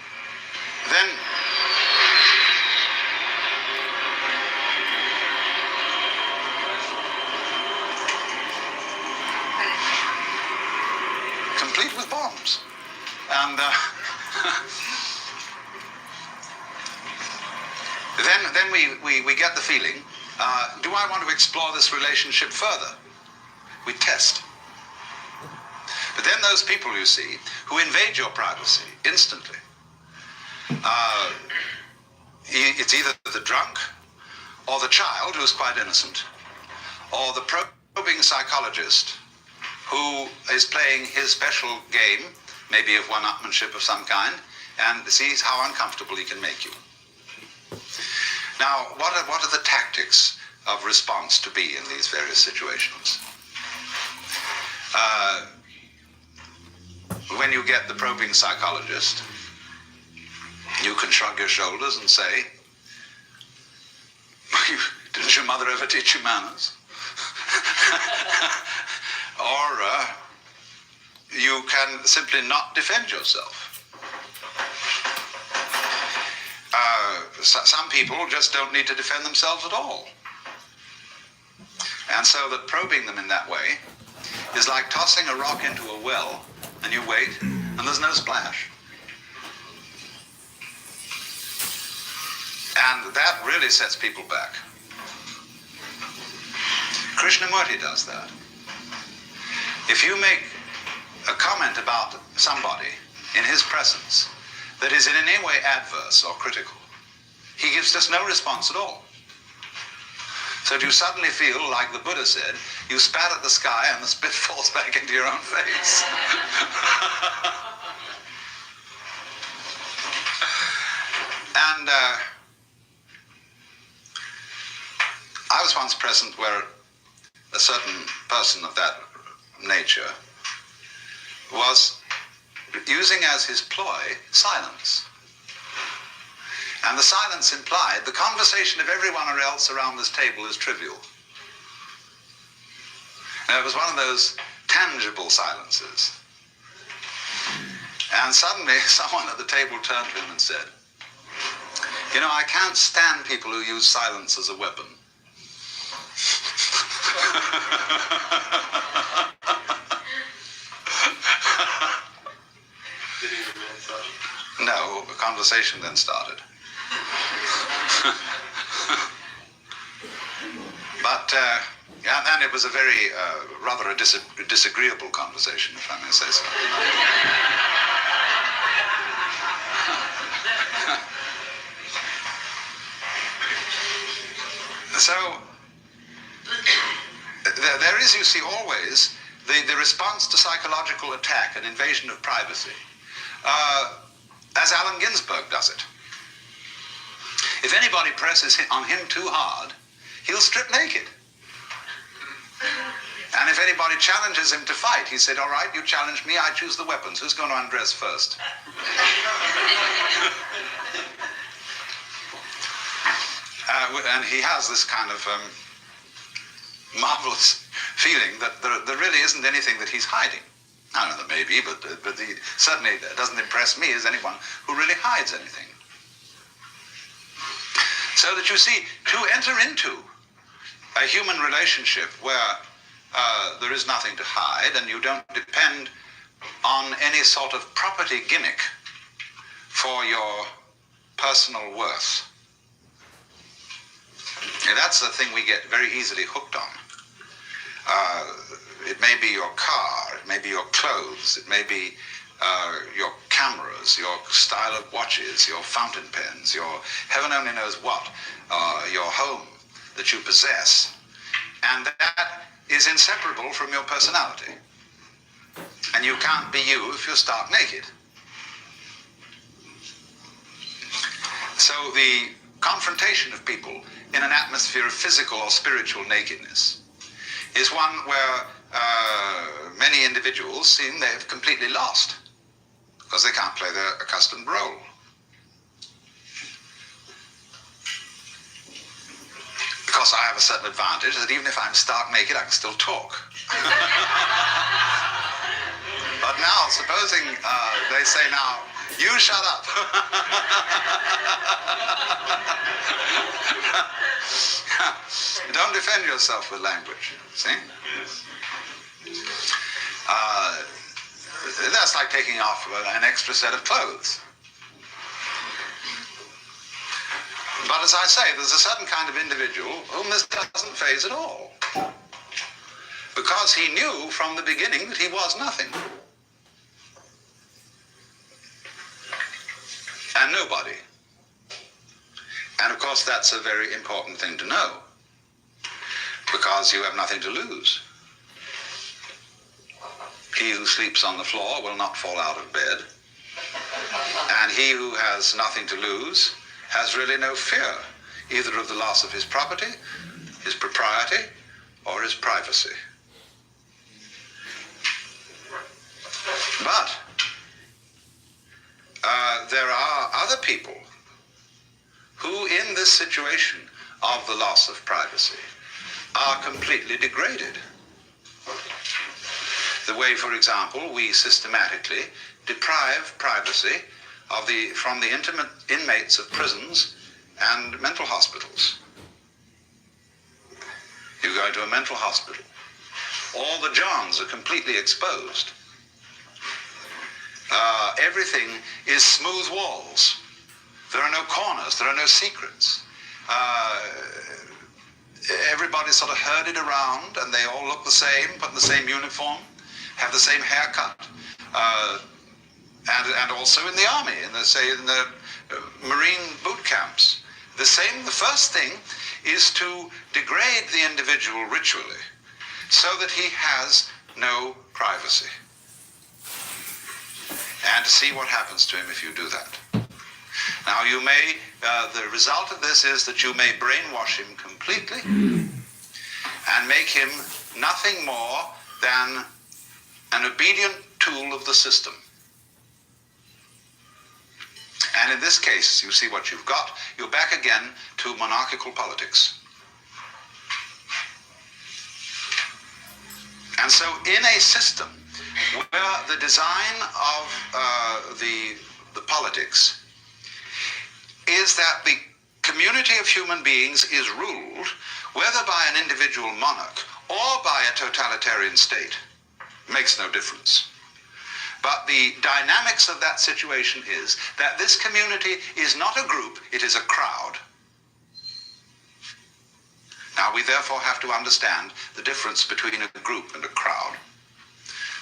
then complete with bombs. And then we get the feeling, do I want to explore this relationship further? We test. But then those people, you see, who invade your privacy instantly, it's either the drunk, or the child who's quite innocent, or the probing psychologist who is playing his special game, maybe of one-upmanship of some kind, and sees how uncomfortable he can make you. Now, what are the tactics of response to be in these various situations? When you get the probing psychologist, you can shrug your shoulders and say, didn't your mother ever teach you manners? Or you can simply not defend yourself. Some people just don't need to defend themselves at all. And so that probing them in that way is like tossing a rock into a well, and you wait, and there's no splash. And that really sets people back. Krishnamurti does that. If you make a comment about somebody in his presence that is in any way adverse or critical, he gives just no response at all. So you suddenly feel, like the Buddha said, you spat at the sky and the spit falls back into your own face. And I was once present where a certain person of that nature was using as his ploy silence. And the silence implied the conversation of everyone else around this table is trivial. And it was one of those tangible silences. And suddenly someone at the table turned to him and said, you know, I can't stand people who use silence as a weapon. Did he remain silent? No, the conversation then started. But, and it was a very, rather a disagreeable conversation, if I may say so. So, there is, you see, always the response to psychological attack and invasion of privacy, as Allen Ginsberg does it. If anybody presses on him too hard, he'll strip naked. And if anybody challenges him to fight, he said, all right, you challenge me, I choose the weapons. Who's going to undress first? And he has this kind of marvelous feeling that there really isn't anything that he's hiding. I don't know, maybe, but he certainly doesn't impress me as anyone who really hides anything. So that you see, to enter into a human relationship where there is nothing to hide and you don't depend on any sort of property gimmick for your personal worth. And that's the thing we get very easily hooked on. It may be your car, it may be your clothes, it may be your cameras, your style of watches, your fountain pens, your heaven only knows what, your home that you possess. And that is inseparable from your personality. And you can't be you if you're stark naked. So the confrontation of people in an atmosphere of physical or spiritual nakedness is one where many individuals seem they have completely lost because they can't play their accustomed role. Because I have a certain advantage that even if I'm stark naked, I can still talk. But now, supposing they say now, you shut up. Don't defend yourself with language, see? That's like taking off an extra set of clothes. But as I say, there's a certain kind of individual whom this doesn't faze at all. Because he knew from the beginning that he was nothing. And nobody. And of course that's a very important thing to know. Because you have nothing to lose. He who sleeps on the floor will not fall out of bed. And he who has nothing to lose has really no fear, either of the loss of his property, his propriety, or his privacy. But there are other people who, in this situation of the loss of privacy, are completely degraded. The way, for example, we systematically deprive privacy from the inmates of prisons and mental hospitals. You go into a mental hospital. All the johns are completely exposed. Everything is smooth walls. There are no corners. There are no secrets. Everybody's sort of herded around, and they all look the same, put in the same uniform, have the same haircut, and also in the army, in the Marine boot camps. The first thing is to degrade the individual ritually, so that he has no privacy. And to see what happens to him if you do that. Now you may, the result of this is that you may brainwash him completely and make him nothing more than an obedient tool of the system. And in this case, you see what you've got. You're back again to monarchical politics. And so in a system where the design of the politics is that the community of human beings is ruled whether by an individual monarch or by a totalitarian state, makes no difference. But the dynamics of that situation is that this community is not a group, it is a crowd. Now we therefore have to understand the difference between a group and a crowd.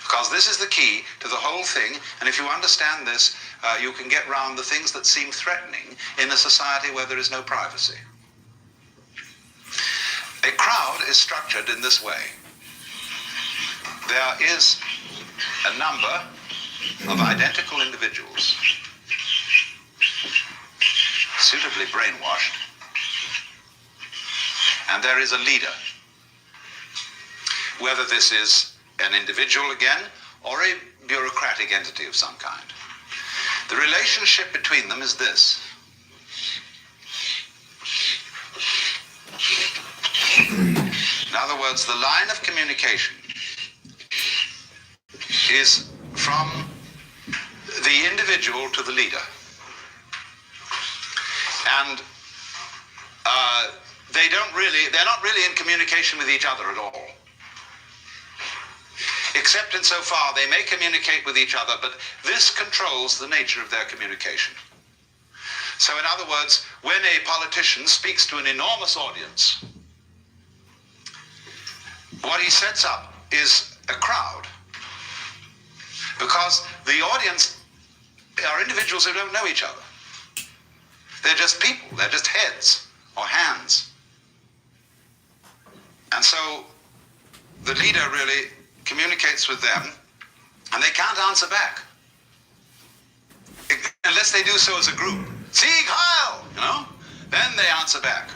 Because this is the key to the whole thing, and if you understand this, you can get round the things that seem threatening in a society where there is no privacy. A crowd is structured in this way. There is a number of identical individuals, suitably brainwashed, and there is a leader. Whether this is an individual again, or a bureaucratic entity of some kind. The relationship between them is this. In other words, the line of communication is from the individual to the leader. And they're not really in communication with each other at all. Except insofar they may communicate with each other, but this controls the nature of their communication. So in other words, when a politician speaks to an enormous audience, what he sets up is a crowd. Because the audience are individuals who don't know each other. They're just people, they're just heads or hands. And so the leader really communicates with them, and they can't answer back. Unless they do so as a group. Sieg Heil! Then they answer back.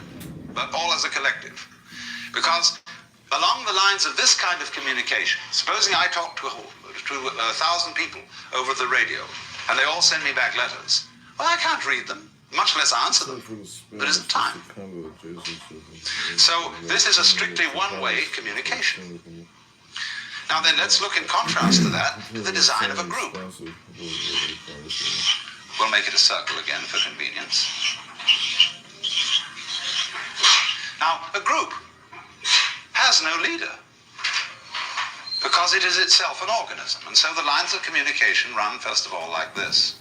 But all as a collective. Because along the lines of this kind of communication, supposing I talk to 1,000 people over the radio, and they all send me back letters. Well, I can't read them, much less answer them. There isn't time. So this is a strictly one-way communication. Now then, let's look in contrast to that, to the design of a group. We'll make it a circle again for convenience. Now, a group has no leader. because it is itself an organism. And so the lines of communication run, first of all, like this.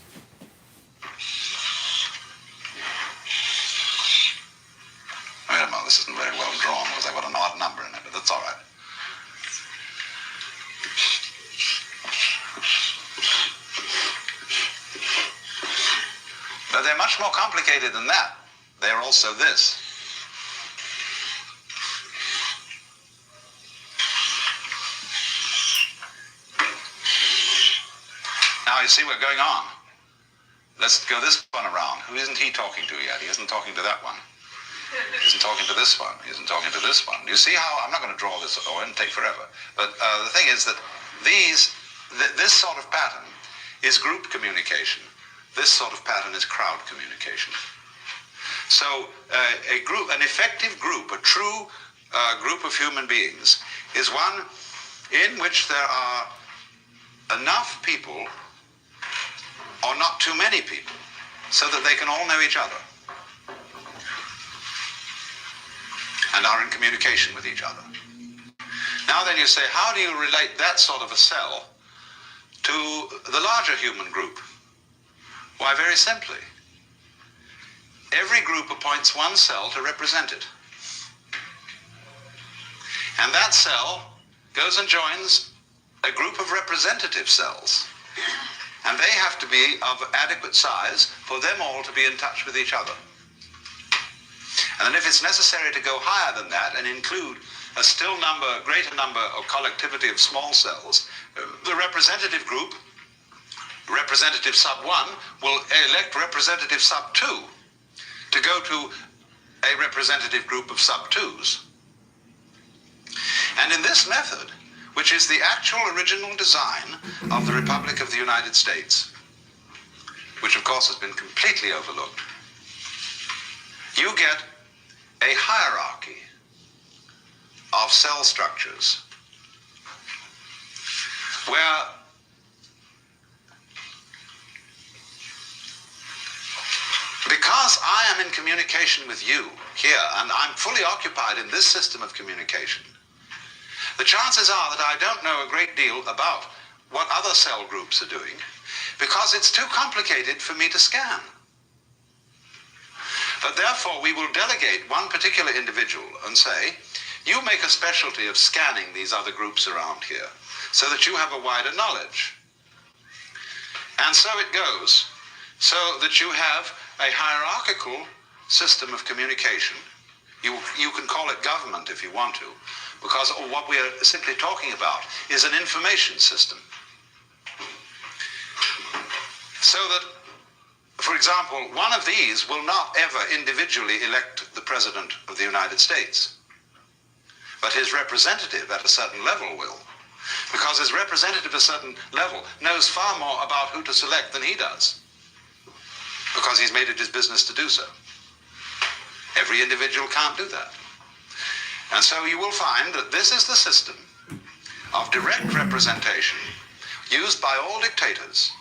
Wait a minute, this isn't very well drawn because I've got an odd number in it, but that's all right. But they're much more complicated than that. They're also this. Now you see what's going on. Let's go this one around. Who isn't he talking to yet? He isn't talking to that one. He isn't talking to this one. He isn't talking to this one. You see how, I'm not going to draw this, or it'll take forever. But the thing is that this sort of pattern is group communication. This sort of pattern is crowd communication. So a group, an effective group, a true group of human beings is one in which there are enough people, or not too many people, so that they can all know each other and are in communication with each other. Now then you say, how do you relate that sort of a cell to the larger human group? Why, very simply. Every group appoints one cell to represent it. And that cell goes and joins a group of representative cells. And they have to be of adequate size for them all to be in touch with each other. And then if it's necessary to go higher than that and include a still greater number of collectivity of small cells, the representative group, representative sub 1, will elect representative sub 2 to go to a representative group of sub 2s. And in this method, which is the actual original design of the Republic of the United States, which of course has been completely overlooked, you get a hierarchy of cell structures where because I am in communication with you here, and I'm fully occupied in this system of communication, the chances are that I don't know a great deal about what other cell groups are doing because it's too complicated for me to scan. But therefore, we will delegate one particular individual and say, you make a specialty of scanning these other groups around here so that you have a wider knowledge. And so it goes, so that you have a hierarchical system of communication. You can call it government if you want to, because what we are simply talking about is an information system. So that, for example, one of these will not ever individually elect the President of the United States, but his representative at a certain level will, because his representative at a certain level knows far more about who to select than he does, because he's made it his business to do so. Every individual can't do that. And so you will find that this is the system of direct representation used by all dictators.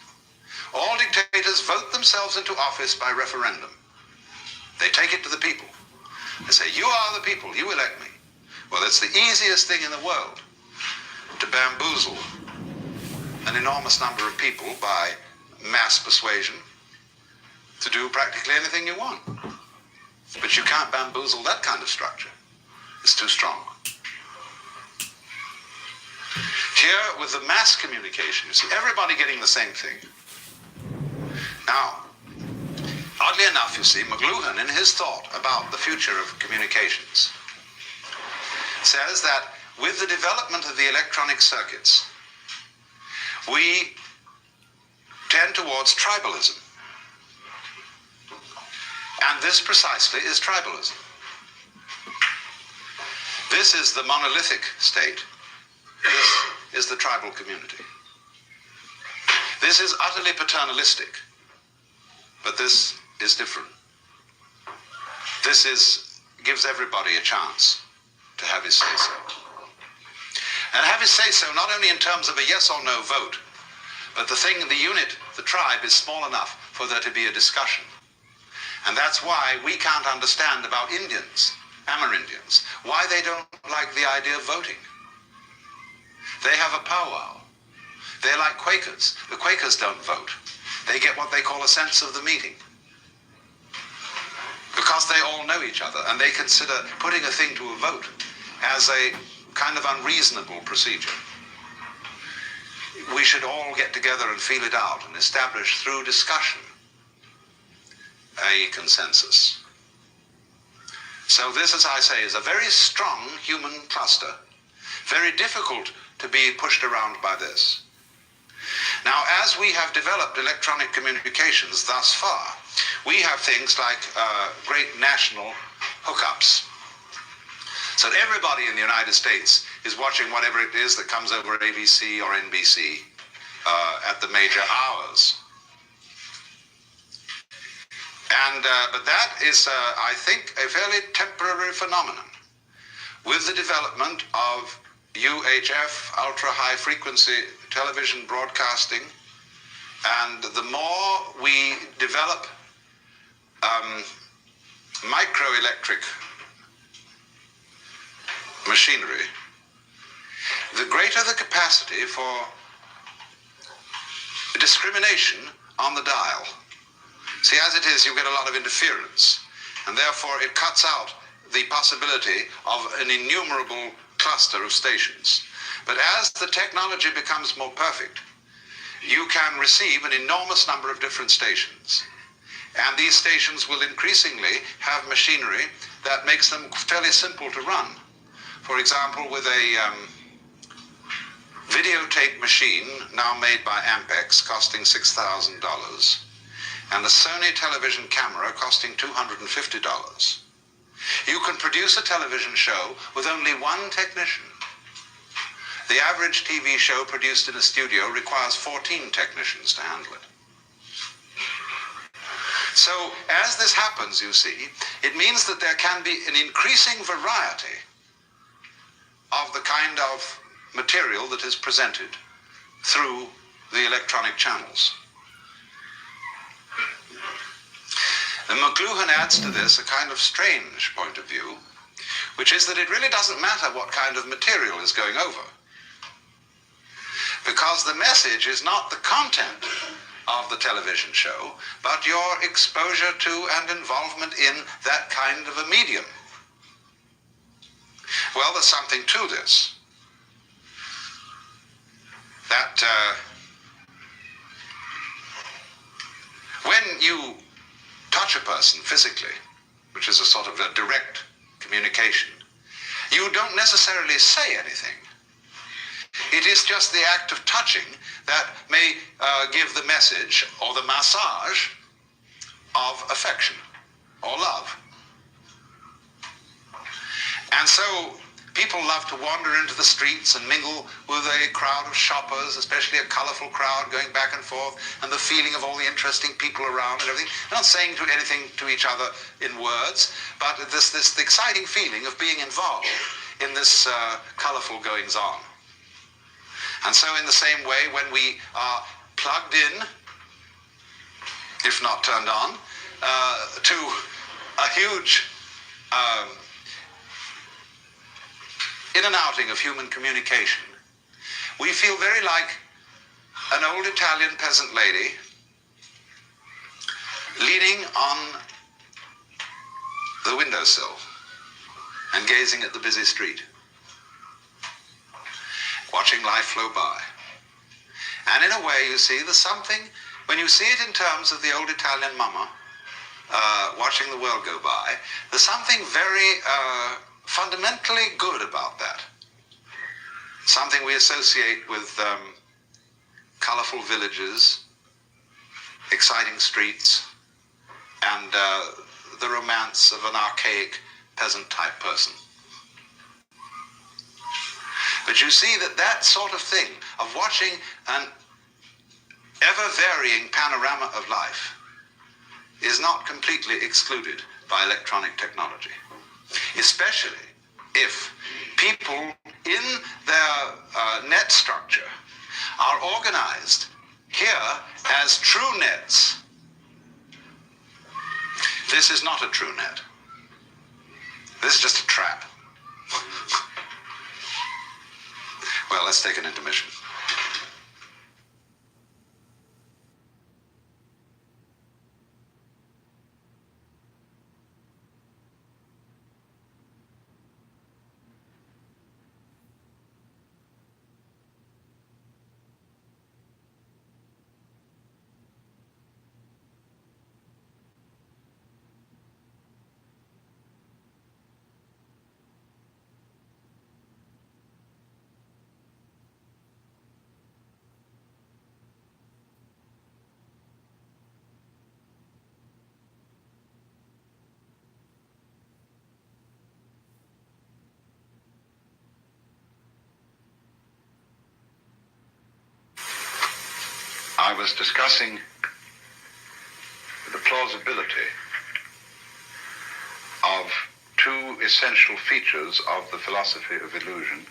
All dictators vote themselves into office by referendum. They take it to the people. They say, you are the people, you elect me. Well, it's the easiest thing in the world to bamboozle an enormous number of people by mass persuasion to do practically anything you want. But you can't bamboozle that kind of structure. It's too strong. Here, with the mass communication, you see everybody getting the same thing. Now, oddly enough, you see, McLuhan, in his thought about the future of communications, says that with the development of the electronic circuits, we tend towards tribalism. And this precisely is tribalism. This is the monolithic state. This is the tribal community. This is utterly paternalistic, but this is different. This gives everybody a chance to have his say-so. And have his say-so not only in terms of a yes or no vote, but the unit, the tribe, is small enough for there to be a discussion. And that's why we can't understand about Indians, Amerindians, why they don't like the idea of voting. They have a powwow. They're like Quakers. The Quakers don't vote. They get what they call a sense of the meeting. Because they all know each other, and they consider putting a thing to a vote as a kind of unreasonable procedure. We should all get together and feel it out and establish through discussion a consensus. So this, as I say, is a very strong human cluster, very difficult to be pushed around by this. Now, as we have developed electronic communications thus far, we have things like great national hookups. So everybody in the United States is watching whatever it is that comes over ABC or NBC at the major hours. And but that is, I think, a fairly temporary phenomenon. With the development of UHF, ultra-high frequency television broadcasting, and the more we develop microelectric machinery, the greater the capacity for discrimination on the dial. See, as it is, you get a lot of interference, and therefore it cuts out the possibility of an innumerable cluster of stations. But as the technology becomes more perfect, you can receive an enormous number of different stations. And these stations will increasingly have machinery that makes them fairly simple to run. For example, with a videotape machine now made by Ampex costing $6,000, and the Sony television camera costing $250. You can produce a television show with only one technician. The average TV show produced in a studio requires 14 technicians to handle it. So as this happens, you see, it means that there can be an increasing variety of the kind of material that is presented through the electronic channels. And McLuhan adds to this a kind of strange point of view, which is that it really doesn't matter what kind of material is going over, because the message is not the content of the television show, but your exposure to and involvement in that kind of a medium. Well, there's something to this. That when you touch a person physically, which is a sort of a direct communication, you don't necessarily say anything. It is just the act of touching that may give the message or the massage of affection or love. And so people love to wander into the streets and mingle with a crowd of shoppers, especially a colorful crowd going back and forth, and the feeling of all the interesting people around and everything. They're not saying anything to each other in words, but this exciting feeling of being involved in this colorful goings-on. And so in the same way, when we are plugged in, if not turned on, to a huge in and outing of human communication, we feel very like an old Italian peasant lady leaning on the windowsill and gazing at the busy street, watching life flow by. And in a way, you see, there's something, when you see it in terms of the old Italian mama watching the world go by, there's something very fundamentally good about that. Something we associate with colorful villages, exciting streets, and the romance of an archaic peasant-type person. But you see that sort of thing, of watching an ever-varying panorama of life, is not completely excluded by electronic technology. Especially if people in their net structure are organized here as true nets. This is not a true net. This is just a trap. Well, let's take an intermission. I was discussing the plausibility of two essential features of the philosophy of illusion.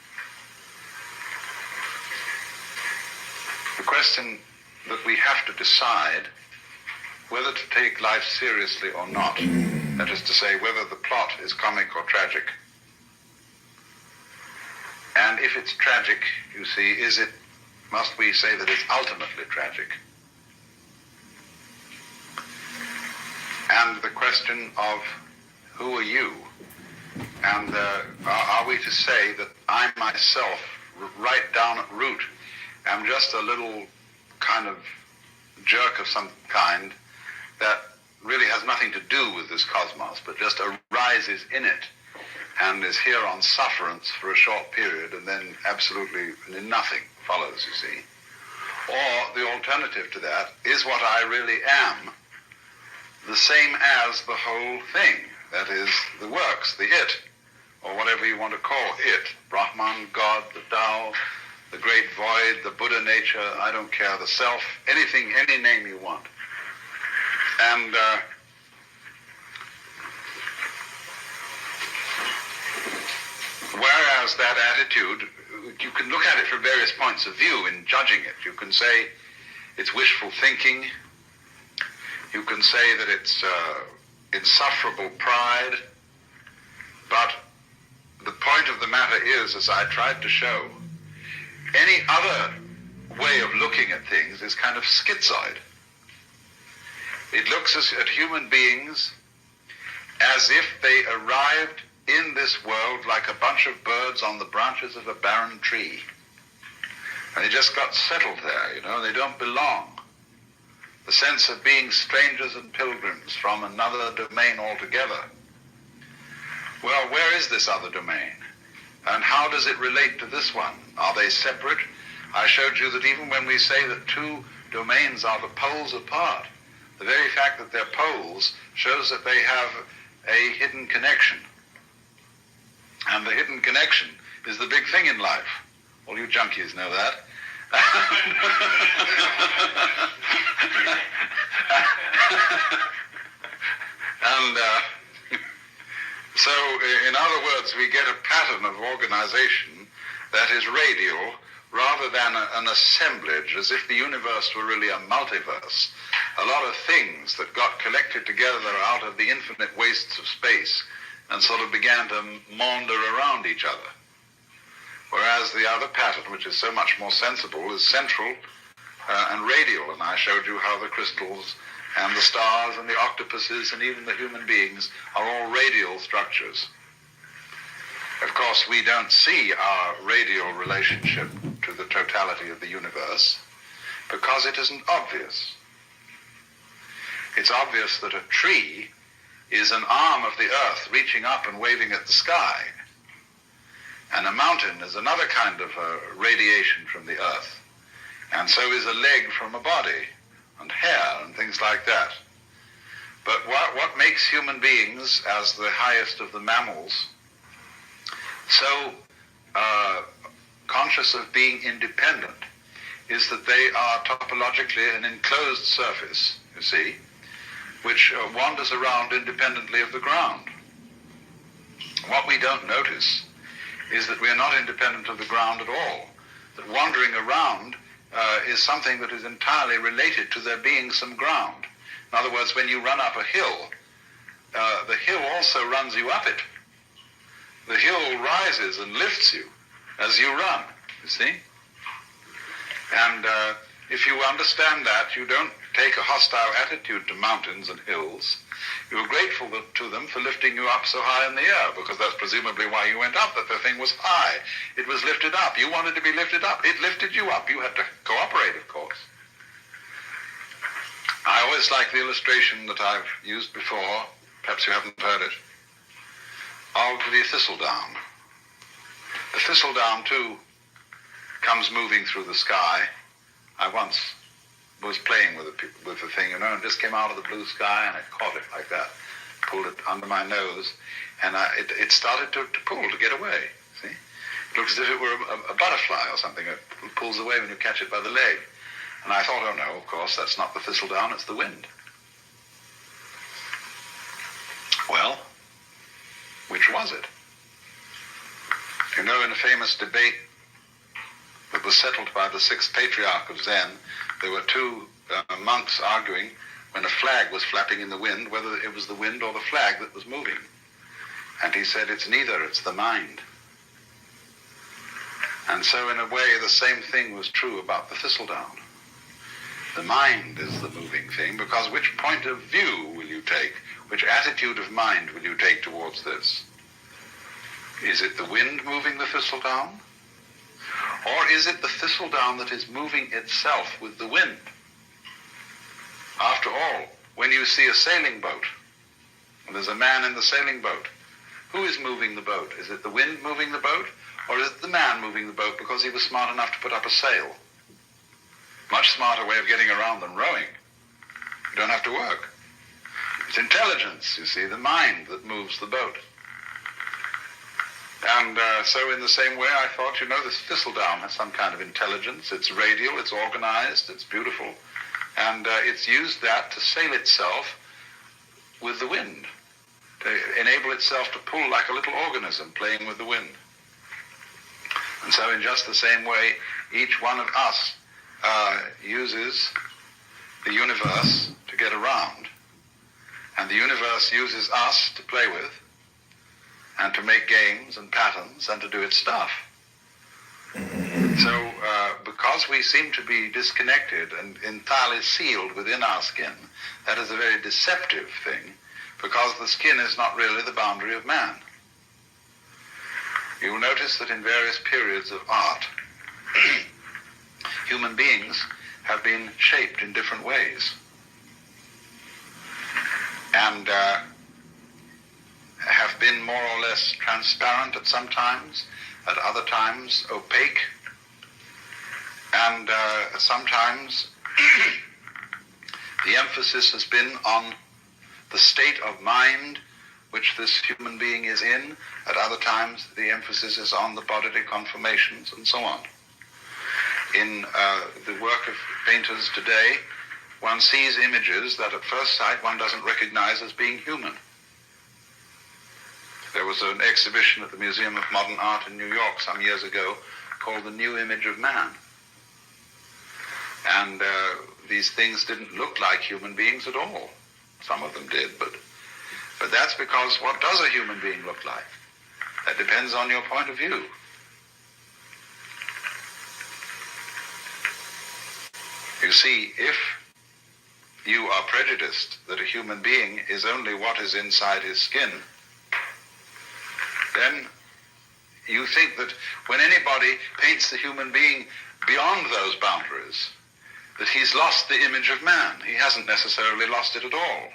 The question that we have to decide whether to take life seriously or not, that is to say, whether the plot is comic or tragic. And if it's tragic, you see, must we say that it's ultimately tragic? And the question of who are you? And are we to say that I myself, right down at root, am just a little kind of jerk of some kind that really has nothing to do with this cosmos, but just arises in it and is here on sufferance for a short period, and then absolutely nothing follows, you see. Or the alternative to that is what I really am, the same as the whole thing, that is, the works, the it, or whatever you want to call it, Brahman, God, the Tao, the great void, the Buddha nature, I don't care, the self, anything, any name you want. And whereas that attitude, you can look at it from various points of view in judging it. You can say it's wishful thinking. You can say that it's insufferable pride. But the point of the matter is, as I tried to show, any other way of looking at things is kind of schizoid. It looks at human beings as if they arrived in this world like a bunch of birds on the branches of a barren tree. And they just got settled there, you know, they don't belong. The sense of being strangers and pilgrims from another domain altogether. Well, where is this other domain? And how does it relate to this one? Are they separate? I showed you that even when we say that two domains are the poles apart, the very fact that they're poles shows that they have a hidden connection. And the hidden connection is the big thing in life. All you junkies know that. And so, in other words, we get a pattern of organization that is radial rather than an assemblage, as if the universe were really a multiverse. A lot of things that got collected together out of the infinite wastes of space and sort of began to maunder around each other. Whereas the other pattern, which is so much more sensible, is central and radial. And I showed you how the crystals and the stars and the octopuses and even the human beings are all radial structures. Of course, we don't see our radial relationship to the totality of the universe because it isn't obvious. It's obvious that a tree is an arm of the earth reaching up and waving at the sky. And a mountain is another kind of radiation from the earth. And so is a leg from a body, and hair, and things like that. But what makes human beings, as the highest of the mammals, so conscious of being independent is that they are topologically an enclosed surface, you see, which wanders around independently of the ground. What we don't notice is that we are not independent of the ground at all. That wandering around is something that is entirely related to there being some ground. In other words, when you run up a hill, the hill also runs you up it. The hill rises and lifts you as you run, you you see? And if you understand that, you don't take a hostile attitude to mountains and hills. You're grateful to them for lifting you up so high in the air, because that's presumably why you went up, that the thing was high. It was lifted up. You wanted to be lifted up. It lifted you up. You had to cooperate, of course. I always like the illustration that I've used before, perhaps you haven't heard it, of the thistledown. The thistledown, too, comes moving through the sky. I once was playing with the thing, and it just came out of the blue sky, and I caught it like that, pulled it under my nose, and it started to pull, to get away, see? It looks as if it were a butterfly or something. It pulls away when you catch it by the leg. And I thought, oh no, of course, that's not the thistledown, it's the wind. Well, which was it? You know, in a famous debate that was settled by the sixth patriarch of Zen, there were two monks arguing when a flag was flapping in the wind, whether it was the wind or the flag that was moving. And he said, it's neither, it's the mind. And so in a way, the same thing was true about the thistledown. The mind is the moving thing, because which point of view will you take? Which attitude of mind will you take towards this? Is it the wind moving the thistledown? Or is it the thistledown that is moving itself with the wind? After all, when you see a sailing boat, and there's a man in the sailing boat, who is moving the boat? Is it the wind moving the boat? Or is it the man moving the boat because he was smart enough to put up a sail? Much smarter way of getting around than rowing. You don't have to work. It's intelligence, you see, the mind that moves the boat. And so in the same way, I thought, you know, this thistledown has some kind of intelligence. It's radial, it's organized, it's beautiful. And it's used that to sail itself with the wind, to enable itself to pull like a little organism playing with the wind. And so in just the same way, each one of us uses the universe to get around. And the universe uses us to play with and to make games and patterns and to do its stuff. So because we seem to be disconnected and entirely sealed within our skin, that is a very deceptive thing, because the skin is not really the boundary of man. You will notice that in various periods of art, human beings have been shaped in different ways. And have been more or less transparent at some times, at other times opaque, and sometimes the emphasis has been on the state of mind which this human being is in. At other times the emphasis is on the bodily conformations and so on. In the work of painters today, one sees images that at first sight one doesn't recognize as being human. There was an exhibition at the Museum of Modern Art in New York some years ago called The New Image of Man. And these things didn't look like human beings at all. Some of them did, but that's because what does a human being look like? That depends on your point of view. You see, if you are prejudiced that a human being is only what is inside his skin, then you think that when anybody paints the human being beyond those boundaries, that he's lost the image of man. He hasn't necessarily lost it at all.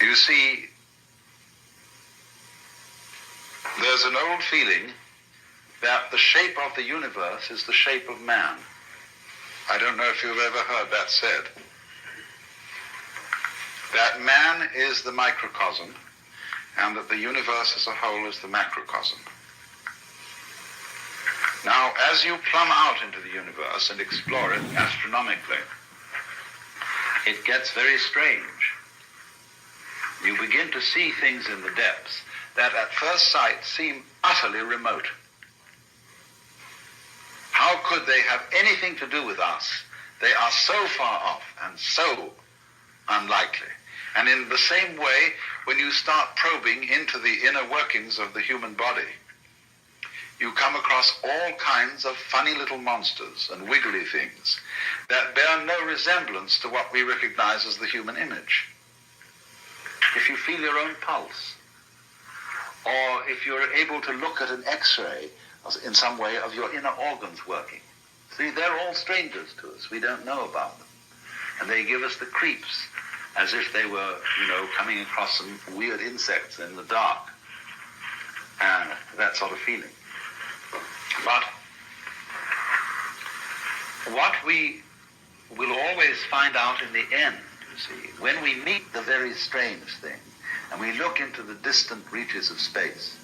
You see, there's an old feeling that the shape of the universe is the shape of man. I don't know if you've ever heard that said. That man is the microcosm, and that the universe as a whole is the macrocosm. Now, as you plumb out into the universe and explore it astronomically, it gets very strange. You begin to see things in the depths that at first sight seem utterly remote. How could they have anything to do with us? They are so far off and so unlikely. And in the same way, when you start probing into the inner workings of the human body, you come across all kinds of funny little monsters and wiggly things that bear no resemblance to what we recognize as the human image. If you feel your own pulse, or if you're able to look at an X-ray in some way of your inner organs working, see, they're all strangers to us. We don't know about them. And they give us the creeps, as if they were, coming across some weird insects in the dark, and that sort of feeling. But what we will always find out in the end, you see, when we meet the very strange thing, and we look into the distant reaches of space,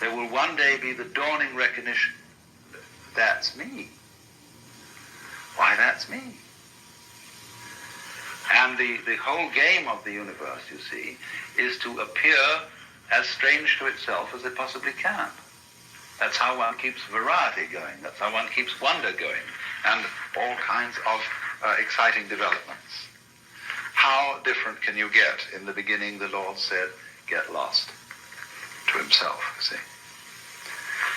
there will one day be the dawning recognition, that's me. Why, that's me. And the whole game of the universe, you see, is to appear as strange to itself as it possibly can. That's how one keeps variety going. That's how one keeps wonder going, and all kinds of exciting developments. How different can you get? In the beginning, the Lord said, get lost, to himself, you see.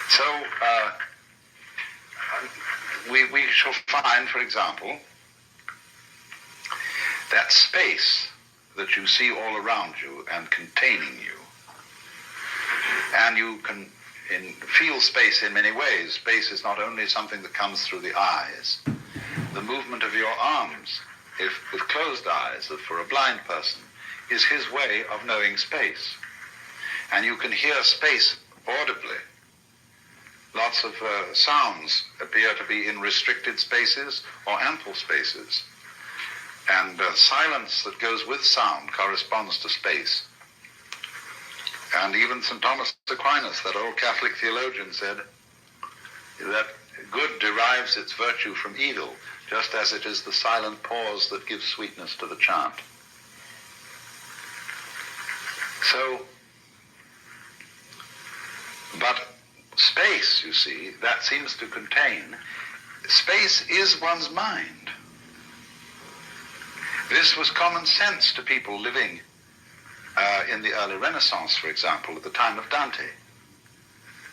So, we shall find, for example, that space that you see all around you and containing you. And you can feel space in many ways. Space is not only something that comes through the eyes. The movement of your arms, if with closed eyes, for a blind person, is his way of knowing space. And you can hear space audibly. Lots of sounds appear to be in restricted spaces or ample spaces. And silence that goes with sound corresponds to space. And even St. Thomas Aquinas, that old Catholic theologian, said that good derives its virtue from evil, just as it is the silent pause that gives sweetness to the chant. So, but space, you see, that seems to contain, space is one's mind. This was common sense to people living in the early Renaissance, for example, at the time of Dante.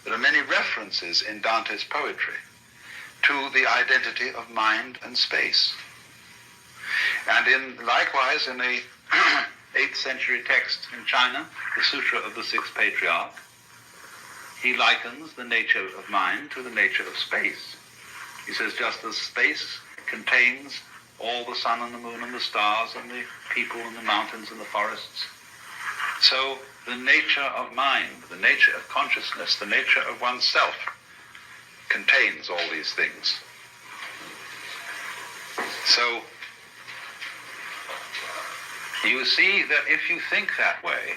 There are many references in Dante's poetry to the identity of mind and space. And likewise in a 8th century text in China, the Sutra of the Sixth Patriarch, he likens the nature of mind to the nature of space. He says, just as space contains all the sun and the moon and the stars and the people and the mountains and the forests, so the nature of mind, the nature of consciousness, the nature of oneself contains all these things. So you see that if you think that way,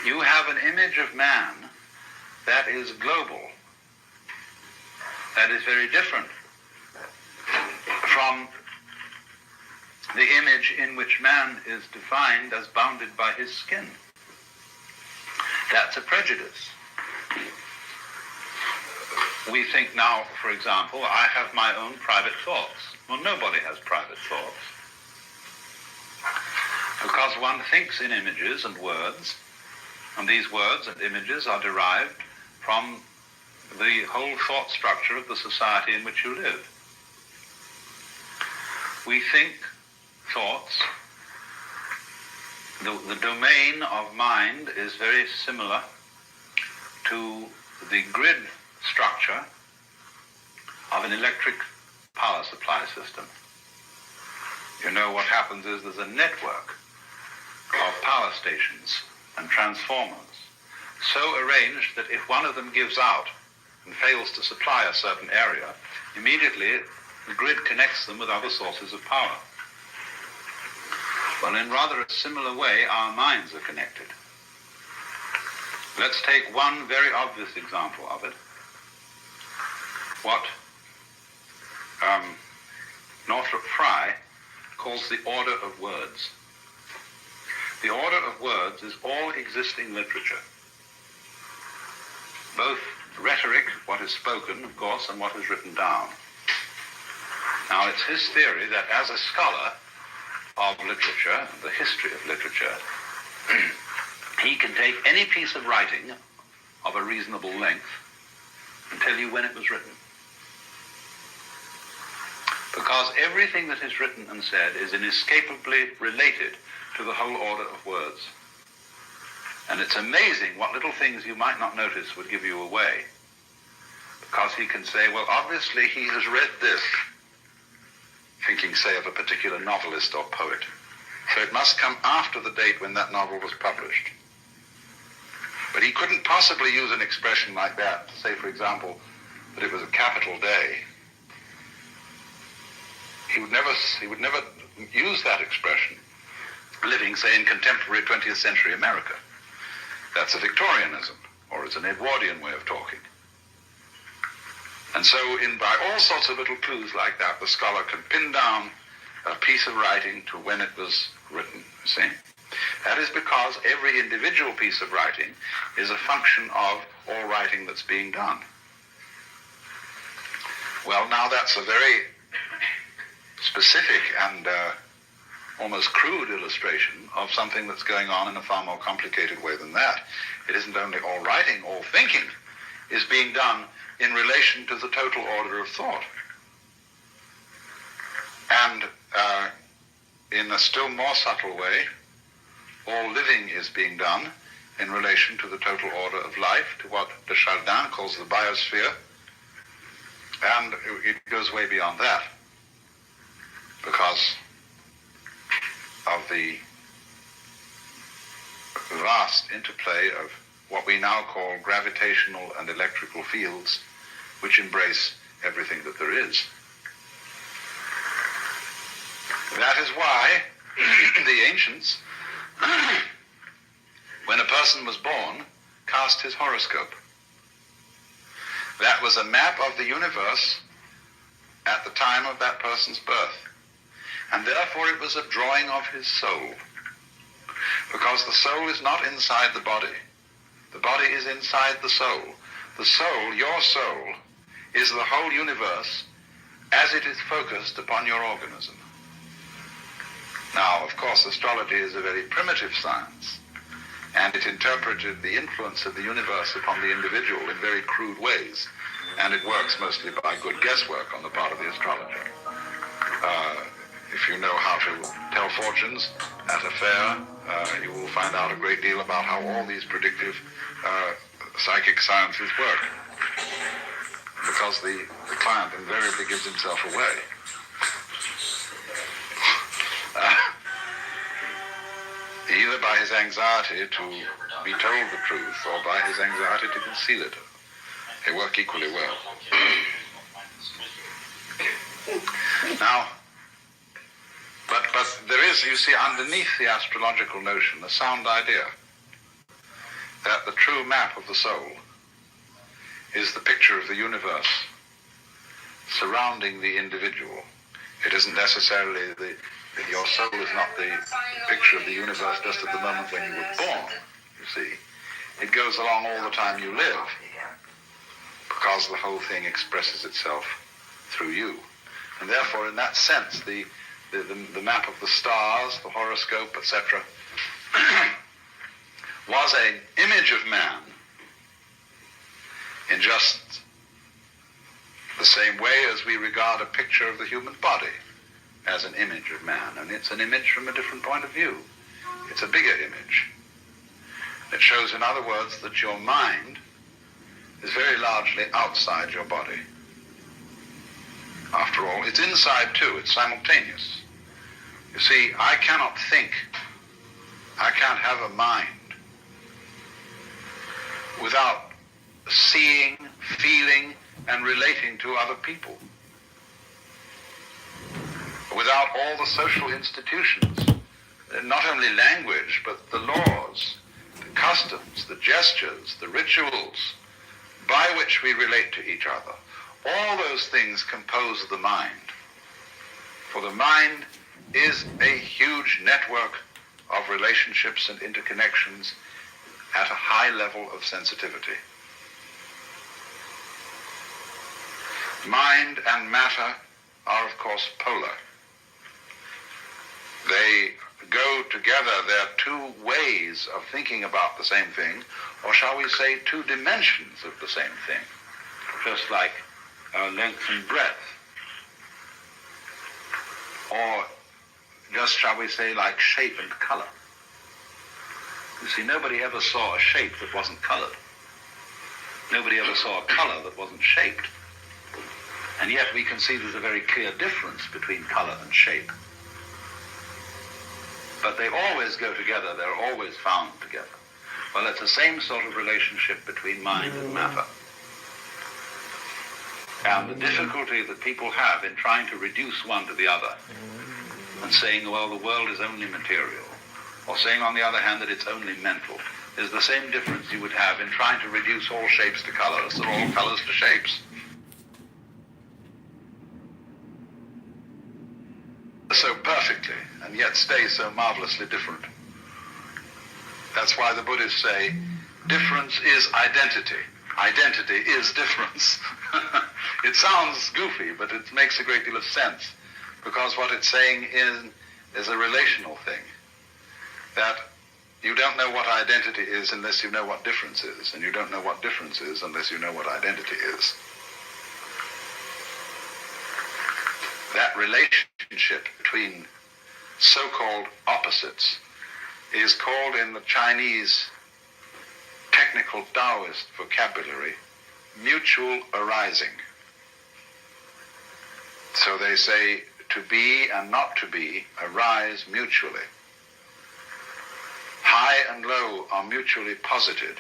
you have an image of man that is global, that is very different from the image in which man is defined as bounded by his skin. That's a prejudice. We think now, for example, I have my own private thoughts. Well, nobody has private thoughts. Because one thinks in images and words, and these words and images are derived from the whole thought structure of the society in which you live. We think thoughts. The domain of mind is very similar to the grid structure of an electric power supply system. You know, what happens is there's a network of power stations and transformers so arranged that if one of them gives out and fails to supply a certain area, immediately the grid connects them with other sources of power. Well, in rather a similar way, our minds are connected. Let's take one very obvious example of it. What Northrop Frye calls the order of words. The order of words is all existing literature. Both rhetoric, what is spoken, of course, and what is written down. Now, it's his theory that as a scholar of literature, the history of literature, he can take any piece of writing of a reasonable length and tell you when it was written. Because everything that is written and said is inescapably related to the whole order of words. And it's amazing what little things you might not notice would give you away. Because he can say, well, obviously he has read this, thinking, say, of a particular novelist or poet. So it must come after the date when that novel was published. But he couldn't possibly use an expression like that to say, for example, that it was a capital day. He would never use that expression living, say, in contemporary 20th century America. That's a Victorianism, or it's an Edwardian way of talking. And so by all sorts of little clues like that, the scholar can pin down a piece of writing to when it was written, you see? That is because every individual piece of writing is a function of all writing that's being done. Well, now that's a very specific and almost crude illustration of something that's going on in a far more complicated way than that. It isn't only all writing, all thinking is being done in relation to the total order of thought. And in a still more subtle way, all living is being done in relation to the total order of life, to what de Chardin calls the biosphere, and it goes way beyond that, because of the vast interplay of what we now call gravitational and electrical fields, which embrace everything that there is. That is why the ancients, when a person was born, cast his horoscope. That was a map of the universe at the time of that person's birth. And therefore it was a drawing of his soul. Because the soul is not inside the body. The body is inside the soul. The soul, your soul, is the whole universe as it is focused upon your organism. Now, of course, astrology is a very primitive science, and it interpreted the influence of the universe upon the individual in very crude ways, and it works mostly by good guesswork on the part of the astrologer. If you know how to tell fortunes at a fair, you will find out a great deal about how all these predictive psychic sciences work, because the client invariably gives himself away. Either by his anxiety to be told the truth or by his anxiety to conceal it. They work equally well. Now, but there is, you see, underneath the astrological notion, a sound idea that the true map of the soul is the picture of the universe surrounding the individual. It isn't necessarily your soul is not the picture of the universe just at the moment when you were born, you see. It goes along all the time you live, because the whole thing expresses itself through you. And therefore, in that sense, the map of the stars, the horoscope, etc., was an image of man in just the same way as we regard a picture of the human body as an image of man. And it's an image from a different point of view. It's a bigger image. It shows, in other words, that your mind is very largely outside your body. After all, it's inside too. It's simultaneous. You see, I cannot think. I can't have a mind without seeing, feeling, and relating to other people. Without all the social institutions, not only language, but the laws, the customs, the gestures, the rituals by which we relate to each other. All those things compose the mind. For the mind is a huge network of relationships and interconnections at a high level of sensitivity. Mind and matter are, of course, polar. They go together, they're two ways of thinking about the same thing, or shall we say two dimensions of the same thing, just like length and breadth, or just, shall we say, like shape and color. You see, nobody ever saw a shape that wasn't colored. Nobody ever saw a color that wasn't shaped. And yet we can see there's a very clear difference between color and shape. But they always go together, they're always found together. Well, it's the same sort of relationship between mind and matter. And the difficulty that people have in trying to reduce one to the other, and saying, well, the world is only material, or saying, on the other hand, that it's only mental, is the same difference you would have in trying to reduce all shapes to colors, or all colors to shapes. So perfectly, and yet stay so marvelously different. That's why the Buddhists say, difference is identity. Identity is difference. It sounds goofy, but it makes a great deal of sense, because what it's saying is a relational thing. That you don't know what identity is unless you know what difference is, and you don't know what difference is unless you know what identity is. That relationship between so-called opposites is called in the Chinese technical Taoist vocabulary mutual arising. So they say to be and not to be arise mutually. High and low are mutually posited.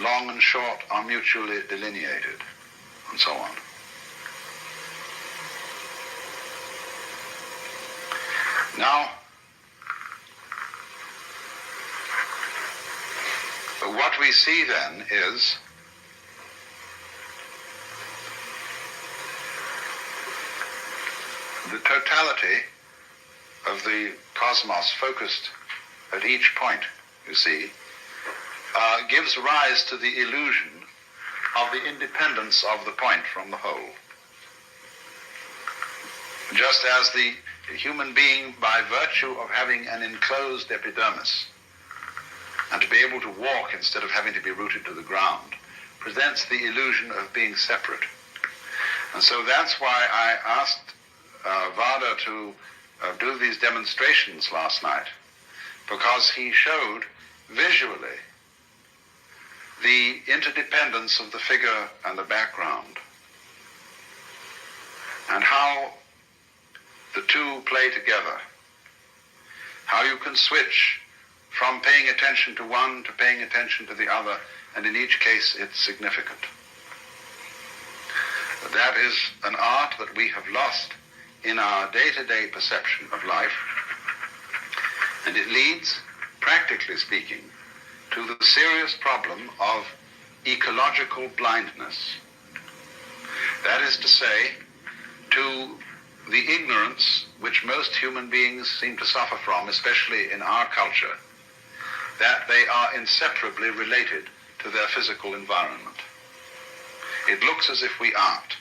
Long and short are mutually delineated, and so on. Now, what we see then is the totality of the cosmos focused at each point, you see, gives rise to the illusion of the independence of the point from the whole. Just as the human being, by virtue of having an enclosed epidermis, and to be able to walk instead of having to be rooted to the ground, presents the illusion of being separate. And so that's why I asked Vada to do these demonstrations last night, because he showed visually the interdependence of the figure and the background, and how the two play together, how you can switch from paying attention to one to paying attention to the other, and in each case it's significant. That is an art that we have lost in our day-to-day perception of life, and it leads, practically speaking, to the serious problem of ecological blindness. That is to say, to the ignorance which most human beings seem to suffer from, especially in our culture, that they are inseparably related to their physical environment. It looks as if we aren't.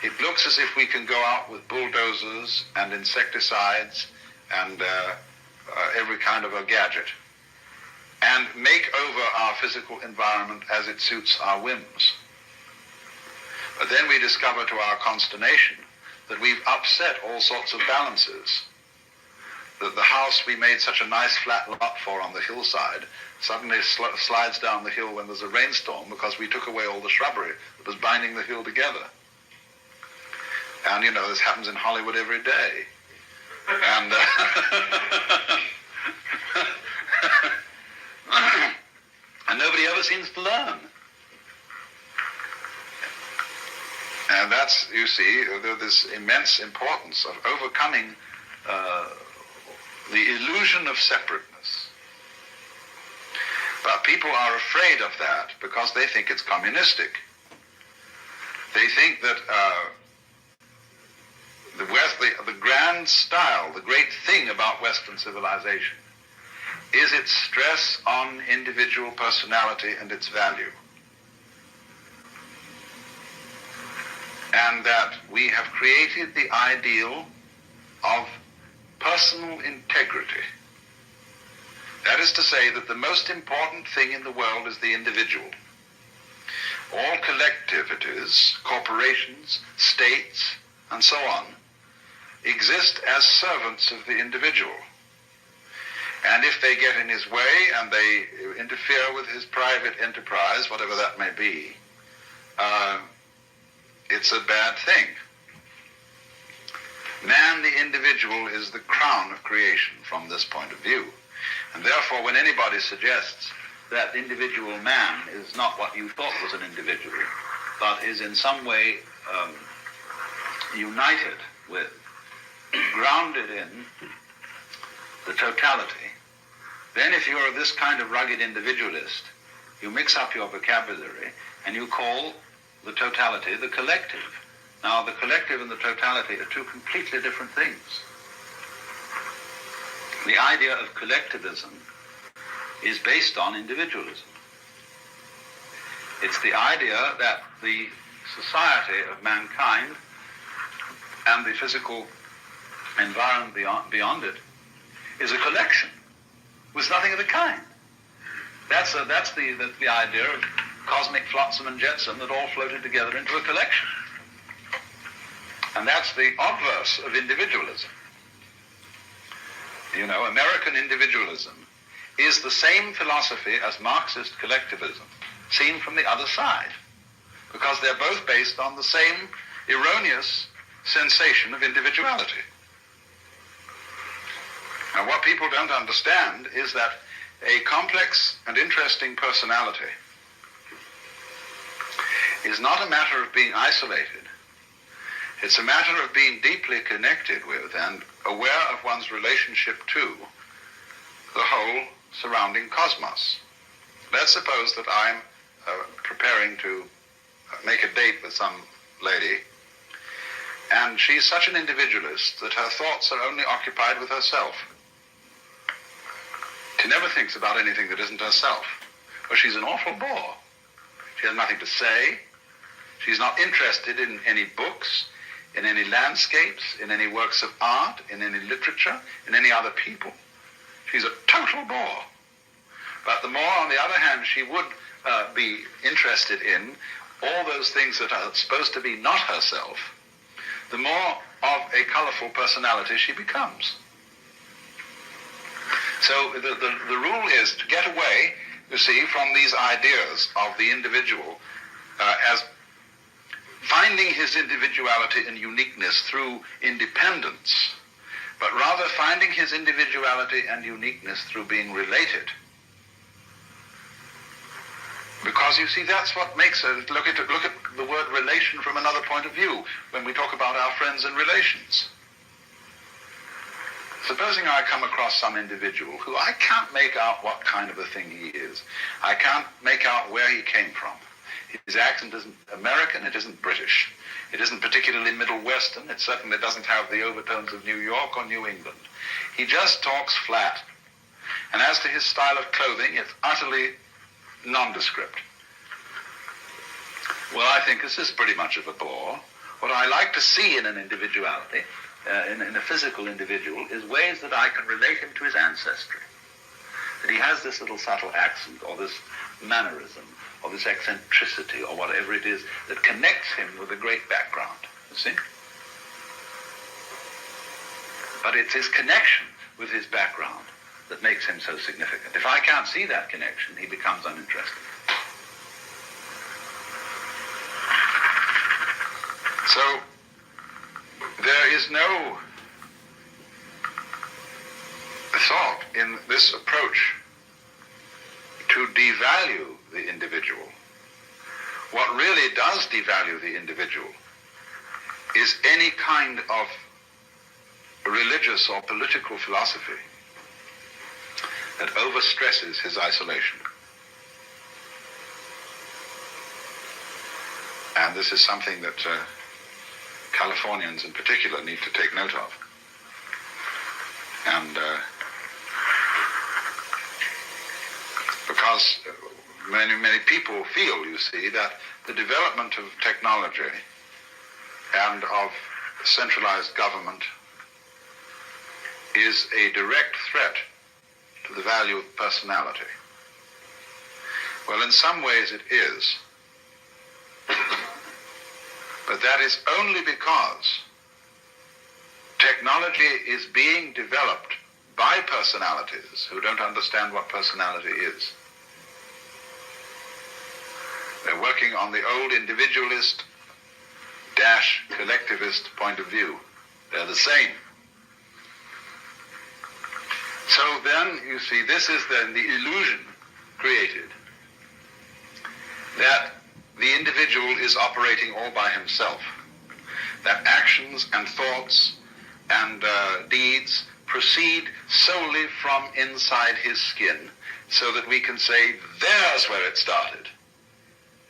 It looks as if we can go out with bulldozers and insecticides and every kind of a gadget and make over our physical environment as it suits our whims. But then we discover to our consternation that we've upset all sorts of balances. That the house we made such a nice flat lot for on the hillside suddenly slides down the hill when there's a rainstorm because we took away all the shrubbery that was binding the hill together. And you know, this happens in Hollywood every day. And and nobody ever seems to learn. And that's, you see, this immense importance of overcoming the illusion of separateness. But people are afraid of that because they think it's communistic. They think that the grand style, the great thing about Western civilization, is its stress on individual personality and its value. And that we have created the ideal of personal integrity. That is to say that the most important thing in the world is the individual. All collectivities, corporations, states, and so on, exist as servants of the individual. And if they get in his way and they interfere with his private enterprise, whatever that may be, it's a bad thing. Man, the individual, is the crown of creation from this point of view. And therefore, when anybody suggests that individual man is not what you thought was an individual, but is in some way united with, grounded in the totality, then if you're this kind of rugged individualist, you mix up your vocabulary and you call the totality the collective. Now, the collective and the totality are two completely different things. The idea of collectivism is based on individualism. It's the idea that the society of mankind and the physical environment beyond it is a collection with nothing of the kind. That's the idea of cosmic flotsam and jetsam that all floated together into a collection. And that's the obverse of individualism. You know, American individualism is the same philosophy as Marxist collectivism, seen from the other side, because they're both based on the same erroneous sensation of individuality. Now, what people don't understand is that a complex and interesting personality is not a matter of being isolated. It's a matter of being deeply connected with and aware of one's relationship to the whole surrounding cosmos. Let's suppose that I'm preparing to make a date with some lady, and she's such an individualist that her thoughts are only occupied with herself. She never thinks about anything that isn't herself. Well, she's an awful bore. She has nothing to say. She's not interested in any books, in any landscapes, in any works of art, in any literature, in any other people. She's a total bore. But the more, on the other hand, she would be interested in all those things that are supposed to be not herself, the more of a colorful personality she becomes. So the rule is to get away, you see, from these ideas of the individual as finding his individuality and uniqueness through independence, but rather finding his individuality and uniqueness through being related. Because you see, that's what makes it. Look at the word relation from another point of view when we talk about our friends and relations. Supposing I come across some individual who I can't make out what kind of a thing he is. I can't make out where he came from. His accent isn't American, it isn't British. It isn't particularly Middle Western. It certainly doesn't have the overtones of New York or New England. He just talks flat. And as to his style of clothing, it's utterly nondescript. Well, I think this is pretty much of a bore. What I like to see in an individuality, in a physical individual, is ways that I can relate him to his ancestry. That he has this little subtle accent, or this mannerism, or this eccentricity, or whatever it is that connects him with a great background, you see? But it's his connection with his background that makes him so significant. If I can't see that connection, he becomes uninteresting. So, there is no thought in this approach to devalue the individual. What really does devalue the individual is any kind of religious or political philosophy that overstresses his isolation. And this is something that Californians in particular need to take note of. And because many people feel, you see, that the development of technology and of centralized government is a direct threat to the value of personality. Well, in some ways it is. But that is only because technology is being developed by personalities who don't understand what personality is. They're working on the old individualist -- collectivist point of view. They're the same. So then, you see, this is then the illusion created that the individual is operating all by himself, that actions and thoughts and deeds proceed solely from inside his skin, so that we can say, there's where it started.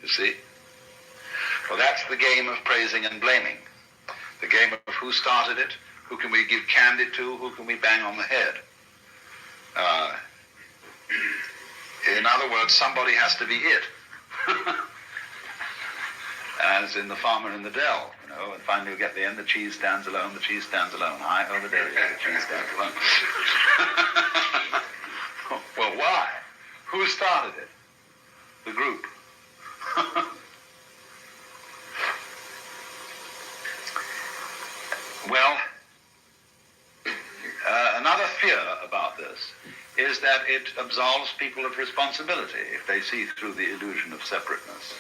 You see? Well, that's the game of praising and blaming. The game of who started it, who can we give candy to, who can we bang on the head. In other words, somebody has to be it. As in The Farmer in the Dell, you know, and finally you get the end, the cheese stands alone, the cheese stands alone. Hi, over there, the cheese stands alone. Well, why? Who started it? The group. Well, another fear about this is that it absolves people of responsibility if they see through the illusion of separateness.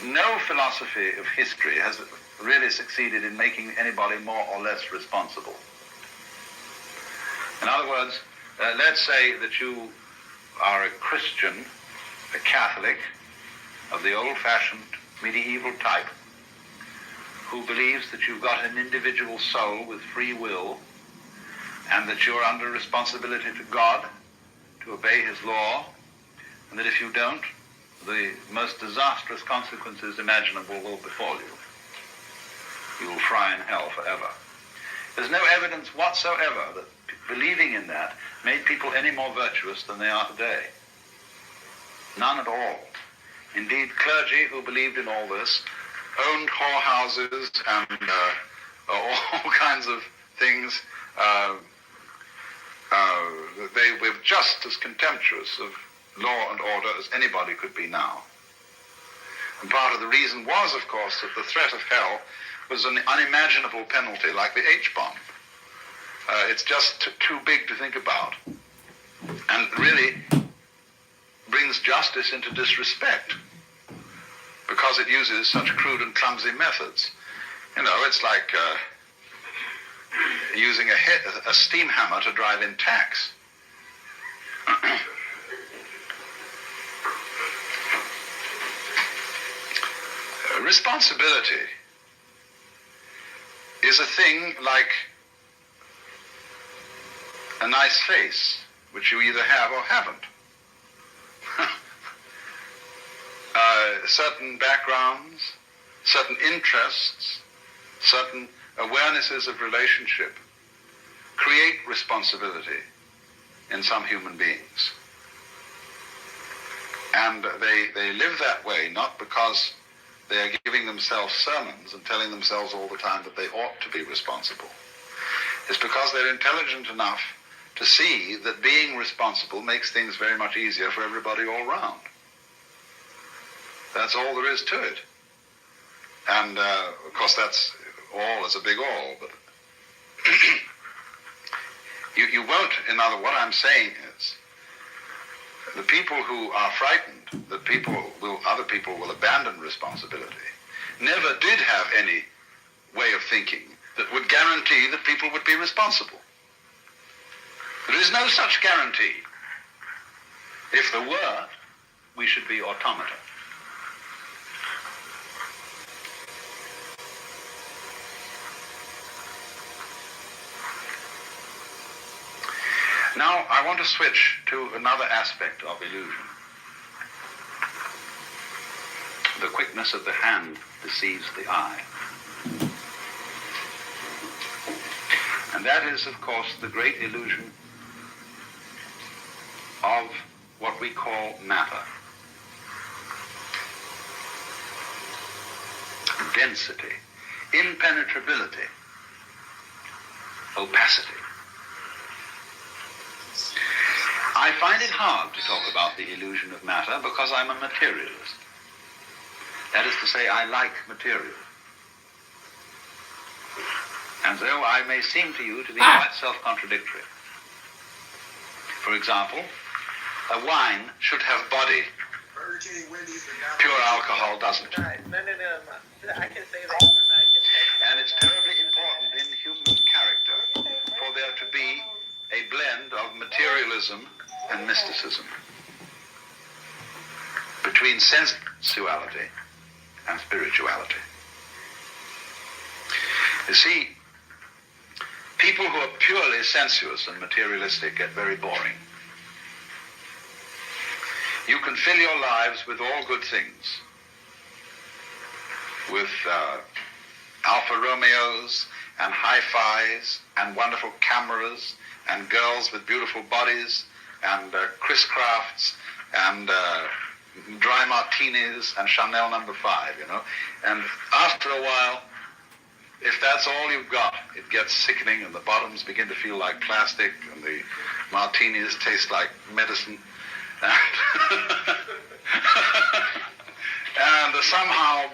No philosophy of history has really succeeded in making anybody more or less responsible. In other words, let's say that you are a Christian, a Catholic of the old-fashioned medieval type, who believes that you've got an individual soul with free will and that you're under responsibility to God to obey his law, and that if you don't, the most disastrous consequences imaginable will befall you. You will fry in hell forever. There's no evidence whatsoever that believing in that made people any more virtuous than they are today. None at all. Indeed, clergy who believed in all this owned whorehouses and all kinds of things. They were just as contemptuous of law and order as anybody could be now. And part of the reason was, of course, that the threat of hell was an unimaginable penalty, like the H-bomb. It's just too big to think about, and really brings justice into disrespect because it uses such crude and clumsy methods. You know, it's like using a steam hammer to drive in tacks. Responsibility is a thing like a nice face, which you either have or haven't. Certain backgrounds, certain interests, certain awarenesses of relationship create responsibility in some human beings. And they live that way not because they are giving themselves sermons and telling themselves all the time that they ought to be responsible. It's because they're intelligent enough to see that being responsible makes things very much easier for everybody all round. That's all there is to it. And, of course, that's all is a big all, but you won't, what I'm saying is, the people who are frightened that other people will abandon responsibility never did have any way of thinking that would guarantee that people would be responsible. There is no such guarantee. If there were, we should be automata. Now, I want to switch to another aspect of illusion. The quickness of the hand deceives the eye. And that is, of course, the great illusion of what we call matter. Density, impenetrability, opacity. I find it hard to talk about the illusion of matter because I'm a materialist. That is to say, I like material. And though I may seem to you to be quite self-contradictory. For example, a wine should have body. Pure alcohol doesn't. No. I can say that. And it's terribly important in human character for there to be a blend of materialism and mysticism, between sensuality and spirituality. You see, people who are purely sensuous and materialistic get very boring. You can fill your lives with all good things, with Alfa Romeos and hi-fis and wonderful cameras and girls with beautiful bodies and Chris Crafts and dry martinis and Chanel No. 5, you know. And after a while, if that's all you've got, it gets sickening and the bottoms begin to feel like plastic and the martinis taste like medicine. And somehow,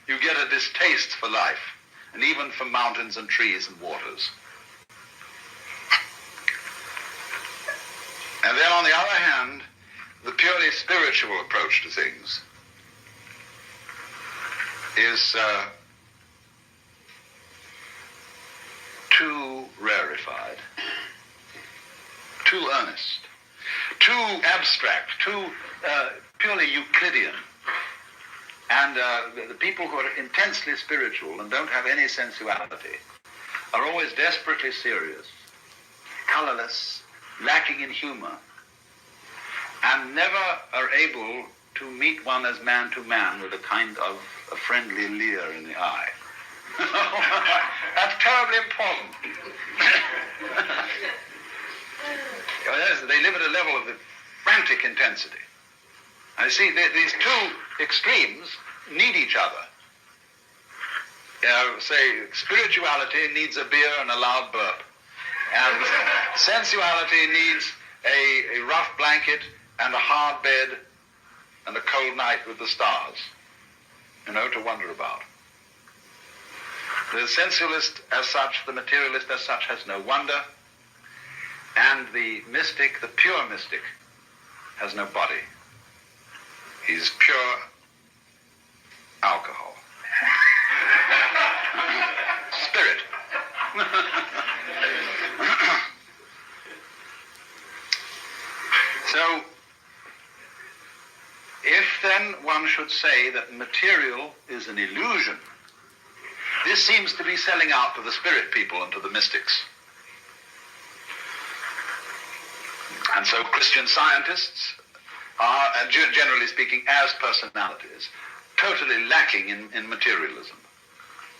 you get a distaste for life, and even for mountains and trees and waters. And then on the other hand, the purely spiritual approach to things is too rarefied, too earnest, too abstract, too purely Euclidean. And the people who are intensely spiritual and don't have any sensuality are always desperately serious, colorless, lacking in humor, and never are able to meet one as man to man with a kind of a friendly leer in the eye. That's terribly important. They live at a level of frantic intensity. I see these two extremes need each other. Say, spirituality needs a beer and a loud burp, and sensuality needs a rough blanket and a hard bed and a cold night with the stars, you know, to wonder about. The sensualist as such, the materialist as such, has no wonder, and the mystic, the pure mystic, has no body. He's pure alcohol. Spirit. So, if then one should say that material is an illusion, this seems to be selling out to the spirit people and to the mystics. And so Christian scientists are, generally speaking, as personalities, totally lacking in materialism.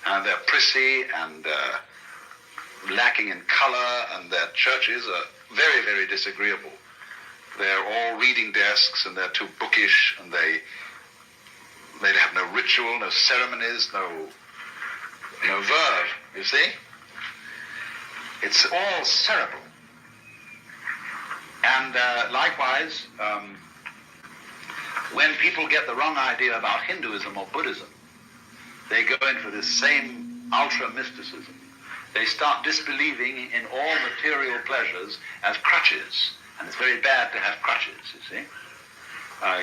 And they're prissy and lacking in color, and their churches are very, very disagreeable. They're all reading desks, and they're too bookish, and they have no ritual, no ceremonies, no verve, you see? It's all cerebral. And likewise, when people get the wrong idea about Hinduism or Buddhism, they go in for this same ultra-mysticism. They start disbelieving in all material pleasures as crutches. And it's very bad to have crutches, you see.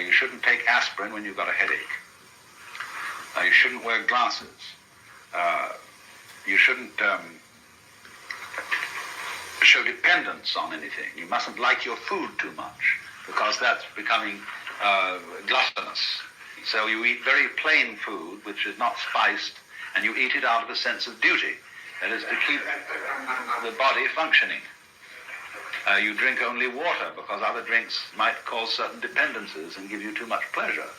You shouldn't take aspirin when you've got a headache. You shouldn't wear glasses. You shouldn't show dependence on anything. You mustn't like your food too much, because that's becoming gluttonous. So you eat very plain food, which is not spiced, and you eat it out of a sense of duty. That is to keep the body functioning. You drink only water, because other drinks might cause certain dependencies and give you too much pleasure.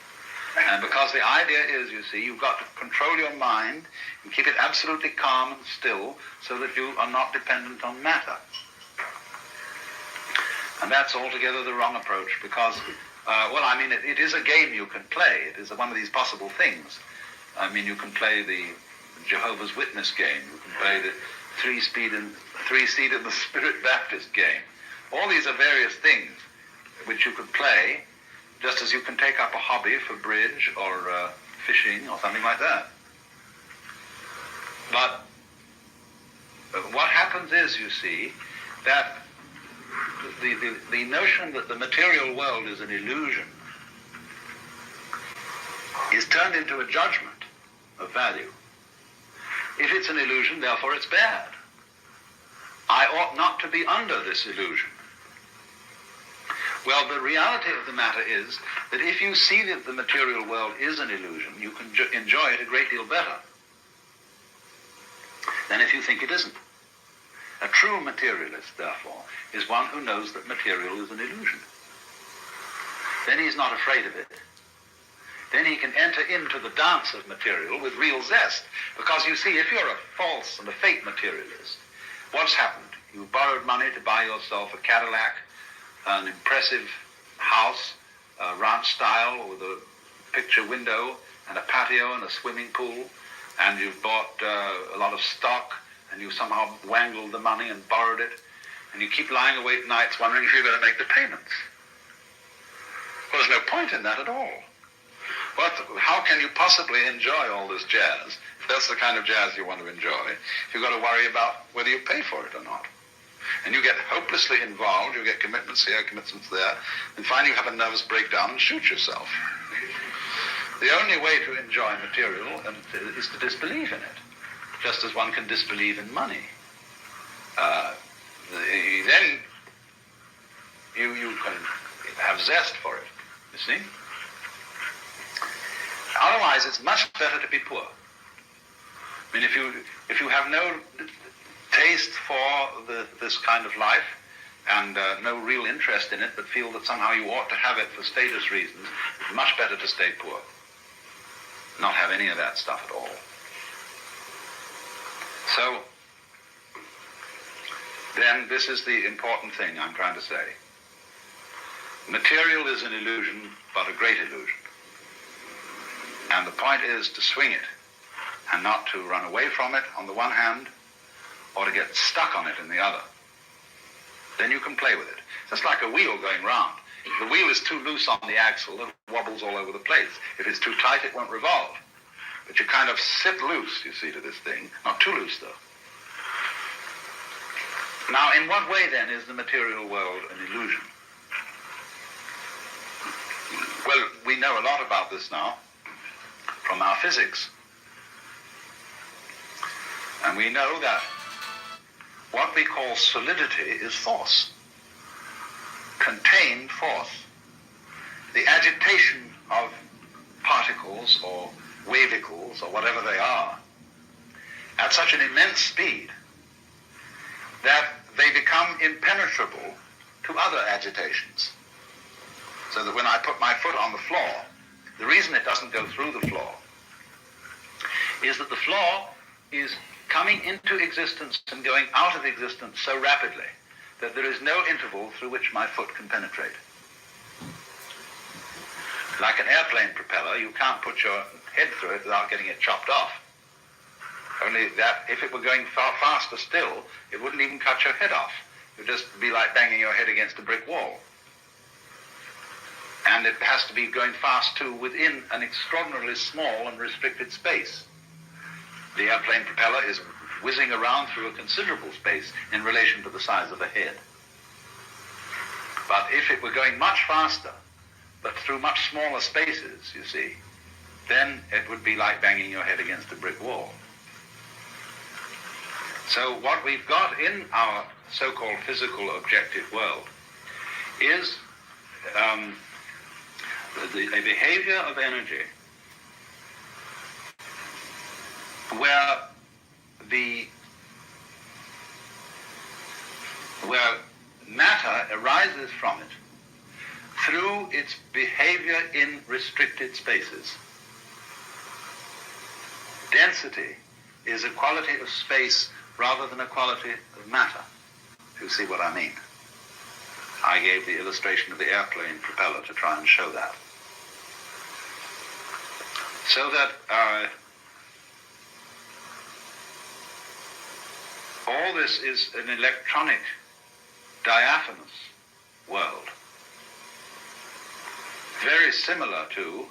And because the idea is, you see, you've got to control your mind and keep it absolutely calm and still so that you are not dependent on matter. And that's altogether the wrong approach because, it is a game you can play. It is one of these possible things. I mean, you can play the Jehovah's Witness game. You can play the three-seed and the Spirit Baptist game. All these are various things which you could play, just as you can take up a hobby for bridge or fishing or something like that. But what happens is, you see, that the notion that the material world is an illusion is turned into a judgment of value. If it's an illusion, therefore it's bad. I ought not to be under this illusion. Well, the reality of the matter is that if you see that the material world is an illusion, you can enjoy it a great deal better than if you think it isn't. A true materialist, therefore, is one who knows that material is an illusion. Then he's not afraid of it. Then he can enter into the dance of material with real zest. Because you see, if you're a false and a fake materialist, what's happened? You borrowed money to buy yourself a Cadillac, an impressive house, ranch style with a picture window and a patio and a swimming pool, and you've bought a lot of stock, and you somehow wangled the money and borrowed it, and you keep lying awake nights wondering if you're going to make the payments. Well, there's no point in that at all. How can you possibly enjoy all this jazz, if that's the kind of jazz you want to enjoy, if you've got to worry about whether you pay for it or not? And you get hopelessly involved, you get commitments here, commitments there, and finally you have a nervous breakdown and shoot yourself. The only way to enjoy material is to disbelieve in it, just as one can disbelieve in money. Then you can have zest for it, you see? Otherwise, it's much better to be poor. I mean, if you have no taste for this kind of life and no real interest in it, but feel that somehow you ought to have it for status reasons, it's much better to stay poor. Not have any of that stuff at all. So, then this is the important thing I'm trying to say. Material is an illusion, but a great illusion. And the point is to swing it, and not to run away from it on the one hand, or to get stuck on it in the other. Then you can play with it. It's just like a wheel going round. If the wheel is too loose on the axle, it wobbles all over the place. If it's too tight, it won't revolve. But you kind of sit loose, you see, to this thing. Not too loose, though. Now, in what way, then, is the material world an illusion? Well, we know a lot about this now from our physics. And we know that what we call solidity is force, contained force. The agitation of particles or wavicles or whatever they are at such an immense speed that they become impenetrable to other agitations. So that when I put my foot on the floor, the reason it doesn't go through the floor is that the floor is coming into existence and going out of existence so rapidly that there is no interval through which my foot can penetrate. Like an airplane propeller, you can't put your head through it without getting it chopped off. Only that if it were going far faster still, it wouldn't even cut your head off. It would just be like banging your head against a brick wall. And it has to be going fast too within an extraordinarily small and restricted space. The airplane propeller is whizzing around through a considerable space in relation to the size of a head. But if it were going much faster, but through much smaller spaces, you see, then it would be like banging your head against a brick wall. So what we've got in our so-called physical objective world is a behavior of energy where matter arises from it through its behavior in restricted spaces. Density is a quality of space rather than a quality of matter, if you see what I mean. I gave the illustration of the airplane propeller to try and show that. So that all this is an electronic, diaphanous world. Very similar to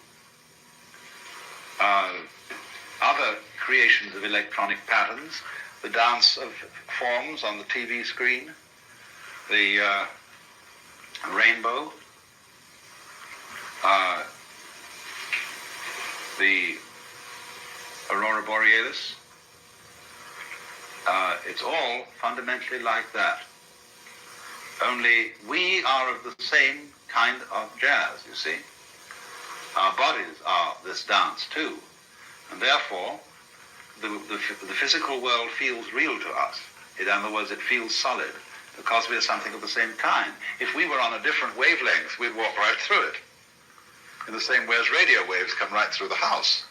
other creations of electronic patterns, the dance of forms on the TV screen, the rainbow, the aurora borealis. It's all fundamentally like that. Only we are of the same kind of jazz, you see. Our bodies are this dance too, and therefore the physical world feels real to us. In other words, it feels solid because we are something of the same kind. If we were on a different wavelength, we'd walk right through it, in the same way as radio waves come right through the house.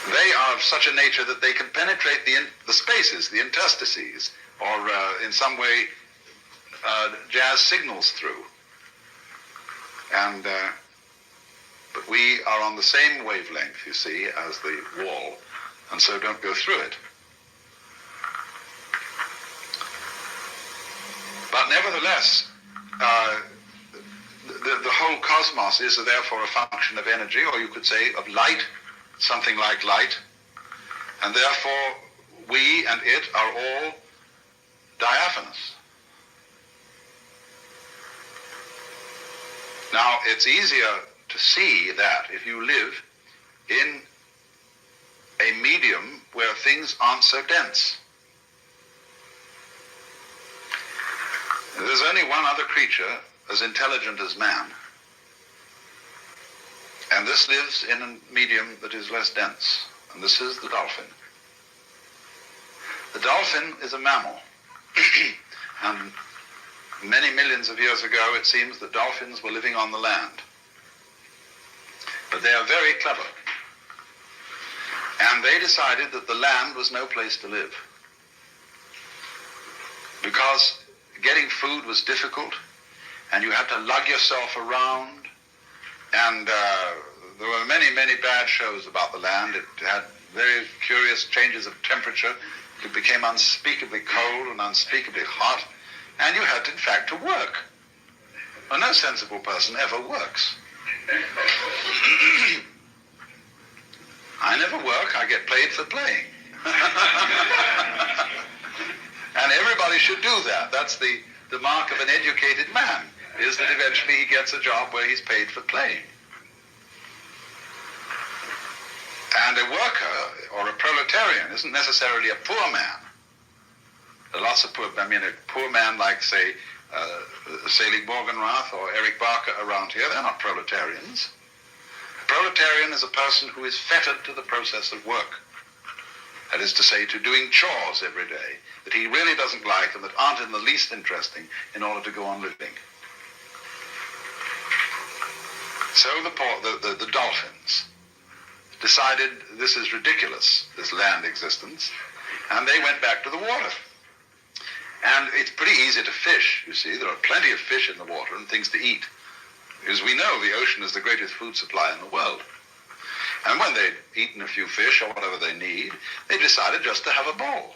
They are of such a nature that they can penetrate the spaces, the interstices, or in some way jazz signals through. And but we are on the same wavelength, you see, as the wall, and so don't go through it. But nevertheless, the whole cosmos is therefore a function of energy, or you could say of light, something like light, and therefore we and it are all diaphanous. Now, it's easier to see that if you live in a medium where things aren't so dense. There's only one other creature as intelligent as man, and this lives in a medium that is less dense, and this is the dolphin. The dolphin is a mammal, and many millions of years ago it seems that dolphins were living on the land. But they are very clever, and they decided that the land was no place to live, because getting food was difficult, and you had to lug yourself around, and there were many, many bad shows about the land. It had very curious changes of temperature. It became unspeakably cold and unspeakably hot, and you had, in fact, to work. Well, no sensible person ever works. I never work, I get paid for playing. And everybody should do that. That's the mark of an educated man, is that eventually he gets a job where he's paid for playing. And a worker or a proletarian isn't necessarily a poor man. There are lots of poor, a poor man like, say, Selig Morgenrath or Eric Barker around here, they're not proletarians. A proletarian is a person who is fettered to the process of work. That is to say, to doing chores every day that he really doesn't like and that aren't in the least interesting in order to go on living. So the dolphins decided this is ridiculous, this land existence, and they went back to the water. And it's pretty easy to fish, you see. There are plenty of fish in the water and things to eat. As we know, the ocean is the greatest food supply in the world. And when they'd eaten a few fish or whatever they need, they decided just to have a ball.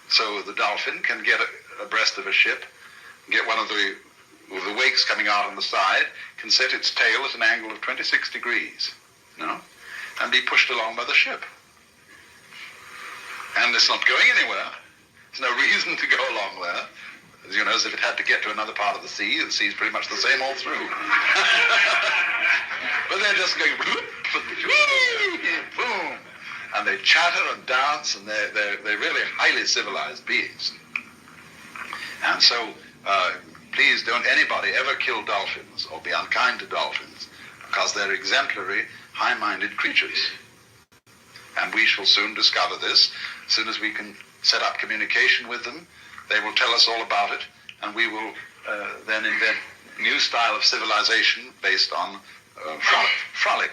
So the dolphin can get abreast of a ship, get one of the wakes coming out on the side, can set its tail at an angle of 26 degrees, and be pushed along by the ship. And it's not going anywhere. There's no reason to go along there. As if it had to get to another part of the sea's pretty much the same all through. But they're just going, boom, and they chatter and dance, and they're really highly civilized beings. And so, please don't anybody ever kill dolphins or be unkind to dolphins, because they're exemplary, high-minded creatures. And we shall soon discover this. As soon as we can set up communication with them, they will tell us all about it, and we will then invent a new style of civilization based on frolic.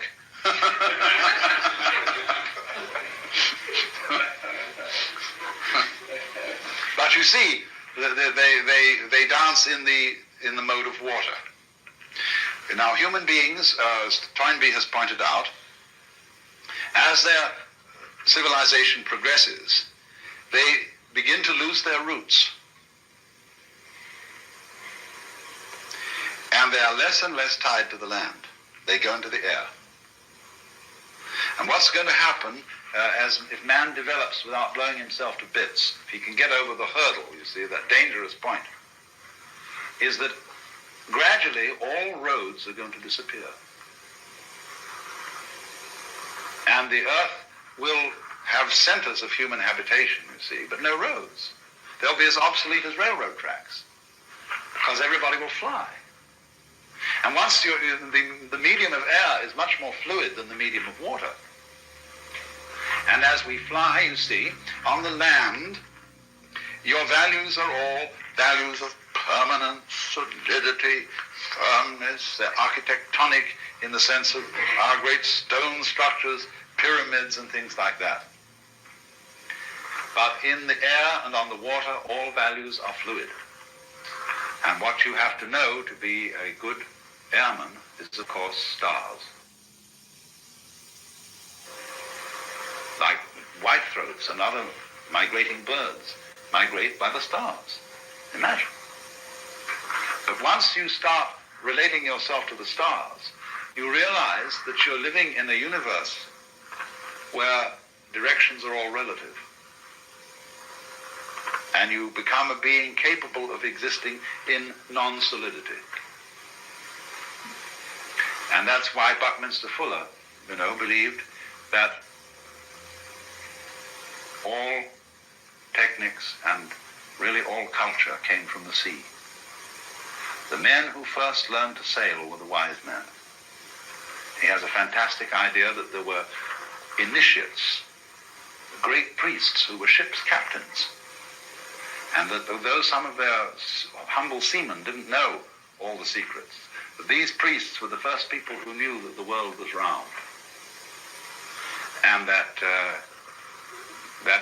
But you see, they dance in the mode of water. Now, human beings, as Toynbee has pointed out, as their civilization progresses, they begin to lose their roots. And they are less and less tied to the land. They go into the air. And what's going to happen as if man develops without blowing himself to bits, if he can get over the hurdle, you see, that dangerous point, is that gradually all roads are going to disappear. And the earth will have centers of human habitation, you see, but no roads. They'll be as obsolete as railroad tracks, because everybody will fly. And once the medium of air is much more fluid than the medium of water. And as we fly, you see, on the land, your values are all values of permanence, solidity, firmness. They're architectonic in the sense of our great stone structures, pyramids and things like that. But in the air and on the water, all values are fluid. And what you have to know to be a good airman is, of course, stars. Like whitethroats and other migrating birds migrate by the stars. Imagine. But once you start relating yourself to the stars, you realize that you're living in a universe where directions are all relative. And you become a being capable of existing in non-solidity. And that's why Buckminster Fuller, believed that all techniques and really all culture came from the sea. The men who first learned to sail were the wise men. He has a fantastic idea that there were initiates, great priests who were ship's captains, and that though some of their humble seamen didn't know all the secrets, but these priests were the first people who knew that the world was round. And that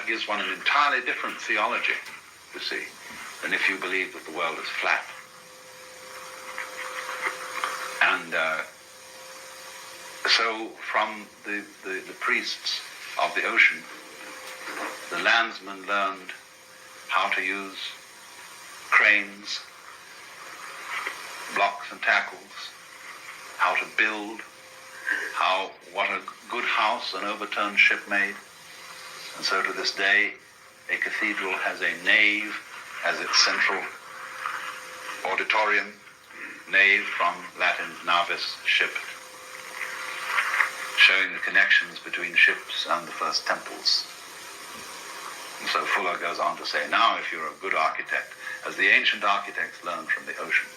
gives one an entirely different theology, you see, than if you believe that the world is flat. And so from the priests of the ocean, the landsmen learned how to use cranes, blocks and tackles, how to build, what a good house an overturned ship made. And so to this day, a cathedral has a nave as its central auditorium, nave from Latin navis, ship, showing the connections between ships and the first temples. And so Fuller goes on to say, now if you're a good architect, as the ancient architects learned from the ocean,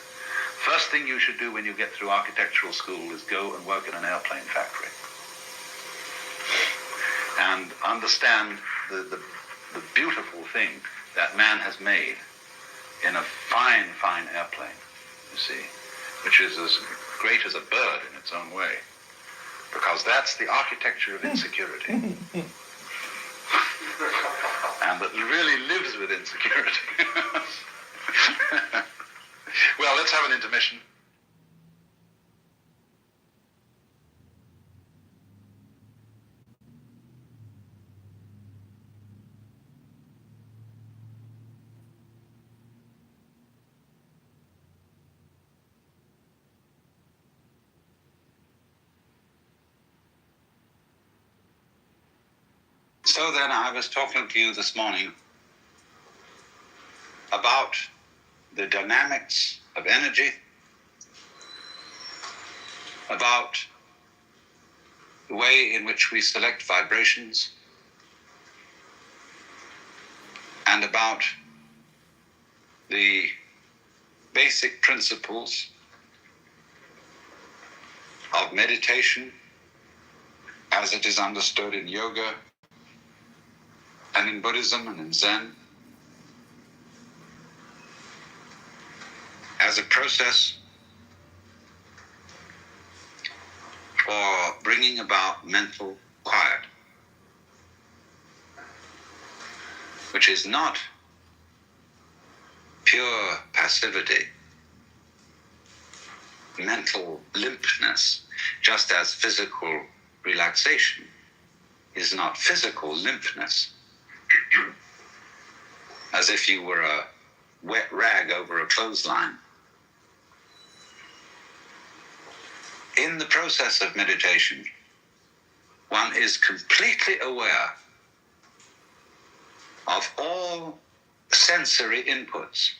first thing you should do when you get through architectural school is go and work in an airplane factory. And understand the beautiful thing that man has made in a fine, fine airplane, you see, which is as great as a bird in its own way, because that's the architecture of insecurity. And that really lives with insecurity. Well, let's have an intermission. So then I was talking to you this morning about the dynamics of energy, about the way in which we select vibrations, and about the basic principles of meditation as it is understood in yoga and in Buddhism and in Zen, as a process for bringing about mental quiet, which is not pure passivity, mental limpness, just as physical relaxation is not physical limpness, as if you were a wet rag over a clothesline. In the process of meditation, one is completely aware of all sensory inputs.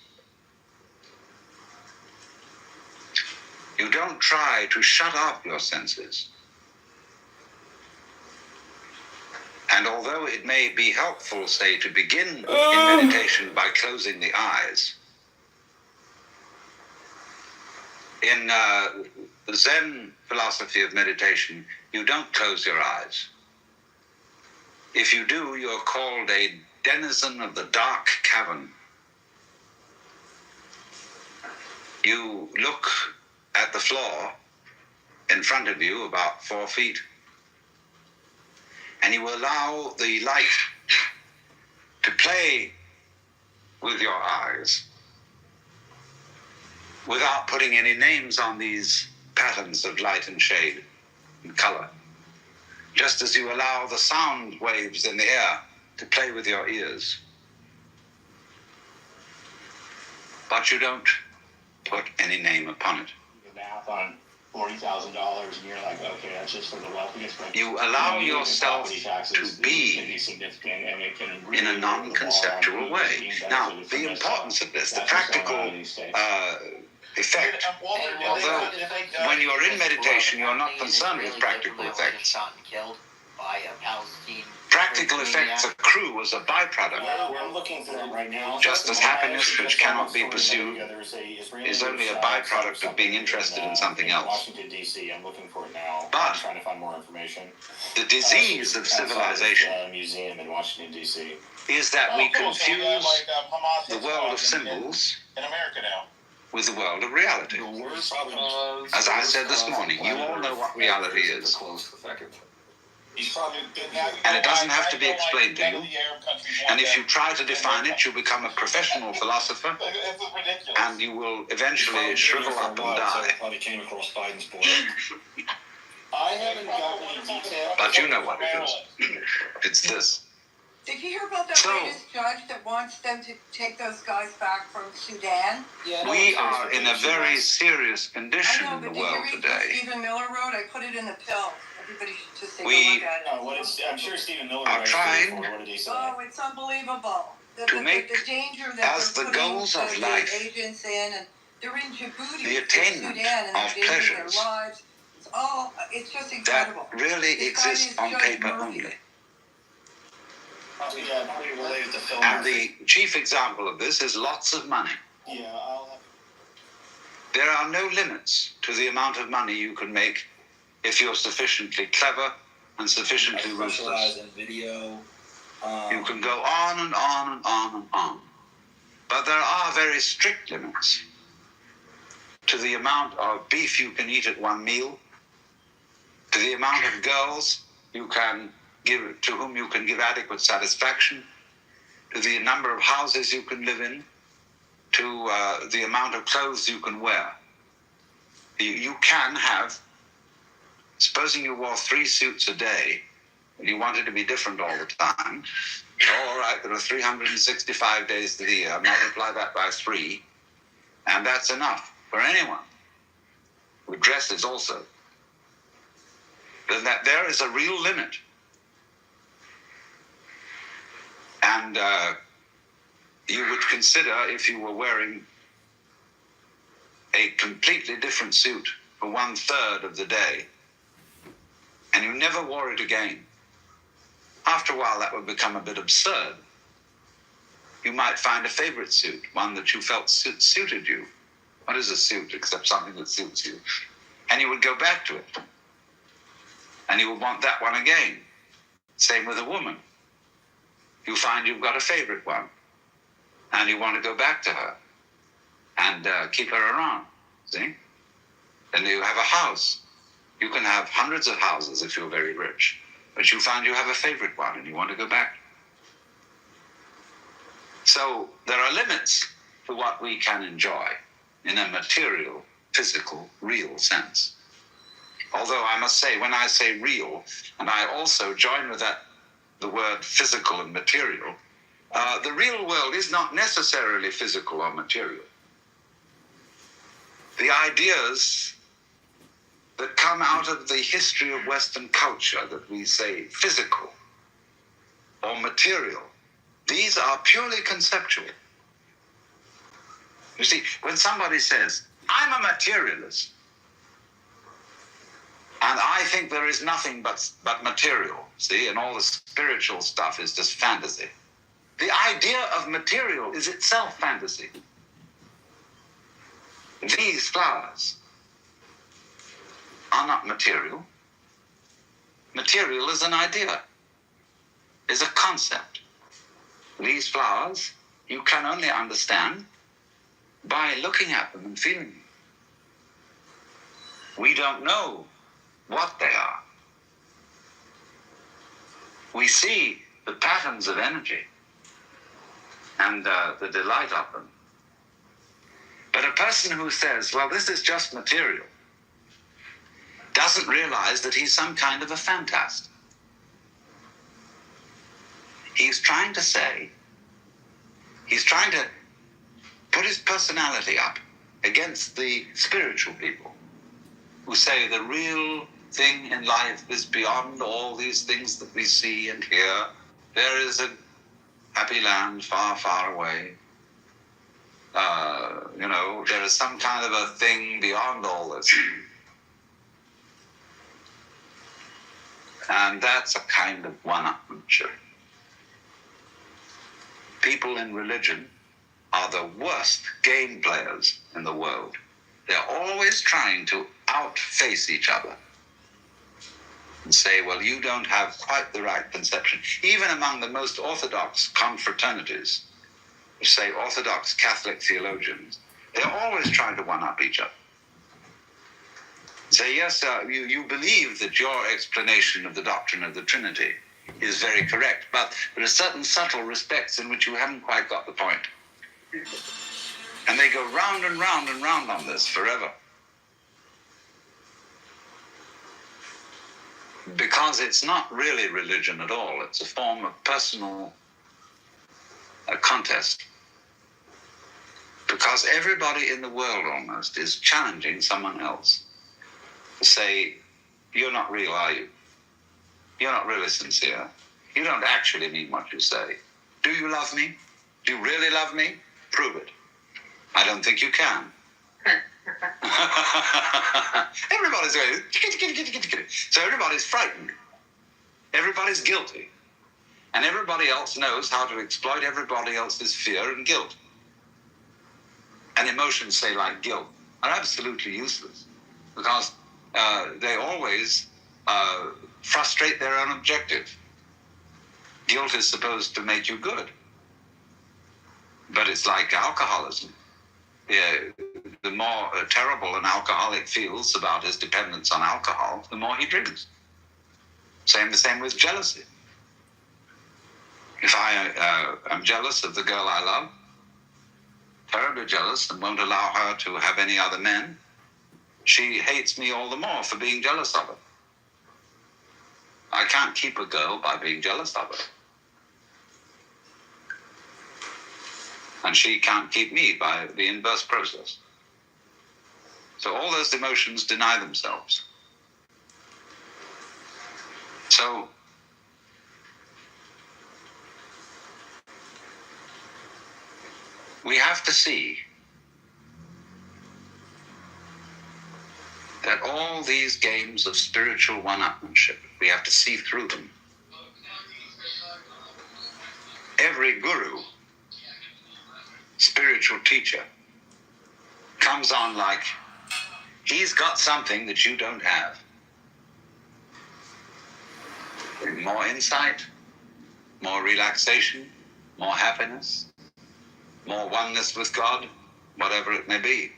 You don't try to shut off your senses. And although it may be helpful, say, to begin in meditation by closing the eyes, in the Zen philosophy of meditation, you don't close your eyes. If you do, you're called a denizen of the dark cavern. You look at the floor in front of you about 4 feet, and you allow the light to play with your eyes without putting any names on these patterns of light and shade and color. Just as you allow the sound waves in the air to play with your ears. But you don't put any name upon it. The math on $40,000, and you're like, okay, that's just for the wealthiest. You allow yourself to be in a non-conceptual way. Now, the importance of this, the practical effect, although when you're in meditation, you're not concerned with practical effects. Shot and killed by a Palestine. Practical effects accrue as a byproduct. I'm looking for them right now. Just as happiness, which cannot be pursued, is only a byproduct of being interested in something else. Washington, D.C. I'm looking for it now. But I'm trying to find more information. The disease of civilization museum in Washington, D.C. is that we confuse the world of symbols in America now with the world of reality. As I said this morning, you all know what reality is. And it doesn't have to be explained to you. And if you try to define it, you become a professional philosopher, and you will eventually shrivel up and die. I haven't got any detail. But you know what it is. It's this. Did you hear about that latest judge that wants them to take those guys back from Sudan? We are in a very serious condition in the world Did you read today. what Stephen Miller wrote? I put it in the pill. Everybody should just take We a look at it. I'm sure Stephen Miller are trying Oh, it's unbelievable. to make the danger that as they're the putting goals of the life agents in, and they're in Djibouti, the attainment Sudan, and of they're endangering pleasures their lives. It's just that incredible. really This guy exist is on Judge paper Murphy. only. Probably related to Phil And Murphy. the chief example of this is lots of money. Yeah, I'll have. There are no limits to the amount of money you can make if you're sufficiently clever and sufficiently ruthless. In video. You can go on and on and on and on. But there are very strict limits to the amount of beef you can eat at one meal, to the amount of girls you can give, to whom you can give adequate satisfaction, to the number of houses you can live in, to the amount of clothes you can wear. You can have, supposing you wore 3 suits a day, and you wanted to be different all the time, all right, there are 365 days of the year, multiply that by 3, and that's enough for anyone, with dresses also. Then that there is a real limit. And you would consider, if you were wearing a completely different suit for 1/3 of the day, and you never wore it again, after a while that would become a bit absurd. You might find a favorite suit, one that you felt suited you. What is a suit except something that suits you? And you would go back to it. And you would want that one again. Same with a woman. You find you've got a favorite one. And you want to go back to her. And keep her around. See? Then you have a house. You can have hundreds of houses if you're very rich. But you find you have a favorite one and you want to go back. So there are limits for what we can enjoy in a material, physical, real sense. Although I must say, when I say real, and I also join with that the word physical and material, the real world is not necessarily physical or material. The ideas that come out of the history of Western culture that we say physical or material, these are purely conceptual. You see, when somebody says, I'm a materialist, and I think there is nothing but material, see, and all the spiritual stuff is just fantasy. The idea of material is itself fantasy. These flowers are not material. Material is an idea, is a concept. These flowers you can only understand by looking at them and feeling them. We don't know what they are. We see the patterns of energy and the delight of them. But a person who says, well, this is just material, doesn't realize that he's some kind of a fantast. He's trying to put his personality up against the spiritual people who say the real thing in life is beyond all these things that we see and hear. There is a happy land far, far away. There is some kind of a thing beyond all this. And that's a kind of one-upmanship. People in religion are the worst game players in the world. They're always trying to outface each other and say, well, you don't have quite the right conception. Even among the most orthodox confraternities, say Orthodox Catholic theologians, they're always trying to one-up each other. Say, yes, you believe that your explanation of the doctrine of the Trinity is very correct, but there are certain subtle respects in which you haven't quite got the point. And they go round and round and round on this forever. Because it's not really religion at all. It's a form of personal contest. Because everybody in the world almost is challenging someone else to say, you're not real, are you? You're not really sincere. You don't actually mean what you say. Do you love me? Do you really love me? Prove it. I don't think you can. Everybody's going, so everybody's frightened. Everybody's guilty. And everybody else knows how to exploit everybody else's fear and guilt. And emotions, say, like guilt, are absolutely useless because they always frustrate their own objective. Guilt is supposed to make you good. But it's like alcoholism. The more terrible an alcoholic feels about his dependence on alcohol, the more he drinks. The same with jealousy. If I am jealous of the girl I love, terribly jealous, and won't allow her to have any other men, she hates me all the more for being jealous of her. I can't keep a girl by being jealous of her. And she can't keep me by the inverse process. So all those emotions deny themselves. So we have to see that all these games of spiritual one-upmanship, we have to see through them. Every guru, spiritual teacher, comes on like he's got something that you don't have. More insight, more relaxation, more happiness, more oneness with God, whatever it may be.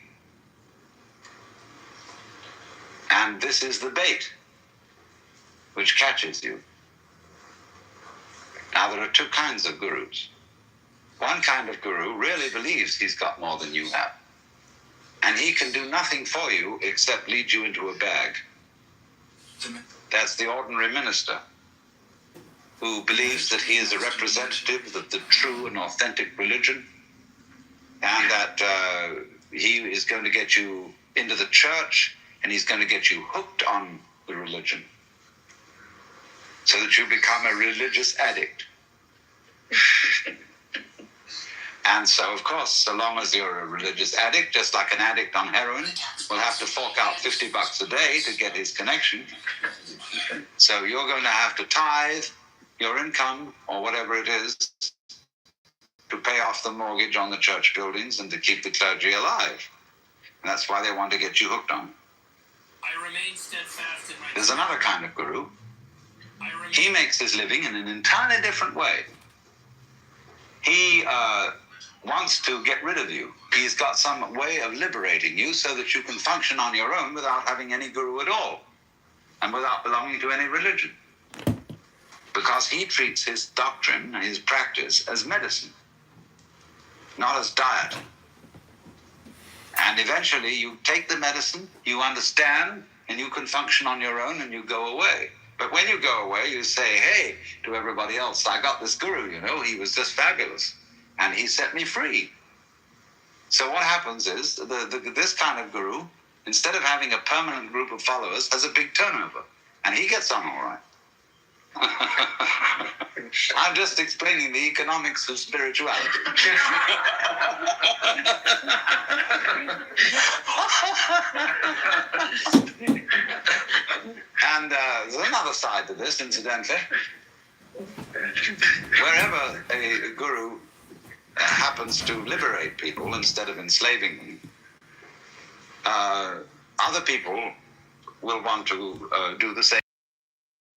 And this is the bait which catches you. Now, there are two kinds of gurus. One kind of guru really believes he's got more than you have. And he can do nothing for you except lead you into a bag. That's the ordinary minister who believes that he is a representative of the true and authentic religion, and that he is going to get you into the church, and he's going to get you hooked on the religion so that you become a religious addict. And so, of course, so long as you're a religious addict, just like an addict on heroin, will have to fork out $50 a day to get his connection. So you're going to have to tithe your income, or whatever it is, to pay off the mortgage on the church buildings and to keep the clergy alive. And that's why they want to get you hooked on. I remain steadfast in my... There's another kind of guru. He makes his living in an entirely different way. He wants to get rid of you. He's got some way of liberating you so that you can function on your own without having any guru at all, and without belonging to any religion. Because he treats his doctrine and his practice as medicine, not as diet. And eventually you take the medicine, you understand, and you can function on your own, and you go away. But when you go away, you say, hey, to everybody else, I got this guru, he was just fabulous, and he set me free. So what happens is, this kind of guru, instead of having a permanent group of followers, has a big turnover, and he gets on all right. I'm just explaining the economics of spirituality. And there's another side to this, incidentally. Wherever a guru happens to liberate people instead of enslaving them, other people will want to do the same.